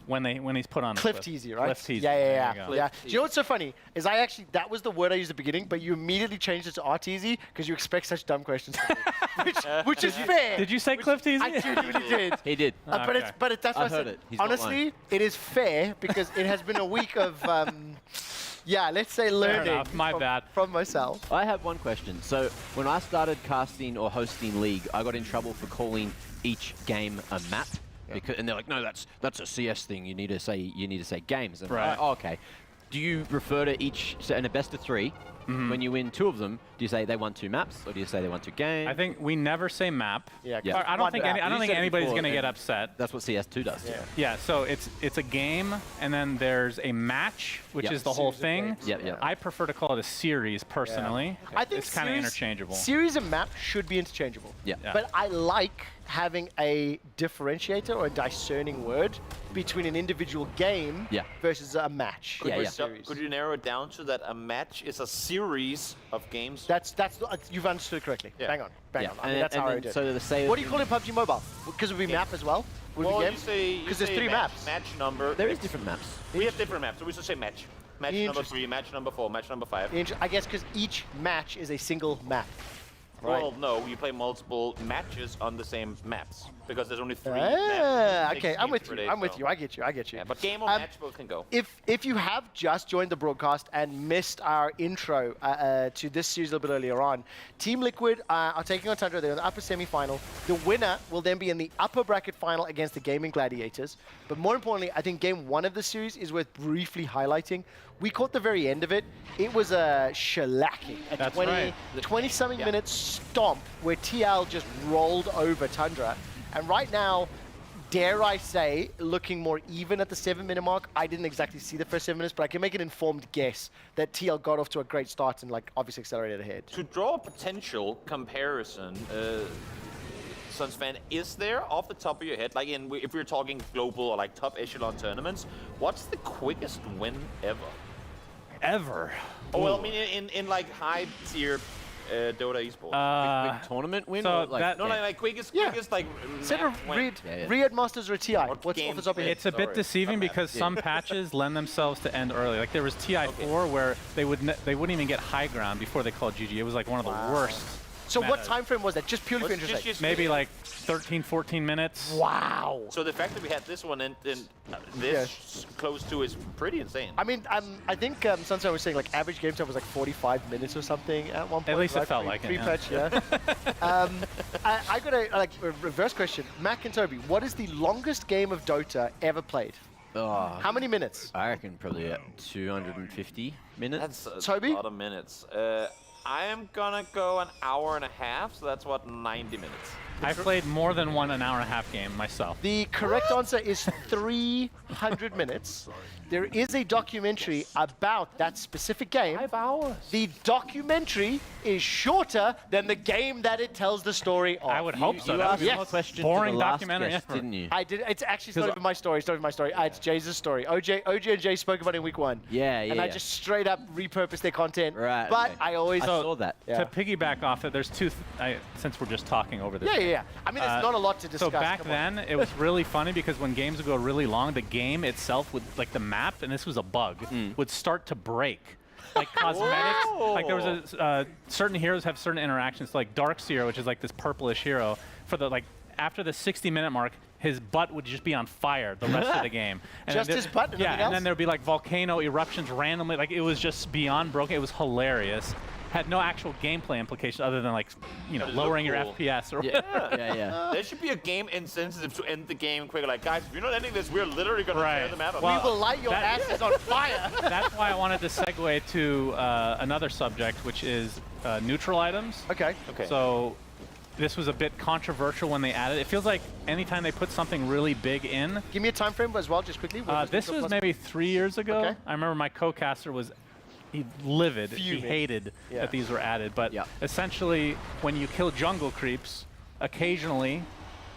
Speaker 6: When he's put on
Speaker 5: Cliff TZ, right?
Speaker 6: Cliff TZ.
Speaker 5: Yeah. Do you know what's so funny? Is that was the word I used at the beginning, but you immediately changed it to RTZ because you expect such dumb questions from me. which is fair.
Speaker 6: Did you say Cliff TZ?
Speaker 5: I genuinely did.
Speaker 11: He did.
Speaker 5: But that's what I said. Honestly, it is fair because it has been a week of, let's say learning from myself.
Speaker 11: I have one question. So when I started casting or hosting League, I got in trouble for calling each game a map. And they're like, no, that's a CS thing. You need to say games. And okay. Do you refer to each in a best of 3? When you win 2 of them, do you say they won 2 maps, or do you say they won 2 games?
Speaker 6: I think we never say map.
Speaker 5: Yeah.
Speaker 6: I don't think anybody's going to get upset.
Speaker 11: That's what CS2 does.
Speaker 6: Yeah. So it's a game, and then there's a match, which is the whole thing. I prefer to call it a series personally.
Speaker 5: I think
Speaker 6: it's kind of interchangeable.
Speaker 5: Series and map should be interchangeable. But I like having a differentiator or a discerning word between an individual game versus a match.
Speaker 8: Could you narrow it down to that a match is a series series of games.
Speaker 5: That's you've understood correctly.
Speaker 8: Yeah.
Speaker 5: Bang on. I mean,
Speaker 11: And-
Speaker 5: that's
Speaker 11: and
Speaker 5: how I
Speaker 11: then-
Speaker 5: do it.
Speaker 11: so the save
Speaker 5: What do you call it in PUBG Mobile? Because it would be map as well? Would it be
Speaker 8: Well,
Speaker 5: game?
Speaker 8: you say
Speaker 5: Because there's 3 maps.
Speaker 8: Match number.
Speaker 11: There is different maps.
Speaker 8: We have different maps, so we should say match. Match number 3, match number 4, match number 5.
Speaker 5: I guess because each match is a single map.
Speaker 8: Well, no, you play multiple matches on the same maps because there's only 3
Speaker 5: Ah,
Speaker 8: maps.
Speaker 5: okay, I'm with you. I'm with you. I get you.
Speaker 8: Yeah, but game or match both can go.
Speaker 5: If you have just joined the broadcast and missed our intro to this series a little bit earlier on, Team Liquid are taking on Tundra. They're in the upper semi-final. The winner will then be in the upper bracket final against the Gaming Gladiators. But more importantly, I think game 1 of the series is worth briefly highlighting. We caught the very end of it. It was a shellacking, a 20-something minute stomp where TL just rolled over Tundra. And right now, dare I say, looking more even at the 7-minute mark. I didn't exactly see the first 7 minutes, but I can make an informed guess that TL got off to a great start and obviously accelerated ahead.
Speaker 8: To draw a potential comparison, Suns fan, is there off the top of your head, if we're talking global or top echelon tournaments, what's the quickest win ever?
Speaker 6: Ever?
Speaker 8: Oh, well, I mean, in high tier Dota esports.
Speaker 11: Quick tournament win?
Speaker 6: so
Speaker 11: or
Speaker 8: quickest
Speaker 5: Set a
Speaker 8: win.
Speaker 5: Riyadh Masters or a TI. What's off the top of your head?
Speaker 6: It's a bit deceiving because some patches lend themselves to end early. Like there was TI4 where they wouldn't even get high ground before they called GG. It was like one of the worst.
Speaker 5: So what time frame was that? Just purely for interest sake?
Speaker 6: Maybe like 13, 14 minutes.
Speaker 5: Wow.
Speaker 8: So the fact that we had this one and this close to is pretty insane.
Speaker 5: I mean, I think Sunshine was saying average game time was 45 minutes or something at one point.
Speaker 6: At least it felt like it.
Speaker 5: Pre-patch, yeah. I got a reverse question. Mac and Toby, what is the longest game of Dota ever played? How many minutes?
Speaker 11: I reckon probably 250 minutes.
Speaker 8: That's
Speaker 5: Toby?
Speaker 8: a lot of minutes. I am gonna go an hour and a half, so that's 90 minutes.
Speaker 6: I played more than an hour and a half game myself.
Speaker 5: The correct answer is 300 minutes. There is a documentary about that specific game.
Speaker 8: 5 hours.
Speaker 5: The documentary is shorter than the game that it tells the story of.
Speaker 6: I would hope so.
Speaker 11: You
Speaker 6: That
Speaker 11: asked
Speaker 6: would be
Speaker 11: a question
Speaker 6: boring
Speaker 11: to the last
Speaker 6: documentary
Speaker 11: guest,
Speaker 6: ever.
Speaker 11: didn't you?
Speaker 5: I did. It's actually not even my story. It's not even my story. It's Jay's story. OJ and Jay spoke about it in week 1.
Speaker 11: Yeah.
Speaker 5: And I just straight up repurposed their content.
Speaker 11: Right.
Speaker 5: But
Speaker 11: okay.
Speaker 5: I always
Speaker 11: I saw that.
Speaker 5: Yeah.
Speaker 6: To piggyback off it, there's two. Since we're just talking over this.
Speaker 5: Yeah. I mean, there's not a lot to discuss.
Speaker 6: So back
Speaker 5: Come on.
Speaker 6: then, it was really funny because when games would go really long, the game itself would, the map, and this was a bug, would start to break. Like cosmetics, there was a certain heroes have certain interactions. Like Darkseer, which is this purplish hero, for the after the 60-minute mark, his butt would just be on fire the rest of the game. And
Speaker 5: Just his butt?
Speaker 6: Yeah,
Speaker 5: Nothing else?
Speaker 6: and then there would be volcano eruptions randomly. It was just beyond broken. It was hilarious. Had no actual gameplay implication other than lowering your
Speaker 8: cool.
Speaker 6: FPS or
Speaker 11: Yeah.
Speaker 8: There should be a game incentive to end the game quicker. Guys, if you're not ending this, we're literally going to tear the map up.
Speaker 5: We will light your asses on fire.
Speaker 6: That's why I wanted to segue to another subject, which is neutral items.
Speaker 5: Okay.
Speaker 6: So this was a bit controversial when they added it. It feels like anytime they put something really big in.
Speaker 5: Give me a time frame as well, just quickly.
Speaker 6: This was maybe 3 years ago.
Speaker 5: Okay.
Speaker 6: I remember my co-caster was livid.
Speaker 5: Fuming.
Speaker 6: He hated
Speaker 5: Yeah.
Speaker 6: that these were added. But essentially, when you kill jungle creeps, occasionally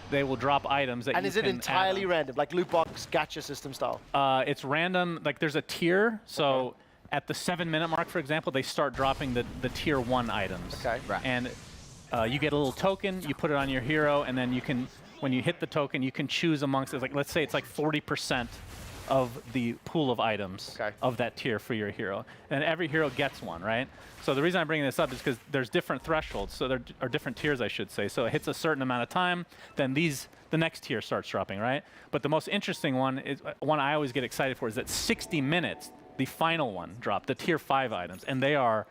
Speaker 6: they will drop items that
Speaker 5: And
Speaker 6: you
Speaker 5: is it
Speaker 6: can add
Speaker 5: entirely
Speaker 6: on.
Speaker 5: random, like loot box gacha system style?
Speaker 6: It's random. There's a tier. So at the 7-minute mark, for example, they start dropping the tier 1 items.
Speaker 5: Okay.
Speaker 11: Right.
Speaker 6: And you get a little token. You put it on your hero, and then you can, when you hit the token, you can choose amongst. Let's say it's 40% of the pool of items of that tier for your hero, and every hero gets one, right? So the reason I'm bringing this up is because there's different thresholds, so there are different tiers, I should say. So it hits a certain amount of time, then the next tier starts dropping, right? But the most interesting one is one I always get excited for is that 60 minutes, the final one dropped, the tier 5 items, and they are.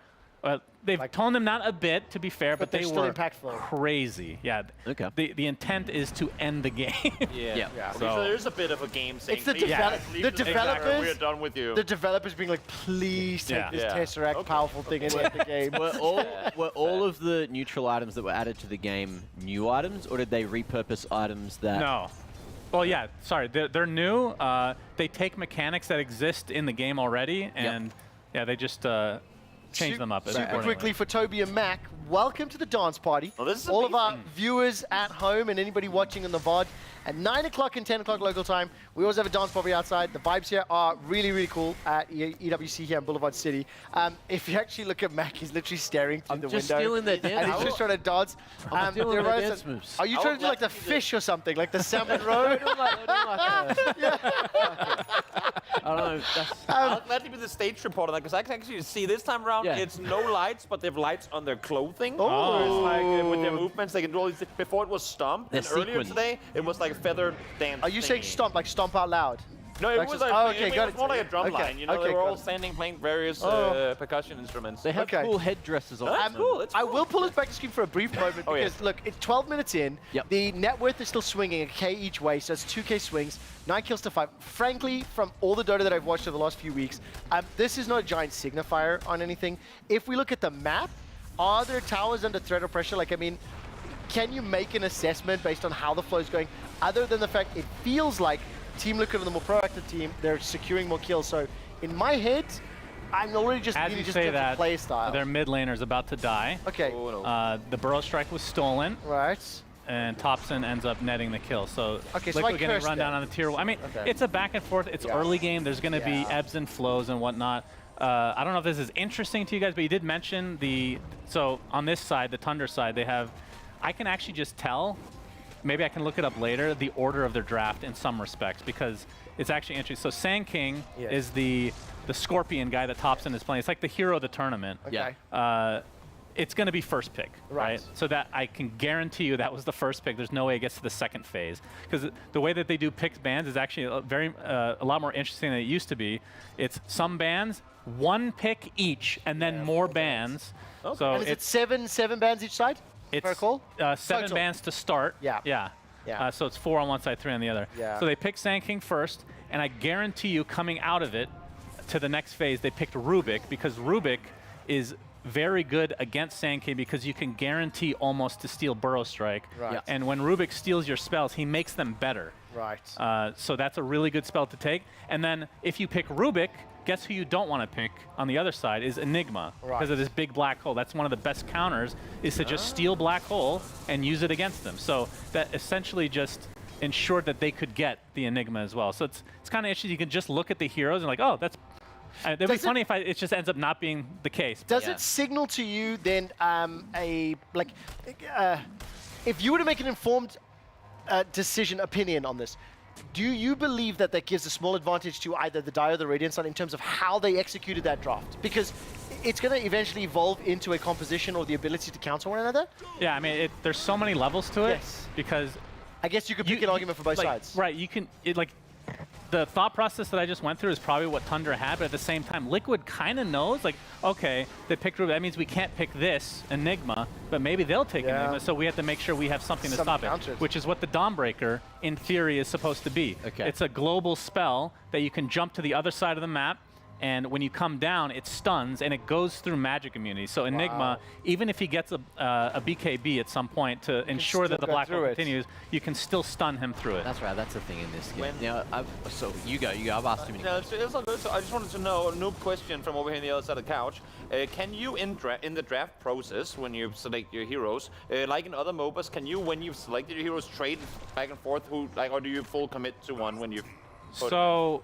Speaker 6: They've toned them down a bit, to be fair, but they
Speaker 5: still
Speaker 6: were
Speaker 5: impactful.
Speaker 6: crazy. Yeah.
Speaker 11: Okay.
Speaker 6: The intent is to end the game.
Speaker 8: Yeah.
Speaker 6: So
Speaker 8: there's a bit of a game saying,
Speaker 5: It's the,
Speaker 8: "Please,
Speaker 5: the
Speaker 8: leave this
Speaker 5: developers.
Speaker 8: game, we're done with you."
Speaker 5: The developers being please take this Tesseract powerful thing and end the game.
Speaker 11: Were all of the neutral items that were added to the game new items, or did they repurpose items that...
Speaker 6: No. Well, yeah, sorry. They're new. They take mechanics that exist in the game already, and they just change them up.
Speaker 5: Super quickly for Toby and Mac, welcome to the dance party.
Speaker 8: Oh, this is
Speaker 5: all of our
Speaker 8: amazing.
Speaker 5: viewers at home and anybody watching on the VOD. At 9 o'clock and 10 o'clock local time, we always have a dance party outside. The vibes here are really, really cool at EWC here in Boulevard City. If you actually look at Mac, he's literally staring through the window.
Speaker 11: just stealing their dance
Speaker 5: And he's just trying to dance.
Speaker 11: I'm stealing their dance moves.
Speaker 5: Are you trying to do like the fish or something, like the salmon row?
Speaker 11: I don't know.
Speaker 8: I'll gladly be the stage reporter because I can actually see this time around it's no lights, but they have lights on their clothing.
Speaker 5: Oh.
Speaker 8: So it's like with their movements, they can do all these. Before it was stomp, and earlier today it was like a feathered dance.
Speaker 5: Are you saying stomp, like stomp out loud?
Speaker 8: No, it was like,
Speaker 5: okay,
Speaker 8: it
Speaker 5: got
Speaker 8: was
Speaker 5: it.
Speaker 8: more like a drum
Speaker 5: Okay,
Speaker 8: line. You know,
Speaker 5: okay,
Speaker 8: they were
Speaker 5: got
Speaker 8: all
Speaker 5: it.
Speaker 8: standing playing various percussion instruments.
Speaker 11: They have cool headdresses on.
Speaker 8: That's cool. That's
Speaker 5: I
Speaker 8: cool.
Speaker 5: will pull us back to screen for a brief moment because, look, it's 12 minutes in. The net worth is still swinging a K each way, so it's 2K swings, 9 kills to 5. Frankly, from all the Dota that I've watched over the last few weeks, this is not a giant signifier on anything. If we look at the map, are there towers under threat or pressure? Like, I mean, can you make an assessment based on how the flow is going, other than the fact it feels like Team Liquid are the more proactive team, they're securing more kills. So in my head, I'm already just
Speaker 6: As
Speaker 5: needing
Speaker 6: you
Speaker 5: just
Speaker 6: say
Speaker 5: to
Speaker 6: that,
Speaker 5: play style.
Speaker 6: their mid laner is about to die.
Speaker 5: Okay.
Speaker 6: The burrow strike was stolen.
Speaker 5: Right.
Speaker 6: And Thompson ends up netting the kill. So
Speaker 5: Okay, so
Speaker 6: Liquid
Speaker 5: I
Speaker 6: getting
Speaker 5: cursed
Speaker 6: run down
Speaker 5: them.
Speaker 6: on the tier 1. I mean,
Speaker 5: Okay.
Speaker 6: it's a back and forth. It's early game. There's going to be ebbs and flows and whatnot. I don't know if this is interesting to you guys, but you did mention so on this side, the Tundra side, they have, I can actually just tell, maybe I can look it up later, the order of their draft in some respects, because it's actually interesting. So Sand King is the Scorpion guy that Thompson is playing. It's like the hero of the tournament.
Speaker 5: Okay.
Speaker 6: It's going to be first pick, right? So that I can guarantee you that was the first pick. There's no way it gets to the second phase, because the way that they do picked bands is actually a lot more interesting than it used to be. It's some bands, one pick each, and then more bands.
Speaker 5: Okay.
Speaker 6: So
Speaker 5: and is it seven bands each side?
Speaker 6: it's
Speaker 5: per call?
Speaker 6: 7
Speaker 5: Total.
Speaker 6: bands to start.
Speaker 5: Yeah.
Speaker 6: So it's 4 on one side, 3 on the other.
Speaker 5: Yeah.
Speaker 6: So they picked Sand King first, and I guarantee you coming out of it to the next phase, they picked Rubik, because Rubik is very good against Sand King because you can guarantee almost to steal Burrow Strike.
Speaker 5: Right. Yeah.
Speaker 6: And when Rubik steals your spells, he makes them better.
Speaker 5: Right.
Speaker 6: So that's a really good spell to take. And then if you pick Rubik, guess who you don't want to pick on the other side is Enigma, because of this big black hole. That's one of the best counters, is to just steal black hole and use it against them. So that essentially just ensured that they could get the Enigma as well. So it's kind of interesting. You can just look at the heroes and like, oh, that's... It'd be funny if it just ends up not being the case.
Speaker 5: Does it signal to you then if you were to make an informed opinion on this, do you believe that gives a small advantage to either the Dire or the Radiant side in terms of how they executed that draft? Because it's going to eventually evolve into a composition or the ability to counter one another?
Speaker 6: Yeah, I mean, there's so many levels to it.
Speaker 5: Yes.
Speaker 6: Because...
Speaker 5: I guess you could pick an argument for both sides.
Speaker 6: Right, you can... The thought process that I just went through is probably what Tundra had, but at the same time, Liquid kind of knows, like, okay, they picked Rubik. That means we can't pick this Enigma, but maybe they'll take Enigma, so we have to make sure we have something to stop it, which is what the Dawnbreaker, in theory, is supposed to be.
Speaker 11: Okay.
Speaker 6: It's a global spell that you can jump to the other side of the map, and when you come down, it stuns, and it goes through magic immunity. So Enigma, even if he gets a BKB at some point to ensure that the black hole continues, you can still stun him through it.
Speaker 11: That's right, that's the thing in this game. Now, so you go, I've asked too many
Speaker 8: No,
Speaker 11: questions.
Speaker 8: it's all good. So I just wanted to know, a noob question from over here on the other side of the couch. Can you, in the draft process, when you select your heroes, like in other MOBAs, can you, when you've selected your heroes, trade back and forth, or do you full commit to one when you...
Speaker 6: So...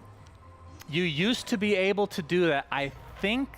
Speaker 6: You used to be able to do that. I think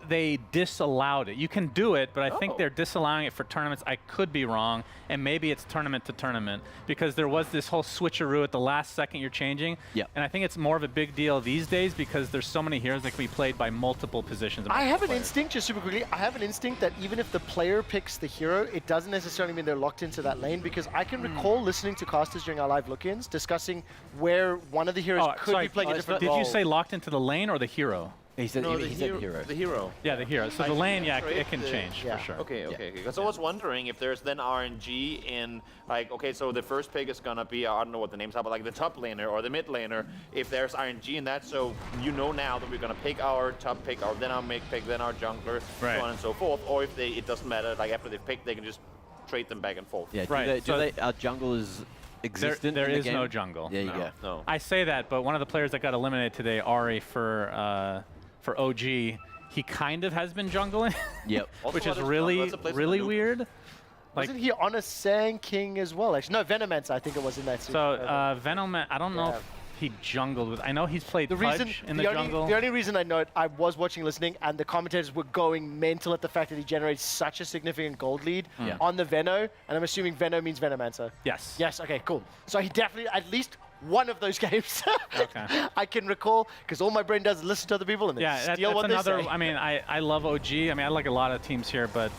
Speaker 6: they disallowed it. You can do it, but I think they're disallowing it for tournaments. I could be wrong, and maybe it's tournament to tournament, because there was this whole switcheroo at the last second you're changing.
Speaker 11: Yep.
Speaker 6: And I think it's more of a big deal these days because there's so many heroes that can be played by multiple positions.
Speaker 5: I have an instinct, just super quickly, I have an instinct that even if the player picks the hero, it doesn't necessarily mean they're locked into that lane, because I can recall listening to casters during our live look-ins discussing where one of the heroes could be playing a different role.
Speaker 6: Did you say locked into the lane or the hero?
Speaker 11: He said,
Speaker 8: No,
Speaker 11: he said the hero.
Speaker 8: The hero.
Speaker 6: Yeah, the hero. So the lane, yeah, it can change for sure.
Speaker 8: Okay. Because I was wondering if there's then RNG in, like, okay, so the first pick is gonna be, I don't know what the names are, but like the top laner or the mid laner, if there's RNG in that, so you know now that we're gonna pick our top pick, or then our mid pick, then our jungler, so on and so forth, or if it doesn't matter, like after they've picked, they can just trade them back and forth.
Speaker 11: Yeah,
Speaker 6: right.
Speaker 11: Jungle is existent
Speaker 6: There
Speaker 11: in the
Speaker 6: is
Speaker 11: game?
Speaker 6: no jungle.
Speaker 11: There you go.
Speaker 8: No.
Speaker 6: I say that, but one of the players that got eliminated today, Ari, for OG, he kind of has been jungling.
Speaker 11: Yep.
Speaker 6: Which is really weird. Like,
Speaker 5: wasn't he on a Sand King as well? Actually, no, Venomancer, I think it was in that series.
Speaker 6: So Venoman, I don't know if he jungled with. I know he's played Pudge in the jungle.
Speaker 5: The only reason I know it, I was watching, listening, and the commentators were going mental at the fact that he generates such a significant gold lead on the Veno, and I'm assuming Veno means Venomancer.
Speaker 6: Yes.
Speaker 5: Yes. Okay. Cool. So he definitely at least one of those games I can recall, because all my brain does is listen to other people and then steal what
Speaker 6: that's
Speaker 5: they
Speaker 6: another.
Speaker 5: say.
Speaker 6: I mean, I love OG. I mean, I like a lot of teams here, but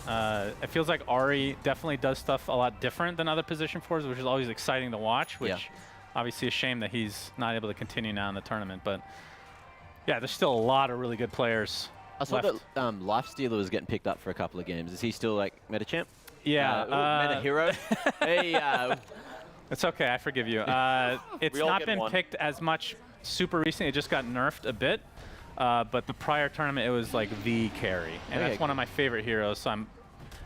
Speaker 6: it feels like Ari definitely does stuff a lot different than other position fours, which is always exciting to watch. Which obviously a shame that he's not able to continue now in the tournament. But yeah, there's still a lot of really good players.
Speaker 11: I saw that Lifestealer was getting picked up for a couple of games. Is he still like meta champ?
Speaker 6: Yeah,
Speaker 11: meta hero. Hey.
Speaker 6: It's okay, I forgive you. It's not been picked as much super recently. It just got nerfed a bit. But the prior tournament, it was like the carry. And that's one of my favorite heroes, so I'm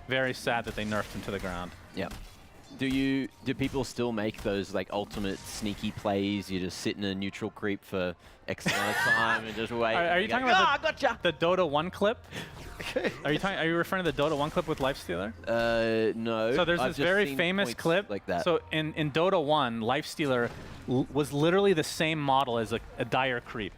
Speaker 6: very sad that they nerfed him to the ground.
Speaker 11: Yeah. Do people still make those like ultimate sneaky plays? You just sit in a neutral creep for X amount of time and just wait.
Speaker 6: Are you talking about the Dota 1 clip? Are you referring to the Dota 1 clip with Lifestealer?
Speaker 11: No.
Speaker 6: So there's this very famous clip.
Speaker 11: Like that.
Speaker 6: So in Dota 1, Lifestealer was literally the same model as a dire creep.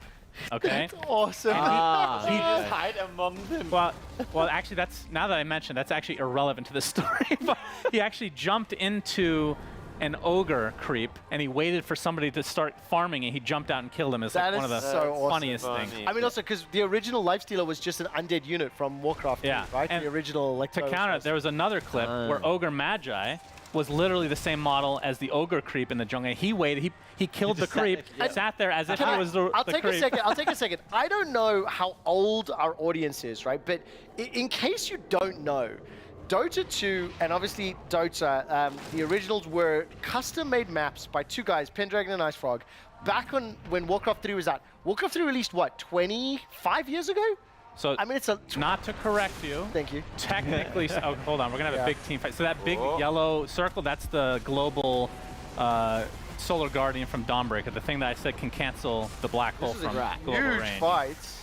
Speaker 6: Okay.
Speaker 5: That's awesome.
Speaker 8: He just hide among them.
Speaker 6: Well, actually, now that I mentioned, that's actually irrelevant to the story. But he actually jumped into an ogre creep, and he waited for somebody to start farming, and he jumped out and killed him. It's like one of the funniest things.
Speaker 5: I mean, also because the original Lifestealer was just an undead unit from Warcraft, right?
Speaker 6: And
Speaker 5: the original. Like,
Speaker 6: to counter it, there was another clip where Ogre Magi was literally the same model as the ogre creep in the jungle. He waited. He killed the creep. Sat there as if he was the
Speaker 5: I'll take
Speaker 6: creep.
Speaker 5: a second. I'll take a second. I don't know how old our audience is, right? But in case you don't know, Dota 2 and obviously Dota, the originals were custom-made maps by two guys, Pendragon and IceFrog, back when Warcraft 3 was out. Warcraft 3 released, what, 25 years ago?
Speaker 6: So
Speaker 5: I mean, it's
Speaker 6: not to correct you.
Speaker 5: Thank you.
Speaker 6: Technically, oh, hold on. We're gonna have a big team fight. So that big yellow circle, that's the global Solar Guardian from Dawnbreaker, the thing that I said can cancel the black hole from global
Speaker 5: huge
Speaker 6: range.
Speaker 5: Fights.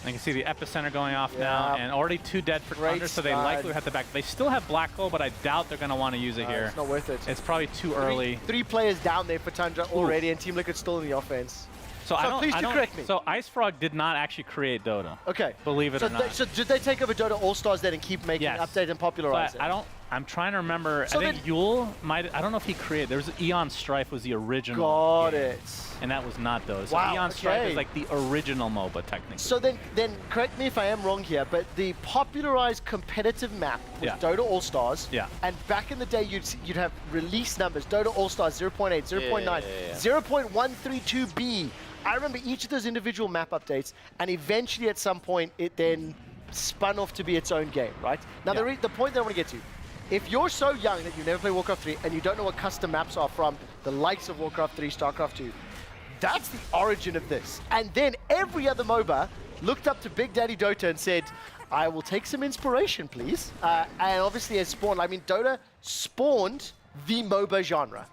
Speaker 6: And you can see the epicenter going off now, and already 2 dead for Tundra, so they likely have to back. They still have black hole, but I doubt they're gonna want to use it here.
Speaker 5: It's not worth it.
Speaker 6: It's probably too early.
Speaker 5: Three players down there for Tundra already, and Team Liquid's still in the offense.
Speaker 6: So
Speaker 5: please do correct me.
Speaker 6: So IceFrog did not actually create Dota.
Speaker 5: Okay.
Speaker 6: Believe it or not.
Speaker 5: So did they take over Dota All-Stars then and keep making updates and popularize it?
Speaker 6: I'm trying to remember. So I think Yule might. I don't know if he created. There was Eon Strife was the original.
Speaker 5: Got
Speaker 6: game,
Speaker 5: it.
Speaker 6: And that was not Dota. So
Speaker 5: Wow,
Speaker 6: Eon Strife is like the original MOBA technically.
Speaker 5: So then correct me if I am wrong here, but the popularized competitive map was Dota All-Stars.
Speaker 6: Yeah.
Speaker 5: And back in the day, you'd have release numbers. Dota All-Stars 0.8, 0.9, 0.132B. I remember each of those individual map updates, and eventually at some point it then spun off to be its own game, right? Now the point that I want to get to, if you're so young that you never played Warcraft 3 and you don't know what custom maps are from the likes of Warcraft 3, StarCraft 2, that's the origin of this. And then every other MOBA looked up to Big Daddy Dota and said, I will take some inspiration, please. And obviously as spawned, I mean, Dota spawned the MOBA genre.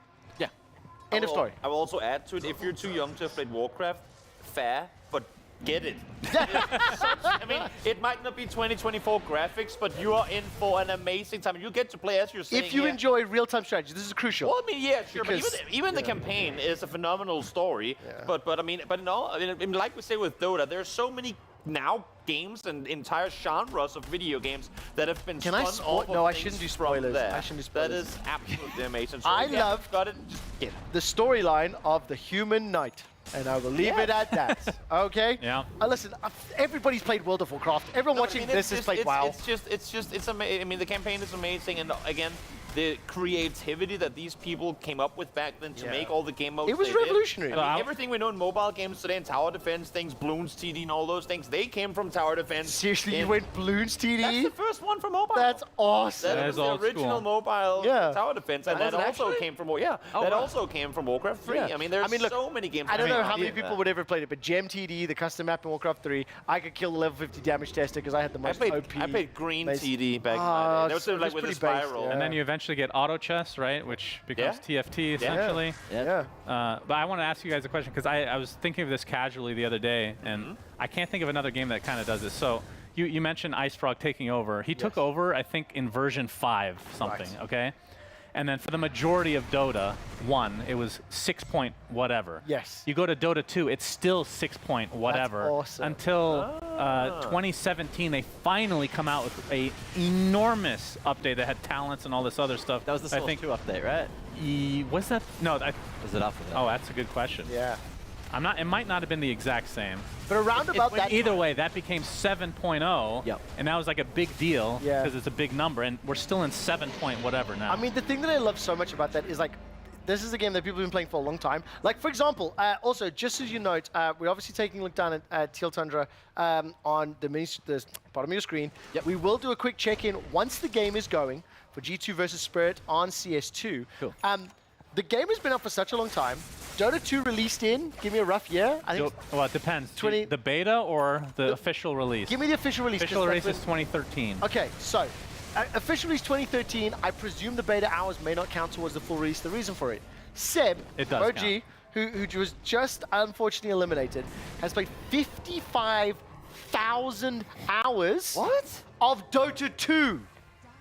Speaker 5: End of story.
Speaker 8: I will also add to it, if you're too young to have played Warcraft, fair, but get it. I mean, it might not be 2024 graphics, but you are in for an amazing time. You get to play, as you're saying.
Speaker 5: If you enjoy real-time strategy, this is crucial.
Speaker 8: Well, I mean, yeah, sure, but even the campaign is a phenomenal story. But I mean, no, I mean, like we say with Dota, there's so many now games and entire genres of video games that have been spun off of
Speaker 5: I shouldn't do spoilers.
Speaker 8: I
Speaker 5: shouldn't do spoilers.
Speaker 8: That is absolutely amazing. So
Speaker 5: I love the storyline of the Human Knight. And I will leave it at that. Okay?
Speaker 6: Yeah.
Speaker 5: Listen, everybody's played World of Warcraft. Everyone watching this has played WoW.
Speaker 8: It's amazing. I mean, the campaign is amazing, and again, the creativity that these people came up with back then to make all the game modes.
Speaker 5: It was revolutionary.
Speaker 8: I mean, everything we know in mobile games today, in tower defense things, Bloons TD, and all those things, they came from tower defense.
Speaker 5: Seriously, you went Bloons TD?
Speaker 8: That's the first one for mobile.
Speaker 5: That's awesome.
Speaker 8: That was the original mobile tower defense, and that also came from also came from Warcraft 3. I mean, there's so many games.
Speaker 5: I don't know how many people would ever played it, but Gem TD, the custom map in Warcraft 3, I could kill the level 50 damage tester because I had the most OP.
Speaker 8: I played Green TD back then. That was sort of like with a spiral.
Speaker 6: And then you eventually get auto chess, right, which becomes TFT essentially. But I want to ask you guys a question because I was thinking of this casually the other day, and I can't think of another game that kind of does this. So You mentioned Ice Frog taking over. He took over, I think, in version 5 something, okay? And then for the majority of Dota 1, it was 6 point whatever.
Speaker 5: Yes.
Speaker 6: You go to Dota 2, it's still 6 point whatever.
Speaker 5: That's awesome.
Speaker 6: Until 2017, they finally come out with a enormous update that had talents and all this other stuff.
Speaker 11: That was the Source 2 update, right?
Speaker 6: Was that? No.
Speaker 11: Was it after that?
Speaker 6: Oh, that's a good question.
Speaker 5: Yeah.
Speaker 6: I'm not. It might not have been the exact same.
Speaker 5: But around about that
Speaker 6: Either
Speaker 5: time,
Speaker 6: way, that became 7.0.
Speaker 11: Yep.
Speaker 6: And that was like a big deal
Speaker 5: Yeah.
Speaker 6: because it's a big number, and we're still in 7 point whatever now.
Speaker 5: I mean, the thing that I love so much about that is like, this is a game that people have been playing for a long time. Like, for example, also, just as you note, we're obviously taking a look down at Teal Tundra on the bottom of your screen.
Speaker 11: Yep.
Speaker 5: We will do a quick check-in once the game is going for G2 versus Spirit on CS2.
Speaker 11: Cool.
Speaker 5: The game has been up for such a long time. Dota 2 released in, give me a rough year. I think
Speaker 6: well, it depends.
Speaker 5: 20
Speaker 6: The beta or the official release?
Speaker 5: Give me the official release.
Speaker 6: Official release is 2013.
Speaker 5: Okay, so official release 2013. I presume the beta hours may not count towards the full release. The reason for it, Seb,
Speaker 6: It does
Speaker 5: OG,
Speaker 6: count.
Speaker 5: who was just unfortunately eliminated, has played 55,000 hours of Dota 2.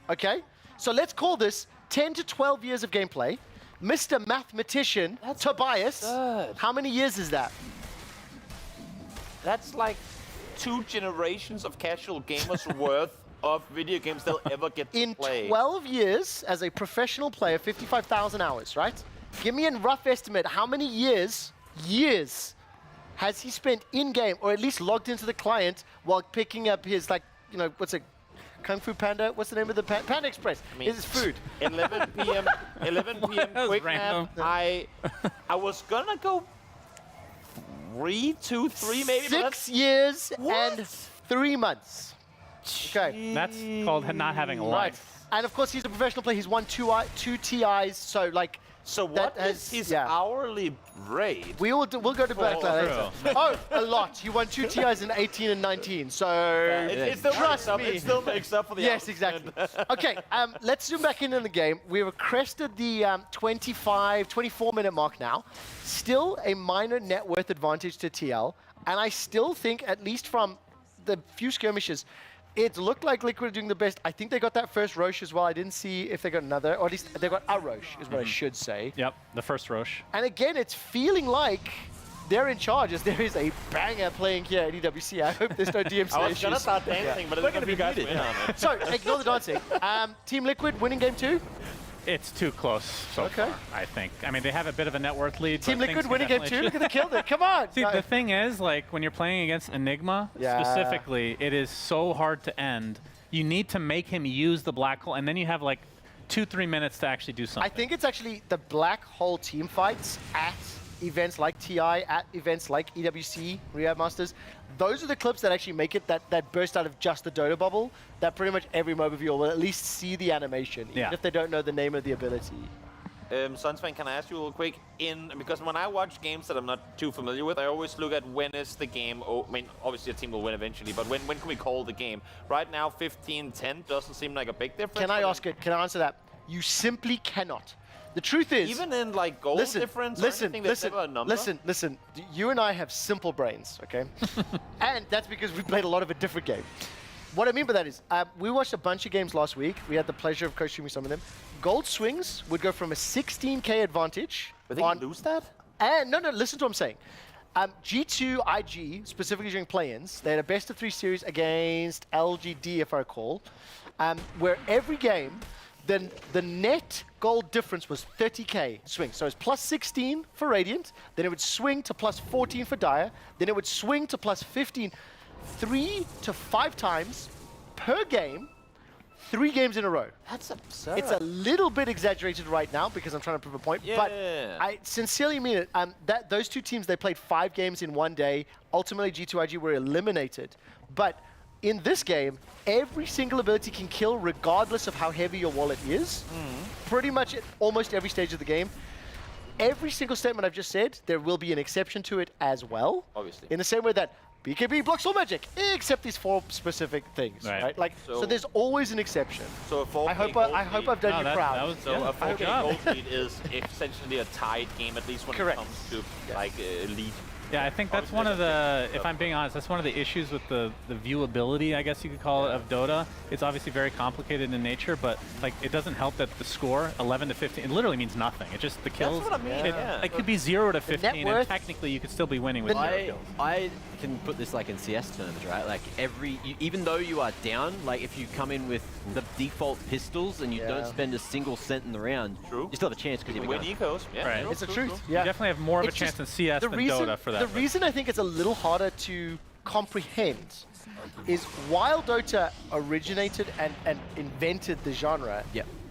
Speaker 5: Okay, so let's call this 10 to 12 years of gameplay. Mr. Mathematician, Tobias, how many years is that?
Speaker 8: That's like 2 generations of casual gamers worth of video games they'll ever get to play.
Speaker 5: In 12 years, as a professional player, 55,000 hours, right? Give me a rough estimate, how many years has he spent in-game, or at least logged into the client while picking up his, like, you know, what's it, Kung Fu Panda? What's the name of the Panda Express?
Speaker 8: I mean,
Speaker 5: his food.
Speaker 8: 11 p.m. 11 p.m. quick nap. I was gonna go 3 maybe.
Speaker 5: 6 years and 3 months. Okay.
Speaker 6: That's called not having a
Speaker 5: Right.
Speaker 6: life.
Speaker 5: And of course, he's a professional player. He's won two TIs, so like.
Speaker 8: So what is his hourly rate?
Speaker 5: We'll go to back later. Oh, a lot. He won 2 TIs in 18 and 19. So
Speaker 8: It still
Speaker 5: trust
Speaker 8: makes up.
Speaker 5: me.
Speaker 8: It still makes up for the
Speaker 5: Yes,
Speaker 8: hours
Speaker 5: exactly.
Speaker 8: spent.
Speaker 5: Okay, let's zoom back in the game. We've crested the 24-minute mark now. Still a minor net worth advantage to TL, and I still think, at least from the few skirmishes, it looked like Liquid are doing the best. I think they got that first Roche as well. I didn't see if they got another, or at least they got a Roche, is what I should say.
Speaker 6: Yep, the first Roche.
Speaker 5: And again, it's feeling like they're in charge, as there is a banger playing here at EWC. I hope there's no DMC
Speaker 8: I was
Speaker 5: issues.
Speaker 8: gonna start dancing, but
Speaker 5: We're
Speaker 8: I don't know if you guys
Speaker 5: muted.
Speaker 8: win on it.
Speaker 5: So, ignore the dancing. Team Liquid winning game 2?
Speaker 6: It's too close so far, I think. I mean, they have a bit of a net worth lead.
Speaker 5: Team
Speaker 6: but
Speaker 5: Liquid
Speaker 6: things
Speaker 5: winning
Speaker 6: can
Speaker 5: game 2?
Speaker 6: definitely
Speaker 5: Look at they killed it. Come on.
Speaker 6: See, the thing is, like, when you're playing against Enigma, specifically, it is so hard to end. You need to make him use the black hole, and then you have, like, 2-3 minutes to actually do something.
Speaker 5: I think it's actually the black hole team fights at events like TI, at events like EWC, Rehab Masters. Those are the clips that actually make it that burst out of just the Dota bubble, that pretty much every mobile viewer will at least see the animation, even if they don't know the name of the ability.
Speaker 8: Sunsfang, can I ask you real quick? Because when I watch games that I'm not too familiar with, I always look at when is the game. I mean, obviously a team will win eventually, but when can we call the game? Right now, 15-10 doesn't seem like a big difference.
Speaker 5: Can I answer that? You simply cannot. The truth is,
Speaker 8: even in like goal difference or anything that's never a number?
Speaker 5: Listen. You and I have simple brains, okay? And that's because we played a lot of a different game. What I mean by that is, we watched a bunch of games last week. We had the pleasure of co-streaming some of them. Gold Swings would go from a 16K advantage.
Speaker 8: But they lose that?
Speaker 5: And no, listen to what I'm saying. G2 IG, specifically during play-ins, they had a best-of-3 series against LGD, if I recall, where every game, the net gold difference was 30K swing. So it's plus 16 for Radiant, then it would swing to plus 14 for Dire, then it would swing to plus 15, 3 to 5 times per game, 3 games in a row.
Speaker 8: That's absurd.
Speaker 5: It's a little bit exaggerated right now because I'm trying to prove a point, but I sincerely mean it. Those two teams, they played 5 games in one day. Ultimately, G2IG were eliminated. But in this game, every single ability can kill regardless of how heavy your wallet is. Pretty much at almost every stage of the game. Every single statement I've just said, there will be an exception to it as well.
Speaker 8: Obviously.
Speaker 5: In the same way that BKB blocks all magic, except these 4 specific things, right? Like, so there's always an exception.
Speaker 8: So a 4K
Speaker 5: I hope I've done you proud.
Speaker 8: So a 4K gold lead is essentially a tied game, at least when it comes to like lead.
Speaker 6: Yeah, I think that's one of the, if I'm being honest, that's one of the issues with the viewability, I guess you could call it, of Dota. It's obviously very complicated in nature, but like it doesn't help that the score, 11 to 15, it literally means nothing. It just, the kills,
Speaker 8: That's what I mean.
Speaker 6: it could be 0 to 15, and technically you could still be winning with 0 kills.
Speaker 11: I can put this like in CS terms, right? Like even though you are down, like if you come in with the default pistols and you don't spend a single cent in the round, you still have a chance because you
Speaker 8: win ecos. Yeah,
Speaker 6: right.
Speaker 5: It's the truth.
Speaker 6: You definitely have more of a chance in CS than Dota for that.
Speaker 5: The reason I think it's a little harder to comprehend is while Dota originated and invented the genre,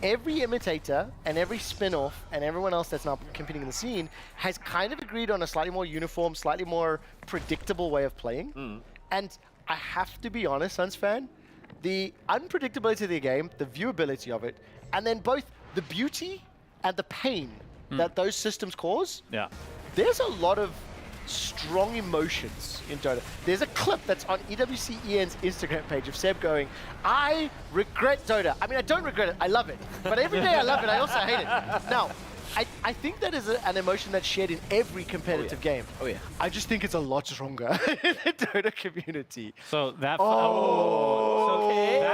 Speaker 5: every imitator and every spin-off and everyone else that's now competing in the scene has kind of agreed on a slightly more uniform, slightly more predictable way of playing. And I have to be honest, Suns fan, the unpredictability of the game, the viewability of it, and then both the beauty and the pain that those systems cause, there's a lot of strong emotions in Dota. There's a clip that's on EWC EN's Instagram page of Seb going, I regret Dota. I mean, I don't regret it, I love it. But every day I love it, I also hate it. Now, I think that is an emotion that's shared in every competitive game.
Speaker 11: Oh yeah.
Speaker 5: I just think it's a lot stronger in the Dota community.
Speaker 6: So that,
Speaker 11: that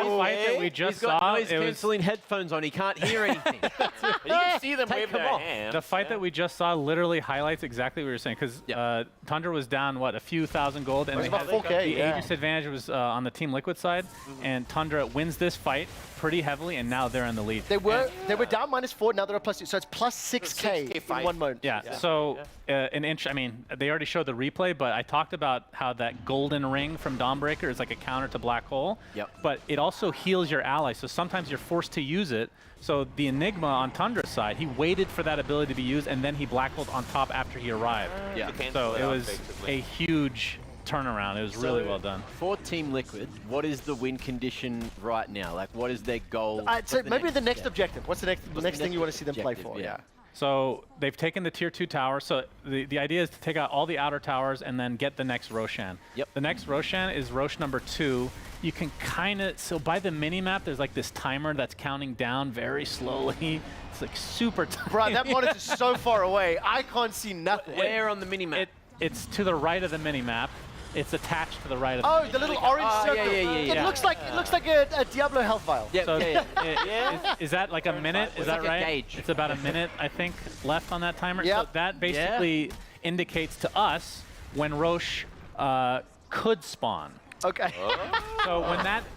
Speaker 6: fight that we just saw,
Speaker 11: noise cancelling headphones on. He can't hear anything.
Speaker 8: You can see them wave their hands.
Speaker 6: The fight that we just saw literally highlights exactly what you were saying, because Tundra was down, what, a few thousand gold? And
Speaker 5: it was about 4K,
Speaker 6: the Aegis advantage was on the Team Liquid side, and Tundra wins this fight pretty heavily, and now they're in the lead.
Speaker 5: They were down -4, now they're a +2, so it's plus 6K in one mode.
Speaker 6: So I mean, they already showed the replay, but I talked about how that golden ring from Dawnbreaker is like a counter to Black Hole, but it also heals your ally, so sometimes you're forced to use it. So the Enigma on Tundra's side, he waited for that ability to be used, and then he Black Holed on top after he arrived. So it was a huge turnaround. It was really well done.
Speaker 11: For Team Liquid, what is the win condition right now? Like, what is their goal?
Speaker 5: So maybe the next objective. What's the next thing you want to see them play for?
Speaker 6: So they've taken the tier 2 tower. So the idea is to take out all the outer towers and then get the next Roshan. The next Roshan is Rosh number 2. You can kind of, so by the mini-map, there's like this timer that's counting down very slowly. It's like super tiny.
Speaker 5: Bro, that monitor's so far away. I can't see nothing.
Speaker 11: Where on the mini-map?
Speaker 6: It's to the right of the mini-map. It's attached to the right of the
Speaker 5: the little orange circle. It looks like a Diablo health vial.
Speaker 6: Is that like a minute? Is that right?
Speaker 11: Gauge.
Speaker 6: It's about a minute, I think, left on that timer. So that basically indicates to us when Rosh could spawn.
Speaker 5: Okay.
Speaker 6: So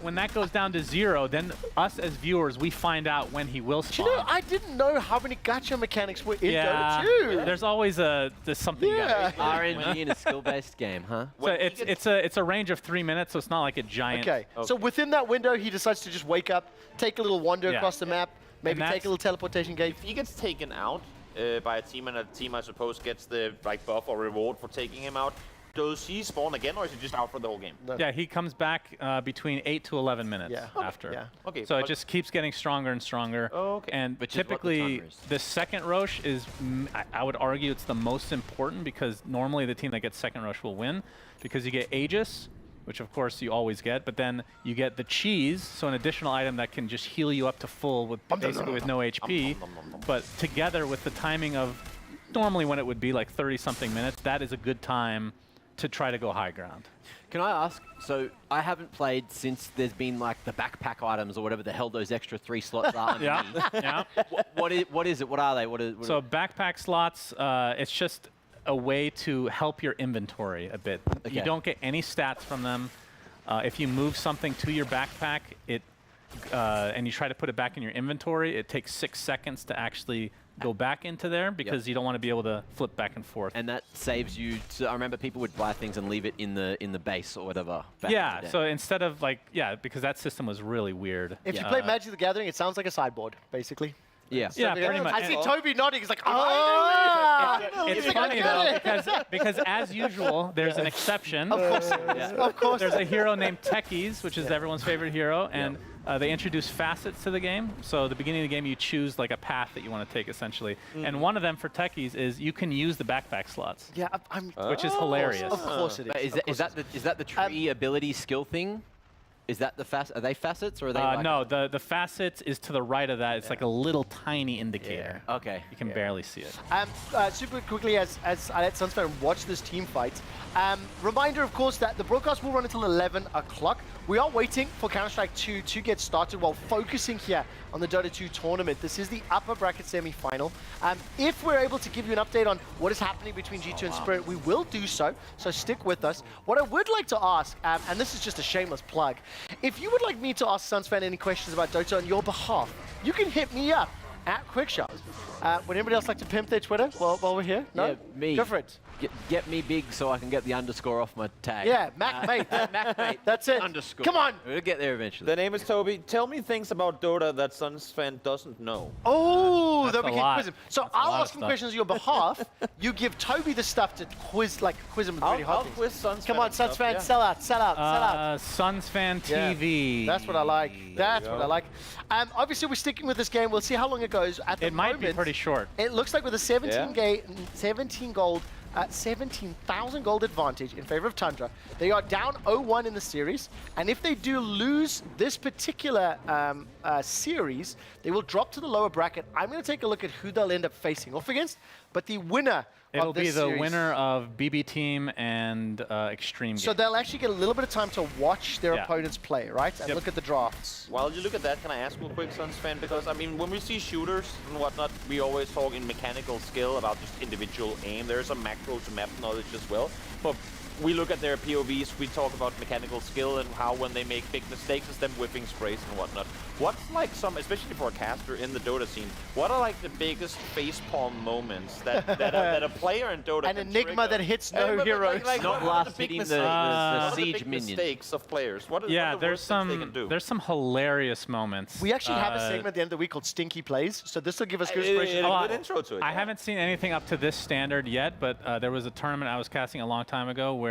Speaker 6: when that goes down to 0, then us as viewers, we find out when he will spawn.
Speaker 5: Do you know, I didn't know how many gacha mechanics were in Dota 2.
Speaker 6: There's always there's something.
Speaker 11: RNG in a skill-based game, huh?
Speaker 6: So it's a range of 3 minutes, so it's not like a giant.
Speaker 5: Okay. So within that window, he decides to just wake up, take a little wander across the map, maybe take a little teleportation gate.
Speaker 8: If he gets taken out by a team, and a team, I suppose, gets the buff or reward for taking him out, does he spawn again, or is he just out for the whole game?
Speaker 6: Yeah, he comes back between 8 to 11 minutes after.
Speaker 8: Okay.
Speaker 6: So it just keeps getting stronger and stronger. And typically, the second Rosh is, I would argue, it's the most important, because normally the team that gets second Rosh will win, because you get Aegis, which of course you always get, but then you get the cheese, so an additional item that can just heal you up to full with basically with no HP. But together with the timing of normally when it would be like 30-something minutes, that is a good time to try to go high ground.
Speaker 11: Can I ask, so I haven't played since there's been like the backpack items or whatever the hell those extra 3 slots are. What is it? What are they?
Speaker 6: So backpack slots, it's just a way to help your inventory a bit. You don't get any stats from them. If you move something to your backpack, and you try to put it back in your inventory, it takes 6 seconds to actually go back into there, because you don't want to be able to flip back and forth.
Speaker 11: And that saves you. I remember people would buy things and leave it in the base or whatever.
Speaker 6: So instead of because that system was really weird.
Speaker 5: If you play Magic the Gathering, it sounds like a sideboard, basically.
Speaker 11: Yeah,
Speaker 6: pretty much.
Speaker 5: I see Toby nodding. He's like,
Speaker 6: It's funny though, because as usual, there's an exception.
Speaker 5: Of course, of course.
Speaker 6: There's a hero named Techies, which is everyone's favorite hero, and they introduce facets to the game. So at the beginning of the game, you choose like a path that you want to take, essentially. And one of them for Techies is you can use the backpack slots.
Speaker 5: Yeah,
Speaker 6: which is hilarious.
Speaker 5: Of course it is.
Speaker 11: Is that the tree ability skill thing? Is that the are they facets or are they? Like
Speaker 6: no, the facets is to the right of that. It's like a little tiny indicator.
Speaker 11: Yeah. Okay.
Speaker 6: You can barely see it.
Speaker 5: Super quickly, as I let Sunsfan watch this team fight, reminder, of course, that the broadcast will run until 11 o'clock. We are waiting for Counter-Strike 2 to get started while focusing here on the Dota 2 tournament. This is the upper bracket semi-final. If we're able to give you an update on what is happening between G2 and Spirit, we will do so, so stick with us. What I would like to ask, and this is just a shameless plug, if you would like me to ask Sunsfan any questions about Dota on your behalf, you can hit me up at QuickShot. Would anybody else like to pimp their Twitter while we're here? No?
Speaker 11: Yeah, me.
Speaker 5: Go for it.
Speaker 11: Get me big so I can get the underscore off my tag.
Speaker 5: Yeah, MacMate.
Speaker 11: MacMate.
Speaker 5: That's it.
Speaker 11: Underscore.
Speaker 5: Come on.
Speaker 11: We'll get there eventually.
Speaker 8: The name is Toby. Tell me things about Dota that Sunsfan doesn't know.
Speaker 5: Oh, that we
Speaker 6: a
Speaker 5: can
Speaker 6: lot.
Speaker 5: quiz him. So
Speaker 6: That's a
Speaker 5: I'll
Speaker 6: lot of
Speaker 5: ask him
Speaker 6: stuff.
Speaker 5: questions on your behalf. You give Toby the stuff to quiz him with really hot
Speaker 8: I'll
Speaker 5: things.
Speaker 8: quiz Sunsfan.
Speaker 5: Come on,
Speaker 8: and stuff,
Speaker 5: Sunsfan,
Speaker 8: yeah.
Speaker 5: sell out, sell out, sell out.
Speaker 6: Sunsfan
Speaker 5: Yeah.
Speaker 6: TV.
Speaker 5: That's what I like. That's what I like. Obviously, we're sticking with this game. We'll see how long it goes. At the
Speaker 6: It might
Speaker 5: moment,
Speaker 6: be pretty short.
Speaker 5: It looks like with a 17 gold, 17,000 gold advantage in favor of Tundra. They are down 0-1 in the series, and if they do lose this particular series, they will drop to the lower bracket. I'm going to take a look at who they'll end up facing off against, but the winner
Speaker 6: It'll
Speaker 5: of this
Speaker 6: be the
Speaker 5: series,
Speaker 6: winner of BB Team and Extreme
Speaker 5: so
Speaker 6: Game.
Speaker 5: they'll actually get a little bit of time to watch their
Speaker 6: Yeah.
Speaker 5: opponents play, right? And look at the drafts.
Speaker 8: While you look at that, can I ask real quick, Sunsfan? Because, I mean, when we see shooters and whatnot, we always talk in mechanical skill about just individual aim. There's some macro to map knowledge as well. But we look at their POVs, we talk about mechanical skill and how when they make big mistakes, it's them whipping sprays and whatnot. What's like some, especially for a caster in the Dota scene, what are like the biggest facepalm moments that a player in Dota
Speaker 5: An
Speaker 8: can
Speaker 5: enigma
Speaker 8: trigger?
Speaker 5: that hits no
Speaker 8: Like,
Speaker 5: heroes.
Speaker 8: what
Speaker 11: Not
Speaker 8: are
Speaker 11: last
Speaker 8: big
Speaker 11: hitting
Speaker 8: mistakes?
Speaker 11: the
Speaker 8: What are
Speaker 11: siege
Speaker 8: big
Speaker 11: minion.
Speaker 8: mistakes of players? What are,
Speaker 6: Yeah,
Speaker 8: what are the
Speaker 6: there's
Speaker 8: worst things they can do?
Speaker 6: there's some hilarious moments.
Speaker 5: We actually have a segment at the end of the week called Stinky Plays, so this will give us good inspiration.
Speaker 8: a good intro to it.
Speaker 6: I haven't seen anything up to this standard yet, but there was a tournament I was casting a long time ago where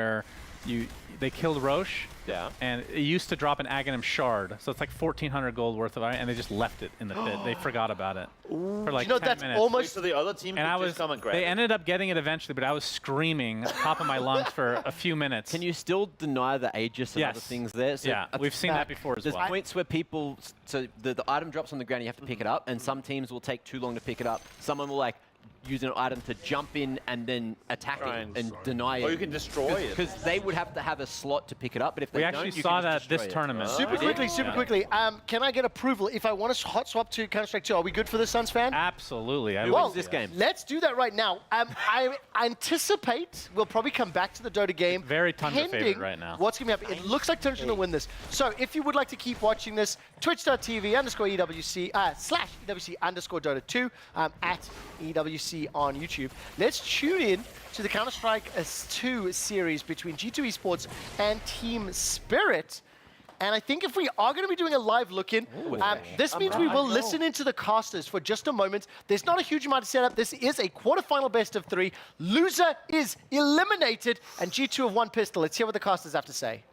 Speaker 6: they killed Roche.
Speaker 8: Yeah.
Speaker 6: And it used to drop an Aghanim shard, so it's like 1,400 gold worth of iron, and they just left it in the pit. They forgot about it for like 10
Speaker 5: that's
Speaker 6: minutes.
Speaker 5: almost.
Speaker 8: So the other team
Speaker 6: And
Speaker 8: could
Speaker 6: I
Speaker 8: just
Speaker 6: was,
Speaker 8: come and grab
Speaker 6: they
Speaker 8: it.
Speaker 6: ended up getting it eventually, but I was screaming top of my lungs for a few minutes.
Speaker 11: Can you still deny the Aegis and other
Speaker 6: Yes.
Speaker 11: things there? So
Speaker 6: Yeah, we've seen that before as
Speaker 11: There's
Speaker 6: well.
Speaker 11: points where people, so the item drops on the ground, you have to pick it up, and some teams will take too long to pick it up. Someone will like use an item to jump in and then attack it and deny it.
Speaker 8: Or you can destroy it.
Speaker 11: Because they would have to have a slot to pick it up, but if they
Speaker 6: We
Speaker 11: don't,
Speaker 6: actually
Speaker 11: you
Speaker 6: saw
Speaker 11: can
Speaker 6: that
Speaker 11: just
Speaker 6: this
Speaker 11: destroy it.
Speaker 6: tournament.
Speaker 5: Super quickly. Can I get approval if I want to hot swap to Counter-Strike 2? Are we good for this, Suns fan?
Speaker 6: Absolutely.
Speaker 11: Who wins this game?
Speaker 5: Let's do that right now. I anticipate we'll probably come back to the Dota game.
Speaker 6: Very Tundra
Speaker 5: pending
Speaker 6: favorite right now.
Speaker 5: What's going to happen? It looks like Tundra's going to win this. So if you would like to keep watching this, twitch.tv/EWC /EWC_Dota2 at EWC on YouTube. Let's tune in to the Counter-Strike 2 series between G2 Esports and Team Spirit. And I think if we are going to be doing a live look-in, this means we will listen into the casters for just a moment. There's not a huge amount of setup. This is a quarterfinal best of 3. Loser is eliminated, and G2 have one pistol. Let's hear what the casters have to say.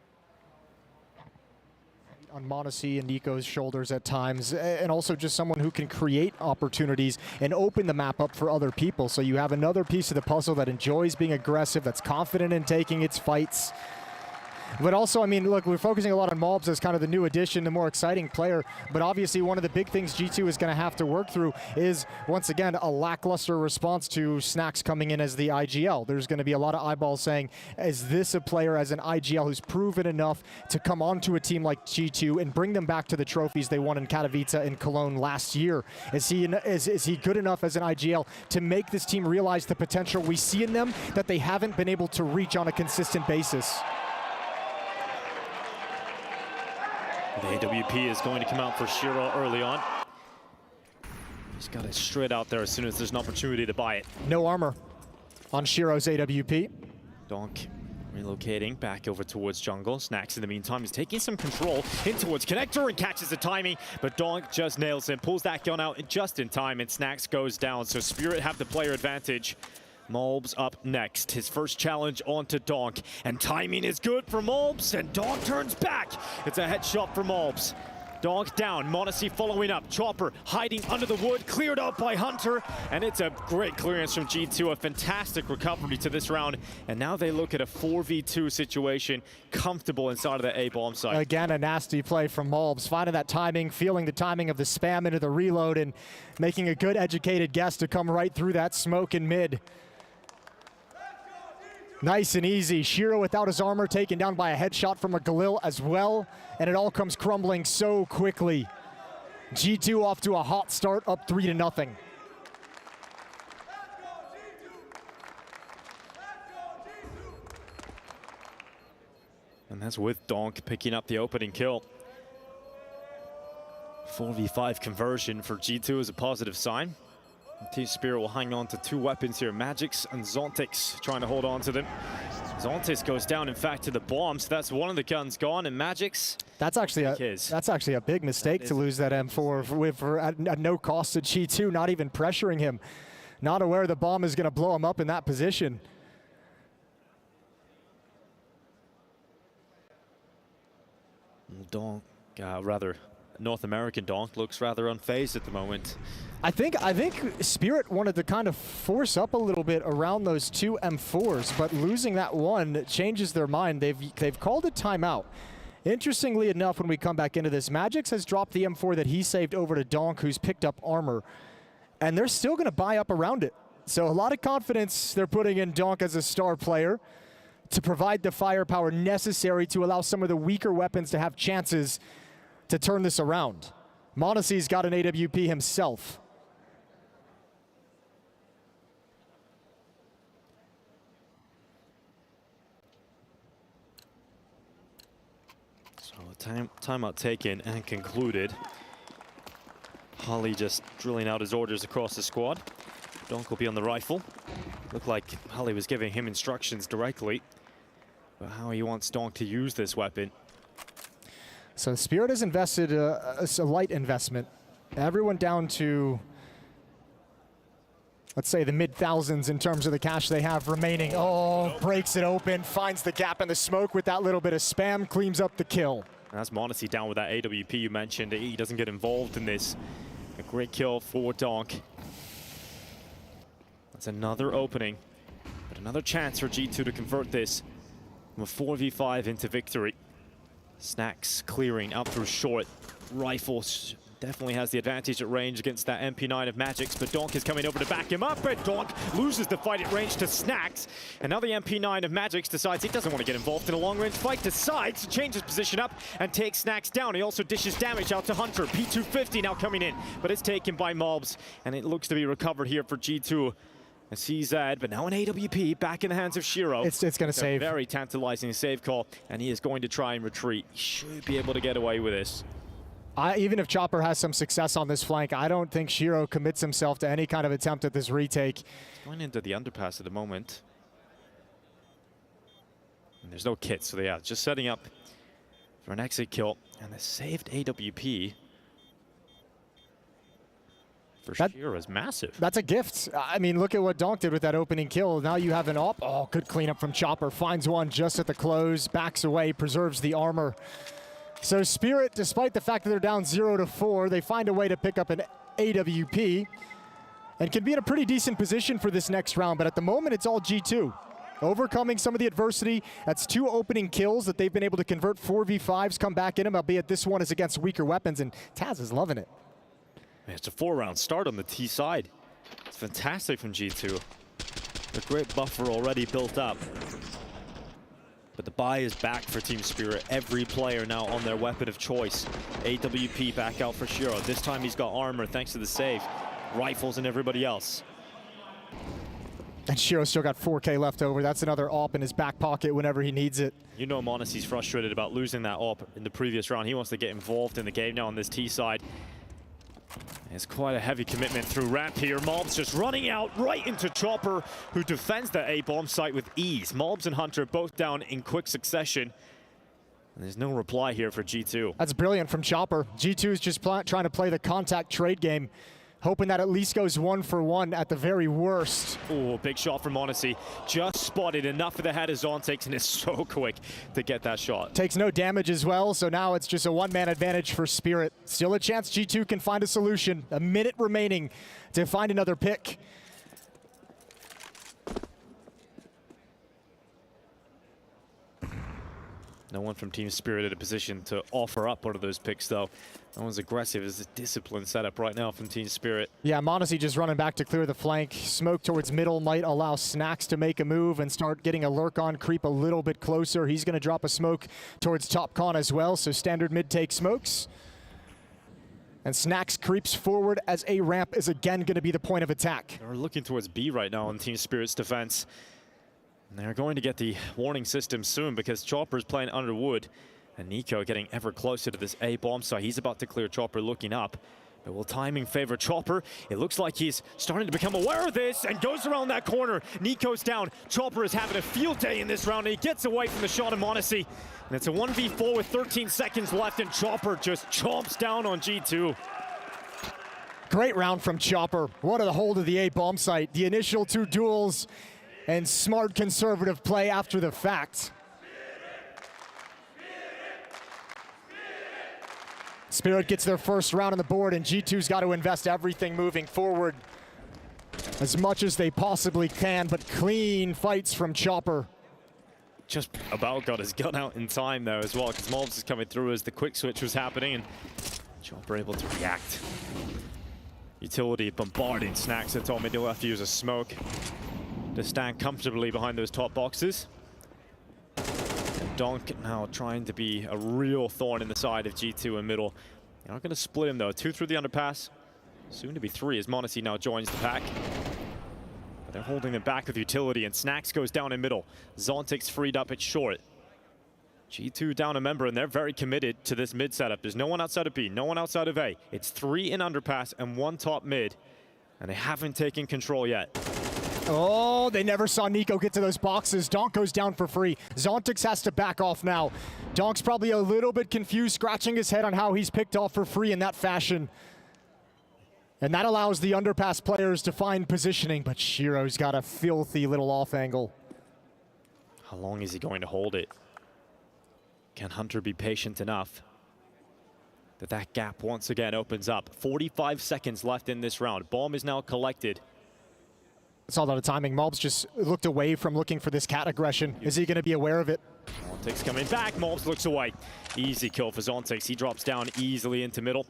Speaker 15: On Monacy and Nico's shoulders at times, and also just someone who can create opportunities and open the map up for other people. So you have another piece of the puzzle that enjoys being aggressive, that's confident in taking its fights. But also, I mean, look, we're focusing a lot on Mobs as kind of the new addition, the more exciting player. But obviously, one of the big things G2 is going to have to work through is, once again, a lackluster response to Snacks coming in as the IGL. There's going to be a lot of eyeballs saying, is this a player as an IGL who's proven enough to come onto a team like G2 and bring them back to the trophies they won in Katowice and Cologne last year? Is he good enough as an IGL to make this team realize the potential we see in them that they haven't been able to reach on a consistent basis?
Speaker 13: The AWP is going to come out for Shiro early on. He's got it straight out there as soon as there's an opportunity to buy it.
Speaker 15: No armor on Shiro's AWP.
Speaker 13: Donk relocating back over towards jungle. Snacks in the meantime is taking some control in towards Connector and catches the timing, but Donk just nails him, pulls that gun out just in time, and Snacks goes down. So Spirit have the player advantage. Molbs up next. His first challenge onto Donk. And timing is good for Molbs, and Donk turns back. It's a headshot for Molbs. Donk down, Monacy following up. Chopper hiding under the wood, cleared out by Hunter, and it's a great clearance from G2, a fantastic recovery to this round, and now they look at a 4v2 situation, comfortable inside of the A bomb site.
Speaker 15: Again, a nasty play from Malbs, finding that timing, feeling the timing of the spam into the reload, and making a good educated guess to come right through that smoke in mid. Nice and easy. Shiro without his armor, taken down by a headshot from a Galil as well, and it all comes crumbling so quickly. G2 off to a hot start, up 3-0.
Speaker 13: And that's with Donk picking up the opening kill. 4v5 conversion for G2 is a positive sign. Team Spirit will hang on to 2 weapons here, Magix and Zontix, trying to hold on to them. Zontix goes down, in fact, to the bomb, so that's one of the guns gone, and Magix.
Speaker 15: That's actually a big mistake to lose that M4 at no cost to G2, not even pressuring him, not aware the bomb is going to blow him up in that position.
Speaker 13: Donk, rather North American Donk, looks rather unfazed at the moment.
Speaker 15: I think Spirit wanted to kind of force up a little bit around those 2 M4s, but losing that one changes their mind. They've called a timeout. Interestingly enough, when we come back into this, Magix has dropped the M4 that he saved over to Donk, who's picked up armor, and they're still going to buy up around it. So a lot of confidence they're putting in Donk as a star player to provide the firepower necessary to allow some of the weaker weapons to have chances to turn this around. Monacy's got an AWP himself.
Speaker 13: Timeout taken and concluded. Holly just drilling out his orders across the squad. Donk will be on the rifle. Looked like Holly was giving him instructions directly about how he wants Donk to use this weapon.
Speaker 15: So Spirit has invested a light investment. Everyone down to, let's say, the mid-thousands in terms of the cash they have remaining. Oh, breaks it open, finds the gap in the smoke with that little bit of spam, cleans up the kill.
Speaker 13: That's Monacy down with that AWP you mentioned. He doesn't get involved in this. A great kill for Donk. That's another opening, but another chance for G2 to convert this from a 4v5 into victory. Snacks clearing out through short. Rifles definitely has the advantage at range against that MP9 of Magix, but Donk is coming over to back him up, and Donk loses the fight at range to Snacks. And now the MP9 of Magix decides he doesn't want to get involved in a long-range fight, decides to change his position up and take Snacks down. He also dishes damage out to Hunter. P250 now coming in, but it's taken by Malbs, and it looks to be recovered here for G2. A CZ, but now an AWP back in the hands of Shiro.
Speaker 15: It's going to save.
Speaker 13: Very tantalizing save call, and he is going to try and retreat. He should be able to get away with this.
Speaker 15: Even if Chopper has some success on this flank, I don't think Shiro commits himself to any kind of attempt at this retake.
Speaker 13: Going into the underpass at the moment. And there's no kit, so yeah, just setting up for an exit kill. And the saved AWP for Shiro is massive.
Speaker 15: That's a gift. I mean, look at what Donk did with that opening kill. Now you have an op. Oh, good cleanup from Chopper. Finds one just at the close, backs away, preserves the armor. So Spirit, despite the fact that they're down 0-4, they find a way to pick up an AWP and can be in a pretty decent position for this next round. But at the moment, it's all G2. Overcoming some of the adversity. That's 2 opening kills that they've been able to convert 4v5s, come back in them, albeit this one is against weaker weapons, and Taz is loving it.
Speaker 13: It's a 4-round start on the T side. It's fantastic from G2. A great buffer already built up. But the buy is back for Team Spirit. Every player now on their weapon of choice. AWP back out for Shiro. This time he's got armor thanks to the save. Rifles and everybody else.
Speaker 15: And Shiro's still got 4K left over. That's another AWP in his back pocket whenever he needs it.
Speaker 13: You know Monacy's frustrated about losing that AWP in the previous round. He wants to get involved in the game now on this T side. It's quite a heavy commitment through ramp here. Malbs just running out right into Chopper, who defends the A-bomb site with ease. Malbs and Hunter both down in quick succession. And there's no reply here for G2.
Speaker 15: That's brilliant from Chopper. G2 is just trying to play the contact trade game. hoping that at least goes 1 for 1 at the very worst.
Speaker 13: Oh, big shot from Odyssey. Just spotted enough of the head as Zontics and is so quick to get that shot.
Speaker 15: Takes no damage as well, so now it's just a one-man advantage for Spirit. Still a chance G2 can find a solution. A minute remaining to find another pick.
Speaker 13: No one from Team Spirit in a position to offer up one of those picks, though. No one's aggressive. It's a disciplined setup right now from Team Spirit.
Speaker 15: Yeah, Monesi just running back to clear the flank. Smoke towards middle might allow Snacks to make a move and start getting a lurk on, creep a little bit closer. He's going to drop a smoke towards top con as well, so standard mid take smokes. And Snacks creeps forward as a ramp is again going to be the point of attack.
Speaker 13: They're looking towards B right now on Team Spirit's defense. And they're going to get the warning system soon because Chopper's playing under wood. And Nico getting ever closer to this A bomb site. He's about to clear Chopper looking up. But will timing favor Chopper? It looks like he's starting to become aware of this and goes around that corner. Nico's down. Chopper is having a field day in this round and he gets away from the shot of Monesi. And it's a 1v4 with 13 seconds left and Chopper just chomps down on G2.
Speaker 15: Great round from Chopper. What a hold of the A bomb site. The initial 2 duels and smart conservative play after the fact. Spirit gets their first round on the board, and G2's got to invest everything moving forward as much as they possibly can, but clean fights from Chopper.
Speaker 13: Just about got his gun out in time, though, as well, because Mobs is coming through as the quick switch was happening, and Chopper able to react. Utility bombarding Snacks at top mid. He'll have to use a smoke to stand comfortably behind those top boxes. And Donk now trying to be a real thorn in the side of G2 in middle. They're not going to split him though. 2 through the underpass. Soon to be 3 as Monesi now joins the pack. But they're holding them back with utility and Snacks goes down in middle. Zontics freed up at short. G2 down a member and they're very committed to this mid setup. There's no one outside of B, no one outside of A. It's 3 in underpass and 1 top mid. And they haven't taken control yet.
Speaker 15: Oh, they never saw Nico get to those boxes. Donk goes down for free. Zontix has to back off now. Donk's probably a little bit confused, scratching his head on how he's picked off for free in that fashion. And that allows the underpass players to find positioning, but Shiro's got a filthy little off angle.
Speaker 13: How long is he going to hold it? Can Hunter be patient enough that gap once again opens up? 45 seconds left in this round. Bomb is now collected.
Speaker 15: It's all out of timing. Mobs just looked away from looking for this cat aggression. Is he going to be aware of it?
Speaker 13: Zontics coming back. Mobs looks away. Easy kill for Zontics. He drops down easily into middle.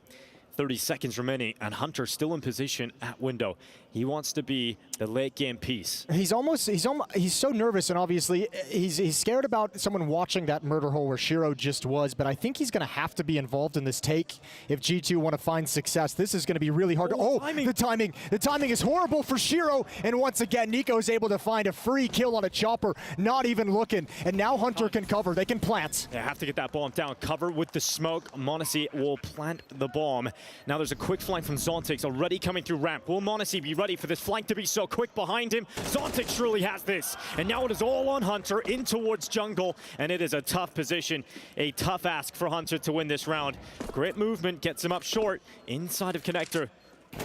Speaker 13: 30 seconds remaining, and Hunter still in position at window. He wants to be the late game piece.
Speaker 15: He's so nervous, and obviously he's scared about someone watching that murder hole where Shiro just was, but I think he's going to have to be involved in this take if G2 want to find success. This is going to be really hard. The timing is horrible for Shiro, and once again, Nico is able to find a free kill on a Chopper, not even looking, and now Hunter can cover. They can plant.
Speaker 13: They have to get that bomb down. Cover with the smoke. Monesi will plant the bomb. Now there's a quick flank from Zontics already coming through ramp. Will Monesi be ready for this flank to be so quick behind him? Zontics surely has this. And now it is all on Hunter in towards jungle. And it is a tough position, a tough ask for Hunter to win this round. Great movement, gets him up short inside of connector.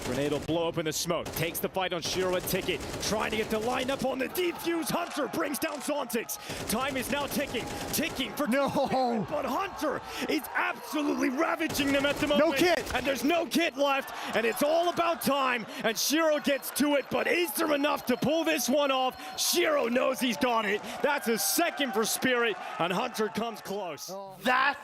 Speaker 13: Grenade will blow up in the smoke. Takes the fight on Shiro at Ticket. Trying to get the lineup on the defuse. Hunter brings down Zontics. Time is now ticking. Ticking for
Speaker 15: no.
Speaker 13: But Hunter is absolutely ravaging them at the moment.
Speaker 15: No kit.
Speaker 13: And there's no kit left. And it's all about time. And Shiro gets to it. But is there enough to pull this one off? Shiro knows he's got it. That's a second for Spirit. And Hunter comes close.
Speaker 5: That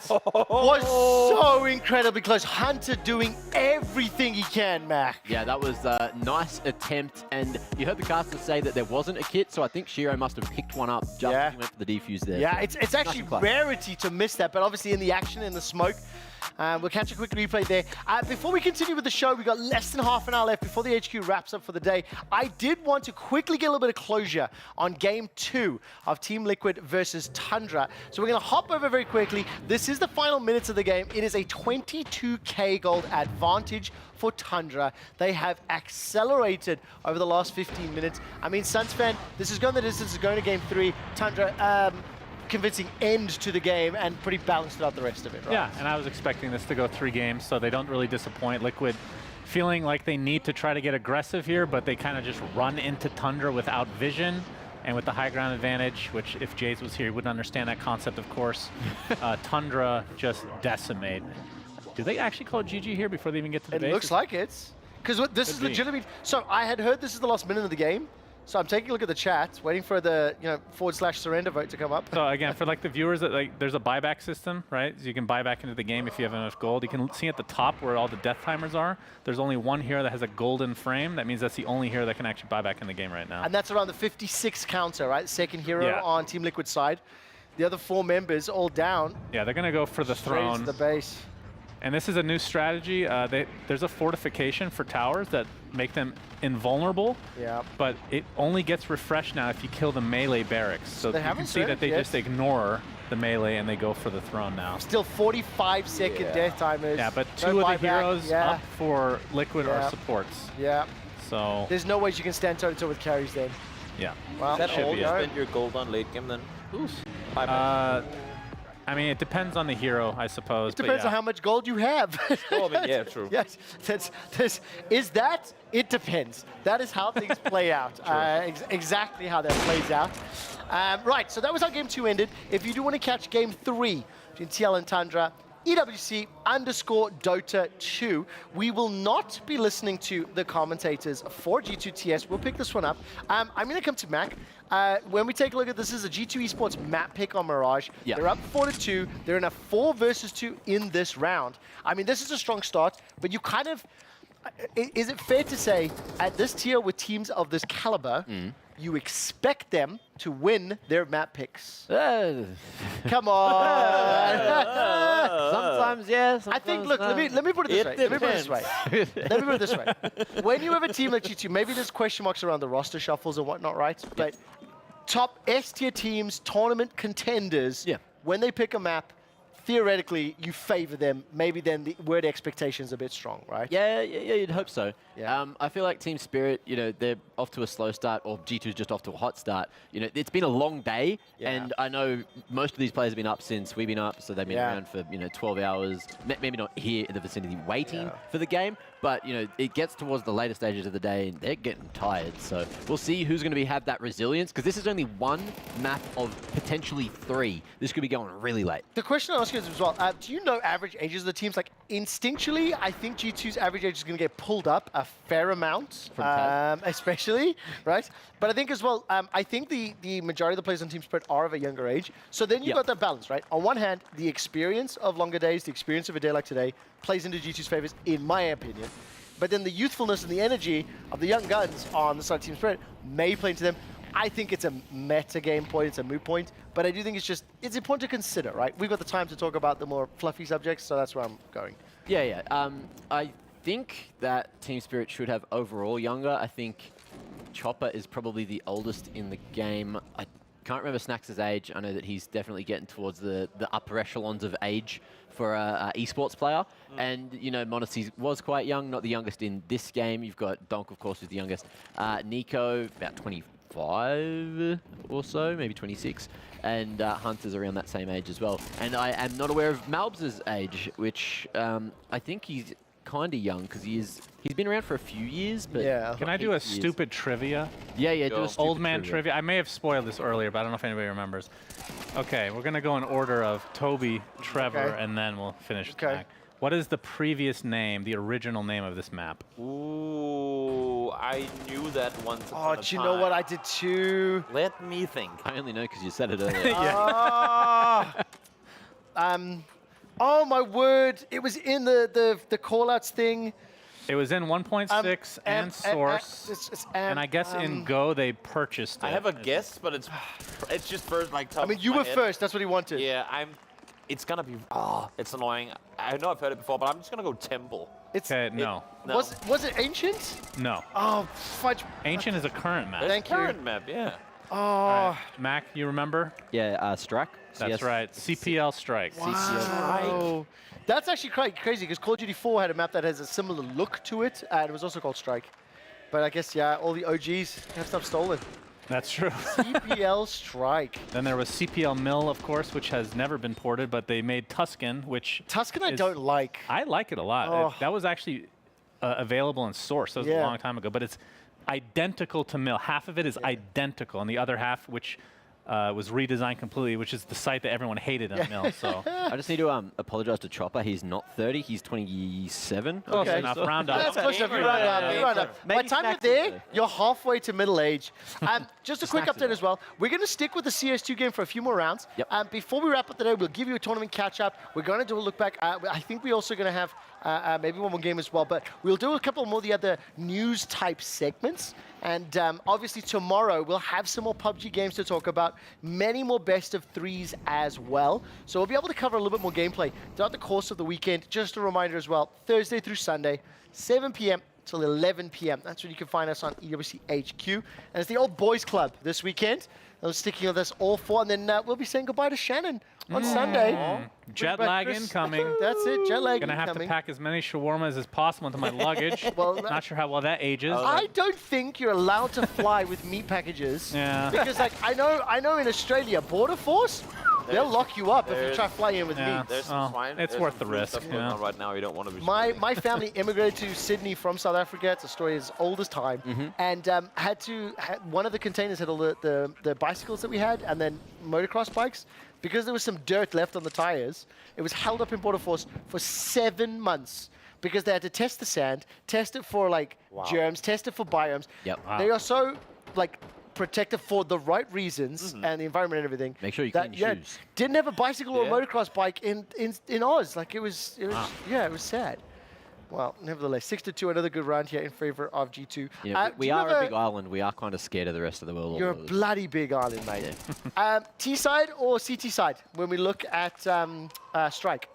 Speaker 5: was so incredibly close. Hunter doing everything he can, Mac.
Speaker 11: Yeah, that was a nice attempt, and you heard the caster say that there wasn't a kit, so I think Shiro must have picked one up just as he went for the defuse there.
Speaker 5: Yeah, it's actually rarity to miss that, but obviously in the action, in the smoke, we'll catch a quick replay there. Before we continue with the show, we've got less than half an hour left before the HQ wraps up for the day. I did want to quickly get a little bit of closure on Game 2 of Team Liquid versus Tundra. So we're going to hop over very quickly. This is the final minutes of the game. It is a 22k gold advantage for Tundra. They have accelerated over the last 15 minutes. I mean, Suns fan, this is going the distance, is going to Game 3. Tundra, convincing end to the game and pretty balanced throughout the rest of it, right?
Speaker 6: Yeah, and I was expecting this to go 3 games, so they don't really disappoint. Liquid feeling like they need to try to get aggressive here, but they kind of just run into Tundra without vision. And with the high ground advantage, which if Jays was here, he wouldn't understand that concept, of course. Tundra just decimate. Do they actually call it GG here before they even get to the base?
Speaker 5: It looks like it. Because this is legitimately... So I had heard this is the last minute of the game. So I'm taking a look at the chat, waiting for the /surrender vote to come up.
Speaker 6: So again, for like the viewers, there's a buyback system, right? So you can buy back into the game if you have enough gold. You can see at the top where all the death timers are. There's only one hero that has a golden frame. That means that's the only hero that can actually buy back in the game right now.
Speaker 5: And that's around the 56 counter, right? Second hero on Team Liquid side. The other 4 members all down.
Speaker 6: Yeah, they're going to go for the throne.
Speaker 5: To the base.
Speaker 6: And this is a new strategy. There's a fortification for towers that make them invulnerable.
Speaker 5: Yeah.
Speaker 6: But it only gets refreshed now if you kill the melee barracks. So you can see that they just ignore the melee and they go for the throne now.
Speaker 5: Still 45-second death timers.
Speaker 6: Yeah, but 2 of the heroes up for Liquid are supports.
Speaker 5: Yeah.
Speaker 6: So
Speaker 5: there's no ways you can stand toe-to-toe with carries then.
Speaker 6: Yeah.
Speaker 5: Well,
Speaker 8: Is that all you spend your gold on late game then?
Speaker 6: I mean, it depends on the hero, I suppose.
Speaker 5: It depends on how much gold you have.
Speaker 8: Oh, I mean, yeah, true.
Speaker 5: Yes, it depends. That is how things play out. Exactly how that plays out. Right, so that was how game 2 ended. If you do want to catch game 3 between TL and Tundra, EWC_Dota 2. We will not be listening to the commentators for G2TS. We'll pick this one up. I'm going to come to Mac. When we take a look at this, is a G2 Esports map pick on Mirage.
Speaker 11: Yeah.
Speaker 5: They're up 4-2. They're in a 4 versus 2 in this round. I mean, this is a strong start, but you kind of... Is it fair to say, at this tier with teams of this caliber, you expect them to win their map picks? Come on!
Speaker 11: Sometimes, yeah. Sometimes
Speaker 5: I think, look, let me put it this way. Let me put it this way. When you have a team like G2, maybe there's question marks around the roster shuffles and whatnot, right? But top S-tier teams, tournament contenders, when they pick a map, theoretically, you favor them. Maybe then the word expectation's a bit strong, right?
Speaker 11: Yeah, you'd hope so.
Speaker 5: Yeah.
Speaker 11: I feel like Team Spirit, they're off to a slow start, or G2's just off to a hot start. It's been a long day, and I know most of these players have been up since we've been up, so they've been around for 12 hours. Maybe not here in the vicinity waiting for the game, but it gets towards the later stages of the day, and they're getting tired. So we'll see who's going to have that resilience, because this is only one map of potentially 3. This could be going really late.
Speaker 5: The question I ask you is as well, do you know average ages of the teams? Like, instinctually, I think G2's average age is going to get pulled up a fair amount, especially, right? But I think as well, I think the majority of the players on Team Spirit are of a younger age. So then you've got that balance, right? On one hand, the experience of longer days, the experience of a day like today, plays into G2's favors, in my opinion. But then the youthfulness and the energy of the young guns on the side of Team Spirit may play into them. I think it's a meta game point, it's a moot point, but I do think it's important to consider, right? We've got the time to talk about the more fluffy subjects, so that's where I'm going.
Speaker 11: Yeah. I think that Team Spirit should have overall younger. I think Chopper is probably the oldest in the game. I can't remember Snax' age. I know that he's definitely getting towards the upper echelons of age for a esports player. And, Monacy was quite young, not the youngest in this game. You've got Donk, of course, who's the youngest. Nico, about 25 or so, maybe 26. And Hunter's around that same age as well. And I am not aware of Malbs' age, which I think he's kind of young, because he's been around for a few years. But
Speaker 6: can I do a stupid trivia?
Speaker 11: Yeah, do a stupid
Speaker 6: old man trivia. I may have spoiled this earlier, but I don't know if anybody remembers. Okay, we're gonna go in order of Toby, Trevor, and then we'll finish with Mac. What is the previous name, the original name of this map?
Speaker 8: Ooh, I knew that once upon a time.
Speaker 5: Do you know what I did too?
Speaker 8: Let me think.
Speaker 11: I only know because you said it earlier.
Speaker 5: Oh my word! It was in the callouts thing.
Speaker 6: It was in 1.6 and Source, and I guess in Go they purchased it.
Speaker 8: I have a guess, but it's just first like.
Speaker 5: I mean, you were first. That's what he wanted.
Speaker 8: Yeah, it's gonna be. It's annoying. I know I've heard it before, but I'm just gonna go Temple.
Speaker 6: No.
Speaker 5: Was it Ancient?
Speaker 6: No.
Speaker 5: Oh, fudge.
Speaker 6: Ancient is a current map.
Speaker 5: Thank you.
Speaker 8: Current map, yeah.
Speaker 5: Oh.
Speaker 6: Right. Mac, you remember?
Speaker 11: Yeah, Strike.
Speaker 6: That's right. CPL Strike.
Speaker 5: Wow. That's actually quite crazy, because Call of Duty 4 had a map that has a similar look to it, and it was also called Strike. But I guess, all the OGs have stuff stolen.
Speaker 6: That's true.
Speaker 5: CPL Strike.
Speaker 6: Then there was CPL Mill, of course, which has never been ported, but they made Tuscan, which
Speaker 5: I don't like.
Speaker 6: I like it a lot.
Speaker 5: Oh.
Speaker 6: That was actually available in Source. That was a long time ago, but it's identical to Mill. Half of it is identical, and the other half, which was redesigned completely, which is the site that everyone hated on Mill. So
Speaker 11: I just need to apologize to Chopper. He's not 30. He's 27.
Speaker 6: Close enough. Round up.
Speaker 5: That's close enough. Round up. By the time you're there, you're halfway to middle age. Just a quick update as well. We're going to stick with the CS2 game for a few more rounds. Before we wrap up today, we'll give you a tournament catch-up. We're going to do a look back. I think we're also going to have maybe one more game as well, but we'll do a couple more of the other news-type segments. And obviously tomorrow we'll have some more PUBG games to talk about, many more best of threes as well. So we'll be able to cover a little bit more gameplay throughout the course of the weekend. Just a reminder as well, Thursday through Sunday, 7 p.m. till 11 p.m. That's when you can find us on EWC HQ. And it's the old boys club this weekend. We're sticking with us all four, and then we'll be saying goodbye to Shannon on Sunday.
Speaker 6: Jet lag incoming.
Speaker 5: That's it, jet lag
Speaker 6: Gonna have to pack as many shawarmas as possible into my luggage. Not sure how well that ages.
Speaker 5: I don't think you're allowed to fly with meat packages.
Speaker 6: Yeah.
Speaker 5: Because like I know in Australia, Border Force, they'll lock you up if you try to fly in with meat.
Speaker 6: It's worth the risk.
Speaker 8: Right now, you don't want to be.
Speaker 5: My family immigrated to Sydney from South Africa. It's a story as old as time, and one of the containers had all the bicycles that we had, and then motocross bikes. Because there was some dirt left on the tires, it was held up in Border Force for 7 months because they had to test the sand, test it for like germs, test it for biomes. They are so like protected for the right reasons and the environment and everything.
Speaker 11: Make sure you clean your shoes.
Speaker 5: Didn't have a bicycle or a motocross bike in Oz. Like it was it was sad. Well, nevertheless, 6-2, another good round here in favor of G2.
Speaker 11: Yeah, we are a big island. We are kind of scared of the rest of the world.
Speaker 5: You're a bloody big island, mate. T side or CT side when we look at Strike?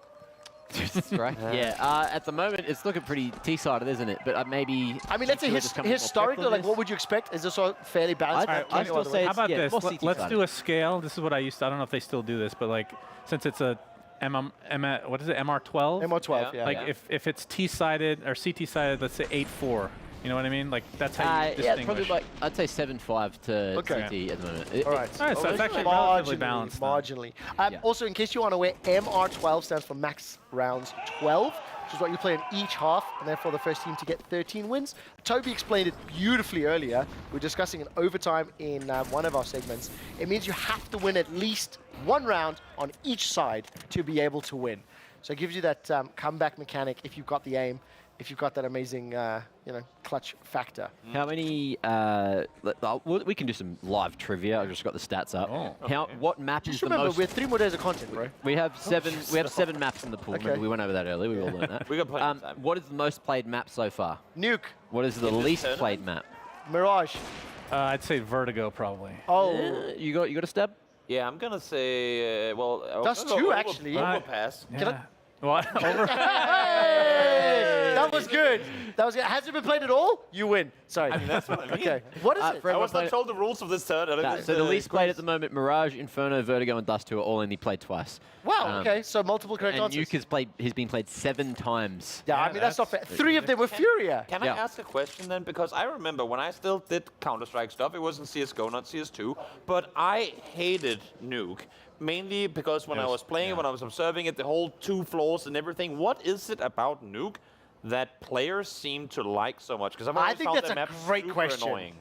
Speaker 11: Strike? Yeah, at the moment it's looking pretty T-sided, isn't it? But maybe.
Speaker 5: I mean, let's say historically, like, what would you expect? Is this all fairly balanced?
Speaker 6: I'd still say how about this? Let's do a scale. This is what I used to. I don't know if they still do this, but like, since it's a what is it? MR12?
Speaker 5: MR12, yeah.
Speaker 6: Like if it's T-sided or CT-sided, let's say 8-4. You know what I mean? Like that's how you distinguish.
Speaker 11: Yeah, probably like I'd say 7-5 to CT at the moment.
Speaker 5: All right.
Speaker 6: So it's actually relatively balanced.
Speaker 5: Marginally. Also, in case you aren't aware, MR12 stands for max rounds 12, which is what you play in each half, and therefore the first team to get 13 wins. Toby explained it beautifully earlier. We were discussing an overtime in one of our segments. It means you have to win at least one round on each side to be able to win. So it gives you that comeback mechanic if you've got the aim, if you've got that amazing, clutch factor.
Speaker 11: How many? We can do some live trivia. I've just got the stats up. What map is the
Speaker 5: remember,
Speaker 11: most?
Speaker 5: we have 3 more days of content, bro.
Speaker 11: We have 7. We have 7 maps in the pool. Remember, we went over that earlier. We all learned that.
Speaker 8: We got plenty of time.
Speaker 11: What is the most played map so far?
Speaker 5: Nuke.
Speaker 11: What is the least played map?
Speaker 5: Mirage.
Speaker 6: I'd say Vertigo probably.
Speaker 5: Oh,
Speaker 11: you got a stab?
Speaker 8: Yeah, I'm gonna say
Speaker 5: that's 2 actually.
Speaker 8: Overpass.
Speaker 6: Yeah. What?
Speaker 5: That was good. That was good. Has it been played at all? You win. Sorry.
Speaker 8: I mean, that's what I mean.
Speaker 5: Okay. What is it?
Speaker 8: I was not told the rules of this turn.
Speaker 11: So the least played at the moment, Mirage, Inferno, Vertigo, and Dust 2 are all only played twice.
Speaker 5: Wow. Okay. So multiple correct
Speaker 11: and
Speaker 5: answers.
Speaker 11: Nuke has been played 7 times.
Speaker 5: Yeah, I mean that's not fair. 3 of them were Furia.
Speaker 8: Can I ask a question then? Because I remember when I still did Counter-Strike stuff, it was in CSGO, not CS2, but I hated Nuke. Mainly because when I was playing, when I was observing it, the whole 2 floors and everything. What is it about Nuke that players seem to like so much? Because I
Speaker 5: think that's a great question.
Speaker 8: Annoying.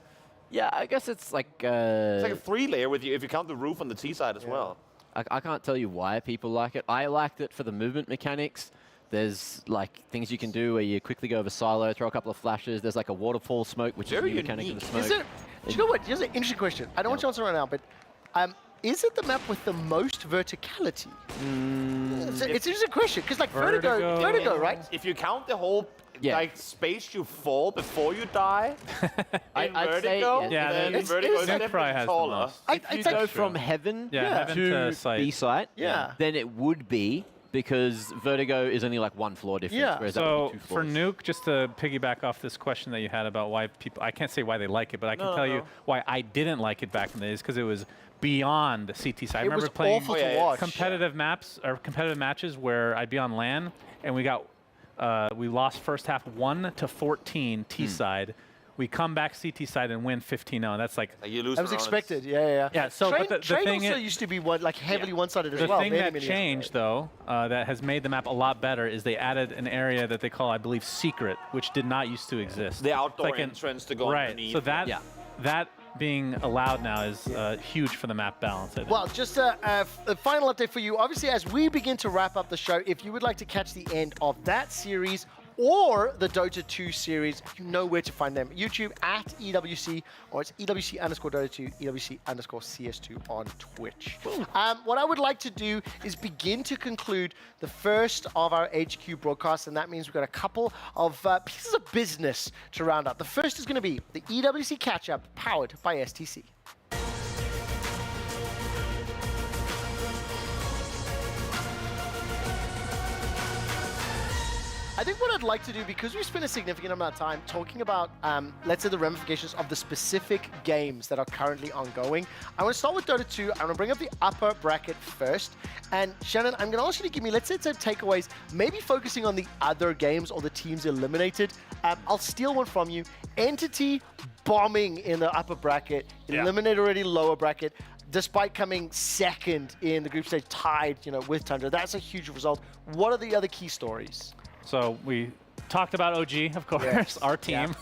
Speaker 11: Yeah, I guess it's like
Speaker 8: it's like a 3-layer with you if you count the roof on the T side as well.
Speaker 11: I can't tell you why people like it. I liked it for the movement mechanics. There's like things you can do where you quickly go over silo, throw a couple of flashes. There's like a waterfall smoke, which is a new mechanic of the smoke.
Speaker 5: Do you know what? Here's an interesting question. I don't want to answer right now, but is it the map with the most verticality? It's an interesting question, because like Vertigo, right?
Speaker 8: If you count the whole like space you fall before you die, in Vertigo, then Vertigo is definitely taller.
Speaker 11: If you go from heaven to B site, then it would be, because Vertigo is only like 1 floor difference. Whereas
Speaker 6: so
Speaker 11: that would be 2
Speaker 6: for
Speaker 11: floors.
Speaker 6: Nuke, just to piggyback off this question that you had about why people, I can't say why they like it, but I can tell you why I didn't like it back in the days, because it was beyond the CT side. I remember playing competitive maps or competitive matches where I'd be on LAN and we lost first half 1-14 T side We come back CT side and win 15-0. That's like
Speaker 3: you lose.
Speaker 5: That was expected. Yeah.
Speaker 6: Yeah. So
Speaker 5: Train,
Speaker 6: but the
Speaker 5: Train
Speaker 6: thing
Speaker 5: also
Speaker 6: is,
Speaker 5: used to be heavily one-sided as
Speaker 6: the
Speaker 5: well.
Speaker 6: thing that
Speaker 5: many
Speaker 6: changed, though, that has made the map a lot better is they added an area that they call, I believe, secret, which did not used to exist.
Speaker 3: The outdoor
Speaker 6: Like
Speaker 3: entrance to go
Speaker 6: right.
Speaker 3: underneath.
Speaker 6: So that being allowed now is huge for the map balance. I think.
Speaker 5: Well, just a final update for you. Obviously, as we begin to wrap up the show, if you would like to catch the end of that series or the Dota 2 series, you know where to find them. YouTube at EWC, or it's EWC_Dota2, EWC_CS2 on Twitch. What I would like to do is begin to conclude the first of our HQ broadcasts, and that means we've got a couple of pieces of business to round up. The first is going to be the EWC catch-up powered by STC. I think what I'd like to do, because we spent a significant amount of time talking about, let's say, the ramifications of the specific games that are currently ongoing, I want to start with Dota 2. I want to bring up the upper bracket first. And Shannon, I'm going to ask you to give me, let's say, some takeaways, maybe focusing on the other games or the teams eliminated. I'll steal one from you. Entity bombing in the upper bracket, eliminate already lower bracket, despite coming second in the group stage, tied, with Tundra. That's a huge result. What are the other key stories?
Speaker 6: So we talked about OG, of course.
Speaker 5: Yes.
Speaker 6: Our team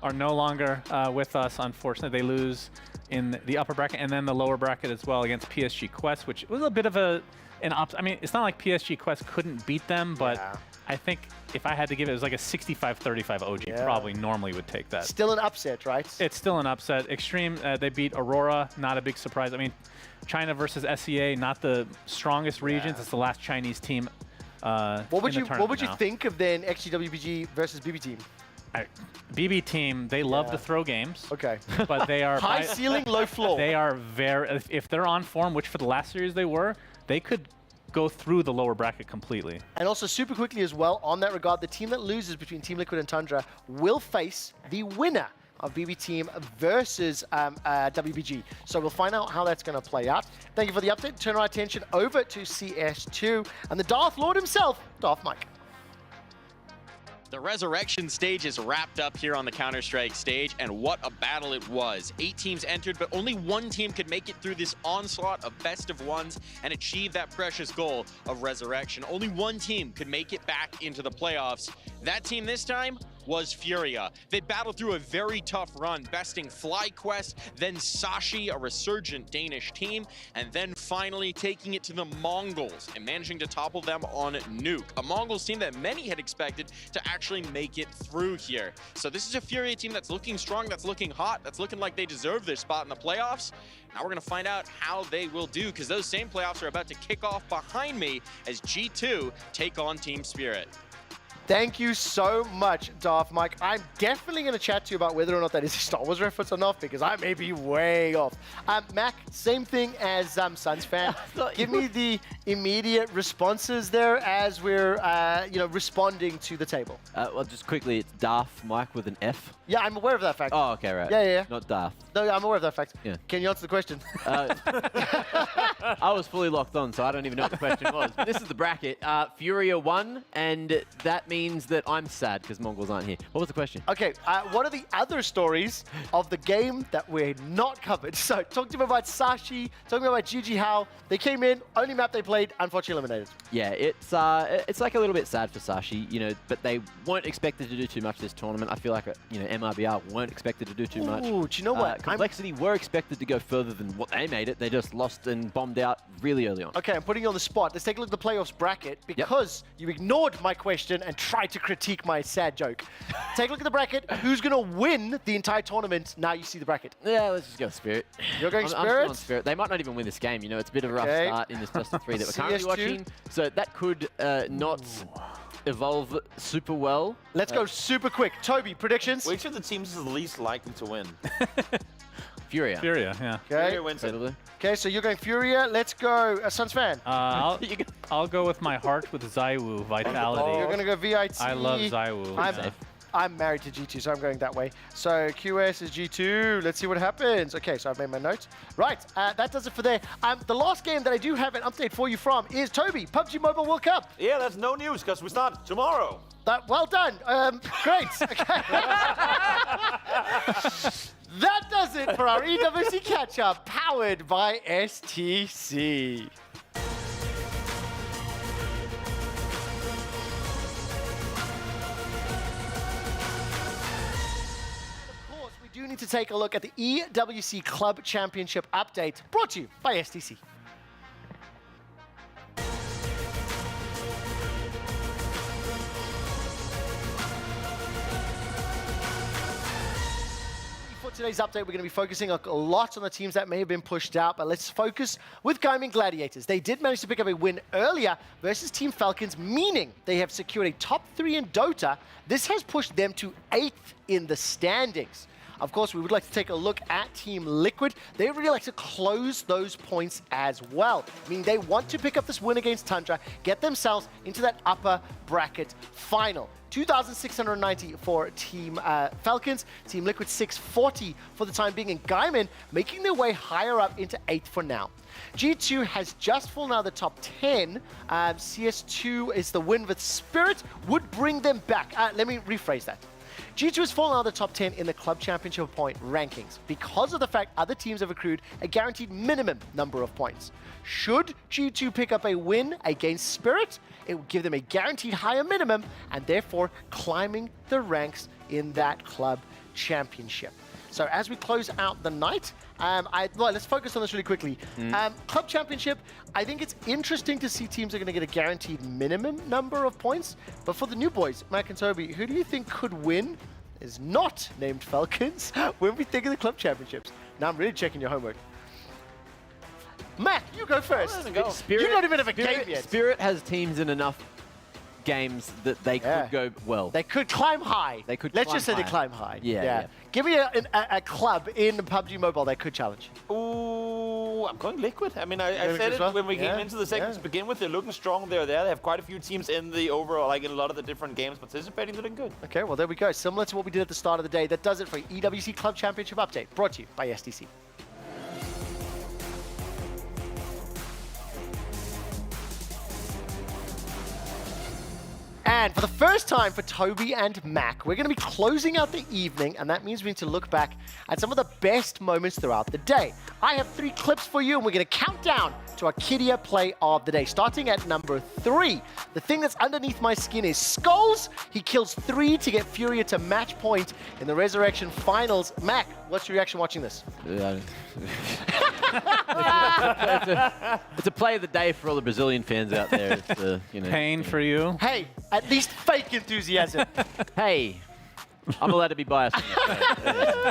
Speaker 6: are no longer with us, unfortunately. They lose in the upper bracket and then the lower bracket as well against PSG Quest, which was a bit of an I mean, it's not like PSG Quest couldn't beat them, but I think if I had to give it was like a 65-35 OG. Probably normally would take that.
Speaker 5: Still an upset, right?
Speaker 6: It's still an upset. Extreme, they beat Aurora, not a big surprise. I mean, China versus SEA, not the strongest regions. It's the last Chinese team. What would you think of then XGWPG versus BB Team? BB Team, they love to throw games.
Speaker 5: Okay.
Speaker 6: But they are
Speaker 5: high ceiling, low floor.
Speaker 6: They are very, if they're on form, which for the last series they were, they could go through the lower bracket completely.
Speaker 5: And also super quickly as well, on that regard, the team that loses between Team Liquid and Tundra will face the winner of BB Team versus WBG. So we'll find out how that's going to play out. Thank you for the update. Turn our attention over to CS2 and the Darth Lord himself, Darth Mike.
Speaker 7: The Resurrection stage is wrapped up here on the Counter-Strike stage, and what a battle it was. 8 teams entered, but only one team could make it through this onslaught of best of ones and achieve that precious goal of Resurrection. Only one team could make it back into the playoffs. That team this time was Furia. They battled through a very tough run, besting FlyQuest, then Sashi, a resurgent Danish team, and then finally taking it to the Mongols and managing to topple them on Nuke, a Mongols team that many had expected to actually make it through here. So this is a Furia team that's looking strong, that's looking hot, that's looking like they deserve their spot in the playoffs. Now we're going to find out how they will do, because those same playoffs are about to kick off behind me as G2 take on Team Spirit.
Speaker 5: Thank you so much, Darth Mike. I'm definitely going to chat to you about whether or not that is a Star Wars reference or not, because I may be way off. Mac, same thing as Suns fan. Give me the immediate responses there as we're responding to the table.
Speaker 11: Well, just quickly, it's Darth Mike with an F.
Speaker 5: Yeah, I'm aware of that fact.
Speaker 11: Oh, okay, right.
Speaker 5: Yeah.
Speaker 11: Not Darth.
Speaker 5: No, I'm aware of that fact.
Speaker 11: Yeah.
Speaker 5: Can you answer the question?
Speaker 11: I was fully locked on, so I don't even know what the question was. But this is the bracket. Furia won, and that means that I'm sad because Mongols aren't here. What was the question?
Speaker 5: Okay, what are the other stories of the game that we're not covered? So, talk to me about Sashi, talk to me about GG How. They came in, only map they played, unfortunately eliminated.
Speaker 11: Yeah, it's like a little bit sad for Sashi, but they weren't expected to do too much this tournament. I feel like, MRBR weren't expected to do too much.
Speaker 5: Ooh, do you know what?
Speaker 11: Complexity were expected to go further than what they made it. They just lost and bombed out really early on.
Speaker 5: Okay, I'm putting you on the spot. Let's take a look at the playoffs bracket because you ignored my question and tried to critique my sad joke. Take a look at the bracket. Who's going to win the entire tournament? Now you see the bracket.
Speaker 11: Yeah, let's just go Spirit.
Speaker 5: You're going
Speaker 11: I'm
Speaker 5: Spirit?
Speaker 11: still on Spirit. They might not even win this game. It's a bit of a rough start in this best of 3 that we're currently watching. So that could not evolve super well.
Speaker 5: Let's go super quick. Toby, predictions?
Speaker 3: Which of the teams is the least likely to win?
Speaker 11: Furia.
Speaker 6: Furia, yeah.
Speaker 5: Okay.
Speaker 3: Furia wins it.
Speaker 5: Okay, so you're going Furia. Let's go Suns fan.
Speaker 6: I'll go with my heart with Zaiwu, Vitality.
Speaker 5: You're going to go VIT.
Speaker 6: I love Zaiwu.
Speaker 5: I'm married to G2, so I'm going that way. So QS is G2. Let's see what happens. Okay, so I've made my notes. Right, that does it for there. The last game that I do have an update for you from is Toby, PUBG Mobile World Cup.
Speaker 3: Yeah, that's no news because we start tomorrow.
Speaker 5: Well done. Great. Okay. That does it for our EWC catch-up, powered by STC. We do need to take a look at the EWC Club Championship update, brought to you by STC. For today's update, we're going to be focusing a lot on the teams that may have been pushed out, but let's focus with Gaming Gladiators. They did manage to pick up a win earlier versus Team Falcons, meaning they have secured a top 3 in Dota. This has pushed them to 8th in the standings. Of course, we would like to take a look at Team Liquid. They really like to close those points as well, meaning they want to pick up this win against Tundra, get themselves into that upper bracket final. 2,690 for Team Falcons, Team Liquid 640 for the time being, and Gaimin making their way higher up into 8th for now. G2 has just fallen out of the top 10. CS2 is the win with Spirit, would bring them back. Let me rephrase that. G2 has fallen out of the top 10 in the club championship point rankings because of the fact other teams have accrued a guaranteed minimum number of points. Should G2 pick up a win against Spirit, it will give them a guaranteed higher minimum and therefore climbing the ranks in that club championship. So as we close out the night, let's focus on this really quickly. Club Championship, I think it's interesting to see teams are going to get a guaranteed minimum number of points. But for the new boys, Mac and Toby, who do you think could win, is not named Falcons, when we think of the Club Championships? Now I'm really checking your homework. Mac, you go first. You're not even have a game yet.
Speaker 11: Spirit has teams in enough games that they could go well.
Speaker 5: They could climb high.
Speaker 11: They could.
Speaker 5: Let's just say they climb high.
Speaker 11: Yeah.
Speaker 5: Give me a club in PUBG Mobile that could challenge.
Speaker 8: Ooh, I'm going Liquid. I mean, I said it when we came into the segment to begin with. They're looking strong. They're there. They have quite a few teams in the overall, like in a lot of the different games participating. They're doing good.
Speaker 5: Okay, well there we go. Similar to what we did at the start of the day. That does it for EWC Club Championship update, brought to you by STC. And for the first time for Toby and Mac, we're going to be closing out the evening, and that means we need to look back at some of the best moments throughout the day. I have 3 clips for you, and we're going to count down to our Kidia play of the day, starting at number 3. The thing that's underneath my skin is Skulls. He kills 3 to get Furia to match point in the Resurrection Finals. Mac, what's your reaction watching this?
Speaker 11: It's a play of the day for all the Brazilian fans out there. It's,
Speaker 6: Pain for you.
Speaker 5: Hey, at least fake enthusiasm.
Speaker 11: Hey, I'm allowed to be biased.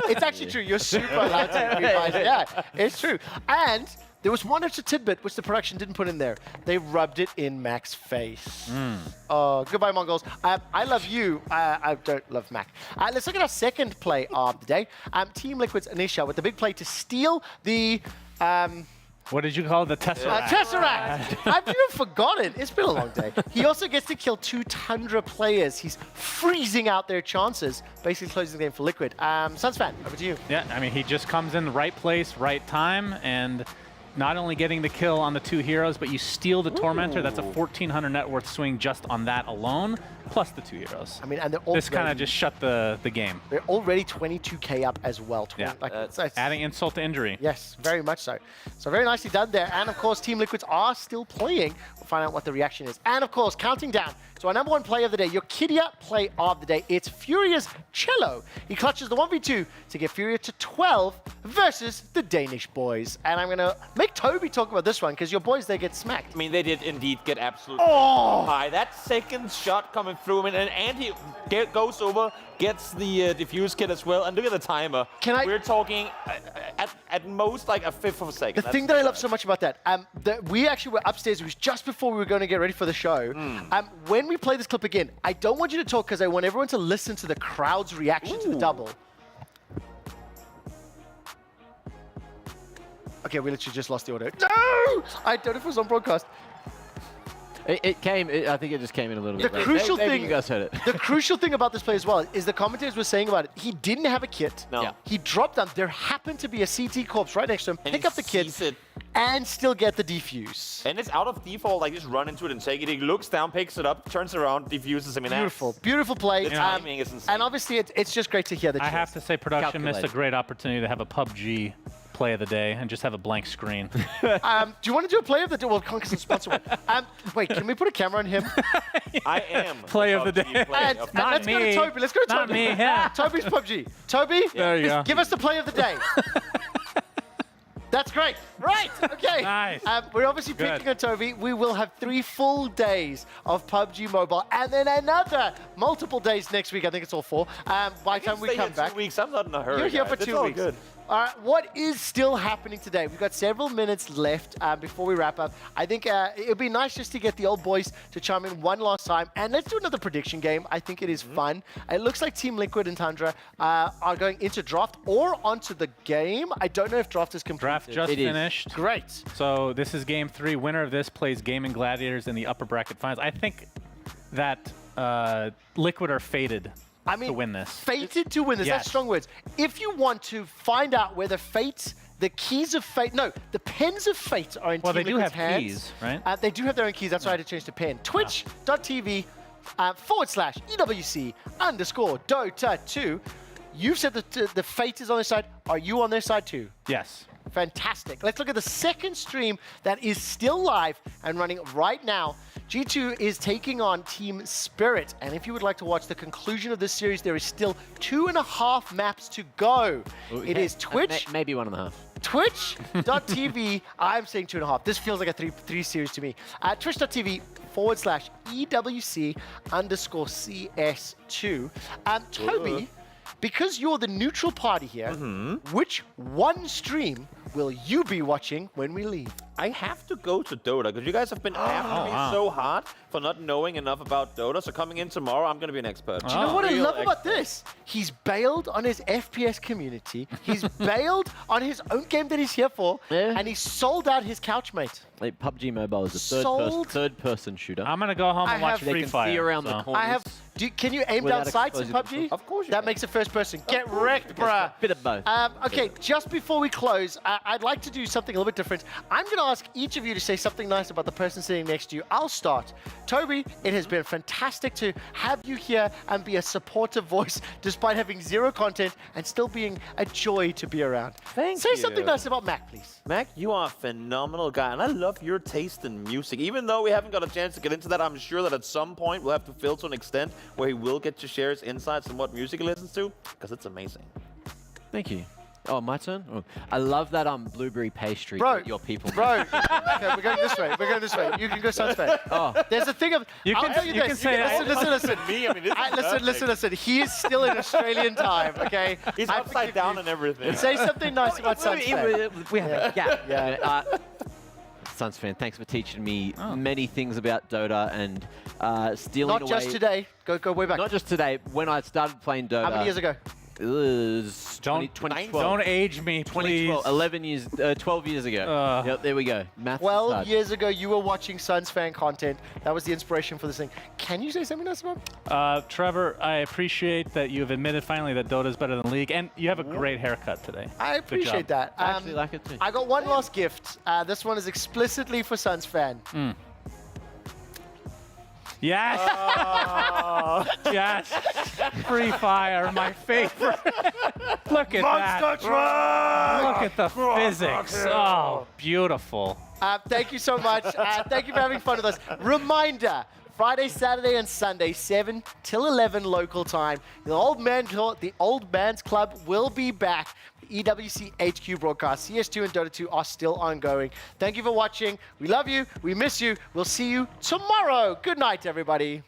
Speaker 5: It's actually true. You're super allowed to be biased. Yeah, it's true. And there was one extra tidbit which the production didn't put in there. They rubbed it in Mac's face. Oh, goodbye, Mongols. I love you. I don't love Mac. Let's look at our second play of the day. Team Liquid's Anisha with the big play to steal the...
Speaker 6: what did you call it? The Tesseract?
Speaker 5: Tesseract! I've even forgotten. It's been a long day. He also gets to kill 2 Tundra players. He's freezing out their chances, basically closing the game for Liquid. Sunsfan, over to you.
Speaker 6: Yeah, I mean, he just comes in the right place, right time, and not only getting the kill on the 2 heroes, but you steal the Tormentor. That's a 1,400 net worth swing just on that alone, plus the 2 heroes.
Speaker 5: I mean, and
Speaker 6: this kind of just shut the game.
Speaker 5: They're already 22k up as well.
Speaker 6: Yeah,
Speaker 5: it's
Speaker 6: adding insult to injury.
Speaker 5: Yes, very much so. So very nicely done there. And of course, Team Liquids are still playing. We'll find out what the reaction is. And of course, counting down to our number 1 play of the day, your Kidia play of the day. It's Furia's Cello. He clutches the 1v2 to get Furia to 12 versus the Danish boys. And I'm going to make Toby talk about this one because your boys, they get smacked.
Speaker 8: I mean, they did indeed get absolutely high. That second shot coming through, and Andy goes over, gets the diffuse kit as well, and look at the timer. We're talking at most like a 1/5 of a second.
Speaker 5: The thing that I love so much about that, we actually were upstairs. It was just before we were going to get ready for the show. When we play this clip again, I don't want you to talk because I want everyone to listen to the crowd's reaction to the double. Okay, we literally just lost the audio. No! I don't know if it was on broadcast.
Speaker 11: It came. I think it just came in a little
Speaker 5: The
Speaker 11: bit.
Speaker 5: crucial
Speaker 11: Maybe
Speaker 5: thing,
Speaker 11: you guys heard it.
Speaker 5: the crucial thing about this play as well is the commentators were saying about it. He didn't have a kit.
Speaker 8: No. Yeah.
Speaker 5: He dropped down. There happened to be a CT corpse right next to him. Pick up the kit and still get the defuse.
Speaker 8: And it's out of default, like just run into it and take it. He looks down, picks it up, turns around, defuses. I mean,
Speaker 5: Beautiful, beautiful play.
Speaker 8: The timing is insane.
Speaker 5: And obviously, it's just great to hear that.
Speaker 6: I have to say, production missed a great opportunity to have a PUBG play of the day and just have a blank screen.
Speaker 5: Do you want to do a play of the day? Well, Conker's a sponsor one. Wait, can we put a camera on him?
Speaker 8: I am.
Speaker 6: Play of the day.
Speaker 5: And let's go to Toby. Let's go to Toby.
Speaker 6: Not me, yeah.
Speaker 5: Toby's PUBG. Toby,
Speaker 6: There you go.
Speaker 5: give us the play of the day. That's great. Right. Okay.
Speaker 6: Nice.
Speaker 5: We're obviously
Speaker 6: Good.
Speaker 5: picking on Toby. We will have 3 full days of PUBG Mobile and then another multiple days next week. I think it's all 4. By the time we come back.
Speaker 8: 2 weeks. I'm not in a hurry.
Speaker 5: You're here
Speaker 8: guys.
Speaker 5: for
Speaker 8: It's
Speaker 5: 2
Speaker 8: all
Speaker 5: weeks.
Speaker 8: good.
Speaker 5: All right, what is still happening today? We've got several minutes left before we wrap up. I think it would be nice just to get the old boys to chime in one last time. And let's do another prediction game. I think it is fun. It looks like Team Liquid and Tundra are going into draft or onto the game. I don't know if draft is completed.
Speaker 6: Draft just finished.
Speaker 5: Great.
Speaker 6: So this is game 3. Winner of this plays Gaming Gladiators in the upper bracket finals. I think that Liquid are fated to win this.
Speaker 5: Fated to win this.
Speaker 6: Yes.
Speaker 5: That's strong words. If you want to find out whether the keys of fate, no, the pens of fate are in
Speaker 6: Well,
Speaker 5: Team
Speaker 6: they do
Speaker 5: Liquid's
Speaker 6: have
Speaker 5: hands.
Speaker 6: keys, right?
Speaker 5: They do have their own keys. That's why I had to change the pen. Twitch.tv /EWC _Dota 2. You've said that the fate is on their side. Are you on their side too?
Speaker 6: Yes.
Speaker 5: Fantastic. Let's look at the second stream that is still live and running right now. G2 is taking on Team Spirit. And if you would like to watch the conclusion of this series, there is still 2.5 maps to go. It is Twitch.
Speaker 11: Maybe 1.5.
Speaker 5: Twitch.tv. I'm saying 2.5. This feels like a 3 series to me. Twitch.tv /EWC _CS2. Toby, because you're the neutral party here, which one stream will you be watching when we leave?
Speaker 8: I have to go to Dota because you guys have been after me so hard for not knowing enough about Dota. So coming in tomorrow, I'm going to be an expert.
Speaker 5: Do you know what I love about this? He's bailed on his FPS community. He's bailed on his own game that he's here for, and he sold out his couchmate.
Speaker 11: Like PUBG Mobile is a third-person shooter.
Speaker 6: I'm gonna go home and watch Free Fire.
Speaker 11: See around the corners.
Speaker 5: Can you aim down sights in PUBG?
Speaker 8: Of course you
Speaker 5: That makes it first person. Get wrecked, bruh.
Speaker 11: Bit of both.
Speaker 5: Okay, just before we close, I'd like to do something a little bit different. I'm going to ask each of you to say something nice about the person sitting next to you. I'll start. Toby, it has been fantastic to have you here and be a supportive voice despite having 0 content and still being a joy to be around.
Speaker 8: Thank
Speaker 5: Say
Speaker 8: you.
Speaker 5: something nice about Mac, please.
Speaker 8: Mac, you are a phenomenal guy, and I love your taste in music. Even though we haven't got a chance to get into that, I'm sure that at some point we'll have to fill to an extent where he will get to share his insights on what music he listens to, because it's amazing.
Speaker 11: Thank you. Oh, my turn? Oh, I love that blueberry pastry that your people
Speaker 5: Bro, okay, we're going this way. We're going this way. You can go Sunspec.
Speaker 11: Oh.
Speaker 5: There's a thing of... I'll tell you
Speaker 6: you
Speaker 5: this.
Speaker 6: can say
Speaker 5: listen.
Speaker 8: Me, I mean, this is
Speaker 5: Listen. He is still in Australian time, okay?
Speaker 8: He's upside down and everything.
Speaker 5: Say something nice about Sunspec.
Speaker 11: We have a gap.
Speaker 5: Yeah.
Speaker 11: Suns fan, thanks for teaching me many things about Dota and stealing away.
Speaker 5: Not just today. Go way back.
Speaker 11: Not just today. When I started playing Dota.
Speaker 5: How many years ago?
Speaker 11: It was 2012.
Speaker 6: Don't age me, please.
Speaker 11: 12 years ago. Yep, there we go. Maths
Speaker 5: 12 years ago, you were watching Suns fan content. That was the inspiration for this thing. Can you say something nice about it?
Speaker 6: Trevor, I appreciate that you have admitted finally that Dota is better than League, and you have a great haircut today.
Speaker 5: I appreciate that.
Speaker 11: I actually like it too.
Speaker 5: I got one last gift. This one is explicitly for Suns fan.
Speaker 6: Yes. Yes. Free Fire, my favorite. Look at that. Look at the physics. Oh, beautiful.
Speaker 5: Thank you so much. Thank you for having fun with us. Reminder, Friday, Saturday, and Sunday, 7 till 11 local time. The Old Man's Club will be back. The EWC HQ broadcast. CS2 and Dota 2 are still ongoing. Thank you for watching. We love you. We miss you. We'll see you tomorrow. Good night, everybody.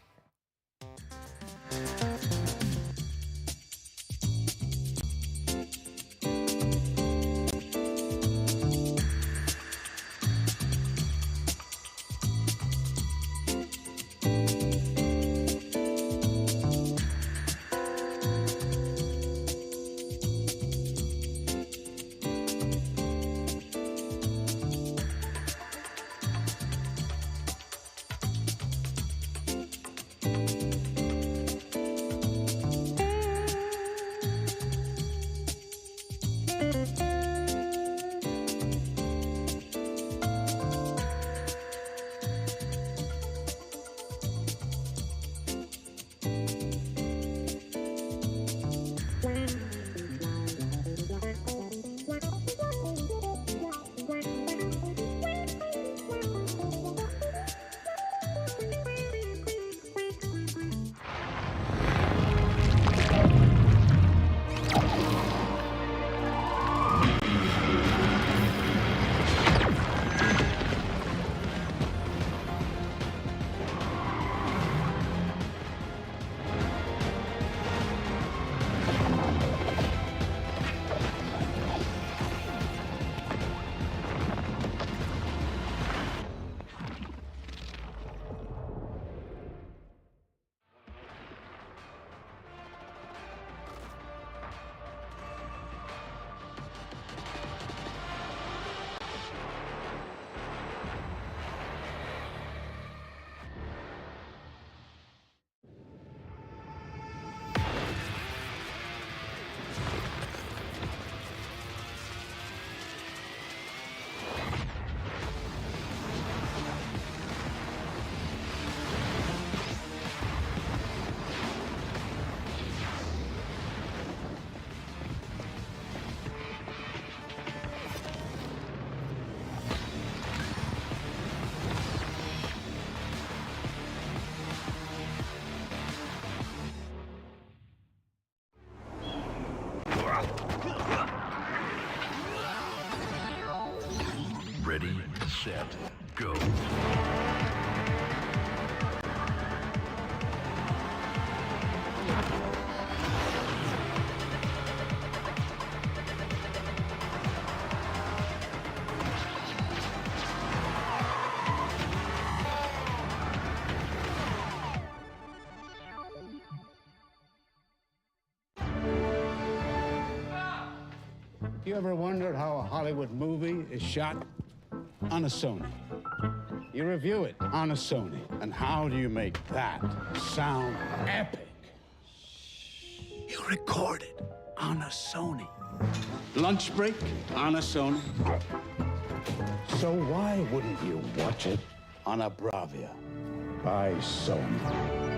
Speaker 18: Ready, set, go.
Speaker 4: You ever wondered how a Hollywood movie is shot? On a Sony. You review it on a Sony. And how do you make that sound epic? You record it on a Sony. Lunch break on a Sony. So why wouldn't you watch it on a Bravia by Sony?